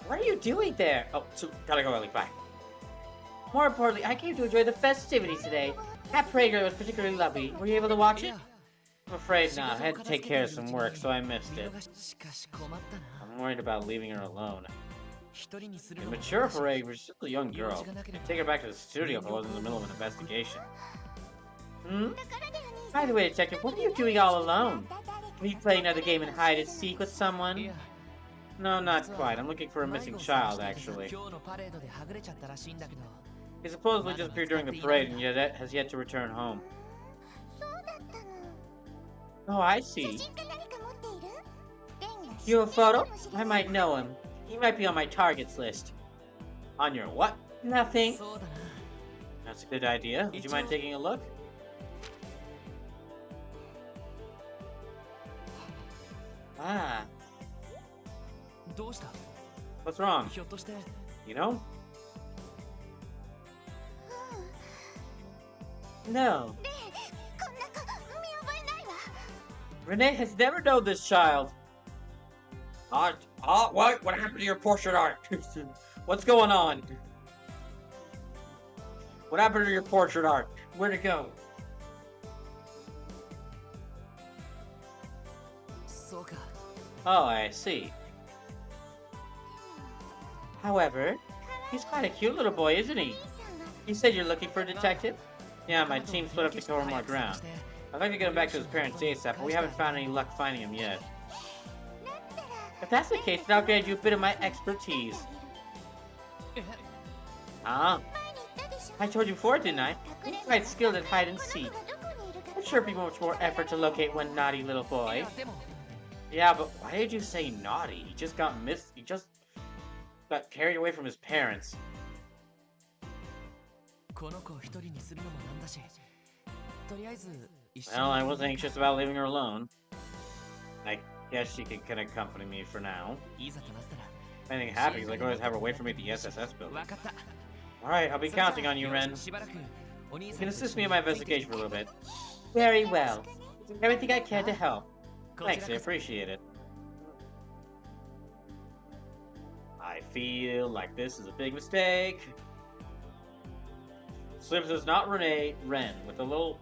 What are you doing there? Oh, so, gotta go, Ellie, bye. More importantly, I came to enjoy the festivities today. That parade was particularly lovely. Were you able to watch it? I'm afraid not. I had to take care of some work, so I missed it. I'm worried about leaving her alone. Immature parade was just a young girl. I'd take her back to the studio if I wasn't in the middle of an investigation. By the way, Detective, what are you doing all alone? Are you playing another game in hide-and-seek with someone? No, not quite. I'm looking for a missing child, actually. He supposedly just appeared during the parade and yet has yet to return home. Oh, I see. You have a photo? I might know him. He might be on my targets list. On your what? Nothing. That's a good idea. Would you mind taking a look? Ah. What's wrong? You know? No. Renee has never known this child. Art? What? What happened to your portrait art? What's going on? What happened to your portrait art? Where'd it go? Oh, I see. However, he's quite a cute little boy, isn't he? You said you're looking for a detective? Yeah, my team split up to cover more ground. I'd like to get him back to his parents ASAP, but we haven't found any luck finding him yet. If that's the case, then I'll grant you a bit of my expertise. Ah. I told you before, didn't I? I'm quite skilled at hide-and-seek. It sure be much more effort to locate one naughty little boy. Yeah, but why did you say naughty? He just got carried away from his parents. Well, I was anxious about leaving her alone. I guess she can accompany me for now. If anything happens, I can always have her wait for me at the SSS building. Alright, I'll be counting on you, Ren. You can assist me in my investigation for a little bit. Very well. Everything I can to help. Thanks, I appreciate it. I feel like this is a big mistake. Slim says not Renee, Ren, with a little...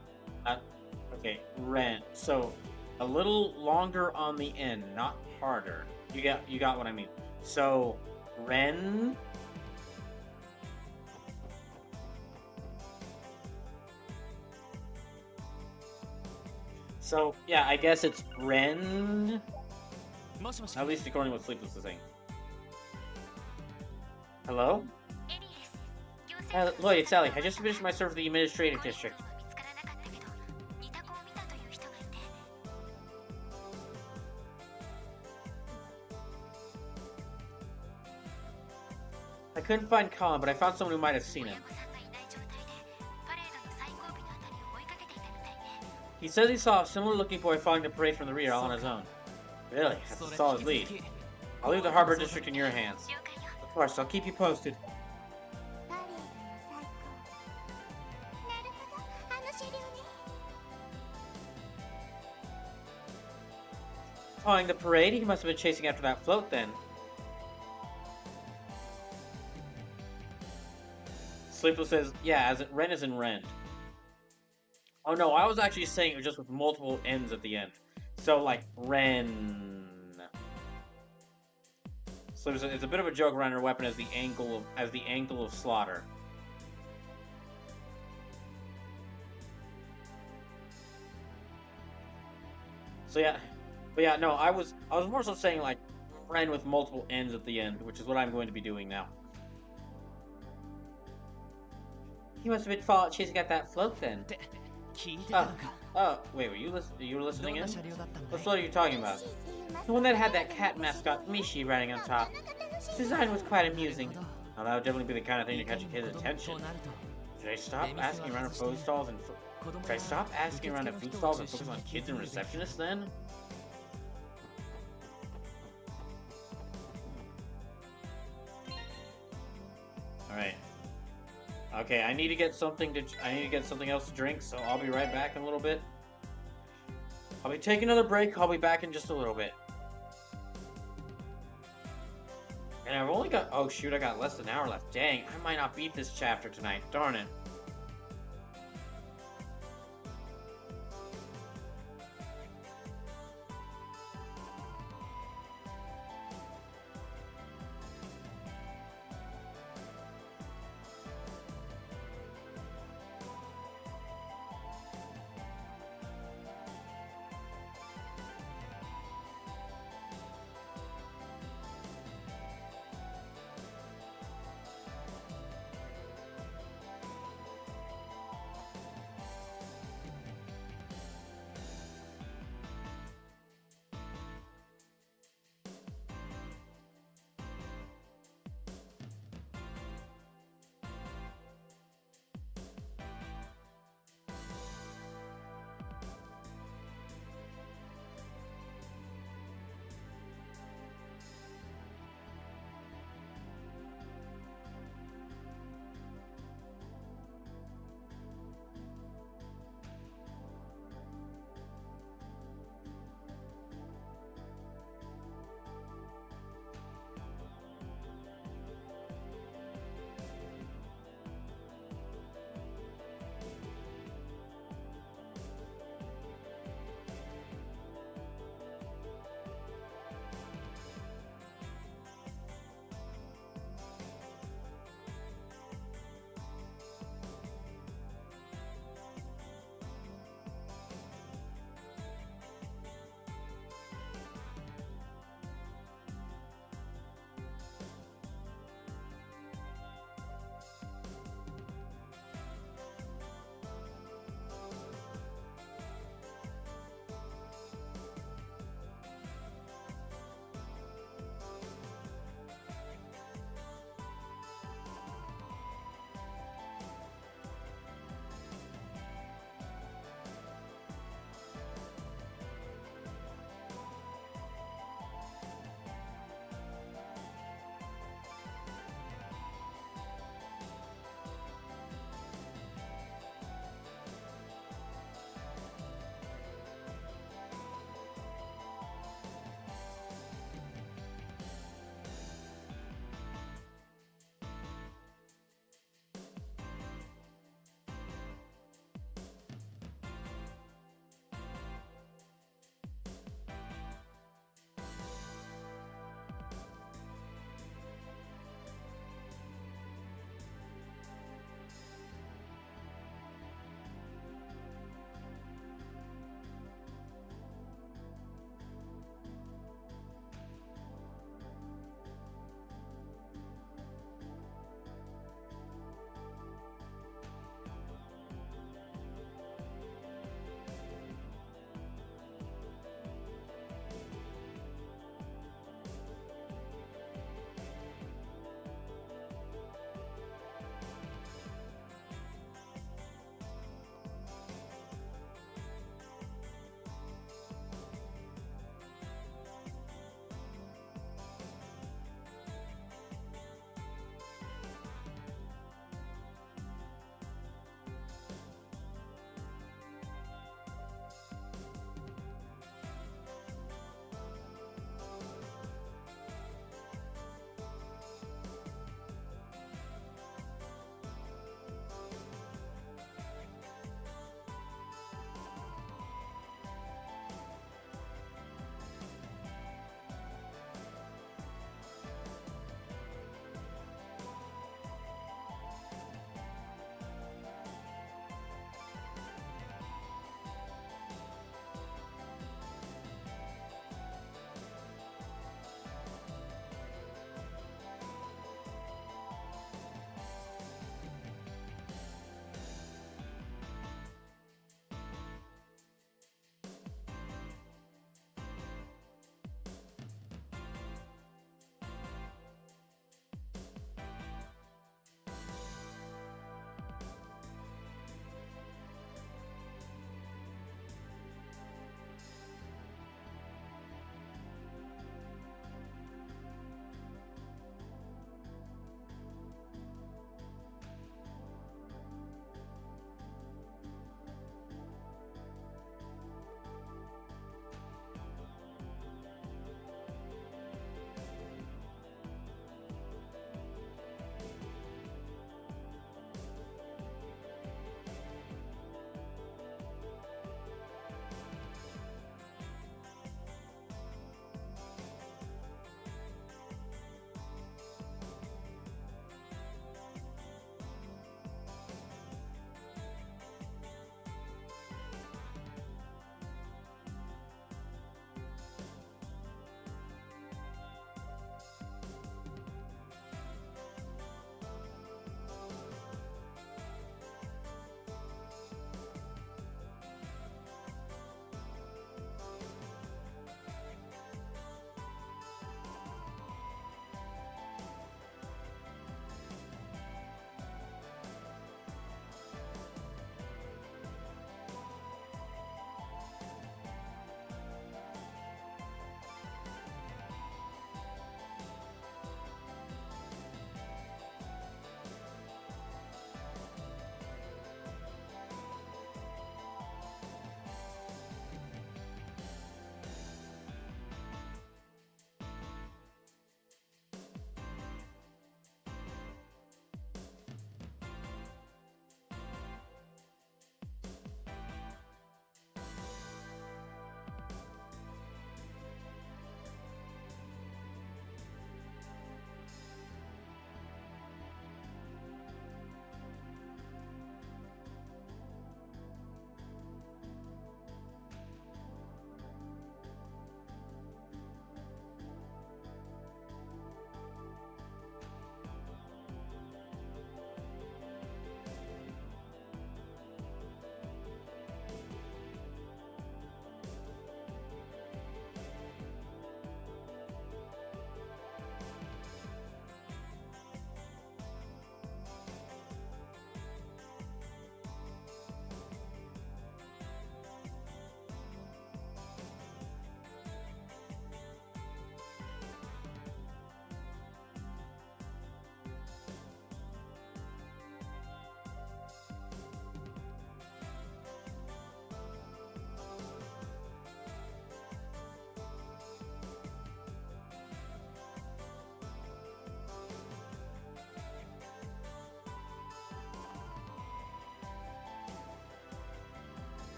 okay, Ren. So, a little longer on the end, not harder. You got what I mean. So, Ren... So, yeah, I guess it's Ren... At least according to what Sleepless is saying. Hello? Lloyd, it's Sally. I just finished my serve for the administrative district. I couldn't find Colin, but I found someone who might have seen him. He says he saw a similar-looking boy following the parade from the rear all on his own. Really? That's a solid lead. I'll leave the Harbor District in your hands. Of course, I'll keep you posted. Following the parade, he must have been chasing after that float then. Sleepless says, yeah, as Ren is in Ren. Oh no, I was actually saying it was just with multiple N's at the end. So, like, Ren. So it's a bit of a joke around her weapon as the angle of slaughter. So yeah, but yeah, no, I was more so saying like Ren with multiple N's at the end, which is what I'm going to be doing now. He must have been chasing at that float then. Wait, you were listening in? What float are you talking about? The one that had that cat mascot, Mishi, riding on top. Its design was quite amusing. Now, that would definitely be the kind of thing to catch a kid's attention. Should I stop asking around at food stalls and focus on kids and receptionists then? Alright. Okay, I need to get something else to drink, so I'll be right back in a little bit. I'll be taking another break, I'll be back in just a little bit. And I've only got, oh shoot, I got less than an hour left. Dang, I might not beat this chapter tonight, darn it.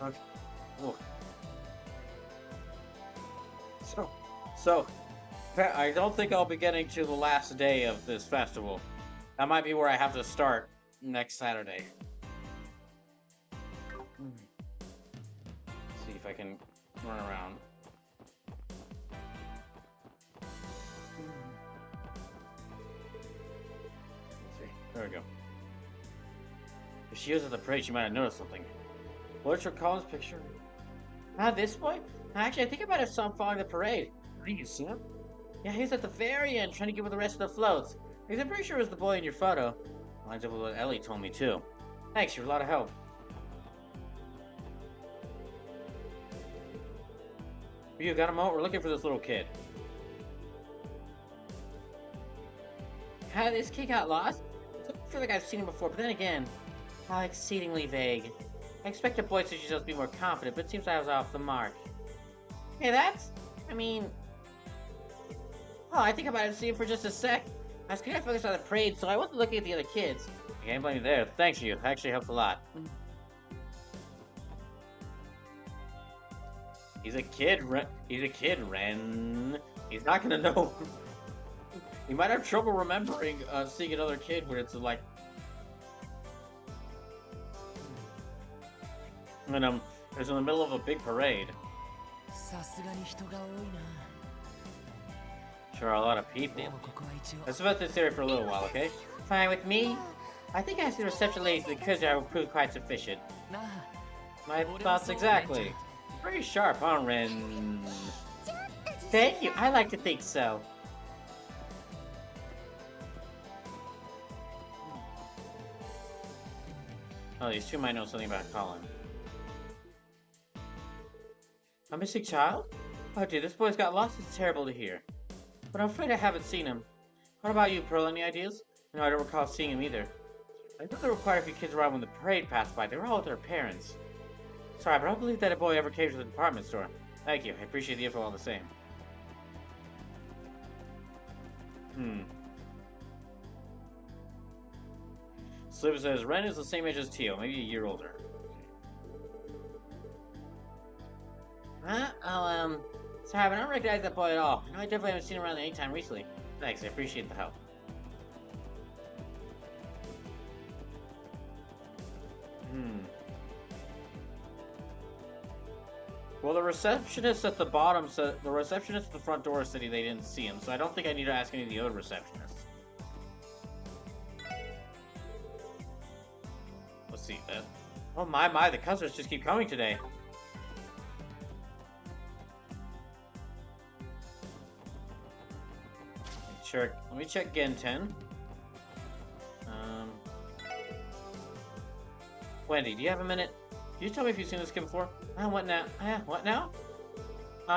Okay. Oh. So, I don't think I'll be getting to the last day of this festival. That might be where I have to start next Saturday. See if I can run around. Let's see. There we go. If she was at the parade, she might have noticed something. What's your Collins picture? Ah, this boy? Actually, I think I might have saw him following the parade. Did you see him? Yeah, he was at the very end trying to get with the rest of the floats. Because I'm pretty sure it was the boy in your photo. Lines up with what Ellie told me, too. Thanks, you're a lot of help. You got a moment? We're looking for this little kid. How this kid got lost? I feel like I've seen him before, but then again, how exceedingly vague. I expect a boy such as to be more confident, but it seems I was off the mark. Hey, I mean... Oh, I think I might have seen him for just a sec. I was kind of focused on the parade, so I wasn't looking at the other kids. I can't blame you there. Thanks you. Actually helps a lot. He's a kid, Ren. He's not gonna know. He might have trouble remembering seeing another kid when it's like... And it's in the middle of a big parade. Sure, a lot of people. Let's about this area for a little while, okay? Fine with me. I think asking the reception ladies to the quiz will prove quite sufficient. My thoughts exactly. Pretty sharp, huh, Ren? Thank you. I like to think so. Oh, these two might know something about Colin. A missing child? Oh dear, this boy's got lost. It's terrible to hear. But I'm afraid I haven't seen him. What about you, Pearl? Any ideas? No, I don't recall seeing him either. I know there were quite a few kids around when the parade passed by. They were all with their parents. Sorry, but I don't believe that a boy ever came to the department store. Thank you. I appreciate the info all the same. Slipper says, Ren is the same age as Tio, maybe a year older. Huh? Oh, sorry, but I don't recognize that boy at all. I know I definitely haven't seen him around any time recently. Thanks, I appreciate the help. Well, the receptionist at the bottom said, the receptionist at the front door said they didn't see him, so I don't think I need to ask any of the other receptionists. Let's see. Oh my, the customers just keep coming today. Sure. Let me check Gen 10. Wendy, do you have a minute? Can you tell me if you've seen this kid before? What now? What now?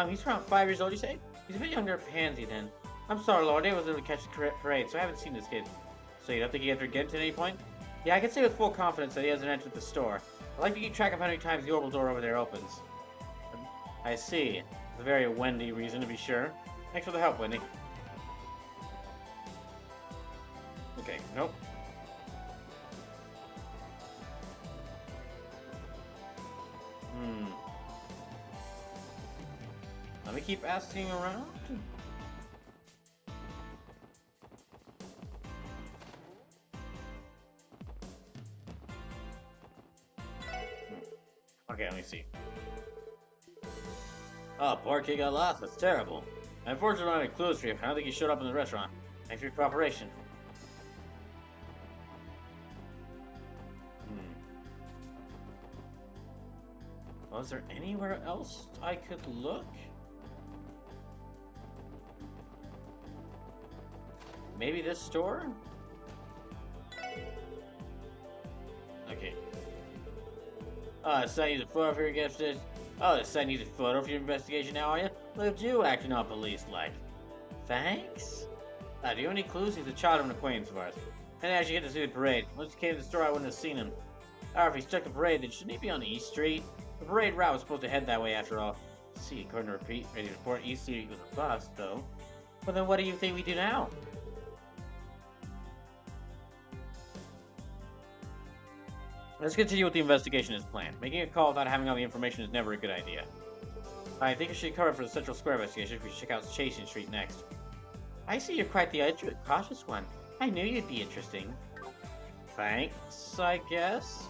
He's around 5 years old, you say? He's a bit younger of Pansy then. I'm sorry, Lord, I wasn't able to catch the parade, so I haven't seen this kid. So you don't think he entered Gen 10 at any point? Yeah, I can say with full confidence that he hasn't entered the store. I like to keep track of how many times the orbital door over there opens. I see. It's a very Wendy reason, to be sure. Thanks for the help, Wendy. Okay, nope. Let me keep asking around. Okay, let me see. Oh, poor kid got lost. That's terrible. Unfortunately, I don't have any clues for you. I don't think he showed up in the restaurant. Thanks for your cooperation. Was there anywhere else I could look? Maybe this store? Okay. So I need a photo for your gift. Oh, so I need a photo for your investigation now, are you? Look at you acting all police-like. Thanks? Do you have any clues? He's a child of an acquaintance of ours. I didn't actually get to see the parade. Once he came to the store, I wouldn't have seen him. However, if he stuck the parade, then shouldn't he be on East Street? The parade route was supposed to head that way after all. See, according to repeat, ready to report, East Street was a bust, though. Well, then what do you think we do now? Let's continue with the investigation as planned. Making a call without having all the information is never a good idea. I think I should cover for the Central Square investigation if we should check out Chasing Street next. I see you're quite the cautious one. I knew you'd be interesting. Thanks, I guess?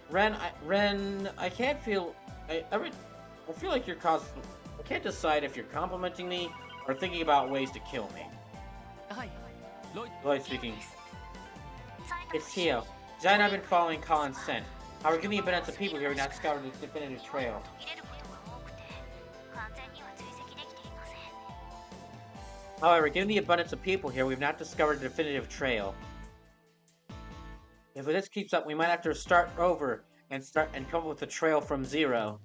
Ren, I can't feel... I feel like you're I can't decide if you're complimenting me or thinking about ways to kill me. Lloyd speaking. It's Tio. Zai and I have been following Colin's scent. However, given the abundance of people here, we've not discovered a definitive trail. If this keeps up, we might have to start over and come up with a trail from zero.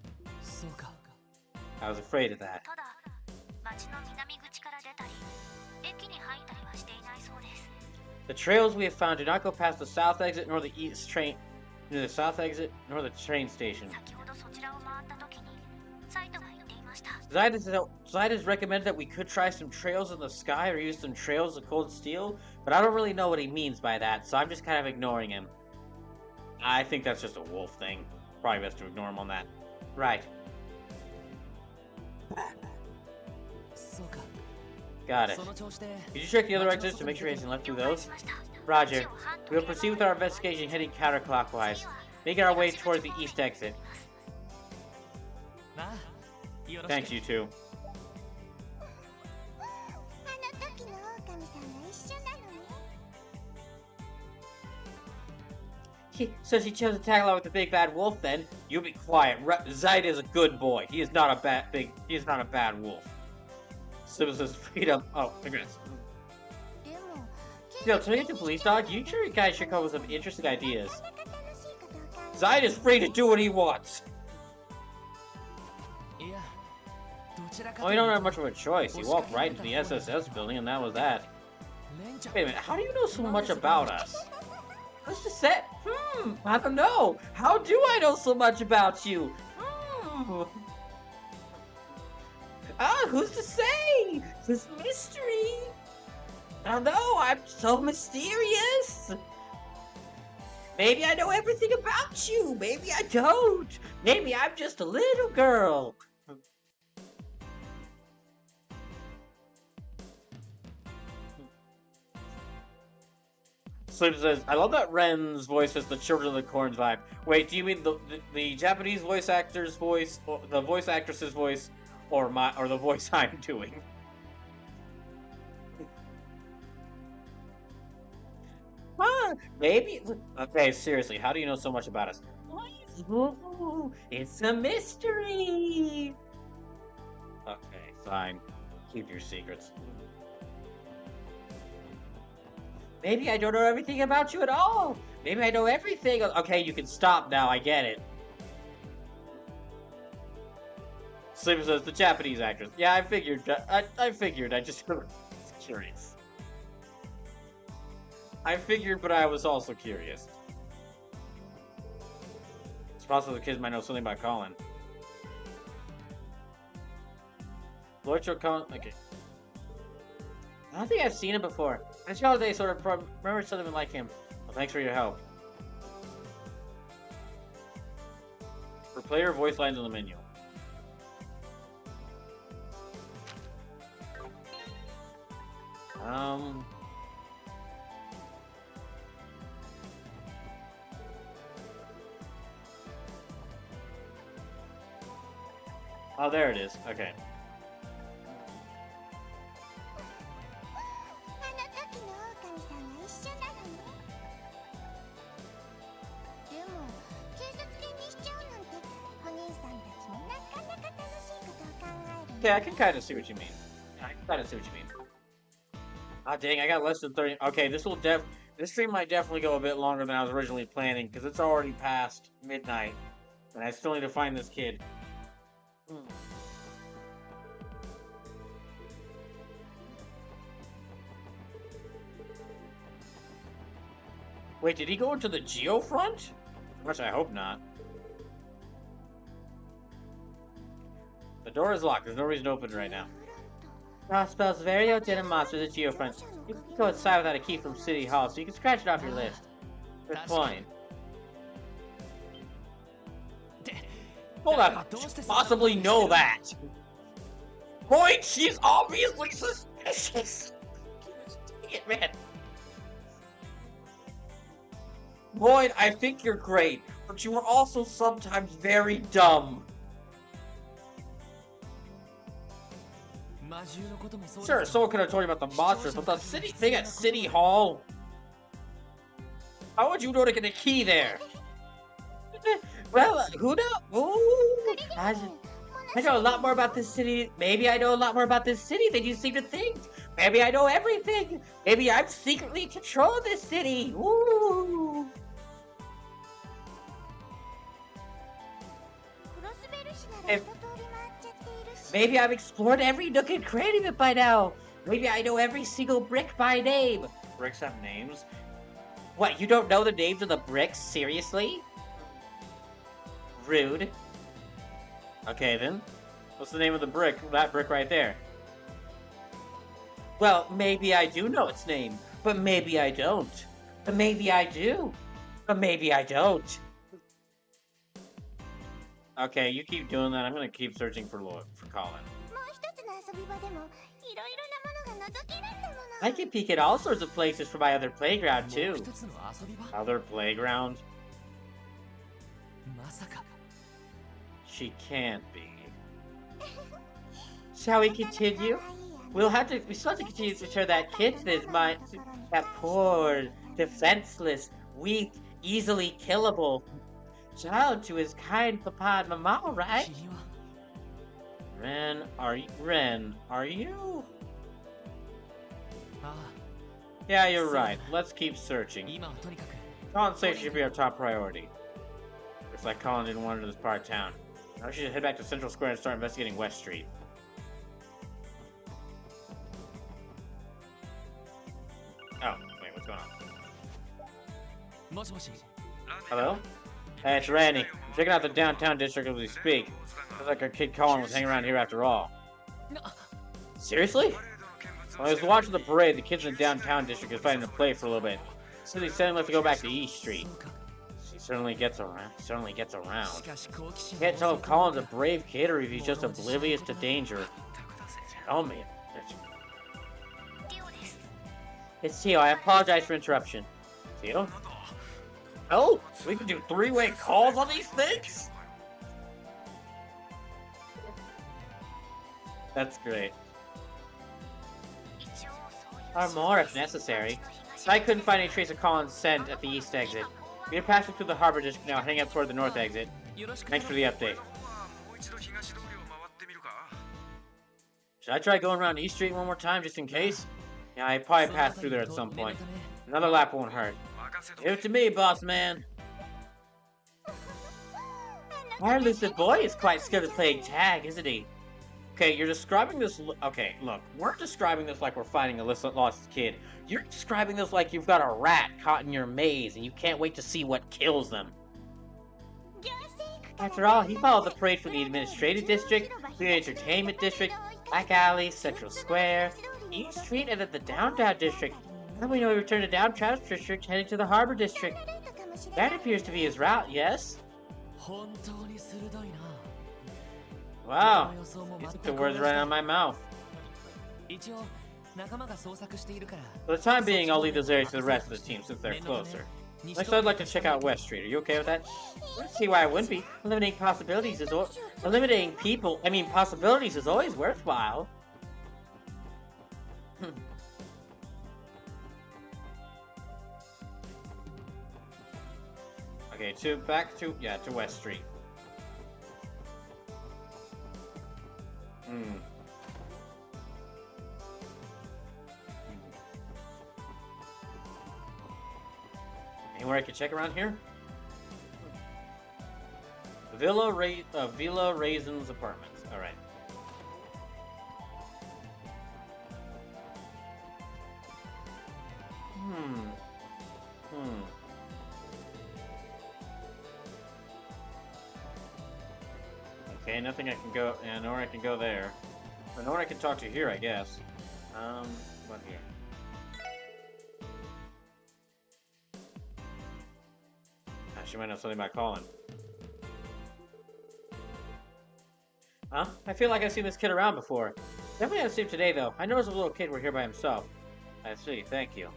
I was afraid of that. The trails we have found do not go past the south exit nor the east train, near the south exit nor the train station. Zaid has recommended that we could try some trails in the sky or use some trails of cold steel, but I don't really know what he means by that, so I'm just kind of ignoring him. I think that's just a wolf thing. Probably best to ignore him on that. Right. Got it. Did you check the other exits to make sure he hasn't left through those? Roger. We'll proceed with our investigation heading counterclockwise, making our way towards the east exit. Thanks, you two. So she chose to tag along with the big bad wolf then? You be quiet. Zaid is a good boy. He is not a bad wolf. So says freedom. Oh, congrats. Yo, turning into police dog, you sure guys should come up with some interesting ideas. Zaid is free to do what he wants. Well, you don't have much of a choice. You walked right into the SSS building and that was that. Wait a minute, how do you know so much about us? What's the set? I don't know. How do I know so much about you? Who's to say? It's a mystery. I don't know, I'm so mysterious. Maybe I know everything about you. Maybe I don't. Maybe I'm just a little girl. Slim says, I love that Ren's voice has the Children of the Corn vibe. Wait, do you mean the Japanese voice actor's voice, or the voice actress's voice, or the voice I'm doing? Maybe. Okay, seriously, how do you know so much about us? Ooh, it's a mystery. Okay, fine. Keep your secrets. Maybe I don't know everything about you at all. Maybe I know everything. Okay, you can stop now. I get it. Sleeper says the Japanese actress. Yeah, I figured. I figured. I just was curious. I figured, but I was also curious. It's possible the kids might know something about Colin. Lord Colin. Okay. I don't think I've seen him before. I just they sort of remember something like him. Well, thanks for your help. For player voice lines on the menu. Oh, there it is. Okay. Okay, I can kind of see what you mean. Ah, dang, I got less than 30. Okay, this stream might definitely go a bit longer than I was originally planning, because it's already past midnight, and I still need to find this kid. Wait, did he go into the Geofront? Which I hope not. The door is locked. There's no reason to open it right now. Spells very outdated monsters at Geofront. You can go inside without a key from City Hall, so you can scratch it off your list. Good point. Hold on, possibly know that. Boyd, she's obviously suspicious. Dang it, man. Boyd, I think you're great, but you are also sometimes very dumb. Sure, someone could have told you about the monsters, but the city thing at City Hall. How would you know to get a key there? Well, who knows? Ooh, I know a lot more about this city. Maybe I know a lot more about this city than you seem to think. Maybe I know everything. Maybe I'm secretly in control of this city. Ooh. Maybe I've explored every nook and cranny of it by now. Maybe I know every single brick by name. Bricks have names? What, you don't know the names of the bricks? Seriously? Rude. Okay, then. What's the name of the brick? That brick right there. Well, maybe I do know its name, but maybe I don't. But maybe I do. But maybe I don't. Okay, you keep doing that. I'm gonna keep searching for Colin. I can peek at all sorts of places from my other playground, too. Other playground? She can't be. Shall we continue? We still have to continue to show that kid to this mind, that poor, defenseless, weak, easily killable child to his kind papa and mama, right? Ren, are you? Yeah, you're right. Let's keep searching. Colin's safety should be our top priority. Looks like Colin didn't wander to this part of town. Now we should head back to Central Square and start investigating West Street. Oh, wait, what's going on? Hello? Hey, it's Randy. I'm checking out the downtown district as we speak. Looks like our kid Colin was hanging around here after all. Seriously? When I was watching the parade, the kids in the downtown district was fighting to play for a little bit. So they suddenly left to go back to East Street. He certainly gets around. Can't tell if Colin's a brave kid or if he's just oblivious to danger. Tell me. It's Tio. I apologize for interruption. Tio? Oh, we can do three-way calls on these things? That's great. Or more if necessary. I couldn't find any trace of Colin's scent at the east exit. We are passing through the harbor district now, heading up toward the north exit. Thanks for the update. Should I try going around East Street one more time just in case? Yeah, I probably passed through there at some point. Another lap won't hurt. Give it to me, boss man. Our elusive boy is quite skilled at playing tag, isn't he? Okay, you're describing this... Okay, look. We're describing this like we're finding a lost kid. You're describing this like you've got a rat caught in your maze and you can't wait to see what kills them. After all, he followed the parade from the administrative district, the entertainment district, Black Alley, Central Square, East Street, and then the downtown district. Then we know he returned to downtown district, heading to the harbor district. That appears to be his route, yes? Wow, you took the words right out of my mouth. For the time being, I'll leave this area to the rest of the team since they're closer. Next, I'd like to check out West Street. Are you okay with that? I don't see why I wouldn't be. Eliminating possibilities is always worthwhile. Okay, back to West Street. Anywhere I can check around here? Villa Raisins Apartments. All right. Okay, nothing I can go, and nor I can go there. But nor I can talk to here, I guess. What here? She might know something about Colin. Huh? I feel like I've seen this kid around before. Definitely haven't seen him today, though. I noticed a little kid were here by himself. I see, thank you.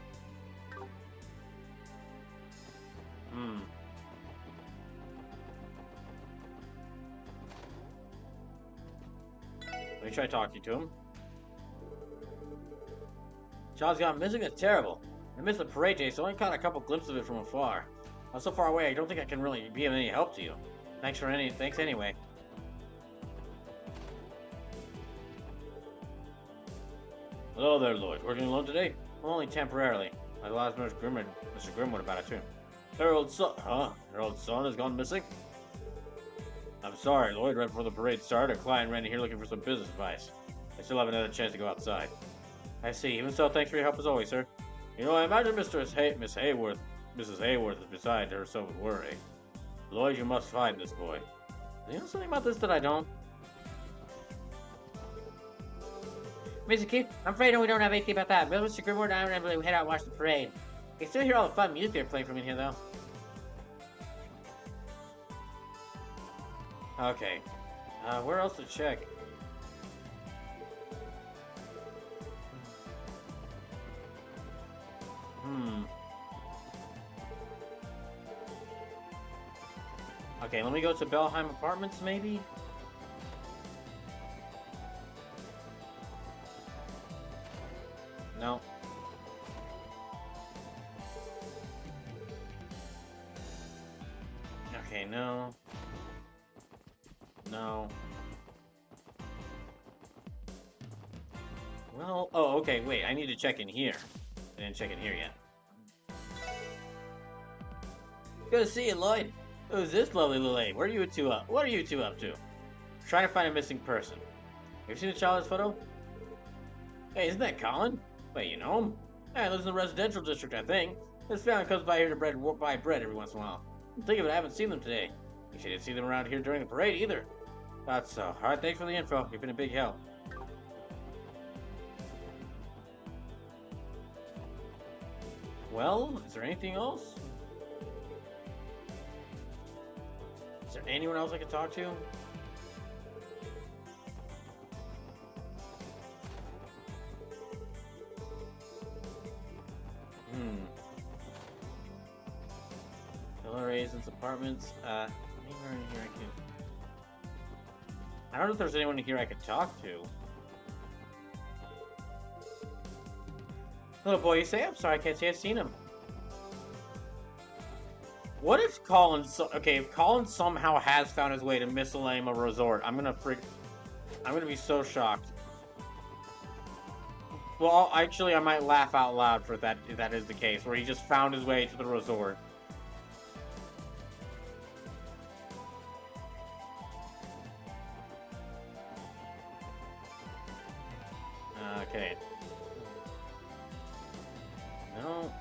Let me try talking to him. Child's gone missing? That's terrible. I missed the parade day, so I only caught a couple glimpses of it from afar. I was so far away, I don't think I can really be of any help to you. Thanks anyway. Hello there, Lloyd. Working alone today? Well, only temporarily. I lost Mr. Grimwood about it too. Her old son, Her old son has gone missing? I'm sorry, Lloyd. Right before the parade started, a client ran in here looking for some business advice. I still haven't had a chance to go outside. I see. Even so, thanks for your help as always, sir. You know, I imagine Mrs. Hayworth is beside herself with worry. Lloyd, you must find this boy. Do you know something about this that I don't? Kiseki, I'm afraid we don't have anything about that. Mr. Grimwood and I don't really head out and watch the parade. You can still hear all the fun music they're playing from in here, though. Okay. Where else to check? Okay, let me go to Belheim Apartments, maybe? No. Okay, no. No. Well, oh, okay, wait, I need to check in here. I didn't check in here yet. Good to see you, Lloyd. Who's this lovely little lady? What are you two up to? Trying to find a missing person. Have you seen the child's photo? Hey, isn't that Colin? Wait, you know him? Yeah, he lives in the residential district, I think. His family comes by here to buy bread every once in a while. Think of it, I haven't seen them today. You didn't see them around here during the parade either. Thought so. Alright, thanks for the info. You've been a big help. Well, is there anything else? Is there anyone else I could talk to? Raisins apartments. Anywhere in here I don't know if there's anyone in here I could talk to. Little boy, you say? I'm sorry, I can't say I've seen him. What if Colin... okay, if Colin somehow has found his way to Miscellaneous Resort, I'm gonna be so shocked. Well, actually, I might laugh out loud for that if that is the case, where he just found his way to the resort. Okay. No.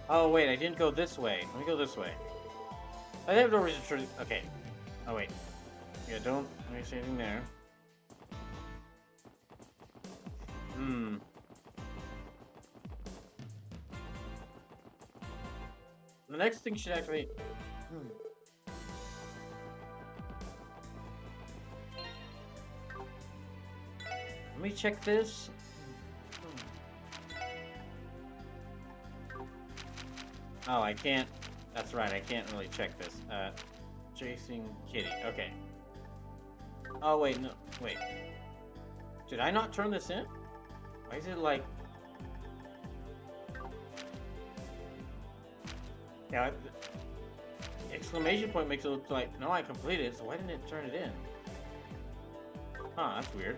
Oh, wait, I didn't go this way. Let me go this way. I have no reason to... okay. Oh, wait. Yeah, don't... let me say anything there. The next thing should actually... Let me check this. Oh, I can't. That's right, I can't really check this. Chasing Kitty. Okay. Oh, wait, no. Wait. Did I not turn this in? Why is it like... yeah, exclamation point makes it look like... no, I completed it, so why didn't it turn it in? Huh, that's weird.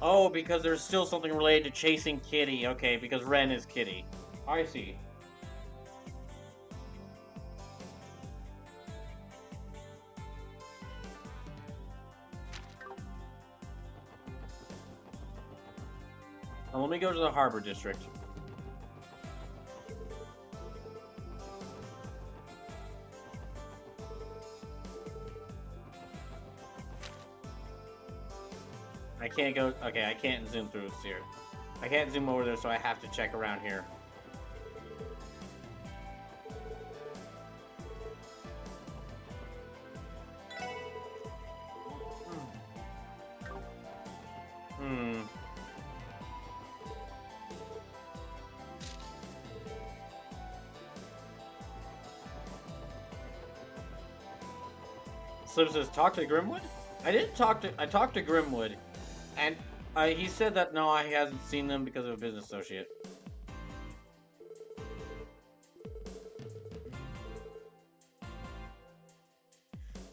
Oh, because there's still something related to chasing Kitty. Okay, because Ren is Kitty. I see. Now let me go to the Harbor District. I can't go... okay, I can't zoom through this here. I can't zoom over there, so I have to check around here. Slip says, talk to Grimwood? I talked to Grimwood, and he said that no, he hasn't seen them because of a business associate.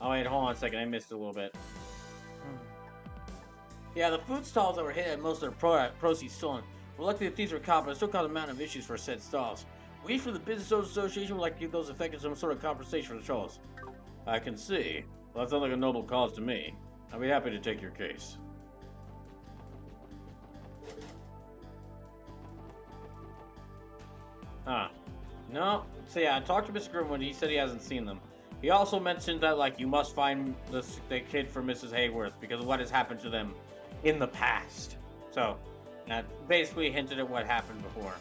Oh wait, hold on a second, I missed it a little bit. Yeah, the food stalls that were hit had most of their proceeds stolen. We're lucky the thieves were caught, but it still caused a mountain of issues for said stalls. We from the Business Association would like to give those affected some sort of compensation for the trolls. I can see. Well, that sounds like a noble cause to me. I'll be happy to take your case. Huh. No. So yeah, I talked to Mr. Grimwood. He said he hasn't seen them. He also mentioned that, like, you must find the kid for Mrs. Hayworth because of what has happened to them in the past. So, that basically hinted at what happened before.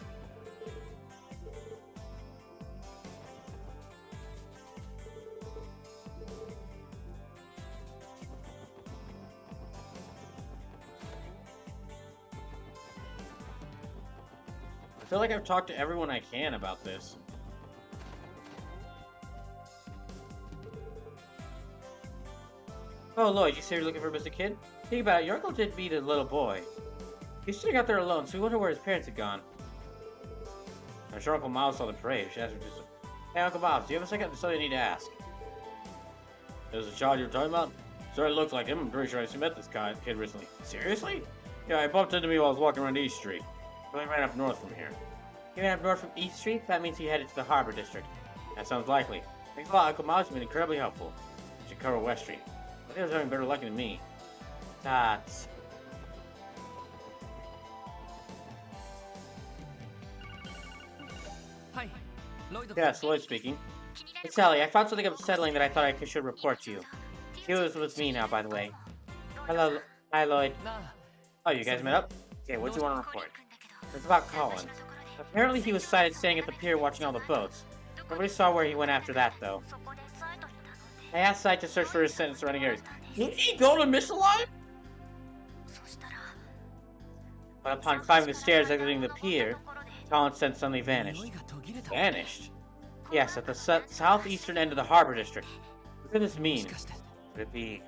I feel like I've talked to everyone I can about this. Oh, Lloyd, you say you're looking for Mr. Kid? Think about it, your uncle did beat a little boy. He's sitting out there alone, so we wonder where his parents had gone. I'm sure Uncle Miles saw the parade. She asked her just... Hey, Uncle Miles, do you have a second? There's something I need to ask. There's a child you're talking about? Sort of looks like him. I'm pretty sure I met this kid recently. Seriously? Yeah, he bumped into me while I was walking around East Street. He ran up north from here. He ran up north from East Street? That means he headed to the Harbor District. That sounds likely. Thanks a lot, Uncle Miles. You've been incredibly helpful. You should cover West Street. I think I was having better luck than me. Tots. Yes, Lloyd speaking. Hey, Sally, I found something unsettling that I thought I should report to you. He was with me now, by the way. Hello. Hi, Lloyd. Oh, you guys met up? Okay, what do you want to report? It's about Colin. Apparently he was sighted staying at the pier watching all the boats. Nobody saw where he went after that, though. I asked Sight to search for his scent in surrounding areas. Did he go to Misalive? But upon climbing the stairs exiting the pier, Colin's scent suddenly vanished. Vanished? Yes, at the southeastern end of the Harbor District. What could this mean? Could it be...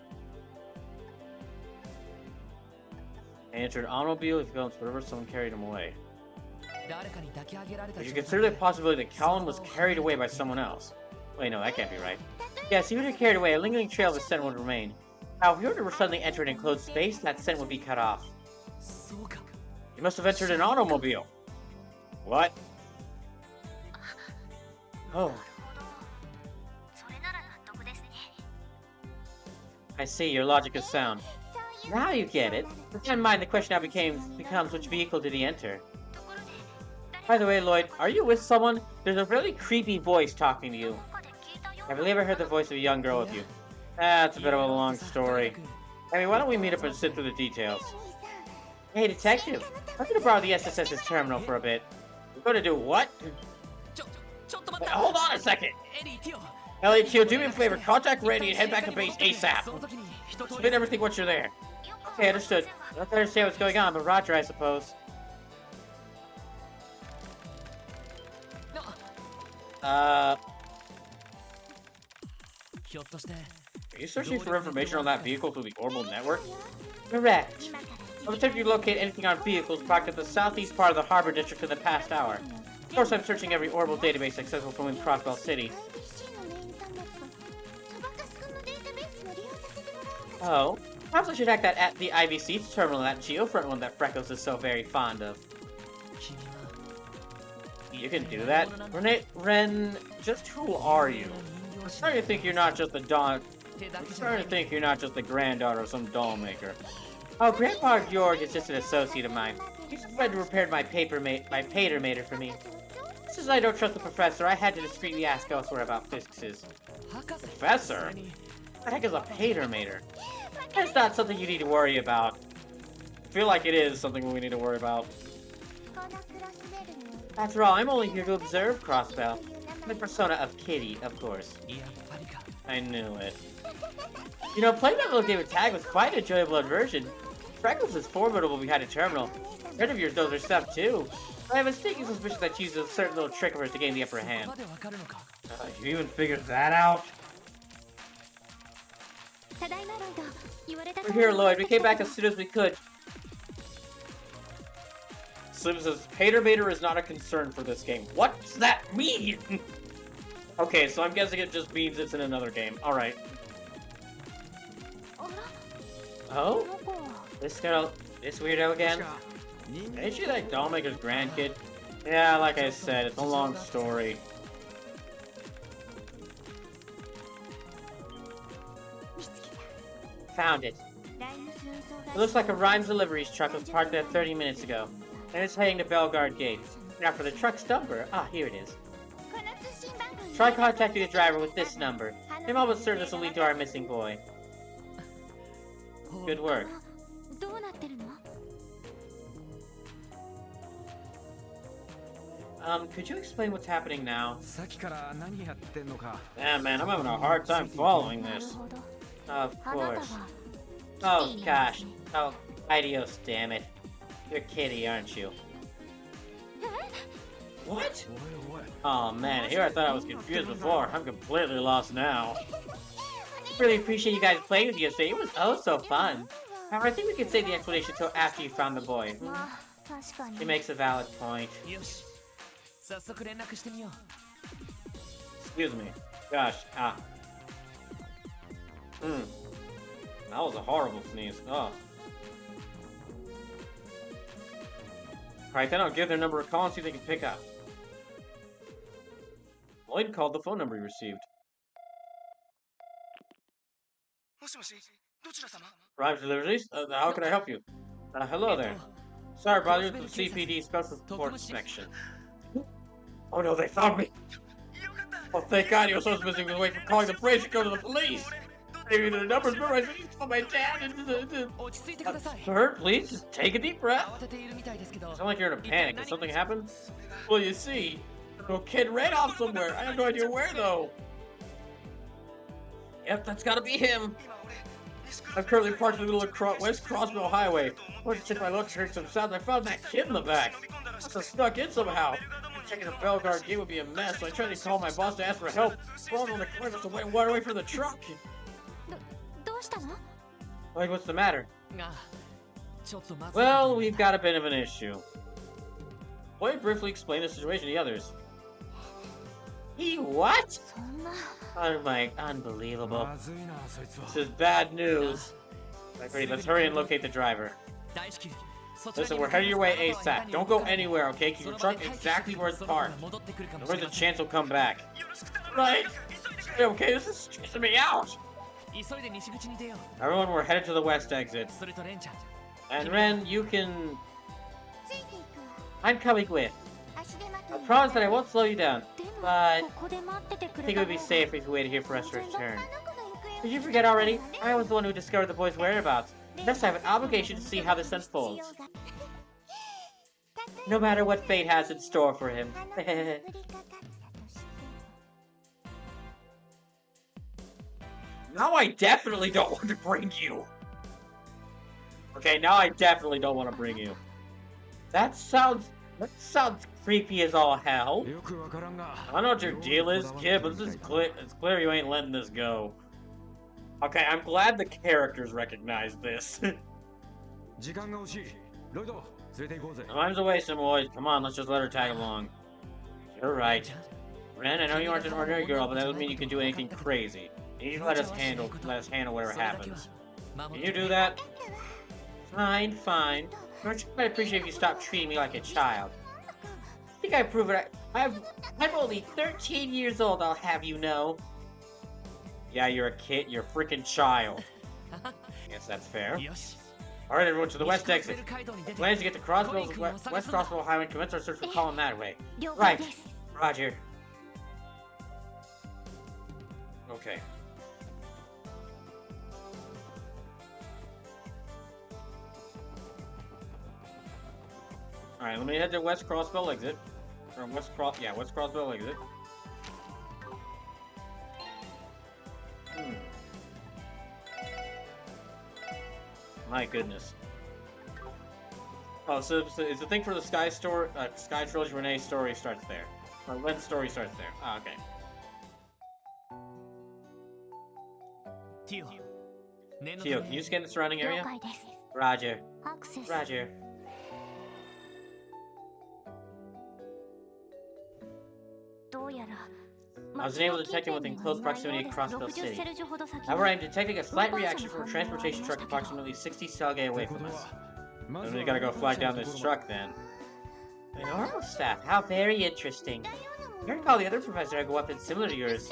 They entered an automobile, if going to whatever, someone carried him away. Would you consider the possibility that Colin was carried away by someone else? Wait, no, that can't be right. Yes, even if carried away, a lingering trail of his scent would remain. Now, if you were to suddenly enter an enclosed space, that scent would be cut off. You must have entered an automobile. What? Oh. I see, your logic is sound. Now you get it. With that in mind, the question now becomes which vehicle did he enter? By the way, Lloyd, are you with someone? There's a really creepy voice talking to you. Have you ever heard the voice of a young girl with you? That's a bit of a long story. I mean, why don't we meet up and sit through the details? Hey, detective, I'm gonna borrow the SSS's terminal for a bit. We're gonna do what? Wait, hold on a second! Elliot Teal, do me a favor, contact Randy and head back to base ASAP. Spin everything once you're there. Okay, understood. I don't understand what's going on, but Roger, I suppose. Are you searching for information on that vehicle through the Orbital Network? Correct. I'm attempting to locate anything on vehicles parked at the southeast part of the Harbor District in the past hour. Of course, I'm searching every Orbital database accessible from within Crossbell City. Oh, perhaps I should hack that at the IVC terminal, that Geofront one that Freckles is so very fond of. You can do that? Ren, just who are you? I'm starting to think you're not just the granddaughter of some doll maker. Oh, Grandpa George is just an associate of mine. He's tried to repair my pater mater for me. Since I don't trust the professor, I had to discreetly ask elsewhere about Fisk's. Professor? What the heck is a pater mater? That's not something you need to worry about. I feel like it is something we need to worry about. After all, I'm only here to observe, Crossbell. The persona of Kitty, of course. I knew it. You know, playing that little game of tag was quite an enjoyable diversion. Freckles is formidable behind a terminal. A friend of yours knows her stuff too. I have a sneaking suspicion that she uses a certain little trick of hers to gain the upper hand. You even figured that out? We're here, Lloyd. We came back as soon as we could. Slim says, Hater Baiter is not a concern for this game. What does that mean? Okay, so I'm guessing it just means it's in another game. Alright. Oh? This girl, this weirdo again? Ain't she like Dollmaker's grandkid? Yeah, like I said, it's a long story. Found it. It looks like a Rhymes deliveries truck was parked there 30 minutes ago. And it's heading to Bellegarde Gate. Now for the truck's number. Ah, here it is. Try contacting the driver with this number. I'm almost certain this will lead to our missing boy. Good work. Could you explain what's happening now? Yeah, man, I'm having a hard time following this. Of course. Oh, gosh. Oh, adios, damn it. You're Kitty, aren't you? What? Oh man, here I thought I was confused before. I'm completely lost now. Really appreciate you guys playing with you yesterday. It was oh so fun. However, I think we can save the explanation until after you found the boy. She makes a valid point. Excuse me. Gosh, that was a horrible sneeze. Oh. Alright, then I'll give their number a call and see if they can pick up. Lloyd called the phone number he received. Rhymes deliveries? How can I help you? Hello there. Sorry, brother, the CPD Special Support Section. Oh no, they found me! Oh, thank God, he was so busy away from calling the police to go to the police! Maybe the numbers memorized, but he's called my dad. Sir, please, just take a deep breath. You sound like you're in a panic. Did something happen? Well, you see, the little kid ran off somewhere. I have no idea where, though. Yep, that's gotta be him. I'm currently parked in the middle of West Crossville Highway. I went to check my luck to hear some sounds. I found that kid in the back. Must have snuck in somehow. Checking the Bellegarde Gate would be a mess, so I tried to call my boss to ask for help. Falling on the corner to water away from the truck. Like, what's the matter? Well, we've got a bit of an issue. Lloyd briefly explained the situation to the others. He what? Oh my, unbelievable. This is bad news. Alright, let's hurry and locate the driver. Listen, we're heading your way ASAP. Don't go anywhere, okay? Keep your truck exactly where it's parked. Where's the chance he'll come back? Right? Okay, this is stressing me out. Everyone, we're headed to the west exit. And Ren, you can... I'm coming with. I promise that I won't slow you down, but I think it would be safer if you waited here for us to return. Did you forget already? I was the one who discovered the boy's whereabouts. Thus I have an obligation to see how this unfolds. No matter what fate has in store for him. Now I definitely don't want to bring you. Okay, now I definitely don't want to bring you. That sounds creepy as all hell. I don't know what your deal is, kid, but it's clear you ain't letting this go. Okay, I'm glad the characters recognize this. Time's a waste, boys. Come on, let's just let her tag along. You're right. Ren, I know you aren't an ordinary girl, but that doesn't mean you can do anything crazy. You need to let us handle whatever happens. Can you do that? Fine, fine. Don't you appreciate if you stop treating me like a child? I think I proved it. I'm only 13 years old, I'll have you know. Yeah, you're a kid. You're a freaking child. Guess that's fair. Alright, everyone, to the west exit. Plans to get to West Crossville Highway and commence our search for Colin that way. Right. Roger. Okay. Alright, let me head to West Crossbell exit. Or West Crossbell exit. My goodness. Oh, so it's the thing for the Sky Trilogy. Renee's story starts there. Or Len's story starts there. Ah, okay. Tio, can you scan the surrounding area? Roger. Roger. I was unable to detect him within close proximity across the city. However, I am detecting a slight reaction from a transportation truck approximately 60 Salgay away from us. Then we gotta go flag down this truck then. The normal staff, how very interesting. You recall the other professor had a weapon similar to yours.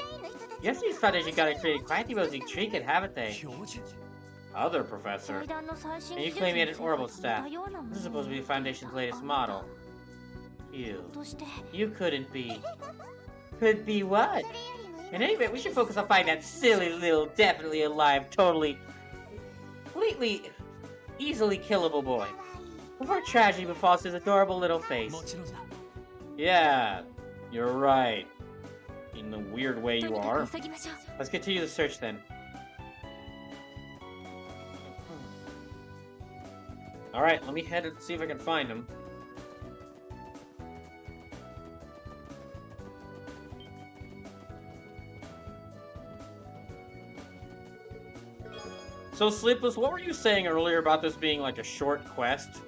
Yesterday's Foundation got it created quite the most intriguing, haven't they? Other professor? And you claim he had an orbital staff. This is supposed to be the Foundation's latest model. You couldn't be. Could be what? In any event, we should focus on finding that silly little, definitely alive, totally, completely, easily killable boy. Before tragedy befalls his adorable little face. Yeah, you're right. In the weird way you are. Let's continue the search then. Alright, let me head and see if I can find him. So, Sleepless, what were you saying earlier about this being like a short quest?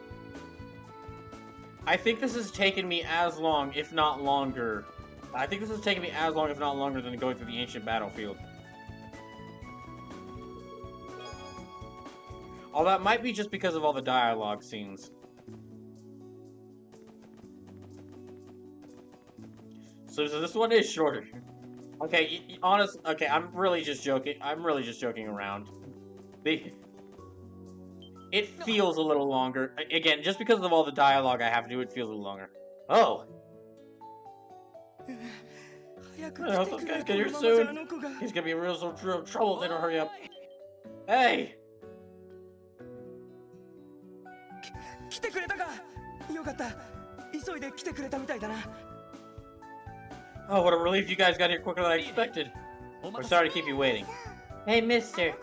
I think this has taken me as long, if not longer. I think this has taken me as long, if not longer, than going through the ancient battlefield. Oh, that might be just because of all the dialogue scenes. So this one is shorter. Okay, okay, I'm really just joking. I'm really just joking around. It feels a little longer. Again, just because of all the dialogue I have to do, it feels a little longer. Oh! I hope those guys get here soon. He's gonna be in real trouble if they don't hurry up. Hey! Oh, what a relief you guys got here quicker than I expected. We're sorry to keep you waiting. Hey, mister.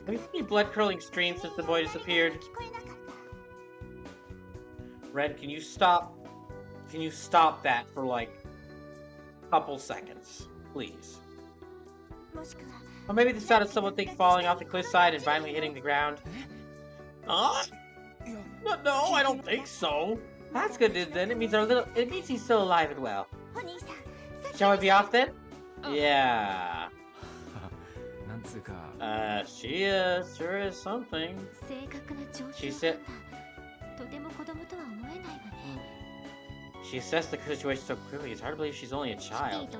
Have you seen any blood-curdling screams since the boy disappeared? Red, can you stop? Can you stop that for, like, a couple seconds? Please. Or maybe the sound of someone falling off the cliffside and finally hitting the ground. Huh? No, I don't think so. That's good news then. It means he's still alive and well. Shall we be off then? Yeah. She sure is something. She said... She assessed the situation so quickly, it's hard to believe she's only a child.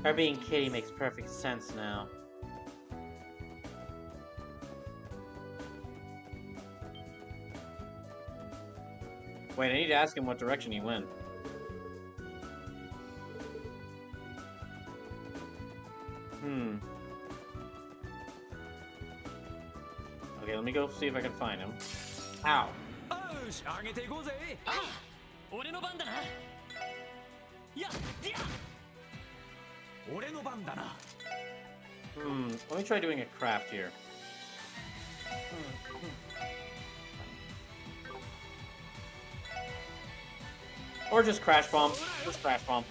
Her being Kitty makes perfect sense now. Wait, I need to ask him what direction he went. Okay, let me go see if I can find him. Ow. Let me try doing a craft here. Or just crash bomb. Just crash bomb.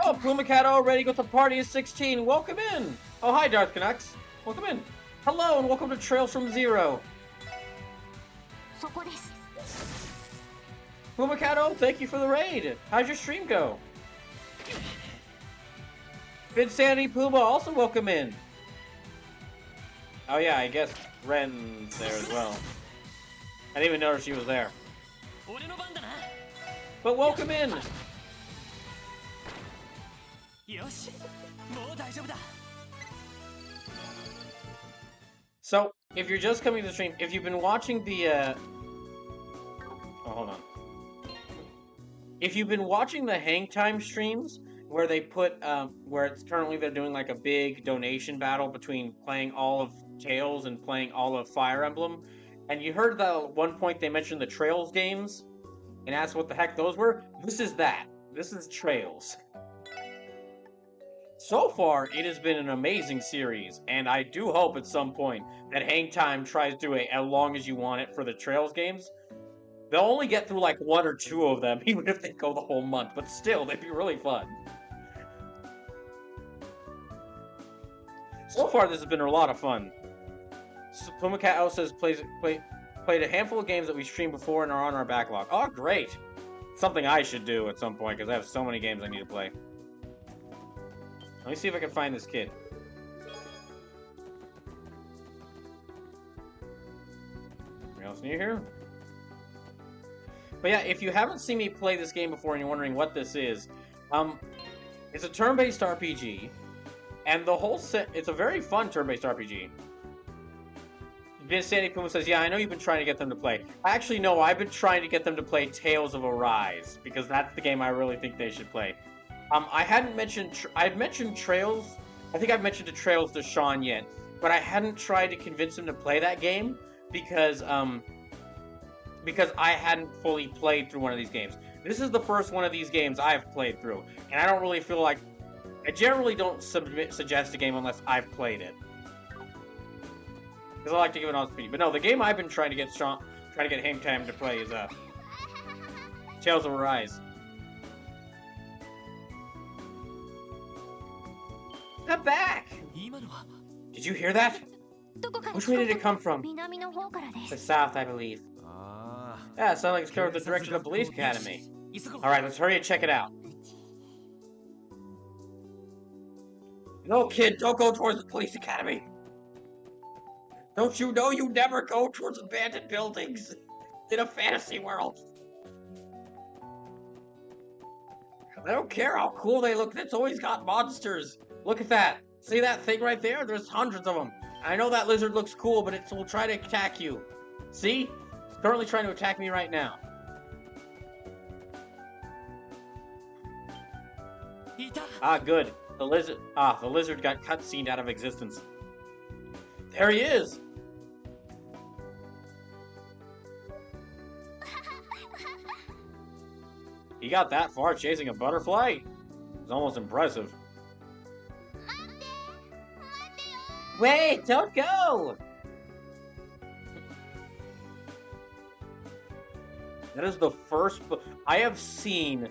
Oh, Plumacat already got the party of 16. Welcome in. Oh, hi, Darth Canucks. Welcome in. Hello, and welcome to Trails from Zero. Plumacato, thank you for the raid. How'd your stream go? Insanity Puma, also welcome in. Oh yeah, I guess Ren's there as well. I didn't even notice she was there. But welcome in. So, if you're just coming to the stream, if you've been watching the, oh, hold on. If you've been watching the hang time streams, where they put where it's currently they're doing like a big donation battle between playing all of Tales and playing all of Fire Emblem. And you heard that at one point they mentioned the Trails games and asked what the heck those were. This is that. This is Trails. So far, it has been an amazing series, and I do hope at some point that Hang Time tries to do a As Long As You Want It for the Trails games. They'll only get through like 1 or 2 of them, even if they go the whole month, but still, they'd be really fun. So far, this has been a lot of fun. Pumacat also says played a handful of games that we streamed before and are on our backlog. Oh, great! Something I should do at some point, because I have so many games I need to play. Let me see if I can find this kid. Anything else new here? But yeah, if you haven't seen me play this game before and you're wondering what this is, it's a turn-based RPG, and the whole set, it's a very fun turn-based RPG. Sandy Puma says, yeah, I know you've been trying to get them to play. Actually, no, I've been trying to get them to play Tales of Arise, because that's the game I really think they should play. I hadn't mentioned, I've mentioned Trails, I think I've mentioned the Trails to Sean yet, but I hadn't tried to convince him to play that game, because I hadn't fully played through one of these games. This is the first one of these games I've played through, and I don't really feel like, I generally don't suggest a game unless I've played it. Because I like to give it on speed. But no, the game I've been trying to get Hang Time to play is Tales of Arise. They're back! Did you hear that? Which way did it come from? The south, I believe. Yeah, it sounds like it's covered the direction of the police academy. Alright, let's hurry and check it out. No, kid, don't go towards the police academy. Don't you know you never go towards abandoned buildings in a fantasy world? I don't care how cool they look, it's always got monsters. Look at that. See that thing right there? There's hundreds of them. I know that lizard looks cool, but it will try to attack you. See? It's currently trying to attack me right now. Ah, good. The lizard got cutscened out of existence. There he is! He got that far chasing a butterfly? It's almost impressive. Wait, don't go! That is the first... I have seen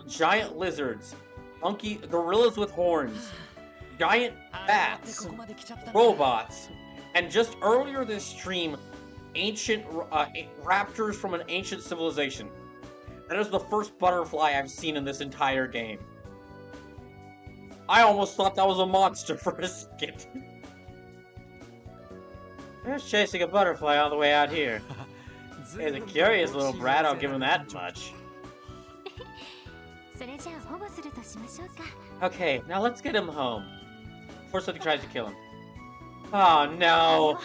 giant lizards, monkey, gorillas with horns, giant bats, robots, and just earlier this stream, ancient raptors from an ancient civilization. That is the first butterfly I've seen in this entire game. I almost thought that was a monster for a second. They're chasing a butterfly all the way out here. He's a curious little brat, I'll give him that much. Okay, now let's get him home. Before something tries to kill him. Oh no!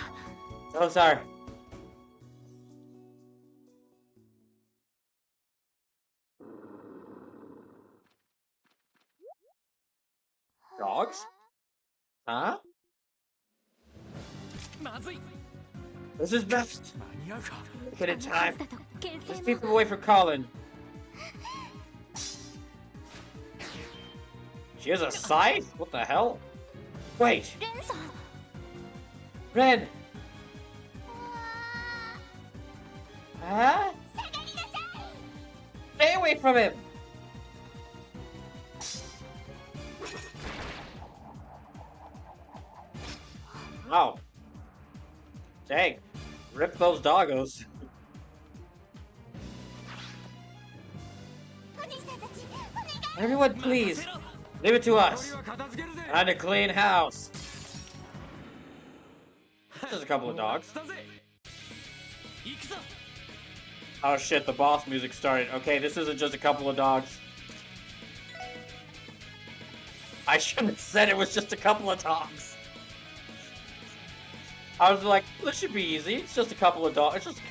So sorry. Dogs? Huh? This is best. Get in time. Let's keep them away from Colin. She has a scythe? What the hell? Wait! Ren! Huh? Stay away from him! Oh. Dang. Rip those doggos. Everyone, please. Leave it to us. And a clean house. Just a couple of dogs. Oh shit, the boss music started. Okay, this isn't just a couple of dogs. I shouldn't have said it was just a couple of dogs. I was like, this should be easy. It's just a couple of dogs. It's just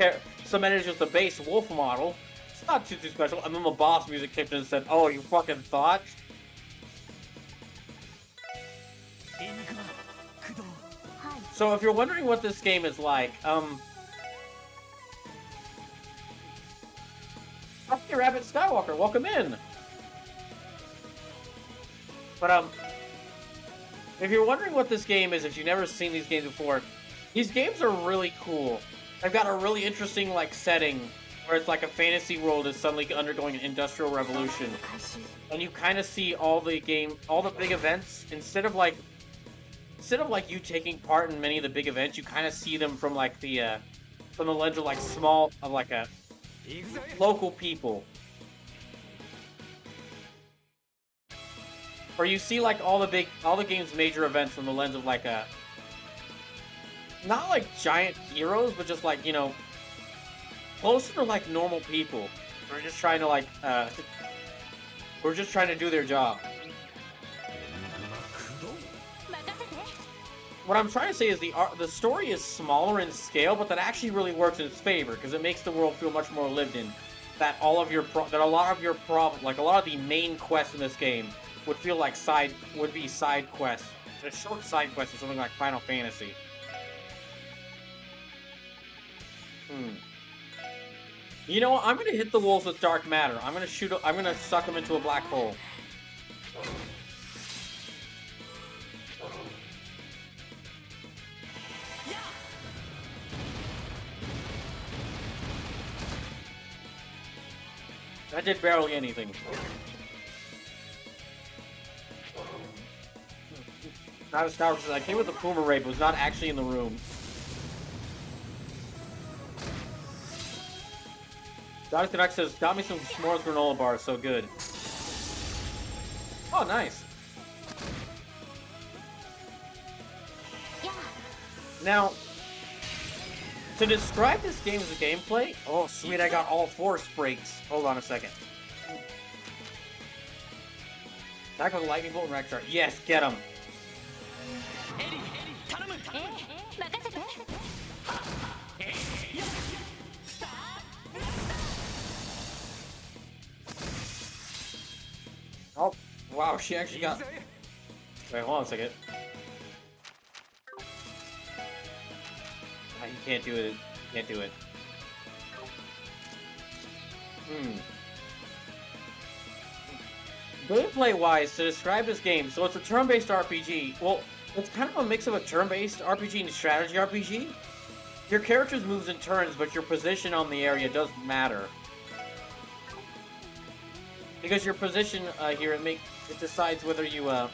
Summon is just a base wolf model. It's not too special. And then the boss music kicked in and said, "Oh, you fucking thought?" So if you're wondering what this game is like, Rocky Rabbit Skywalker, welcome in. But if you're wondering what this game is, if you've never seen these games before, these games are really cool. They've got a really interesting like setting where it's like a fantasy world is suddenly undergoing an industrial revolution, and you kind of see all the big events instead of like you taking part in many of the big events, you kind of see them from like from the lens of like a local people. Or you see like all the game's major events from the lens of like not like giant heroes, but just like, you know, closer to like normal people. We're just trying to like we're just trying to do their job. What I'm trying to say is the story is smaller in scale, but that actually really works in its favor because it makes the world feel much more lived in. That a lot of the main quests in this game would feel like side quests, a short side quest or something like Final Fantasy. You know what? I'm gonna hit the wolves with dark matter. I'm gonna suck them into a black hole. That did barely anything. Not as powerful as I came with the Puma Ray, but was not actually in the room. Dr. Canuck says, got me some s'mores granola bars, so good. Oh, nice. Now, to describe this game's gameplay, oh sweet, I got all force breaks. Hold on a second. Attack with a lightning bolt and Rack Chart. Yes, get him. Oh, wow, she actually got... Wait, hold on a second. You can't do it. You can't do it. Gameplay-wise, to describe this game, so it's a turn-based RPG. Well, it's kind of a mix of a turn-based RPG and a strategy RPG. Your character's moves in turns, but your position on the area does matter. Because your position here, it decides whether you, Wait,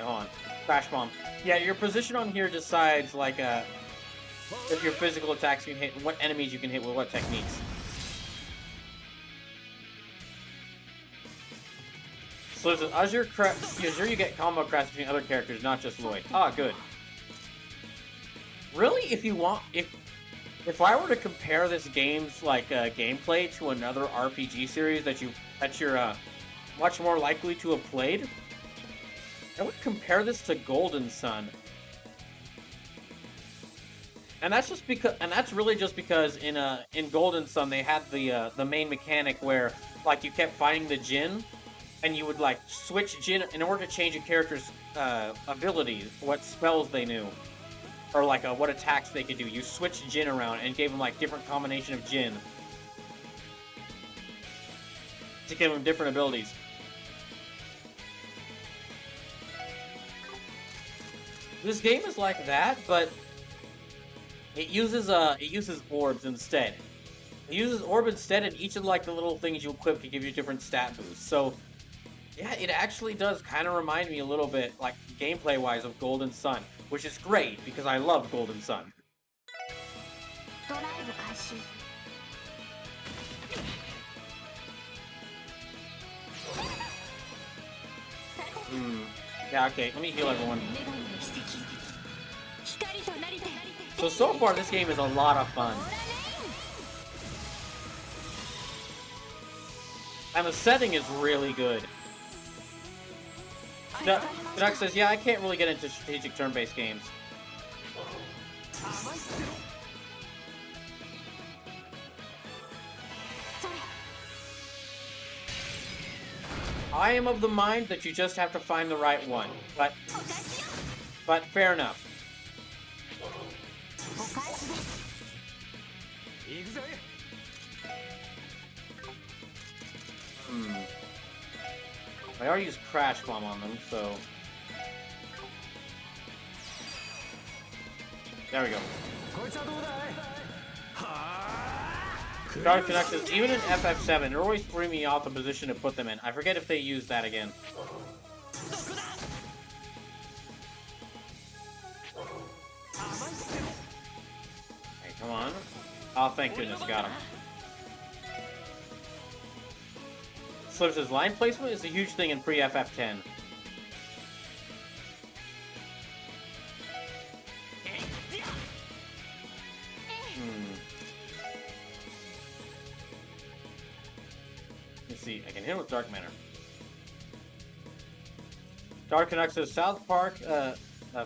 hold on. Crash Bomb. Yeah, your position on here decides, like, if your physical attacks you can hit, what enemies you can hit with what techniques. So there's an Azure you get combo crafts between other characters, not just Lloyd. Ah, good. Really, if I were to compare this game's like gameplay to another RPG series that you're much more likely to have played, I would compare this to Golden Sun. And that's really just because in Golden Sun they had the main mechanic where like you kept finding the Djinn, and you would like switch Djinn in order to change a character's abilities, what spells they knew, or like what attacks they could do. You switched Djinn around and gave them like different combination of Djinn to give them different abilities. This game is like that, but it uses orbs instead. It uses orb instead, and each of like the little things you equip can give you different stat boosts. So yeah, it actually does kind of remind me a little bit, like gameplay-wise, of Golden Sun, which is great because I love Golden Sun. Yeah, okay, let me heal everyone. So far this game is a lot of fun. And the setting is really good. Canuck says, yeah, I can't really get into strategic turn-based games. I am of the mind that you just have to find the right one. But fair enough. I already used Crash Bomb on them, so... There we go. Dark Connections, even in FF7, they're always throwing me off the position to put them in. I forget if they use that again. Hey, come on. Oh, thank goodness, got him. Slips' line placement is a huge thing in pre-FF10. Let's see, I can hit with Dark Manor. Dark Canucks' South Park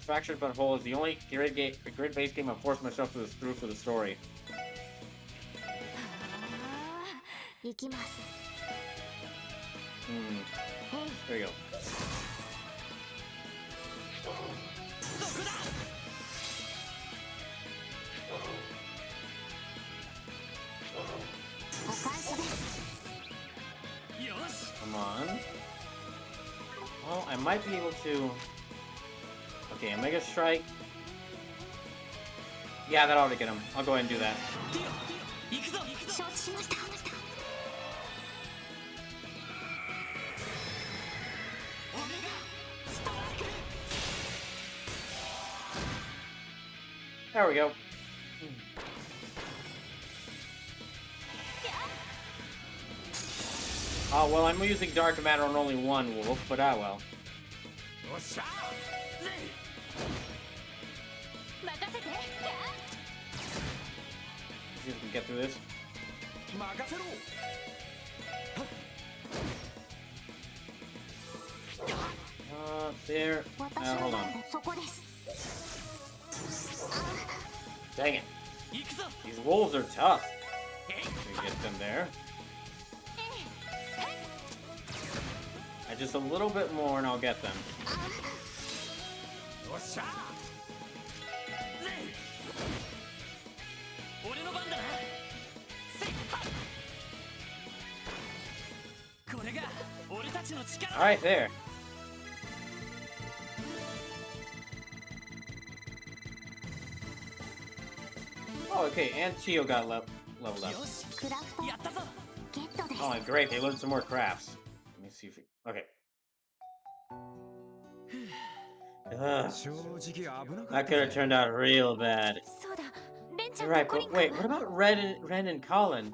Fractured But Whole is the only grid-based game I've forced myself through for the story. There you go. Come on. Well, I might be able to... Okay, a Mega Strike. Yeah, that ought to get him. I'll go ahead and do that. There we go. Oh, well, I'm using Dark Matter on only one wolf, but ah well. See if we can get through this. There. Hold on. Dang it. These wolves are tough. We get them there. Just a little bit more and I'll get them. Alright, there. Oh, okay, and Chio got leveled up. Oh, great, they learned some more crafts. Let me see if we... Okay. That could have turned out real bad. You're right, but wait, what about Ren and Colin?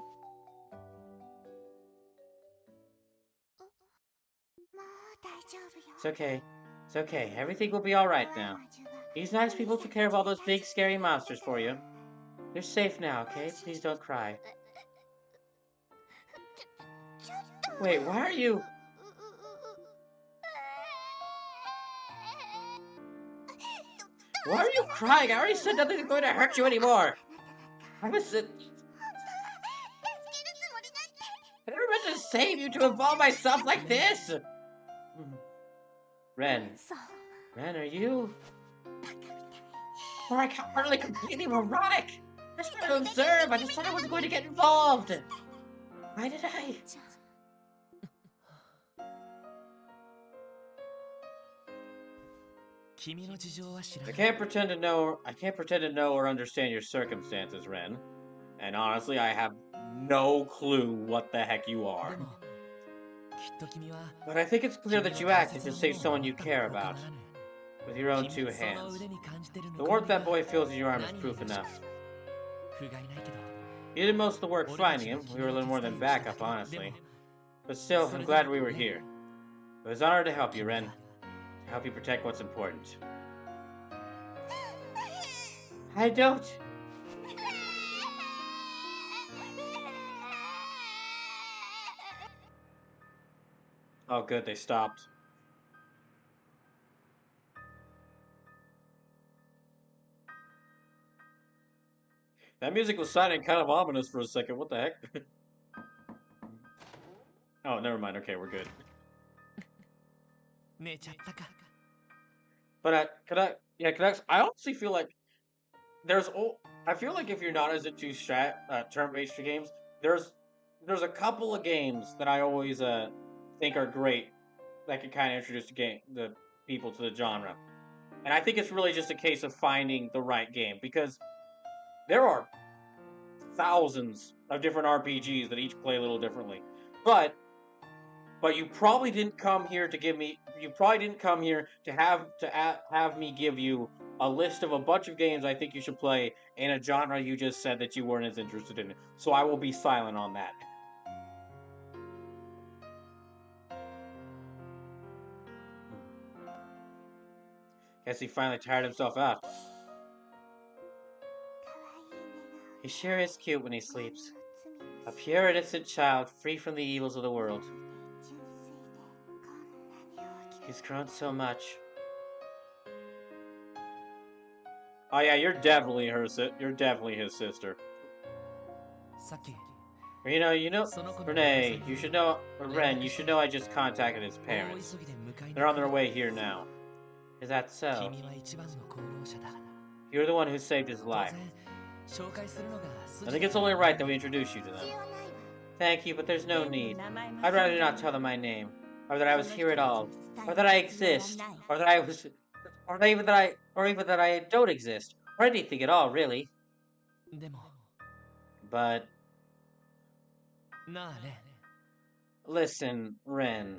It's okay. It's okay. Everything will be alright now. These nice people took care of all those big, scary monsters for you. You're safe now, okay? Please don't cry. Wait, why are you... Why are you crying? I already said nothing's going to hurt you anymore. I was... I never meant to save you to involve myself like this. Ren. Ren, are you... Or I can't hardly completely moronic. I just wanted to observe. I just thought I wasn't going to get involved. Why did I... I can't pretend to know or understand your circumstances, Ren. And honestly, I have no clue what the heck you are. But I think it's clear that you acted to save someone you care about. With your own two hands. The warmth that boy feels in your arm is proof enough. You did most of the work finding him. We were a little more than backup, honestly. But still, I'm glad we were here. It was an honor to help you, Ren. To help you protect what's important. I don't... Oh good, they stopped. That music was sounding kind of ominous for a second, what the heck? Oh, never mind, okay, we're good. But I honestly feel like I feel like if you're not as into turn-based games, there's a couple of games that I always think are great that can kind of introduce the people to the genre. And I think it's really just a case of finding the right game, because there are thousands of different RPGs that each play a little differently. But you probably didn't come here to have me give you a list of a bunch of games I think you should play in a genre you just said that you weren't as interested in. So I will be silent on that. Guess he finally tired himself out. He sure is cute when he sleeps. A pure, innocent child, free from the evils of the world. He's grown so much. Oh yeah, you're definitely his sister. Renee, Ren, you should know I just contacted his parents. They're on their way here now. Is that so? You're the one who saved his life. I think it's only right that we introduce you to them. Thank you, but there's no need. I'd rather not tell them my name, or that I was here at all, or that I exist, or even that I don't exist, or anything at all, really. But listen, Ren.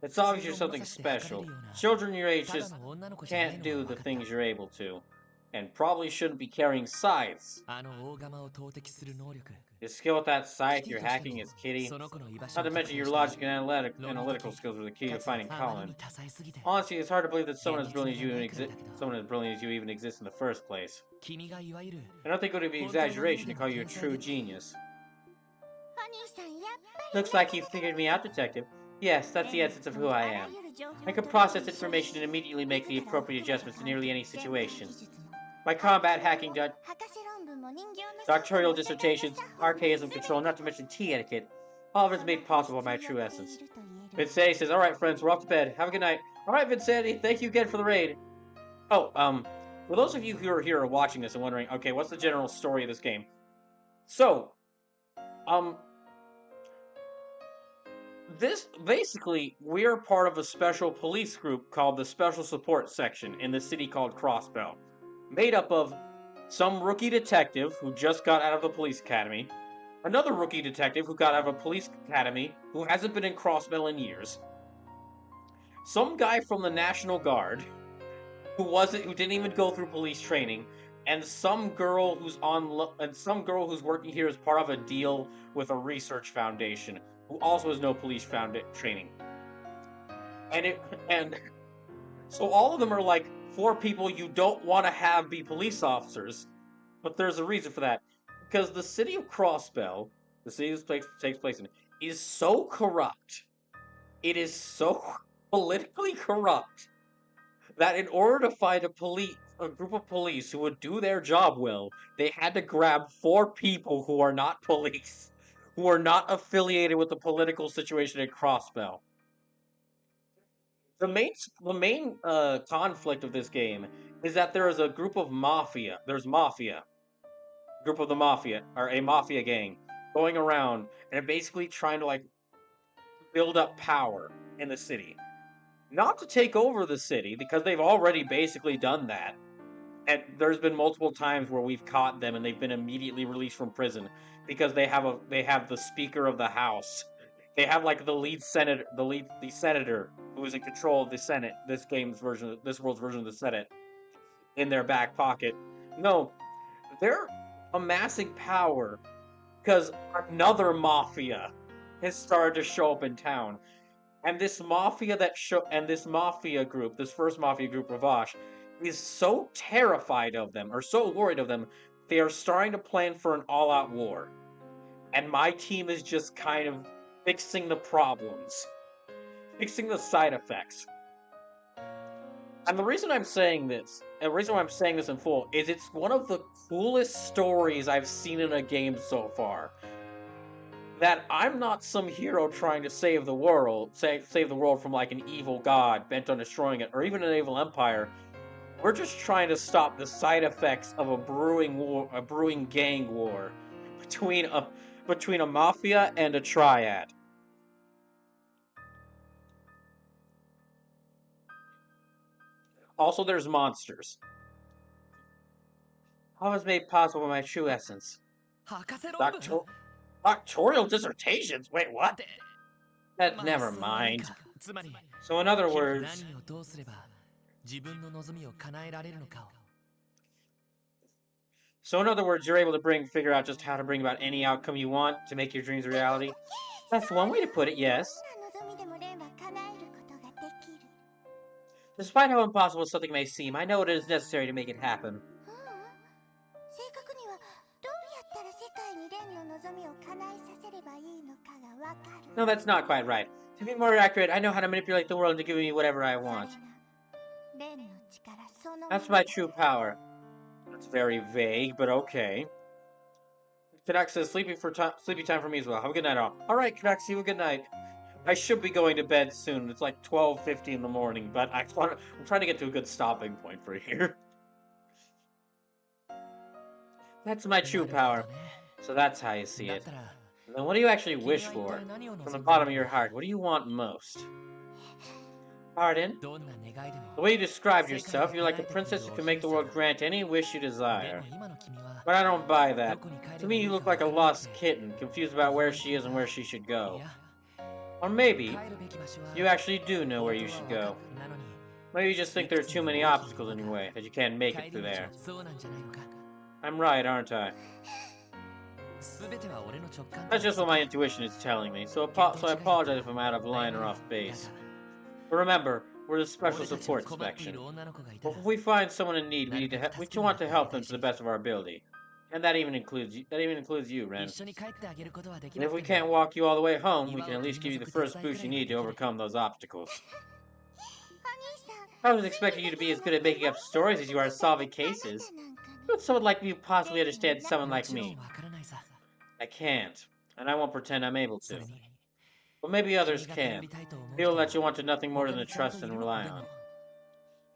It's obvious you're something special. Children your age just can't do the things you're able to, and probably shouldn't be carrying scythes. Your skill with that scythe, your hacking is kitty. Not to mention your logic and analytical skills are the key to finding Colin. Honestly, it's hard to believe that someone as brilliant as you even exists in the first place. I don't think it would be exaggeration to call you a true genius. Looks like you figured me out, Detective. Yes, that's the essence of who I am. I can process information and immediately make the appropriate adjustments to nearly any situation. My combat hacking, doctoral dissertations, archaism control, not to mention tea etiquette, all of it is made possible by my true essence. Vincenti says, alright friends, we're off to bed. Have a good night. Alright Vincenti, thank you again for the raid. Oh, for those of you who are here watching this and wondering, okay, what's the general story of this game? So, basically, we're part of a special police group called the Special Support Section in the city called Crossbell, made up of some rookie detective who just got out of the police academy, another rookie detective who got out of a police academy who hasn't been in Crossbell in years, some guy from the National Guard who didn't even go through police training, and some girl who's working here as part of a deal with a research foundation who also has no police training. And so all of them are like 4 people you don't want to have be police officers, but there's a reason for that. Because the city of Crossbell, the city this takes place in, is so corrupt. It is so politically corrupt that in order to find a group of police who would do their job well, they had to grab 4 people who are not police, who are not affiliated with the political situation in Crossbell. The main conflict of this game is that there is a group of mafia. There's mafia. A group of the mafia, or a mafia gang, going around and basically trying to build up power in the city. Not to take over the city, because they've already basically done that. And there's been multiple times where we've caught them and they've been immediately released from prison because they have the Speaker of the House. They have the senator who is in control of the Senate, this world's version of the Senate, in their back pocket. No, they're amassing power because another mafia has started to show up in town. And this first mafia group, Ravash, is so terrified of them, or so worried of them, they are starting to plan for an all-out war. And my team is just kind of fixing the problems. Fixing the side effects. And the reason I'm saying this, and the reason why I'm saying this in full, is it's one of the coolest stories I've seen in a game so far. that I'm not some hero trying to save the world, save the world from like an evil god bent on destroying it, or even an evil empire. We're just trying to stop the side effects of a brewing war, a brewing gang war between a mafia and a triad. Also, there's monsters. How was made possible by my true essence? Doctoral dissertations? Wait, what? Never mind. So in other words, you're able to figure out just how to bring about any outcome you want to make your dreams a reality? That's one way to put it, yes. Despite how impossible something may seem, I know it is necessary to make it happen. No, that's not quite right. To be more accurate, I know how to manipulate the world into giving me whatever I want. That's my true power. That's very vague, but okay. Kadak says sleepy time for me as well. Have a good night all. Alright, Kadak, see you a good night. I should be going to bed soon. It's like 12:50 in the morning, but I'm trying to get to a good stopping point for here. That's my true power. So that's how you see it. Then what do you actually wish for? From the bottom of your heart, what do you want most? Pardon? The way you described yourself, you're like a princess who can make the world grant any wish you desire. But I don't buy that. To me, you look like a lost kitten, confused about where she is and where she should go. Or maybe, you actually do know where you should go. Maybe you just think there are too many obstacles in your way, that you can't make it through there. I'm right, aren't I? That's just what my intuition is telling me, so I apologize if I'm out of line or off base. But remember, we're the special support section. But if we find someone in need, we want to help them to the best of our ability. And that even includes you, Ren. And if we can't walk you all the way home, we can at least give you the first boost you need to overcome those obstacles. I was expecting you to be as good at making up stories as you are at solving cases. But someone like you possibly understand someone like me? I can't, and I won't pretend I'm able to. But maybe others can. People that you want to nothing more than to trust and rely on.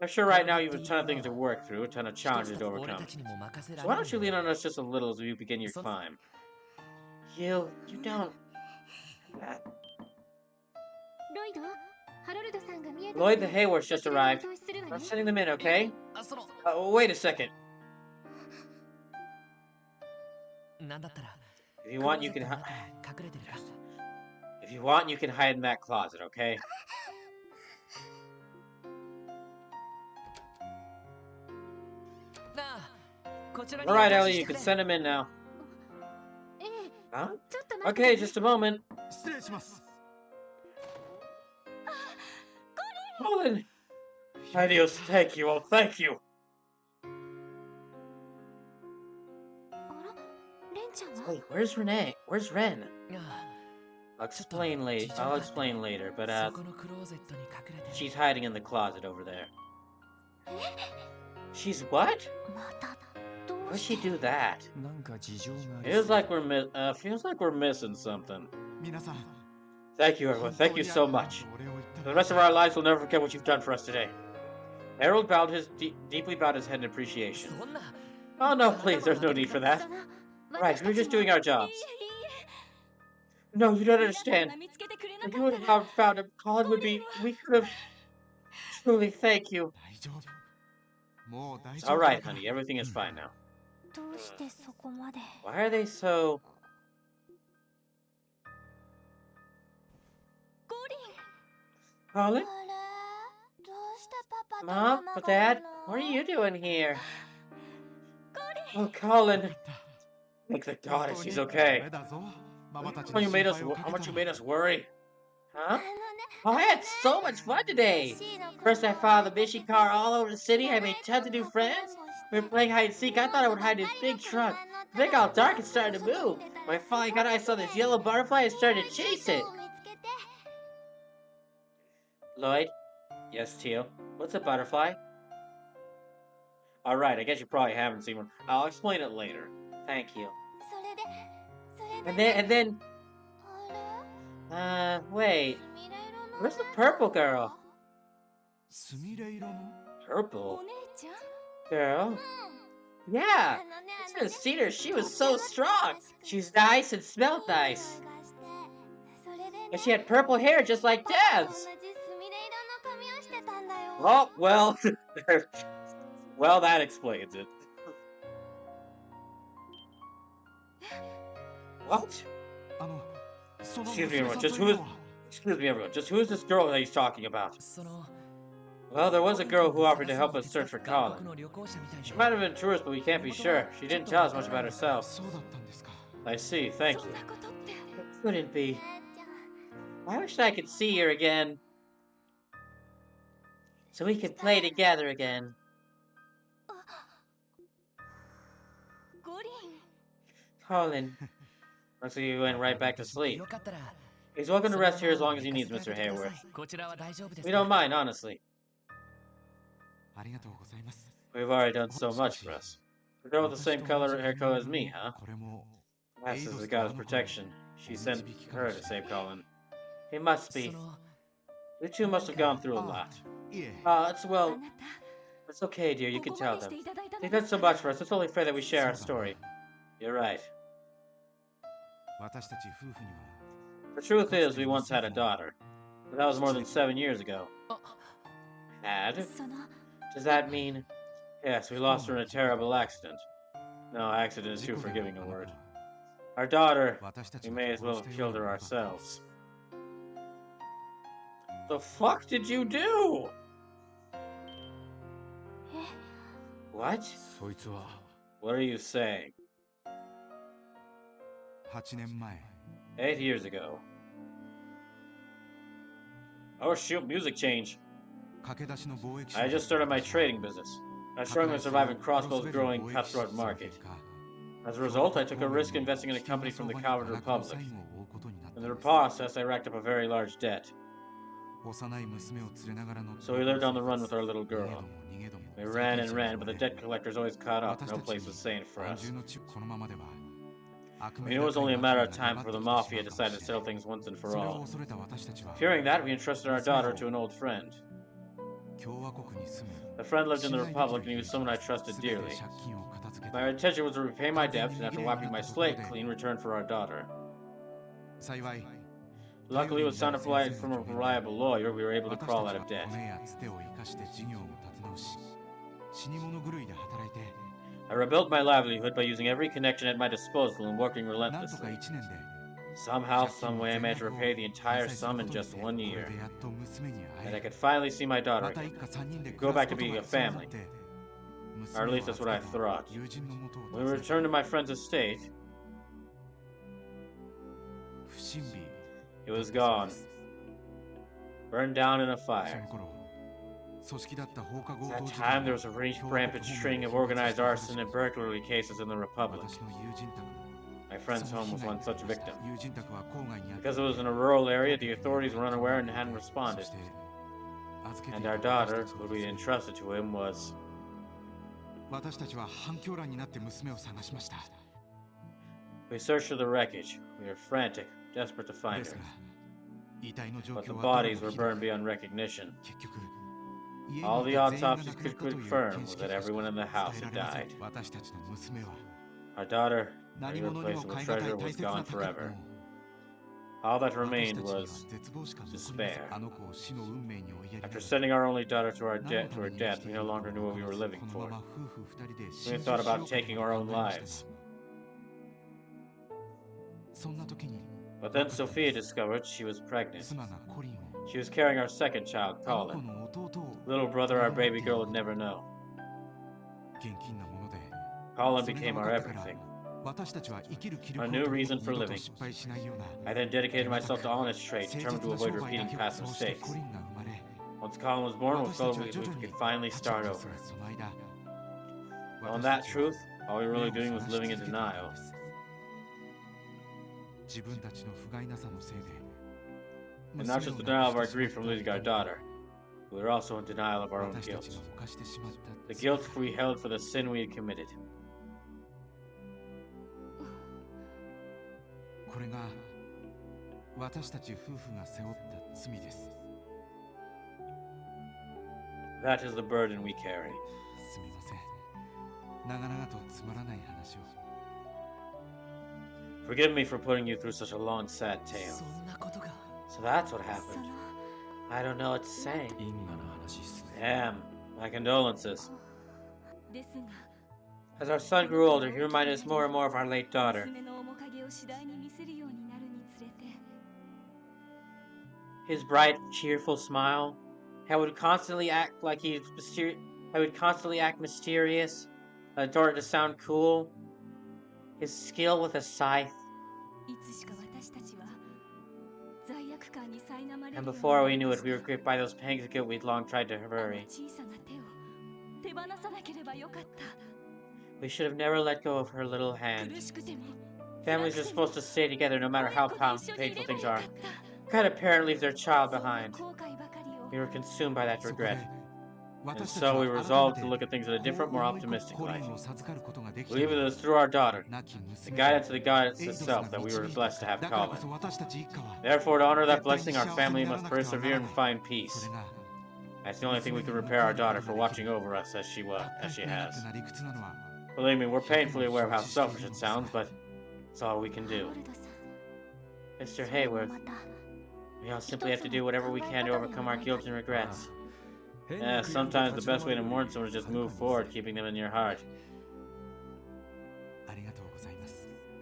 I'm sure right now you have a ton of things to work through, a ton of challenges to overcome. So why don't you lean on us just a little as you begin your climb? You don't... Lloyd, the Hayworths just arrived. I'm sending them in, okay? Wait a second. If you want, you can hide in that closet, okay? Alright, Ellie, you can send him in now. Huh? Okay, just a moment. Colin! Adios, thank you, oh, thank you! Wait, where's Renee? Where's Ren? I'll explain later, but she's hiding in the closet over there. She's what? Why'd she do that? Feels like we're missing something. Thank you, everyone. Thank you so much. For the rest of our lives, we'll never forget what you've done for us today. Harold deeply bowed his head in appreciation. Oh no, please, there's no need for that. Right, we're just doing our jobs. No, you don't understand. If you would have found him, Colin would be... We could have... Truly, thank you. Alright, honey, everything is fine now. Why are they so... Colin? Mom? Dad? What are you doing here? Oh, Colin. Thank the goddess she's okay. How much you made us worry? Huh? Oh, I had so much fun today! First I followed the Mishi car all over the city, I made tons of new friends. We were playing hide and seek, I thought I would hide in this big truck. The thing got dark and started to move. When I finally got out, I saw this yellow butterfly and started to chase it. Lloyd? Yes, Teal? What's a butterfly? Alright, I guess you probably haven't seen one. I'll explain it later. Thank you. And then... Wait. Where's the purple girl? Purple? Girl? Yeah! I should have seen her. She was so strong. She's nice and smelled nice. And she had purple hair just like Dad's. Oh, well. Well, that explains it. What? Excuse me, everyone. Excuse me, everyone. Just who is this girl that he's talking about? Well, there was a girl who offered to help us search for Colin. She might have been a tourist, but we can't be sure. She didn't tell us much about herself. I see. Thank you. It couldn't be. I wish I could see her again. So we could play together again. Colin. Looks like he went right back to sleep. He's welcome to rest here as long as he needs, Mr. Hayworth. We don't mind, honestly. We've already done so much for us. The girl with the same hair color as me, huh? Perhaps as a goddess protection. She sent her to save Colin. He must be. You two must have gone through a lot. It's okay, dear, you can tell them. They've done so much for us, it's only fair that we share our story. You're right. The truth is, we once had a daughter. But that was more than 7 years ago. Had? Does that mean... Yes, we lost her in a terrible accident. No, accident is too forgiving a word. Our daughter, we may as well have killed her ourselves. The fuck did you do? What? What are you saying? 8 years ago. Oh shoot, music change. I just started my trading business. I was struggling to survive in Crossbow's growing cutthroat market. As a result, I took a risk investing in a company from the Coward Republic. In the process, I racked up a very large debt. So we lived on the run with our little girl. We ran and ran, but the debt collectors always caught up. No place was safe for us. We knew it was only a matter of time before the Mafia decided to settle things once and for all. Fearing that, we entrusted our daughter to an old friend. The friend lived in the Republic and he was someone I trusted dearly. My intention was to repay my debt and after wiping my slate clean, return for our daughter. Luckily, with sound advice from a reliable lawyer, we were able to crawl out of debt. I rebuilt my livelihood by using every connection at my disposal and working relentlessly. Somehow, someway, I managed to repay the entire sum in just 1 year. And I could finally see my daughter again. Go back to being a family. Or at least that's what I thought. When we returned to my friend's estate, it was gone. Burned down in a fire. At that time, there was a rampant string of organized arson and burglary cases in the Republic. My friend's home was one such victim. Because it was in a rural area, the authorities were unaware and hadn't responded. And our daughter, who we entrusted to him, was... We searched for the wreckage. We were frantic, desperate to find her. But the bodies were burned beyond recognition. All the autopsies could confirm was that everyone in the house had died. Our daughter, our irreplaceable treasure, was gone forever. All that remained was despair. After sending our only daughter to her death, we no longer knew what we were living for. We had thought about taking our own lives. But then Sophia discovered she was pregnant. She was carrying our second child, Colin. Little brother our baby girl would never know. Colin became our everything. A new reason for living. I then dedicated myself to honest trade, determined to avoid repeating past mistakes. Once Colin was born, we felt we could finally start over. On that truth, all we were really doing was living in denial. And not just the denial of our grief from losing our daughter, we were also in denial of our own guilt. The guilt we held for the sin we had committed. That is the burden we carry. Forgive me for putting you through such a long, sad tale. So that's what happened. I don't know what to say. Damn, my condolences. As our son grew older, he reminded us more and more of our late daughter. His bright, cheerful smile, how he would constantly act mysterious, adore it to sound cool. His skill with a scythe. And before we knew it, we were gripped by those pangs of guilt we'd long tried to bury. We should have never let go of her little hand. Families are supposed to stay together no matter how painful things are. What kind of parent leaves their child behind? We were consumed by that regret. And so we resolved to look at things in a different, more optimistic light. We believe it was through our daughter, the guidance of the goddess itself, that we were blessed to have Colin. Therefore, to honor that blessing, our family must persevere and find peace. That's the only thing we can repair our daughter for watching over us as she has. Believe me, we're painfully aware of how selfish it sounds, but it's all we can do. Mr. Hayworth, we all simply have to do whatever we can to overcome our guilt and regrets. Yeah, sometimes the best way to mourn someone is just move forward, keeping them in your heart.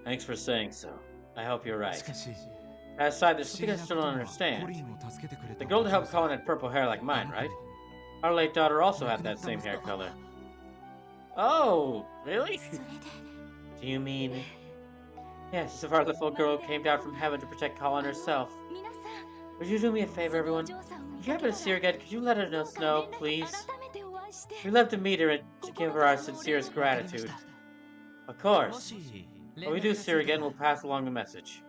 Thanks for saying so. I hope you're right. Aside, there's something I still don't understand. The girl that helped Colin had purple hair like mine, right? Our late daughter also had that same hair color. Oh, really? Do you mean... Yes, if our little girl came down from heaven to protect Colin herself. Would you do me a favor, everyone? If you happen to see her again, could you let us know, please? We'd love to meet her and to give her our sincerest gratitude. Of course. When we do see her again, we'll pass along the message.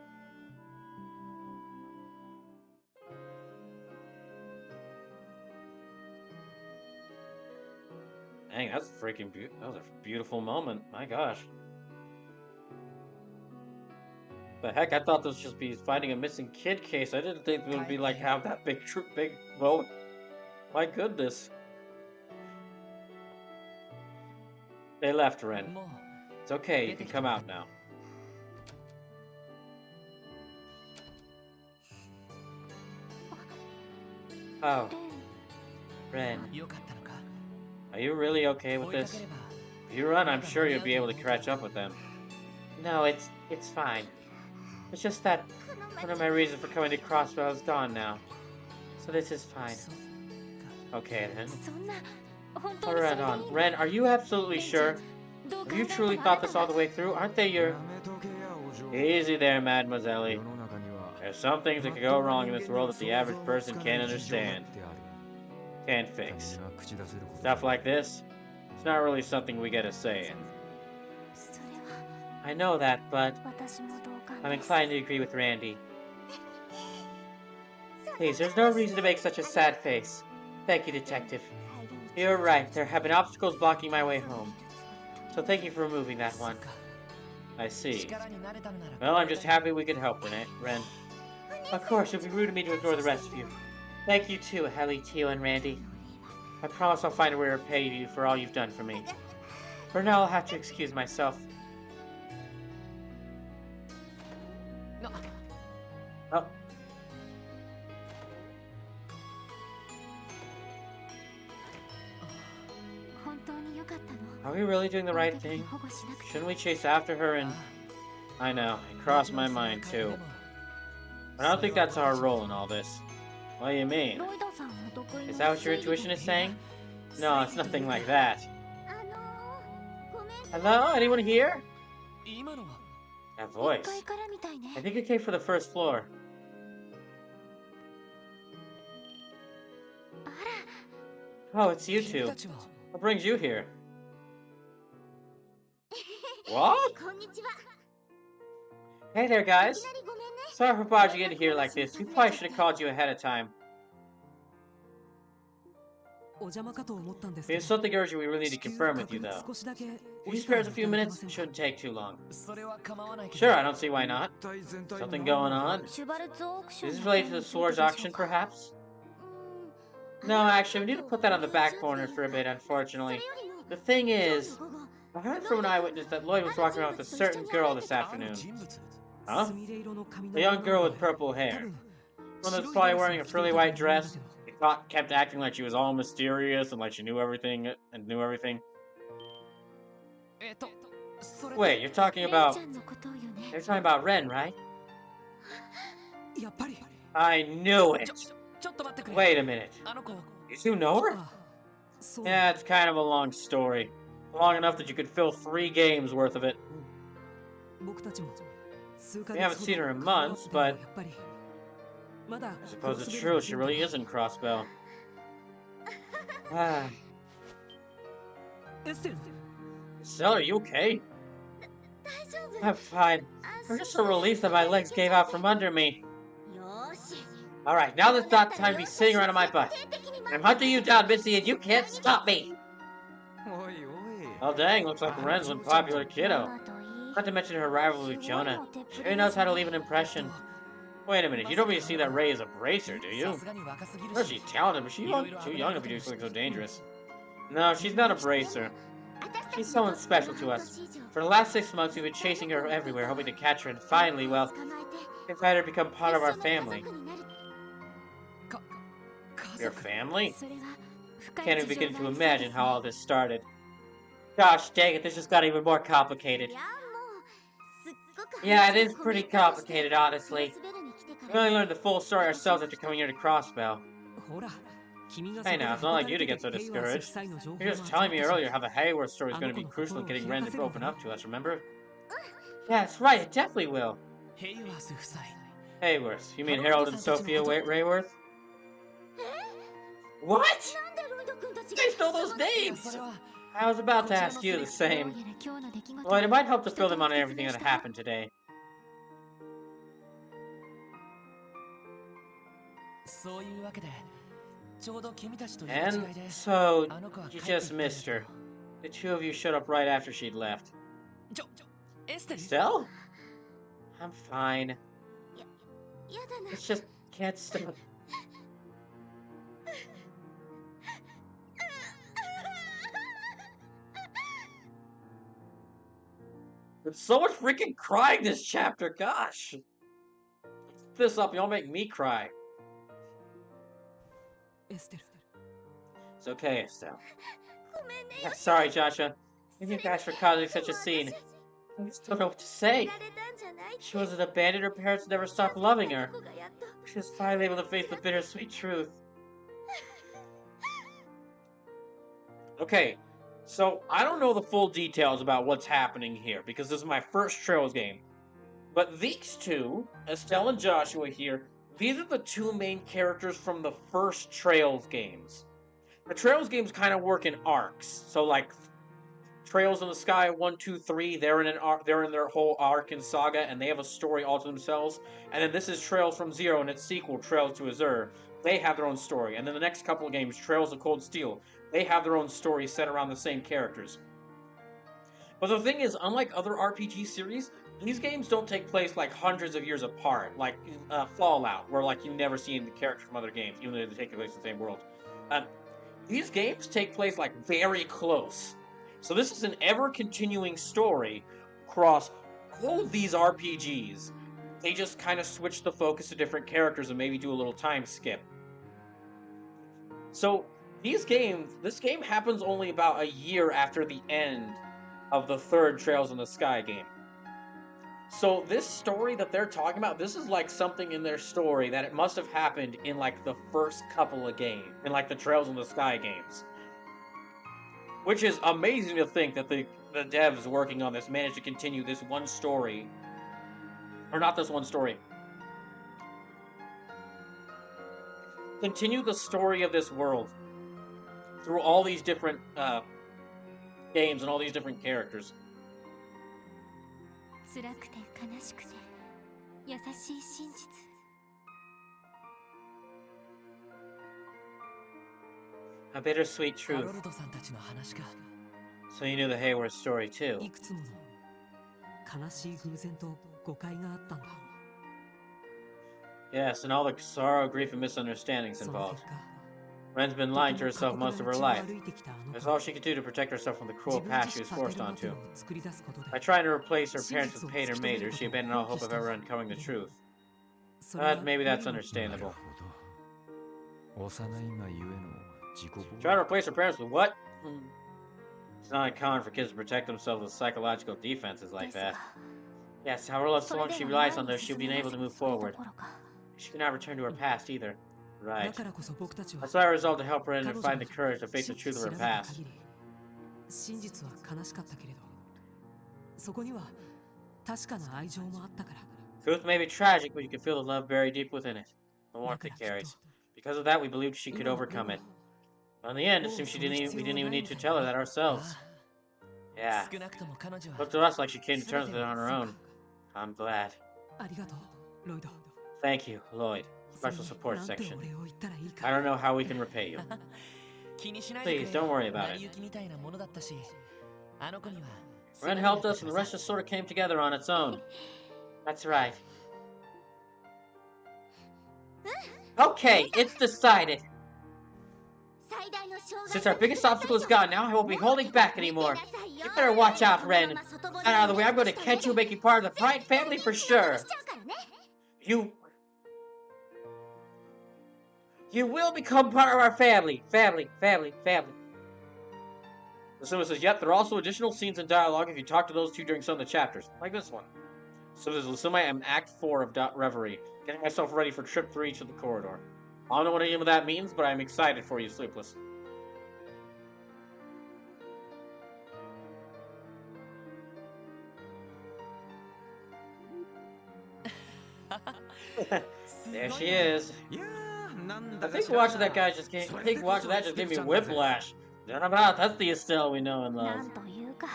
Dang, that's freaking beautiful. That was a beautiful moment. My gosh. The heck, I thought this would just be finding a missing kid case. I didn't think it would be like have that big moment. My goodness. They left, Ren. It's okay, you can come out now. Oh. Ren. Are you really okay with this? If you run, I'm sure you'll be able to catch up with them. No, it's fine. It's just that one of my reasons for coming to Crossrail is gone now. So this is fine. Okay then. Alright on. Ren, are you absolutely sure? Have you truly thought this all the way through? Aren't they your... Easy there, mademoiselle. There's some things that could go wrong in this world that the average person can't understand. Can't fix. Stuff like this, it's not really something we get a say in. I know that, but I'm inclined to agree with Randy. Please, there's no reason to make such a sad face. Thank you, Detective. You're right, there have been obstacles blocking my way home. So thank you for removing that one. I see. Well, I'm just happy we could help, Ren. Of course, it would be rude of me to ignore the rest of you. Thank you too, Helly, Tio, and Randy. I promise I'll find a way to repay you for all you've done for me. For now, I'll have to excuse myself. Oh. Are we really doing the right thing? Shouldn't we chase after her and... I know, it crossed my mind too. But I don't think that's our role in all this. What do you mean? Is that what your intuition is saying? No, it's nothing like that. Hello? Anyone here? That voice. I think it came from the first floor. Oh, it's you two. What brings you here? What? Hey there, guys. Sorry for barging in here like this. We probably should have called you ahead of time. There's something urgent we really need to confirm with you, though. If you spare us a few minutes, it shouldn't take too long. Sure, I don't see why not. Something going on? Is this related to the Swords auction, perhaps? No, actually, we need to put that on the back burner for a bit, unfortunately. The thing is, I heard from an eyewitness that Lloyd was walking around with a certain girl this afternoon. Huh? A young girl with purple hair. One that's probably wearing a frilly white dress. He kept acting like she was all mysterious and like she knew everything and knew everything. Wait, you're talking about Ren, right? I knew it! Wait a minute. You two know her? Yeah, it's kind of a long story. Long enough that you could fill 3 games worth of it. We haven't seen her in months, but I suppose it's true, she really isn't Crossbell. Estelle, are you okay? I'm fine. I'm just so relieved that my legs gave out from under me. Alright, now it's not time to be sitting around on my butt. I'm hunting you down, Missy, and you can't stop me! Oh dang, looks like Ren's one popular kiddo. Not to mention her rivalry with Jonah. She really knows how to leave an impression. Wait a minute, you don't really see that Ray is a bracer, do you? Well, she's talented, but she's too young to be doing something so dangerous. No, she's not a bracer. She's someone special to us. For the last 6 months, we've been chasing her everywhere, hoping to catch her, and finally, well, we've had her become part of our family. Your family? Can't even begin to imagine how all this started. Gosh dang it, this just got even more complicated. Yeah, it is pretty complicated, honestly. We only learned the full story ourselves after coming here to Crossbell. Hey now, it's not like you to get so discouraged. You were just telling me earlier how the Hayworth story is going to be crucial in getting Ren to open up to us, remember? Yeah, that's right, it definitely will. Hayworth? You mean Harold and Sophia Rayworth? What? They stole those names! I was about to ask you the same. Well, it might help to fill them on everything that happened today. And so, you just missed her. The 2 of you showed up right after she'd left. Estelle? I'm fine. It's just can't stop. There's so much freaking crying this chapter, gosh! Keep this up, y'all make me cry. It's okay, Estelle. Yeah, sorry, Joshua. Thank you guys for causing such a scene. I just don't know what to say. She wasn't abandoned, her parents never stopped loving her. She was finally able to face the bittersweet truth. Okay, so I don't know the full details about what's happening here, because this is my first Trails game. But these two, Estelle and Joshua here, these are the 2 main characters from the first Trails games. The Trails games kind of work in arcs. So like Trails in the Sky 1, 2, 3, they're in their whole arc and saga, and they have a story all to themselves. And then this is Trails from Zero and its sequel, Trails to Azure. They have their own story. And then the next couple of games, Trails of Cold Steel, they have their own story set around the same characters. But the thing is, unlike other RPG series, these games don't take place like hundreds of years apart, like Fallout, where like you never see the characters from other games, even though they take place in the same world. These games take place like very close. So this is an ever-continuing story across all of these RPGs. They just kind of switch the focus to different characters and maybe do a little time skip. So this game happens only about a year after the end of the 3rd Trails in the Sky game. So this story that they're talking about, this is like something in their story that it must have happened in like the first couple of games, in like the Trails in the Sky games. Which is amazing to think that the devs working on this managed to continue this one story. Or not this one story. Continue the story of this world through all these different games and all these different characters. A bittersweet truth. So you knew the Hayward story too. Yes, and all the sorrow, grief, and misunderstandings involved. Ren's been lying to herself most of her life. That's all she could do to protect herself from the cruel past she was forced onto. By trying to replace her parents with paid maiders, she abandoned all hope of ever uncovering the truth. But maybe that's understandable. Trying to replace her parents with what? It's not uncommon for kids to protect themselves with psychological defenses like that. Yes, however so long she relies on those, she'll be able to move forward. She cannot return to her past either. Right. That's why I resolved to help her in and find the courage to face the truth of her past. Truth may be tragic, but you can feel the love buried deep within it. The warmth it carries. Because of that, we believed she could overcome it. But in the end, it seems we didn't even need to tell her that ourselves. Yeah. Looked to us like she came to terms with it on her own. I'm glad. Thank you, Lloyd. Special support section. I don't know how we can repay you. Please, don't worry about it. Ren helped us and the rest just sort of came together on its own. That's right. Okay, it's decided. Since our biggest obstacle is gone, now I won't be holding back anymore. You better watch out, Ren. Get out of the way, I'm going to catch you and make you part of the Pride family for sure. You will become part of our family. Family. Someone says, yep, there are also additional scenes and dialogue if you talk to those two during some of the chapters. Like this one. So this is I am Act 4 of Reverie. Getting myself ready for Trip 3 to the corridor. I don't know what any of that means, but I'm excited for you, Sleepless. There she is. I think watching that just gave me whiplash. That's the Estelle we know and love.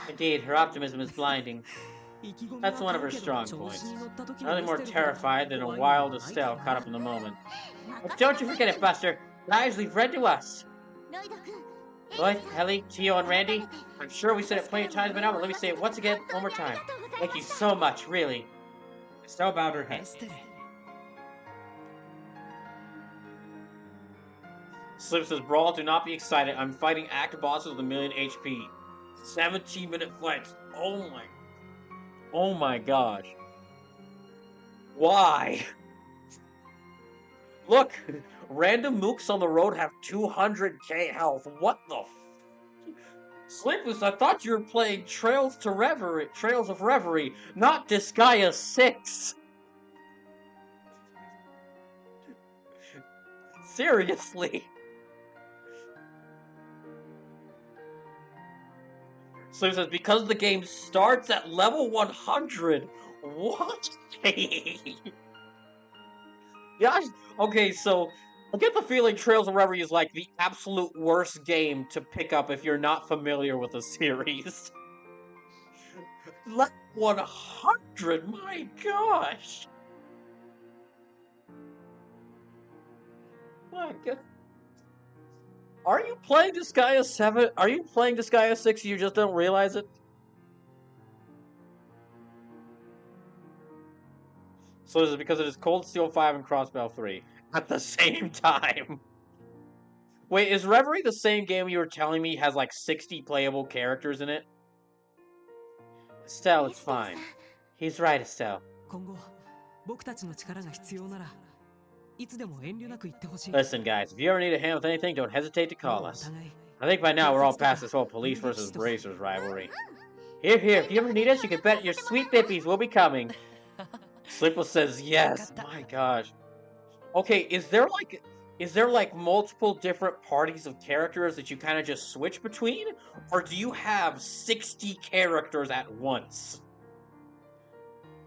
Indeed, her optimism is blinding. That's one of her strong points. Nothing more terrified than a wild Estelle caught up in the moment. But don't you forget it, Buster. Lives we've read to us. Lloyd, Ellie, Tio, and Randy, I'm sure we said it plenty of times by now, but let me say it once again, one more time. Thank you so much, really. Estelle bowed her head. Slip says, Brawl, do not be excited. I'm fighting active bosses with 1,000,000 HP. 17-minute fights. Oh my gosh. Why? Look, random mooks on the road have 200k health. What the Sleepless, I thought you were playing Trails of Reverie, not Disgaea 6. Seriously. Sleepless says, because the game starts at level 100. What? Yeah, okay, so I get the feeling Trails of Reverie is like the absolute worst game to pick up if you're not familiar with the series. Level 100, my gosh! My god. Are you playing Disgaea 7? Are you playing Disgaea 6 and you just don't realize it? So this is because it is Cold Steel 5 and Crossbell 3 at the same time. Wait, is Reverie the same game you were telling me has like 60 playable characters in it? Estelle, it's fine. He's right, Estelle. Listen, guys, if you ever need a hand with anything, don't hesitate to call us. I think by now we're all past this whole police versus bracers rivalry. Here, if you ever need us, you can bet your sweet bippies will be coming. Sleepless says yes. My gosh. Okay, is there like multiple different parties of characters that you kind of just switch between? Or do you have 60 characters at once?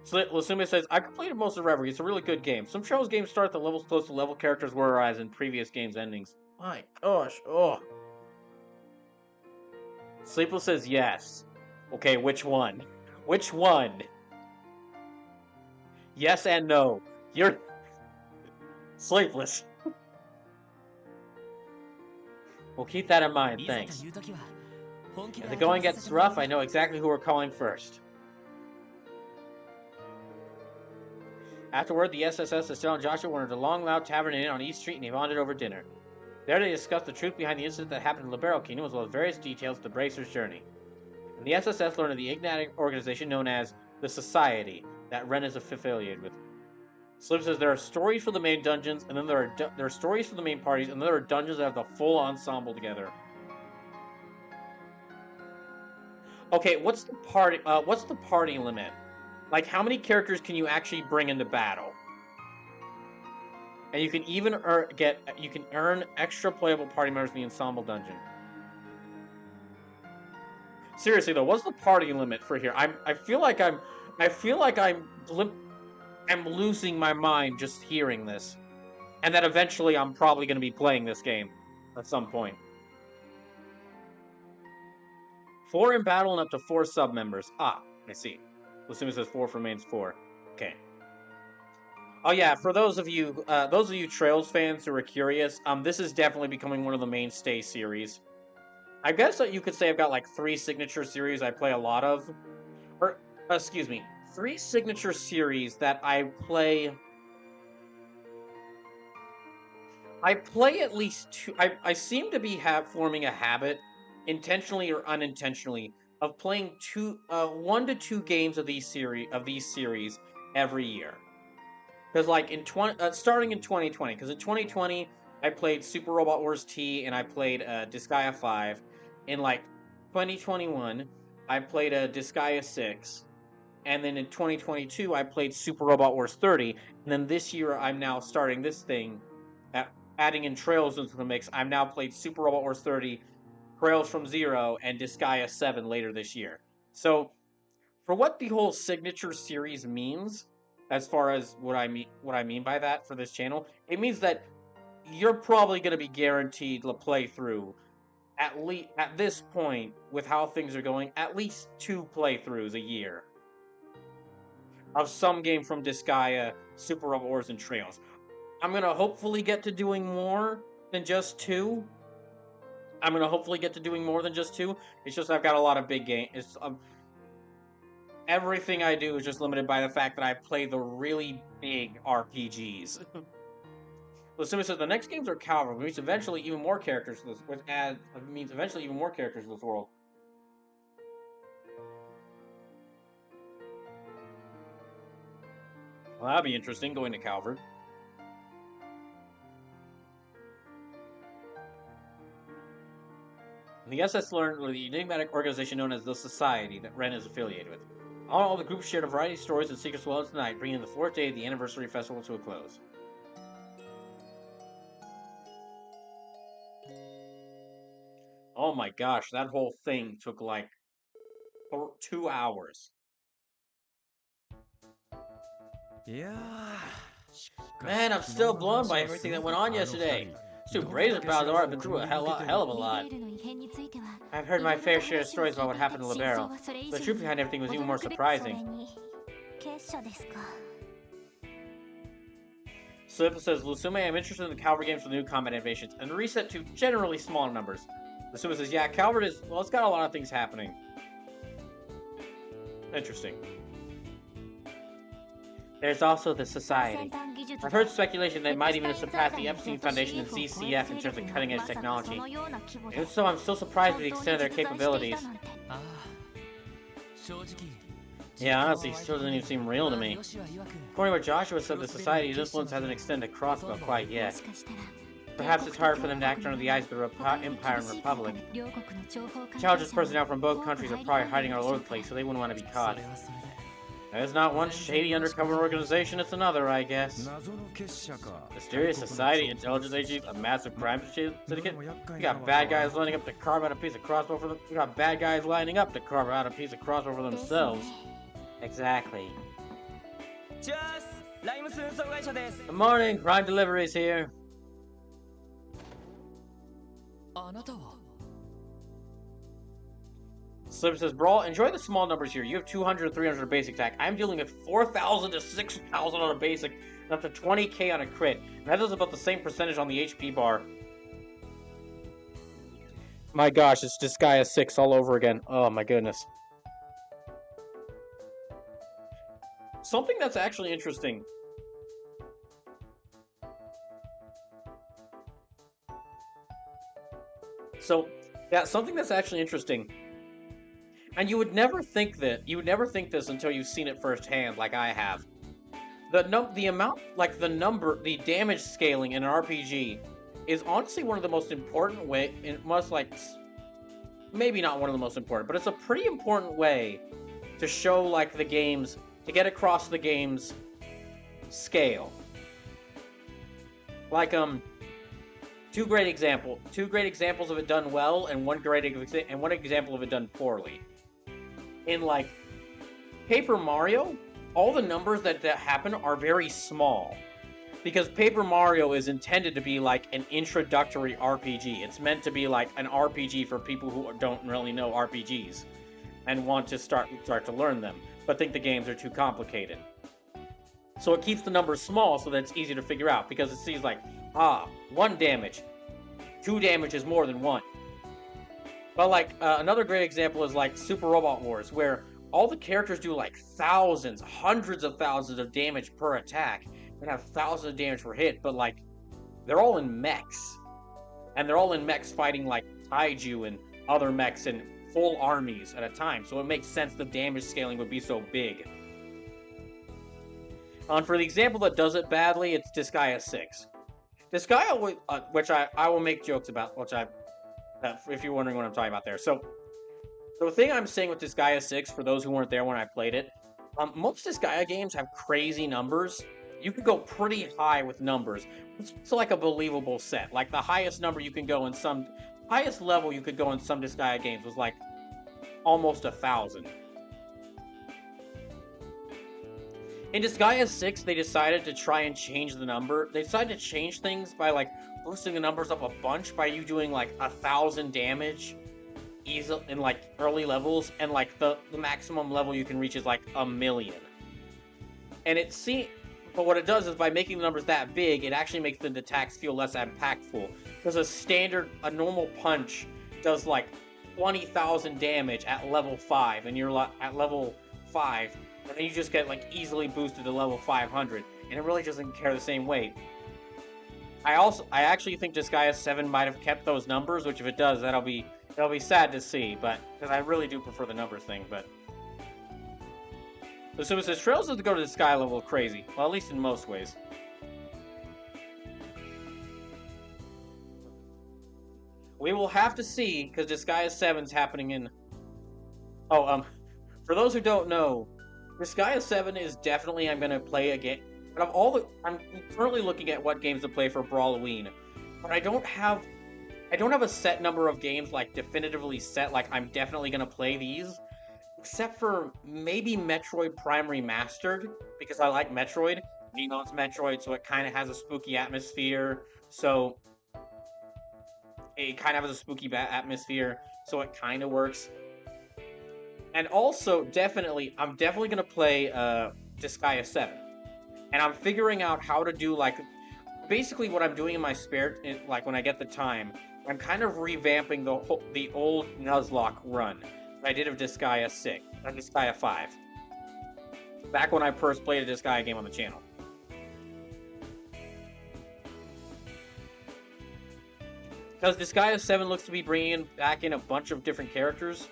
So Lasumi says, I completed most of Reverie. It's a really good game. Some shows games start the levels close to level characters were as in previous games' endings. My gosh, oh. Sleepless says yes. Okay, which one? Which one? Yes and no. You're... Sleepless. We'll keep that in mind, thanks. If the going gets rough, I know exactly who we're calling first. Afterward, the SSS, Estelle, and Joshua went to a long, loud tavern inn on East Street, and they bonded over dinner. There they discussed the truth behind the incident that happened in Libero Kingdom, as well as various details of the Bracer's journey. And the SSS learned of the enigmatic organization known as the Society that Ren is affiliated with. Slip says there are stories for the main dungeons, and then there are stories for the main parties, and then there are dungeons that have the full ensemble together. Okay, what's the party limit? Like, how many characters can you actually bring into battle? And you can even earn extra playable party members in the ensemble dungeon. Seriously though, what's the party limit for here? I feel like I'm losing my mind just hearing this, and that eventually I'm probably going to be playing this game at some point. 4 in battle and up to 4 sub members. Ah, I see. Assume it says 4 remains 4. Okay. Oh yeah, for those of you Trails fans who are curious, this is definitely becoming one of the mainstay series. I guess that you could say I've got like 3 signature series I play a lot of. Or, excuse me, 3 signature series that I play... I play at least 2... I seem to be forming a habit, intentionally or unintentionally, of playing 1 to 2 games of these series every year. Because like starting in 2020, because in 2020 I played Super Robot Wars T and I played Disgaea 5. In like 2021 I played Disgaea 6, and then in 2022 I played Super Robot Wars 30, and then this year I'm now starting this thing, adding in Trails into the mix. I'm now played Super Robot Wars 30, Trails from Zero, and Disgaea 7 later this year. So for what the whole signature series means, as far as what I mean by that for this channel, it means that you're probably going to be guaranteed to play through, at this point, with how things are going, at least 2 playthroughs a year of some game from Disgaea, Super Robot Wars, and Trails. I'm going to hopefully get to doing more than just 2. It's just I've got a lot of big games. Everything I do is just limited by the fact that I play the really big RPGs. Lasuma says the next games are Calvary, which means eventually even more characters to this world. Well, that'd be interesting, going to Calvary. The SS learned the enigmatic organization known as the Society that Ren is affiliated with. All the groups shared a variety of stories and secrets well tonight, bringing the 4th day of the anniversary festival to a close. Oh my gosh, that whole thing took like 2 hours. Man, I'm still blown by everything that went on yesterday. It's too brazen proud of I've been through a hell of a lot. I've heard my fair share of stories about what happened to Libero. The truth behind everything was even more surprising. Slip says, Lusume, I'm interested in the Calvary games for the new combat innovations, and reset to generally smaller numbers. Lusume says, yeah, Calvary is, well, it's got a lot of things happening. Interesting. There's also the Society. I've heard speculation that it might even surpass the Epstein Foundation and ZCF in terms of cutting-edge technology. If so, I'm still surprised at the extent of their capabilities. Yeah, honestly, it still doesn't even seem real to me. According to what Joshua said, the Society's influence hasn't extended across well quite yet. Perhaps it's hard for them to act under the eyes of the Empire and Republic. Intelligence personnel from both countries are probably hiding all over the place, so they wouldn't want to be caught. There's not one shady undercover organization, it's another, I guess. Mysterious Society, intelligence agencies, a massive crime syndicate. We got bad guys lining up to carve out a piece of crossbow for them. We got bad guys lining up to carve out a piece of crossbow for themselves. Exactly. Good morning, crime deliveries here. Slip says, Brawl, enjoy the small numbers here. You have 200 and 300 basic attack. I'm dealing with 4,000 to 6,000 on a basic, and up to 20k on a crit. And that does about the same percentage on the HP bar. My gosh, it's Disgaea 6 all over again. Oh my goodness. Something that's actually interesting. So, yeah, something that's actually interesting. And you would never think this until you've seen it firsthand, like I have. The amount, like the damage scaling in an RPG is honestly one of the most important maybe not one of the most important, but it's a pretty important way to show like the games, to get across the game's scale. Like two great examples of it done well, and one example of it done poorly. In like Paper Mario, all the numbers that happen are very small. Because Paper Mario is intended to be like an introductory RPG. It's meant to be like an RPG for people who don't really know RPGs and want to start to learn them, but think the games are too complicated. So it keeps the numbers small so that it's easy to figure out, because it sees like, 1 damage. 2 damage is more than 1. But like, another great example is like Super Robot Wars, where all the characters do like thousands, hundreds of thousands of damage per attack, and have thousands of damage per hit, but like, they're all in mechs. And they're all in mechs fighting like kaiju and other mechs and full armies at a time, so it makes sense the damage scaling would be so big. And for the example that does it badly, it's Disgaea 6. Disgaea, which I will make jokes about, if you're wondering what I'm talking about there. So, the thing I'm saying with Disgaea 6, for those who weren't there when I played it, most Disgaea games have crazy numbers. You could go pretty high with numbers. It's like a believable set. Like the highest level you could go in some Disgaea games was like almost 1,000. In Disgaea 6, they decided to try and change the number. They decided to change things by like boosting the numbers up a bunch by you doing like 1,000 damage in like early levels, and like the maximum level you can reach is like 1,000,000. And but what it does is by making the numbers that big, it actually makes the attacks feel less impactful. Because a normal punch does like 20,000 damage at level 5, and you're at level 5, and then you just get like easily boosted to level 500, and it really doesn't care the same way. I actually think Disgaea 7 might have kept those numbers, which if it does, that'll be sad to see, but because I really do prefer the numbers thing, but. So it says Trails doesn't go to the sky level crazy. Well, at least in most ways. We will have to see, because Disgaea 7's happening in... for those who don't know, Disgaea 7 is definitely I'm going to play a game... I'm currently looking at what games to play for Brawloween, but I don't have a set number of games, like, definitively set, like, I'm definitely going to play these. Except for maybe Metroid Prime Remastered, because I like Metroid. You know, it's Metroid, so it kind of has a spooky atmosphere. So it kind of has a spooky atmosphere, so it kind of works. And also, I'm definitely going to play Disgaea 7. And I'm figuring out how to do, like, basically what I'm doing in my spare, like, when I get the time, I'm kind of revamping the old Nuzlocke run I did of Disgaea 5. Back when I first played a Disgaea game on the channel. Because Disgaea 7 looks to be bringing back in a bunch of different characters.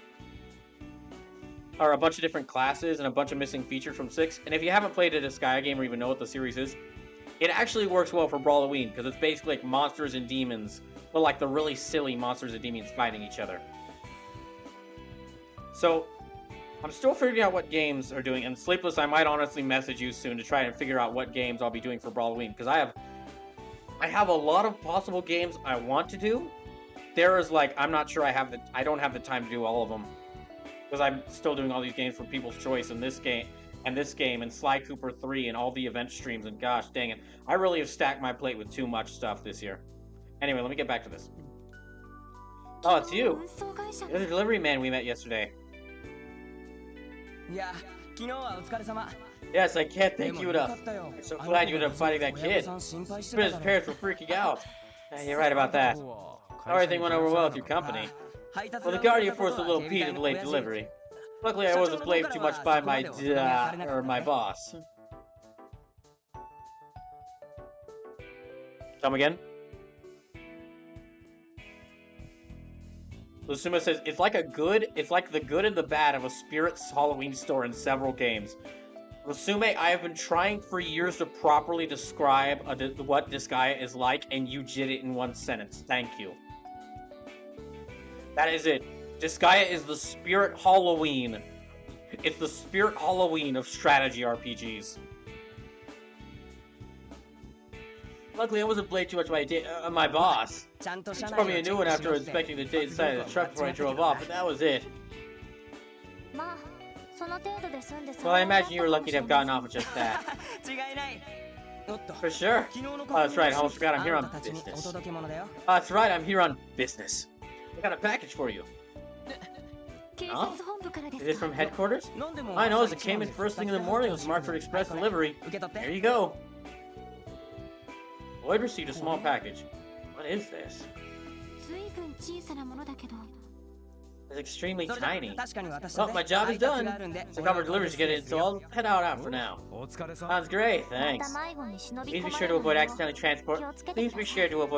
Or a bunch of different classes and a bunch of missing features from 6. And if you haven't played a Disgaea game or even know what the series is, it actually works well for Brawloween, because it's basically like monsters and demons, but like the really silly monsters and demons fighting each other. So, I'm still figuring out what games are doing, and Sleepless, I might honestly message you soon to try and figure out what games I'll be doing for Brawloween, because I have a lot of possible games I want to do. There is like, I'm not sure I don't have the time to do all of them, because I'm still doing all these games for People's Choice and this game, and Sly Cooper 3, and all the event streams, and gosh dang it, I really have stacked my plate with too much stuff this year. Anyway, let me get back to this. Oh, it's you! You're the delivery man we met yesterday. Yes, I can't thank you enough. I'm so glad you ended up fighting that kid. His parents were freaking out. You're right about that. Everything went over well with your company. Well, the Guardian Force was a little peeved at the late delivery. Luckily, I wasn't blamed too much by my boss. Come again? Lusuma says, it's like the good and the bad of a Spirit's Halloween store in several games. Lusume, I have been trying for years to properly describe what Disgaea is like, and you did it in one sentence. Thank you. That is it. Disgaea is the Spirit Halloween. It's the Spirit Halloween of strategy RPGs. Luckily, I wasn't blamed too much by my boss. He told me a new one after inspecting the inside of the truck before I drove off, but that was it. Well, I imagine you were lucky to have gotten off with just that. For sure. Oh, that's right, I almost forgot I'm here on business. That's right, I'm here on business. I got a package for you. Huh? Is it from headquarters? I know, as it came in first thing in the morning, it was marked for express delivery. There you go. Lloyd received a small package. What is this? It's extremely tiny. Well, my job is done. It's a cover deliveries to get in, so I'll head out for now. Sounds great, thanks. Please be sure to avoid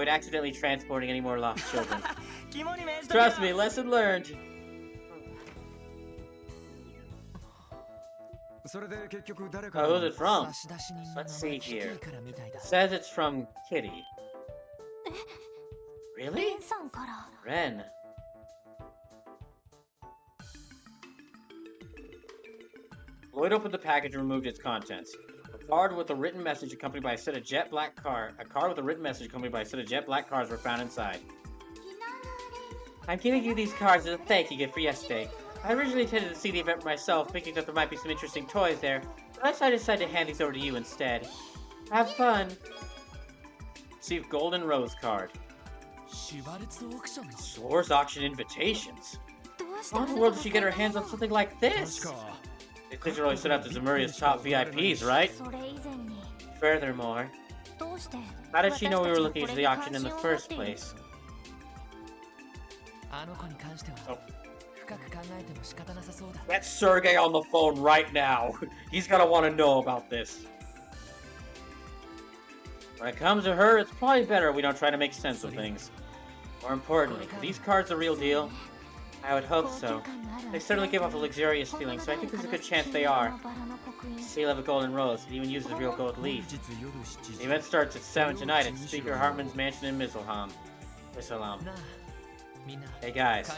accidentally transporting any more lost children. Trust me, lesson learned. Who's it from? Let's see here. It says it's from Kitty. Really? Ren. Lloyd opened the package and removed its contents. A card with a written message accompanied by a set of jet black cars were found inside. I'm giving you these cards as a thank you gift for yesterday. I originally intended to see the event for myself, thinking that there might be some interesting toys there, but I decided to hand these over to you instead. Have fun! Receive Golden Rose card. Source auction invitations? How in the world did she get her hands on something like this? These things are only set up to Zemuria's top VIPs, right? Furthermore, how did she know we were looking into the auction in the first place? Oh. Get Sergey on the phone right now. He's gonna want to know about this. When it comes to her, it's probably better we don't try to make sense of things. More importantly, are these cards the real deal? I would hope so. They certainly give off a luxurious feeling, so I think there's a good chance they are. Seal of a golden rose, it even uses a real gold leaf. The event starts at 7 tonight at Speaker Hartman's mansion in Misselham. Hey guys,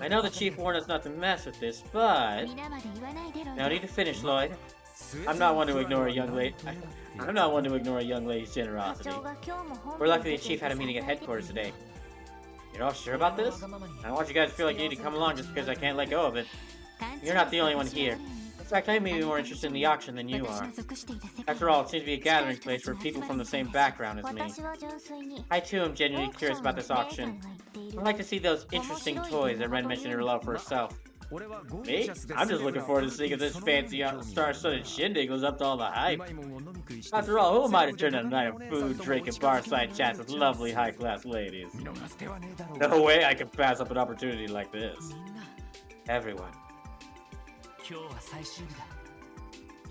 I know the chief warned us not to mess with this, but no need to finish, Lloyd. I'm not one to ignore a young lady's generosity. We're lucky the chief had a meeting at headquarters today. You're all sure about this? I don't want you guys to feel like you need to come along just because I can't let go of it. You're not the only one here. In fact, I may be more interested in the auction than you are. After all, it seems to be a gathering place for people from the same background as me. I too am genuinely curious about this auction. I'd like to see those interesting toys that Ren mentioned in her love for herself. Me? I'm just looking forward to seeing if this fancy star-studded shindig lives up to all the hype. After all, who am I to turn down a night of food, drink, and bar-side chats with lovely high-class ladies? No way I can pass up an opportunity like this. Everyone.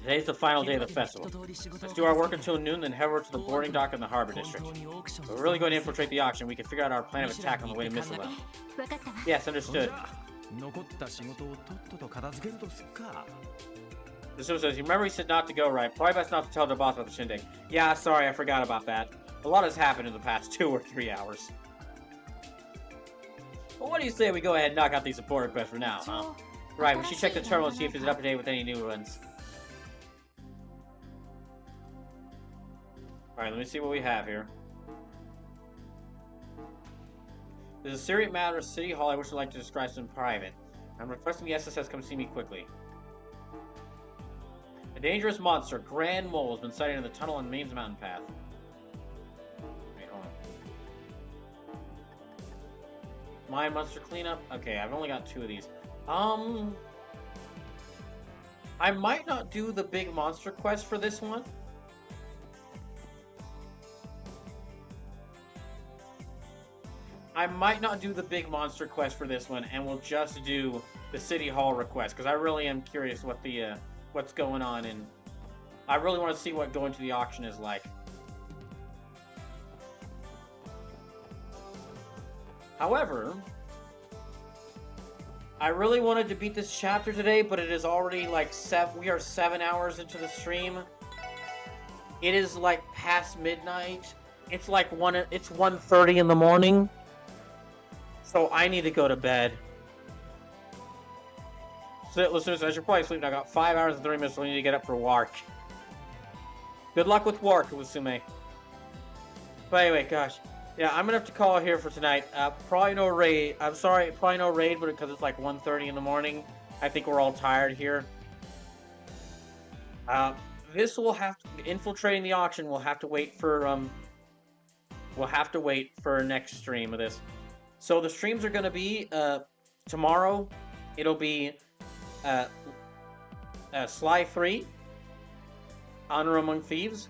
Today's the final day of the festival. Let's do our work until noon, then head over to the boarding dock in the Harbor District. If we're really going to infiltrate the auction, we can figure out our plan of attack on the way to Misselem. Yes, understood. This says, you remember he said not to go, right? Probably best not to tell the boss about the shindig. Yeah, sorry, I forgot about that. A lot has happened in the past 2 or 3 hours. Well, what do you say we go ahead and knock out these support requests for now, huh? Right, we should check the terminal and see if it's up to date with any new ones. Alright, let me see what we have here. There's a serious matter of City Hall I wish I'd like to discuss in private. I'm requesting the SSS come see me quickly. A dangerous monster, Grand Mole, has been sighted in the tunnel on Maine's mountain path. Wait, hold on. My monster cleanup? Okay, I've only got 2 of these. I might not do the big monster quest for this one. I I might not do the big monster quest for this one, and we'll just do the City Hall request, because I really am curious what the what's going on, and I really want to see what going to the auction is like. However, I really wanted to beat this chapter today, but it is already like we are 7 hours into the stream. It is like past midnight. It's like 1:30 in the morning. So I need to go to bed. So, listeners, I should probably sleep. I got 5 hours and 30 minutes, so I need to get up for work. Good luck with work, Usume. But anyway, gosh. Yeah, I'm gonna have to call it here for tonight. Probably no raid. I'm sorry, probably no raid, but because it's like 1:30 in the morning, I think we're all tired here. This will have to infiltrating the auction. We'll have to wait for next stream of this. So the streams are gonna be tomorrow. It'll be Sly 3, Honor Among Thieves.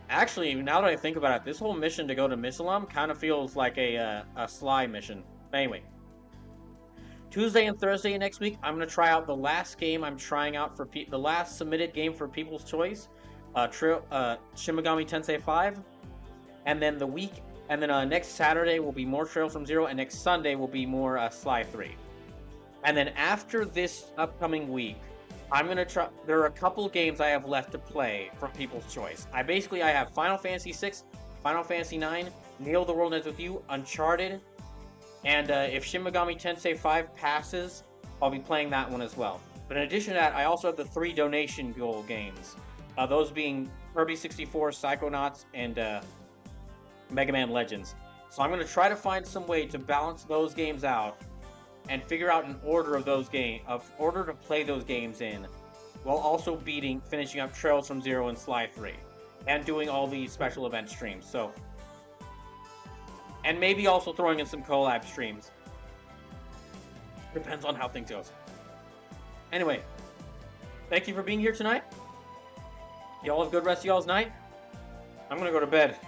Actually, now that I think about it, this whole mission to go to Missalem kind of feels like a Sly mission. Anyway, Tuesday and Thursday next week, I'm going to try out the last game I'm trying out for the last submitted game for People's Choice, Shin Megami Tensei 5. And then next Saturday will be more Trails from Zero, and next Sunday will be more Sly 3. And then after this upcoming week, I'm going to try... There are a couple games I have left to play from People's Choice. I have Final Fantasy VI, Final Fantasy IX, Neil the World Ends With You, Uncharted, and if Shin Megami Tensei 5 passes, I'll be playing that one as well. But in addition to that, I also have the 3 donation goal games. Those being Kirby 64, Psychonauts, and Mega Man Legends. So I'm going to try to find some way to balance those games out and figure out an order of order to play those games in, while also finishing up Trails from Zero and Sly 3, and doing all the special event streams. So, and maybe also throwing in some collab streams. Depends on how things goes. Anyway, thank you for being here tonight. Y'all have a good rest of y'all's night. I'm gonna go to bed.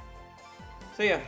See ya.